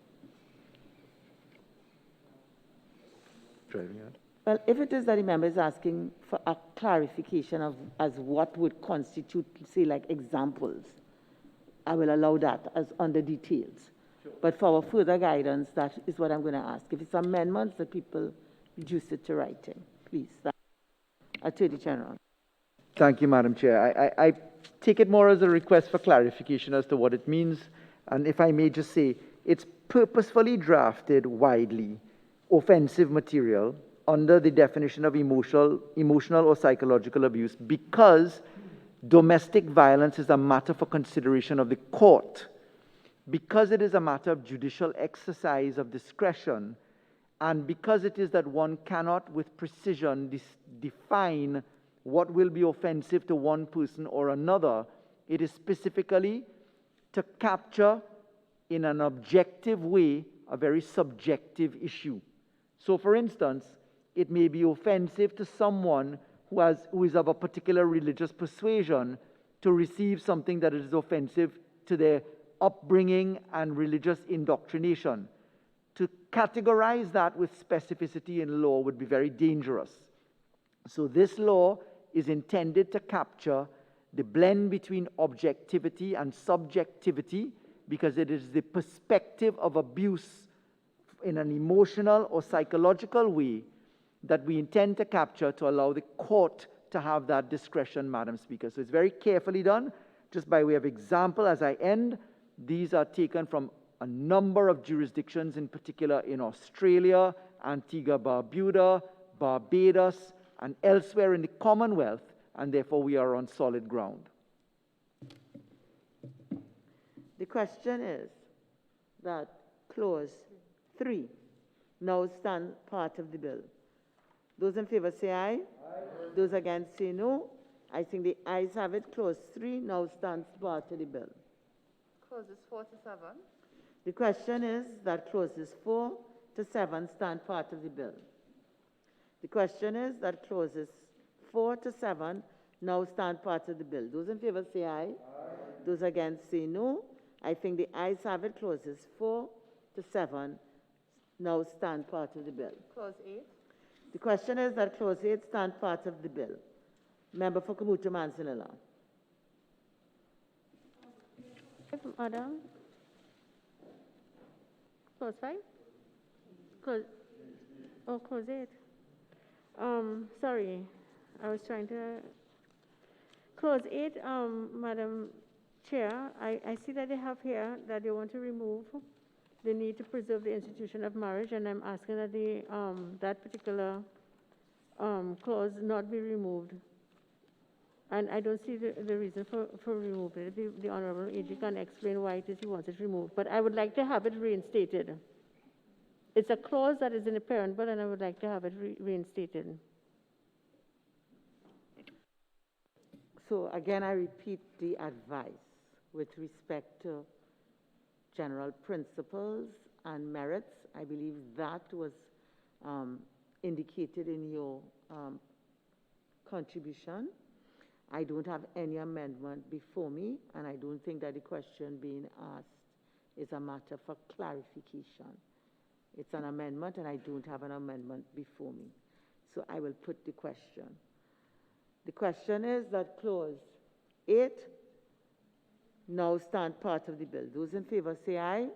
Driving out. Well, if it is that the member is asking for a clarification of as what would constitute, say, like examples, I will allow that as under details. Sure. But for our further guidance, that is what I'm going to ask. If it's amendments, that people reduce it to writing, please. Attorney General. Thank you, Madam Chair. I take it more as a request for clarification as to what it means. And if I may just say, it's purposefully drafted widely, offensive material, under the definition of emotional or psychological abuse, because domestic violence is a matter for consideration of the court, because it is a matter of judicial exercise of discretion, and because it is that one cannot with precision define what will be offensive to one person or another. It is specifically to capture in an objective way a very subjective issue. So, for instance, it may be offensive to someone who is of a particular religious persuasion to receive something that is offensive to their upbringing and religious indoctrination. To categorize that with specificity in law would be very dangerous. So this law is intended to capture the blend between objectivity and subjectivity, because it is the perspective of abuse in an emotional or psychological way that we intend to capture to allow the court to have that discretion, Madam Speaker. So it's very carefully done. Just by way of example, as I end, these are taken from a number of jurisdictions, in particular in Australia, Antigua, Barbuda, Barbados, and elsewhere in the Commonwealth, and therefore we are on solid ground. The question is that clause 3 now stand part of the bill. Those in favor say aye. Aye. Those against say no. I think the ayes have it. Clause 3 now stands part of the bill. Clauses 4 to 7. The question is that clauses 4 to 7 stand part of the bill. The question is that clauses 4 to 7 now stand part of the bill. Those in favor say aye. Aye. Those against say no. I think the ayes have it. Clauses 4 to 7 now stand part of the bill. Clause 8. The question is that clause 8 stand part of the bill. Member for Kamuta Mansinilla. Madam. Clause 5? Clause 8. Sorry, I was trying to... Clause 8, Madam Chair, I see that they have here that they want to remove the need to preserve the institution of marriage, and I'm asking that that particular clause not be removed. And I don't see the reason for removing it. The Honorable AG can explain why it is he wants it removed. But I would like to have it reinstated. It's a clause that is in the parent bill, and I would like to have it reinstated. So again, I repeat the advice with respect to general principles and merits. I believe that was indicated in your contribution. I don't have any amendment before me, and I don't think that the question being asked is a matter for clarification. It's an amendment, and I don't have an amendment before me. So I will put the question. The question is that clause 8 now stand part of the bill. Those in favor say aye. Aye.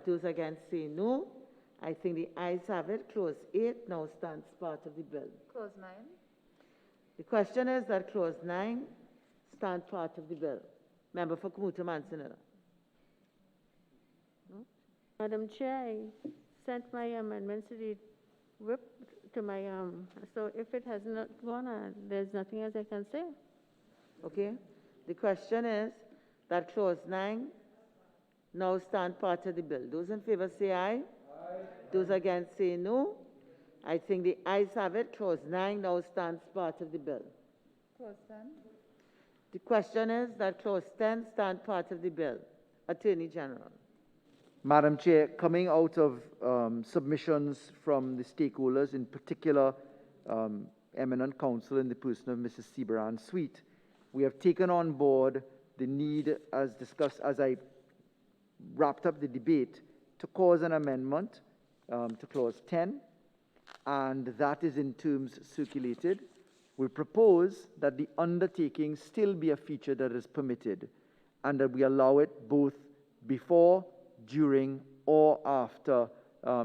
Those against say no. I think the ayes have it. Clause 8 now stands part of the bill. Clause 9. The question is that clause 9 stand part of the bill. Member for Kamuta Mansinilla. No? Madam Chair, I sent my amendments to the whip to my so if it has not gone, there's nothing else I can say. Okay. The question is that clause 9 now stand part of the bill. Those in favor say aye. Aye. Those against say no. I think the ayes have it. Clause 9 now stands part of the bill. Clause 10. The question is that clause 10 stand part of the bill. Attorney General. Madam Chair, coming out of submissions from the stakeholders, in particular eminent counsel in the person of Mrs. Sibaran Sweet, we have taken on board the need, as discussed as I wrapped up the debate, to cause an amendment to clause 10, and that is in terms circulated. We propose that the undertaking still be a feature that is permitted, and that we allow it both before, during, or after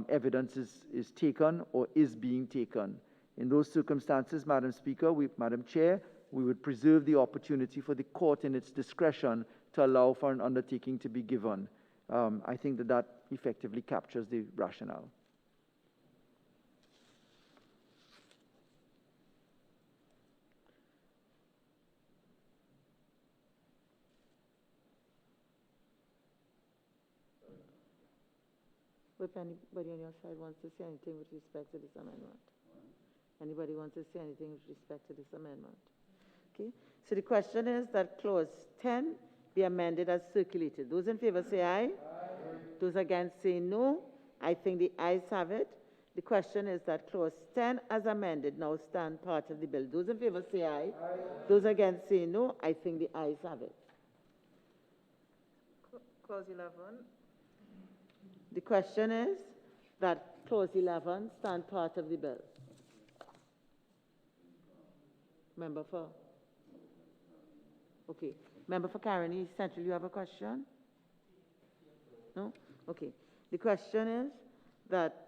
evidence is taken or is being taken. In those circumstances, Madam Speaker, Madam Chair, we would preserve the opportunity for the court in its discretion to allow for an undertaking to be given. I think that effectively captures the rationale. If anybody on your side wants to say anything with respect to this amendment? Anybody wants to say anything with respect to this amendment? Okay. So the question is that clause 10 be amended as circulated. Those in favor say aye. Aye. Those against say no. I think the ayes have it. The question is that clause 10 as amended now stand part of the bill. Those in favor say aye. Aye. Those against say no. I think the ayes have it. Clause 11. The question is that clause 11 stand part of the bill. Member for Okay. Member for Caroni Central, you have a question? No? Okay. The question is that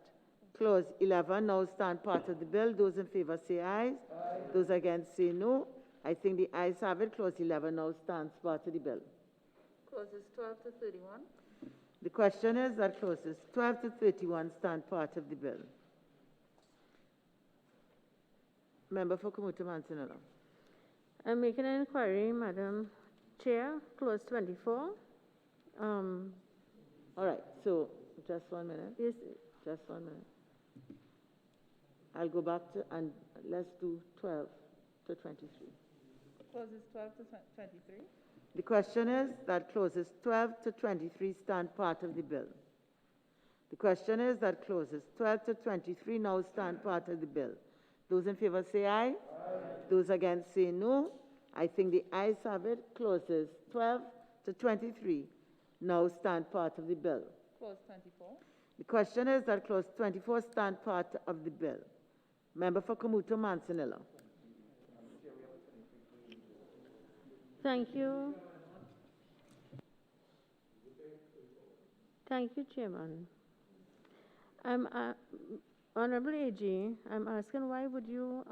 Clause 11 now stand part of the bill. Those in favor say aye. Those against say no. I think the ayes have it. Clause 11 now stands part of the bill. Clauses 12 to 31. The question is that clauses 12 to 31 stand part of the bill. Member for Kamuta Mansinala. I'm making an inquiry, Madam Chair, clause 24. All right, so just 1 minute. Yes. Just 1 minute. I'll go back to, and let's do 12 to 23. Clauses 12 to 23. The question is that clauses 12 to 23 stand part of the bill. The question is that clauses 12 to 23 now stand part of the bill. Those in favor say aye. Those against say no. I think the ayes have it. Clauses 12 to 23 now stand part of the bill. Clause 24. The question is that clause 24 stand part of the bill. Member for Kamuto Mansinilla. Thank you. Thank you, Chairman. Honorable AG, I'm asking why would you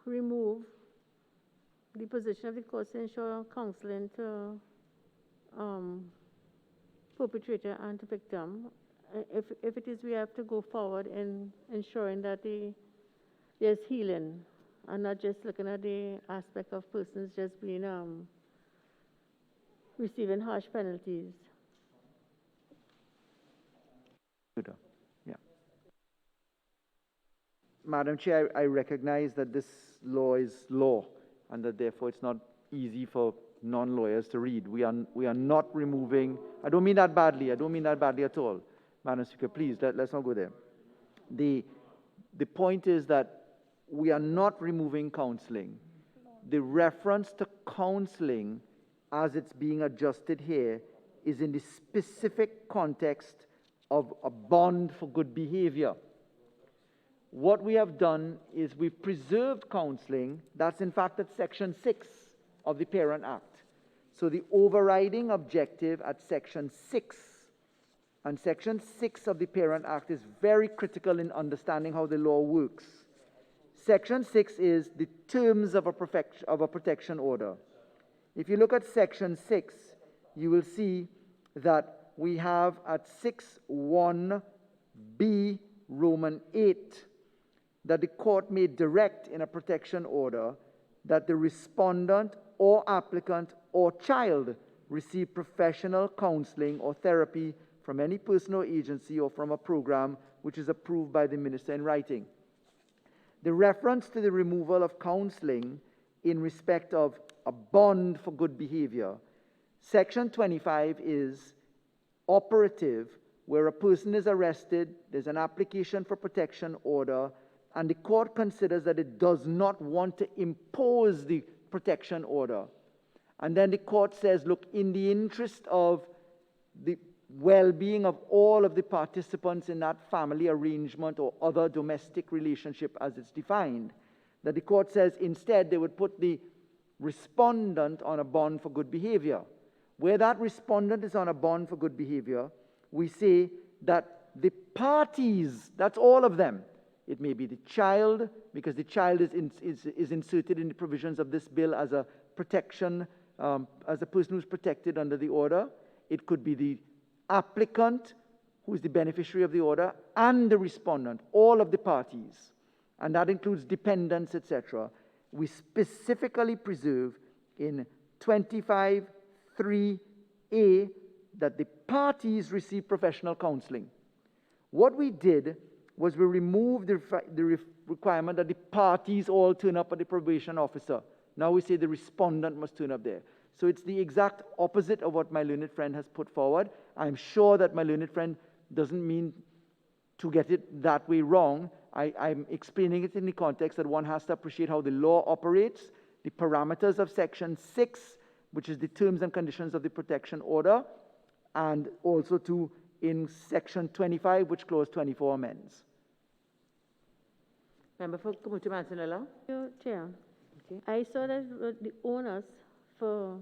remove the position of the court to ensure counseling to perpetrator and to victim? If it is, we have to go forward in ensuring that there's healing and not just looking at the aspect of persons just being receiving harsh penalties. Yeah. Madam Chair, I recognize that this law is law and that therefore it's not easy for non-lawyers to read. We are not removing, I don't mean that badly, I don't mean that badly at all. Madam Speaker, please, let's not go there. The point is that we are not removing counseling. The reference to counseling as it's being adjusted here is in the specific context of a bond for good behavior. What we have done is we've preserved counseling. That's in fact at Section 6 of the Parent Act. So the overriding objective at Section 6, and Section 6 of the Parent Act is very critical in understanding how the law works. Section 6 is the terms of a protection order. If you look at Section 6, you will see that we have at 6(1)(b) Roman 8 that the court may direct in a protection order that the respondent or applicant or child receive professional counseling or therapy from any person or agency or from a program which is approved by the minister in writing. The reference to the removal of counseling in respect of a bond for good behavior, Section 25 is operative where a person is arrested, there's an application for protection order, and the court considers that it does not want to impose the protection order. And then the court says, look, in the interest of the well-being of all of the participants in that family arrangement or other domestic relationship as it's defined, that the court says instead they would put the respondent on a bond for good behavior. Where that respondent is on a bond for good behavior, we say that the parties, that's all of them, it may be the child, because the child is inserted in the provisions of this bill as a protection, as a person who's protected under the order. It could be the applicant, who is the beneficiary of the order, and the respondent, all of the parties. And that includes dependents, etc. We specifically preserve in 25(3)(a) that the parties receive professional counseling. What we did was we removed the requirement that the parties all turn up at the probation officer. Now we say the respondent must turn up there. So it's the exact opposite of what my learned friend has put forward. I'm sure that my learned friend doesn't mean to get it that way wrong. I'm explaining it in the context that one has to appreciate how the law operates, the parameters of Section 6, which is the terms and conditions of the protection order, and also in Section 25, which Clause 24 amends. Member for Kamutu Mansinala. Chair, I saw that the onus for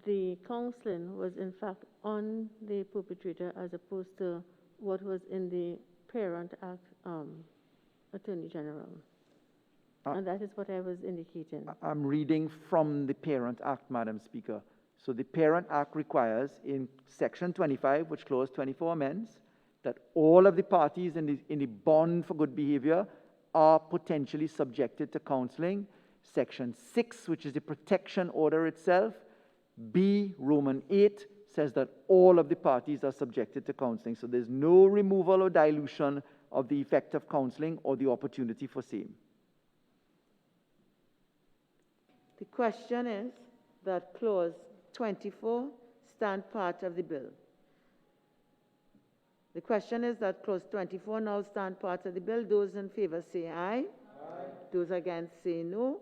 the counseling was in fact on the perpetrator as opposed to what was in the Parent Act, Attorney General. And that is what I was indicating. I'm reading from the Parent Act, Madam Speaker. So the Parent Act requires in Section 25, which Clause 24 amends, that all of the parties in the bond for good behavior are potentially subjected to counseling. Section 6, which is the protection order itself, B, Roman 8, says that all of the parties are subjected to counseling. So there's no removal or dilution of the effect of counseling or the opportunity for same. The question is that Clause 24 stand part of the bill. The question is that Clause 24 now stand part of the bill. Those in favor say aye. Aye. Those against say no.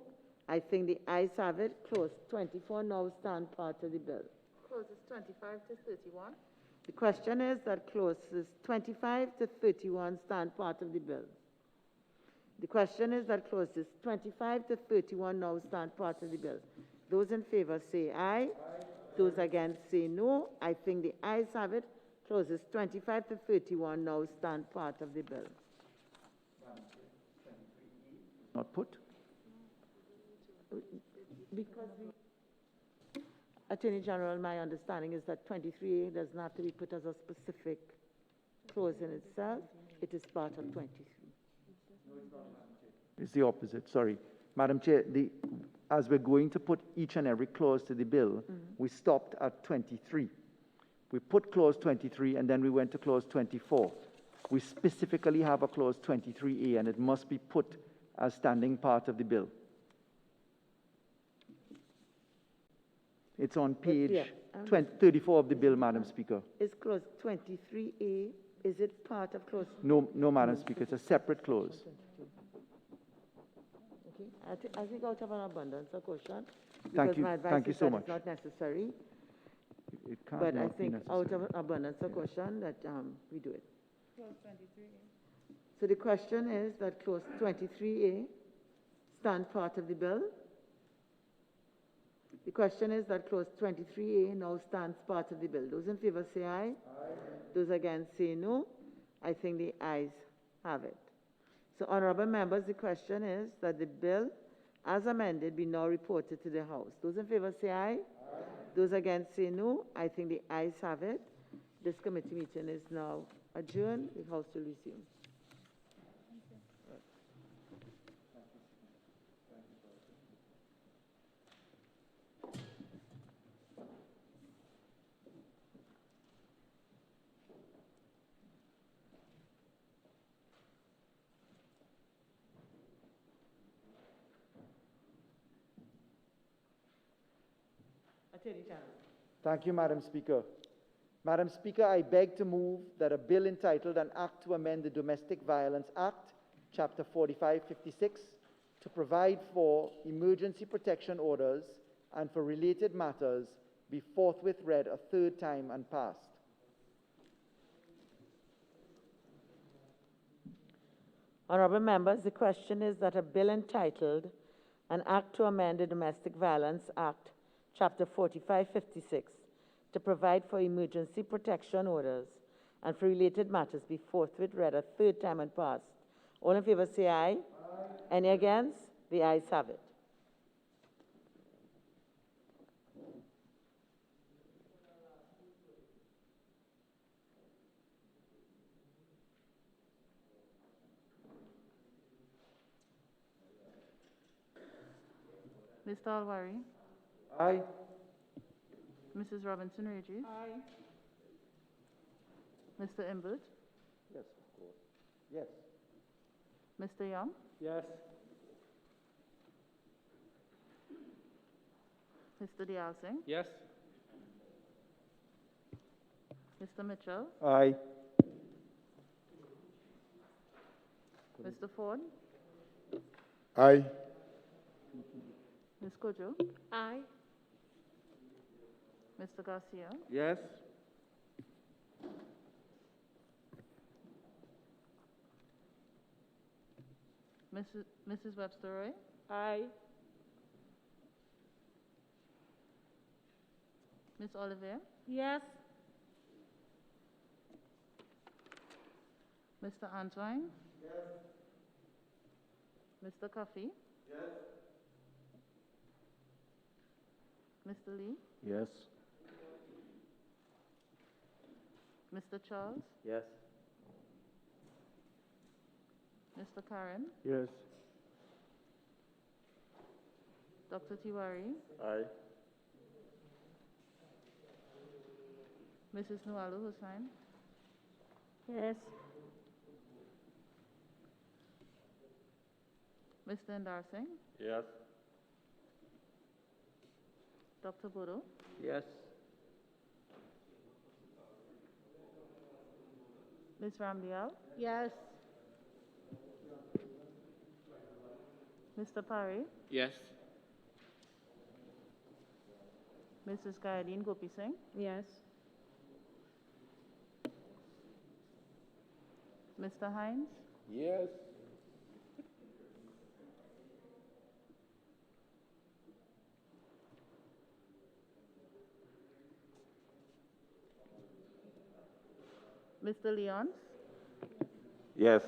I think the ayes have it. Clause 24 now stand part of the bill. Clauses 25 to 31. The question is that clauses 25 to 31 stand part of the bill. The question is that clauses 25 to 31 now stand part of the bill. Those in favor say aye. Aye. Those against say no. I think the ayes have it. Clauses 25 to 31 now stand part of the bill. Not put? Because Attorney General, my understanding is that 23A doesn't have to be put as a specific clause in itself. It is part of 23. It's the opposite, sorry. Madam Chair, as we're going to put each and every clause to the bill, we stopped at 23. We put clause 23 and then we went to clause 24. We specifically have a clause 23A and it must be put as standing part of the bill. It's on page 34 of the bill, Madam Speaker. Is clause 23A, is it part of clause? No, Madam Speaker, it's a separate clause. Okay, I think out of an abundance of caution, Thank because you. my advice Thank you is so that much. it's not necessary. It can't But I not be think necessary. out of an abundance of caution that we do it. Clause 23. So the question is that clause 23A stand part of the bill. The question is that clause 23A now stands part of the bill. Those in favor say aye. Aye. Those against say no. I think the ayes have it. So, honorable members, the question is that the bill, as amended, be now reported to the House. Those in favor say aye. Aye. Those against say no. I think the ayes have it. This committee meeting is now adjourned. The House will resume. Attorney General. Thank you, Madam Speaker. Madam Speaker, I beg to move that a bill entitled An Act to Amend the Domestic Violence Act, Chapter 4556, to provide for emergency protection orders and for related matters be forthwith read a third time and passed. Honorable members, the question is that a bill entitled An Act to Amend the Domestic Violence Act, Chapter 4556, to provide for emergency protection orders and for related matters be forthwith read a third time and passed. All in favor say aye. Aye. Any against? The ayes have it. Mr. Alwari. Aye. Mrs. Robinson Regis. Aye. Mr. Imbert. Yes, of course. Yes. Mr. Young. Yes. Mr. Dialsing. Yes. Mr. Mitchell. Aye. Mr. Ford. Aye. Ms. Kojo. Aye. Mr. Garcia. Yes. Mrs. Webster Roy. Aye. Ms. Oliver? Yes. Mr. Antwine? Yes. Mr. Coffey? Yes. Mr. Lee? Yes. Mr. Charles? Yes. Mr. Karen? Yes. Dr. Tiwari? Aye. Mrs. Nualu Hussain? Yes. Mr. Indar Singh? Yes. Dr. Bodo? Yes. Ms. Ramdial? Yes. Mr. Parry? Yes. Mrs. Gayadeen Gopi Singh? Yes. Mr. Hines? Yes. Mr. Leons? Yes.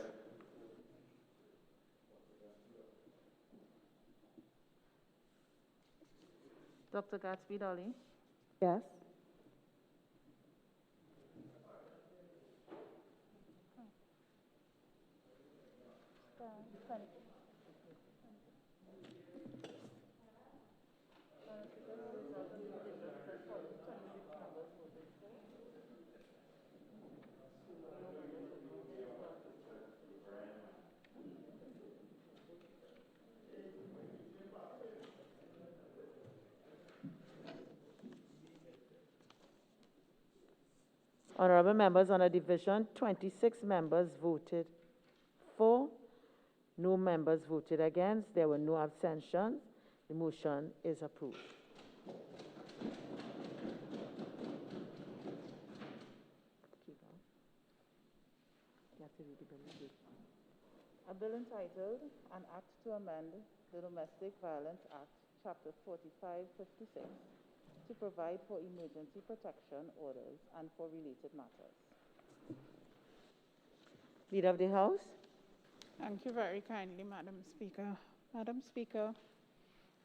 Dr. Gatsby Dolly? Yes. Honorable members, on a division, 26 members voted for, no members voted against, there were no abstentions. The motion is approved. A bill entitled, An Act to Amend the Domestic Violence Act, Chapter 4556, to provide for emergency protection orders and for related matters. Leader of the House. Thank you very kindly, Madam Speaker. Madam Speaker,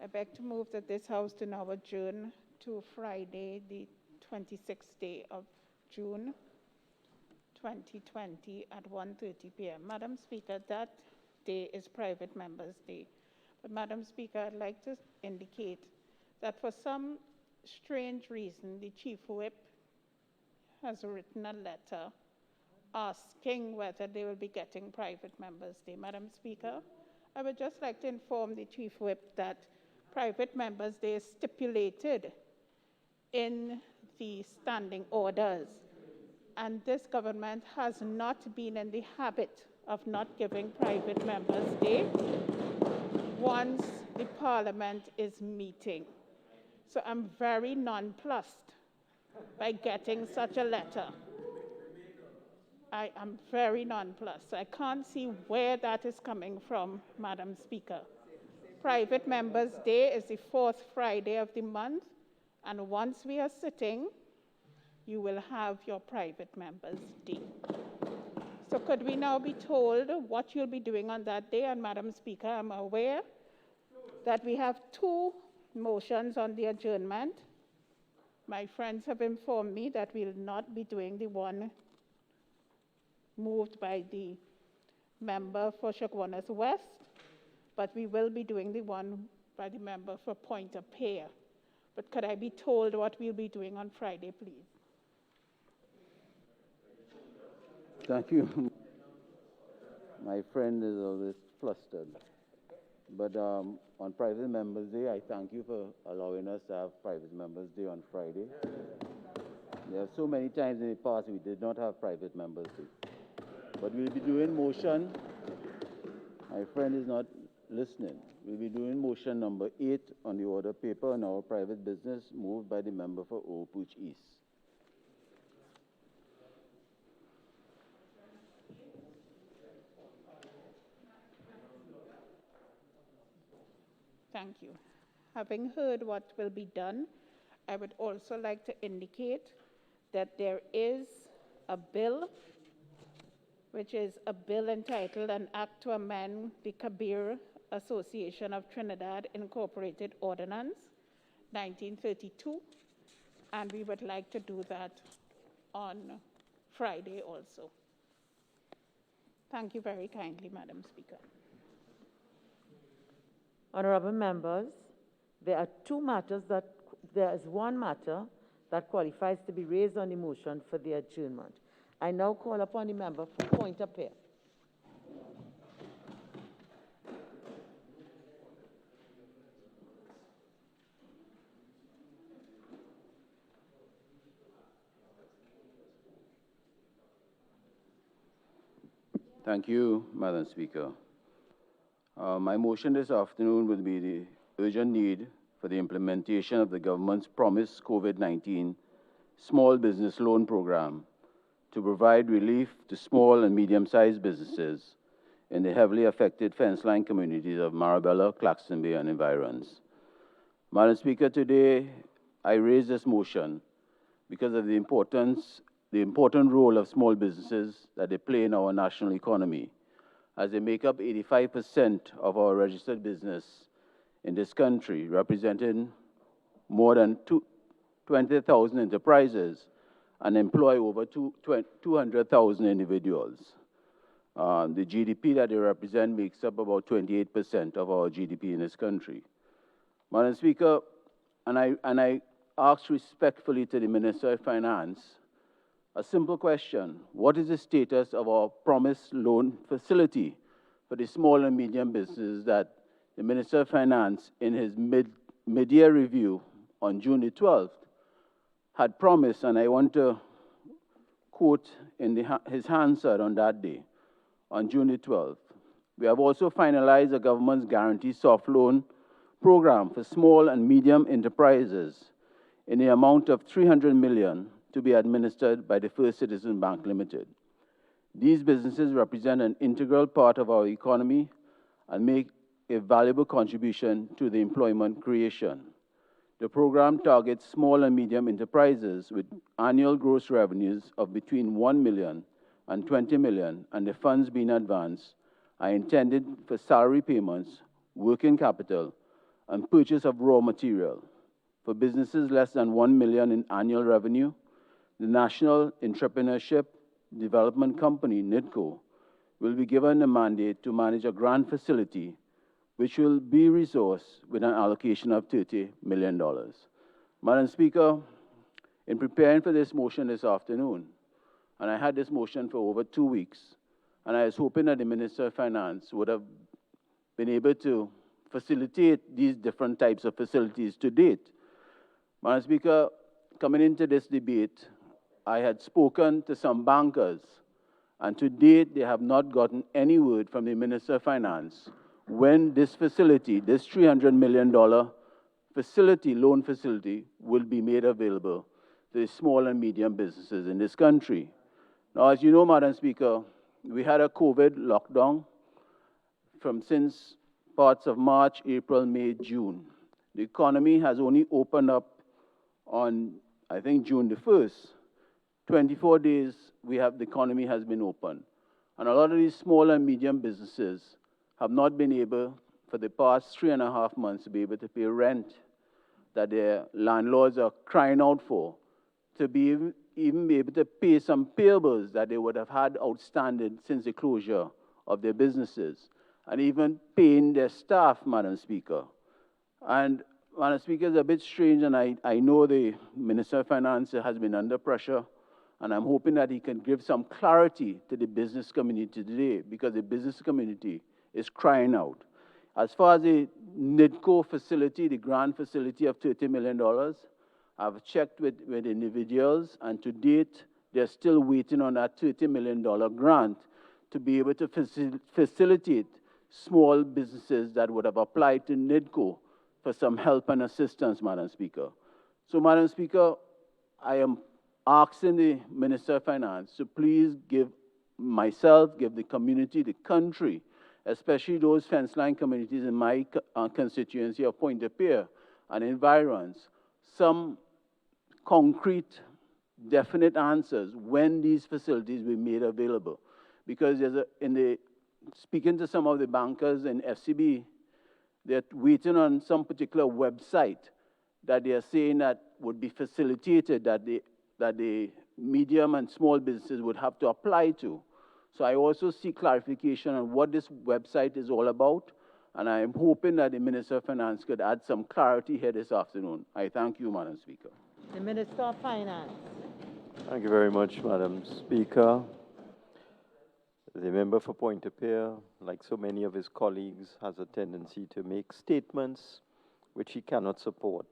I beg to move that this House do now adjourn to Friday, the 26th day of June, 2020 at 1:30 p.m. Madam Speaker, that day is Private Members' Day. But Madam Speaker, I'd like to indicate that for some strange reason, the Chief Whip has written a letter asking whether they will be getting Private Members' Day. Madam Speaker, I would just like to inform the Chief Whip that Private Members' Day is stipulated in the standing orders, and this government has not been in the habit of not giving Private Members' Day once the Parliament is meeting. So I'm very nonplussed by getting such a letter. I am very nonplussed. I can't see where that is coming from, Madam Speaker. Private Members' Day is the 4th Friday of the month, and once we are sitting, you will have your Private Members' Day. So could we now be told what you'll be doing on that day? And Madam Speaker, I'm aware that we have 2 motions on the adjournment. My friends have informed me that we'll not be doing the one moved by the member for Chaguanas West, but we will be doing the one by the member for Pointe-a-Pierre. But could I be told what we'll be doing on Friday, please? Thank you. My friend is always flustered. But on Private Members' Day, I thank you for allowing us to have Private Members' Day on Friday. There are so many times in the past we did not have Private Members' Day. But we'll be doing motion. My friend is not listening. We'll be doing motion number 8 on the order paper on our private business, moved by the member for Opuch East. Thank you. Having heard what will be done, I would also like to indicate that there is a bill, which is a bill entitled An Act to Amend the Kabir Association of Trinidad Incorporated Ordinance, 1932, and we would like to do that on Friday also. Thank you very kindly, Madam Speaker. Honorable members, there is one matter that qualifies to be raised on the motion for the adjournment. I now call upon the member for point of order. Thank you, Madam Speaker. My motion this afternoon will be the urgent need for the implementation of the government's promised COVID-19 small business loan program to provide relief to small and medium-sized businesses in the heavily affected fence-line communities of Marabella, Claxton Bay, and environs. Madam Speaker, today I raise this motion because of the important role of small businesses that they play in our national economy, as they make up 85% of our registered business in this country, representing more than 20,000 enterprises and employ over 200,000 individuals. The GDP that they represent makes up about 28% of our GDP in this country. Madam Speaker, and I ask respectfully to the Minister of Finance a simple question: what is the status of our promised loan facility for the small and medium businesses that the Minister of Finance, in his mid-year review on June the 12th, had promised? And I want to quote in his Hansard on that day, on June the 12th. We have also finalized the government's guaranteed soft loan program for small and medium enterprises in the amount of $300 million to be administered by the First Citizen Bank Limited. These businesses represent an integral part of our economy and make a valuable contribution to the employment creation. The program targets small and medium enterprises with annual gross revenues of between $1 million and $20 million, and the funds being advanced are intended for salary payments, working capital, and purchase of raw material. For businesses less than $1 million in annual revenue, the National Entrepreneurship Development Company, NIDCO, will be given a mandate to manage a grant facility which will be resourced with an allocation of $30 million. Madam Speaker, in preparing for this motion this afternoon, and I had this motion for over 2 weeks, and I was hoping that the Minister of Finance would have been able to facilitate these different types of facilities to date. Madam Speaker, coming into this debate, I had spoken to some bankers, and to date they have not gotten any word from the Minister of Finance when this facility, this $300 million loan facility, will be made available to the small and medium businesses in this country. Now, as you know, Madam Speaker, we had a COVID lockdown since parts of March, April, May, June. The economy has only opened up on, I think, June the 1st. 24 days the economy has been open. And a lot of these small and medium businesses have not been able, for the past 3.5 months, to be able to pay rent that their landlords are crying out for, to even be able to pay some payables that they would have had outstanding since the closure of their businesses, and even paying their staff, Madam Speaker. And Madam Speaker, it's a bit strange, and I know the Minister of Finance has been under pressure, and I'm hoping that he can give some clarity to the business community today, because the business community is crying out. As far as the NIDCO facility, the grant facility of $30 million, I've checked with individuals, and to date, they're still waiting on that $30 million grant to be able to facilitate small businesses that would have applied to NIDCO for some help and assistance, Madam Speaker. So, Madam Speaker, I am asking the Minister of Finance to please give the community, the country, especially those fence-line communities in my constituency of Point-de-Pierre and environs, some concrete, definite answers when these facilities will be made available. Because speaking to some of the bankers in FCB, they're waiting on some particular website that they are saying that would be facilitated, that the medium and small businesses would have to apply to. So I also seek clarification on what this website is all about, and I am hoping that the Minister of Finance could add some clarity here this afternoon. I thank you, Madam Speaker. The Minister of Finance. Thank you very much, Madam Speaker. The member for Point Appear, like so many of his colleagues, has a tendency to make statements which he cannot support.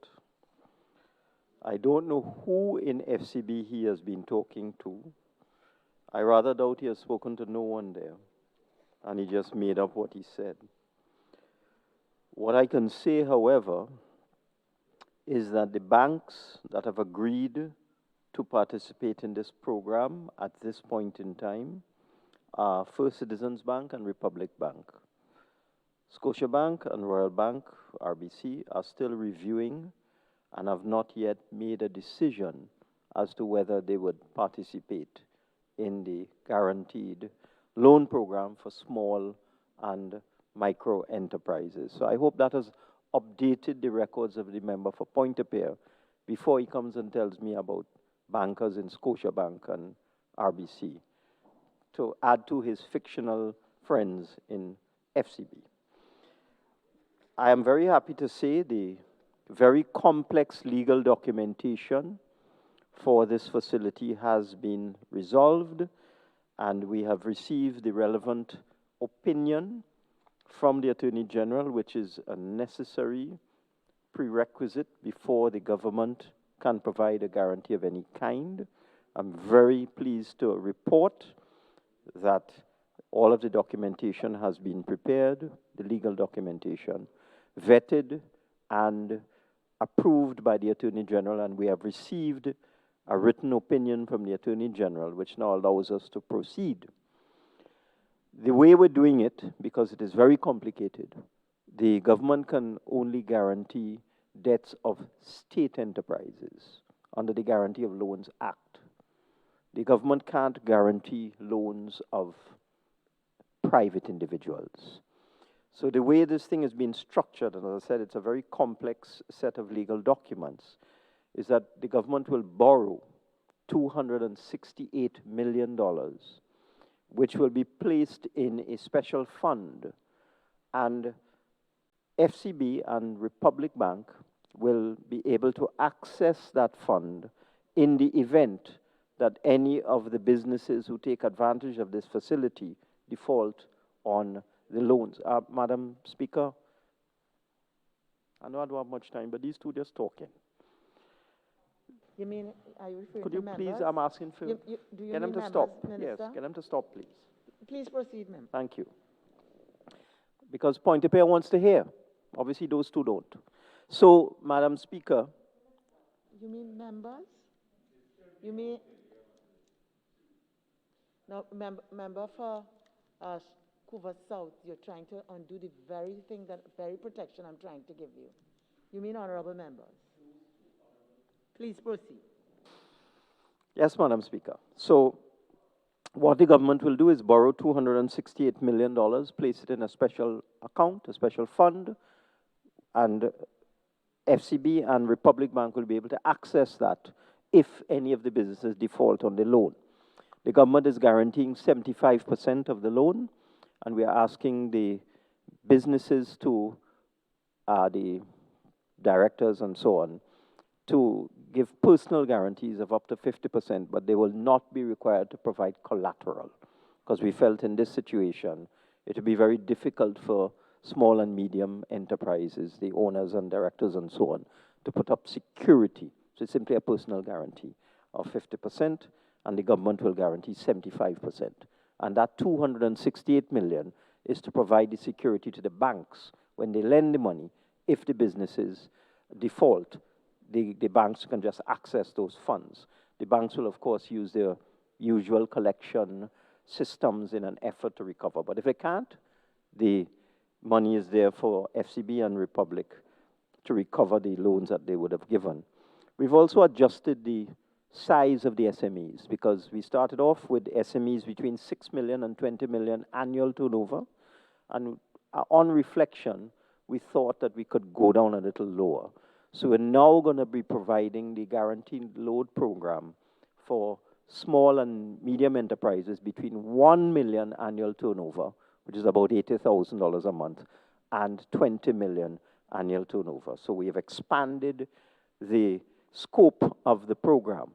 I don't know who in FCB he has been talking to. I rather doubt he has spoken to no one there, and he just made up what he said. What I can say, however, is that the banks that have agreed to participate in this program at this point in time are First Citizens Bank and Republic Bank. Scotiabank and Royal Bank, RBC, are still reviewing and have not yet made a decision as to whether they would participate in the guaranteed loan program for small and micro enterprises. So I hope that has updated the records of the member for Point Appear before he comes and tells me about bankers in Scotiabank and RBC, to add to his fictional friends in FCB. I am very happy to say the very complex legal documentation for this facility has been resolved, and we have received the relevant opinion from the Attorney General, which is a necessary prerequisite before the government can provide a guarantee of any kind. I'm very pleased to report that all of the documentation has been prepared, the legal documentation, vetted and approved by the Attorney General, and we have received a written opinion from the Attorney General, which now allows us to proceed. The way we're doing it, because it is very complicated, the government can only guarantee debts of state enterprises under the Guarantee of Loans Act. The government can't guarantee loans of private individuals. So the way this thing has been structured, and as I said, it's a very complex set of legal documents, is that the government will borrow $268 million, which will be placed in a special fund, and FCB and Republic Bank will be able to access that fund in the event that any of the businesses who take advantage of this facility default on the loans. Madam Speaker, I know I don't have much time, but these two just talking. You mean, are you referring Could to you members? please, I'm asking for, Do you get them mean to stop. members, Yes, Minister? get them to stop, please. Please proceed, Member. Thank you. Because Point Appear wants to hear. Obviously, those two don't. So, Madam Speaker. You mean members? You mean... No, member for Couva South, you're trying to undo the very thing, that very protection I'm trying to give you. You mean honorable members? Please proceed. Yes, Madam Speaker. So, what the government will do is borrow $268 million, place it in a special account, a special fund, and FCB and Republic Bank will be able to access that if any of the businesses default on the loan. The government is guaranteeing 75% of the loan, and we are asking the businesses to, the directors and so on, to give personal guarantees of up to 50%, but they will not be required to provide collateral, because we felt in this situation it would be very difficult for small and medium enterprises, the owners and directors and so on, to put up security. So it's simply a personal guarantee of 50%, and the government will guarantee 75%. And that $268 million is to provide the security to the banks when they lend the money. If the businesses default, the banks can just access those funds. The banks will, of course, use their usual collection systems in an effort to recover. But if they can't, the money is there for FCB and Republic to recover the loans that they would have given. We've also adjusted the size of the SMEs because we started off with SMEs between 6 million and 20 million annual turnover. And on reflection, we thought that we could go down a little lower. So we're now going to be providing the guaranteed load program for small and medium enterprises between 1 million annual turnover, which is about $80,000 a month, and 20 million annual turnover. So we have expanded the scope of the program.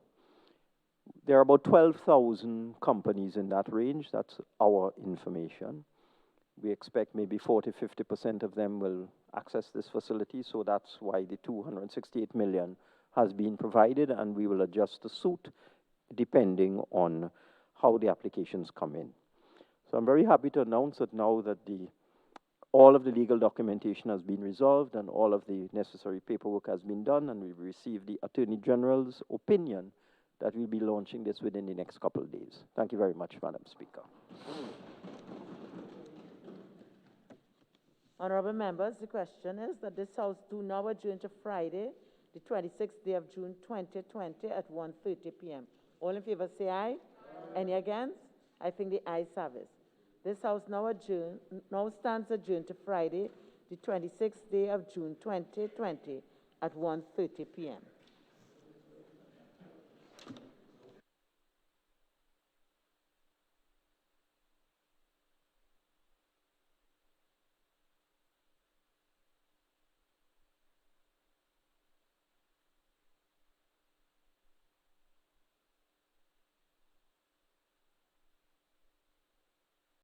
There are about 12,000 companies in that range. That's our information. We expect maybe 40–50% of them will access this facility, so that's why the 268 million has been provided, and we will adjust the suit depending on how the applications come in. So I'm very happy to announce that now that all of the legal documentation has been resolved and all of the necessary paperwork has been done, and we've received the Attorney General's opinion that we'll be launching this within the next couple of days. Thank you very much, Madam Speaker. Honorable members, the question is that this House do now adjourn to Friday, the 26th day of June 2020 at 1:30 p.m. All in favor say aye. Any against? I think the ayes have it. This House now stands adjourned to Friday, the 26th day of June 2020 at 1:30 p.m.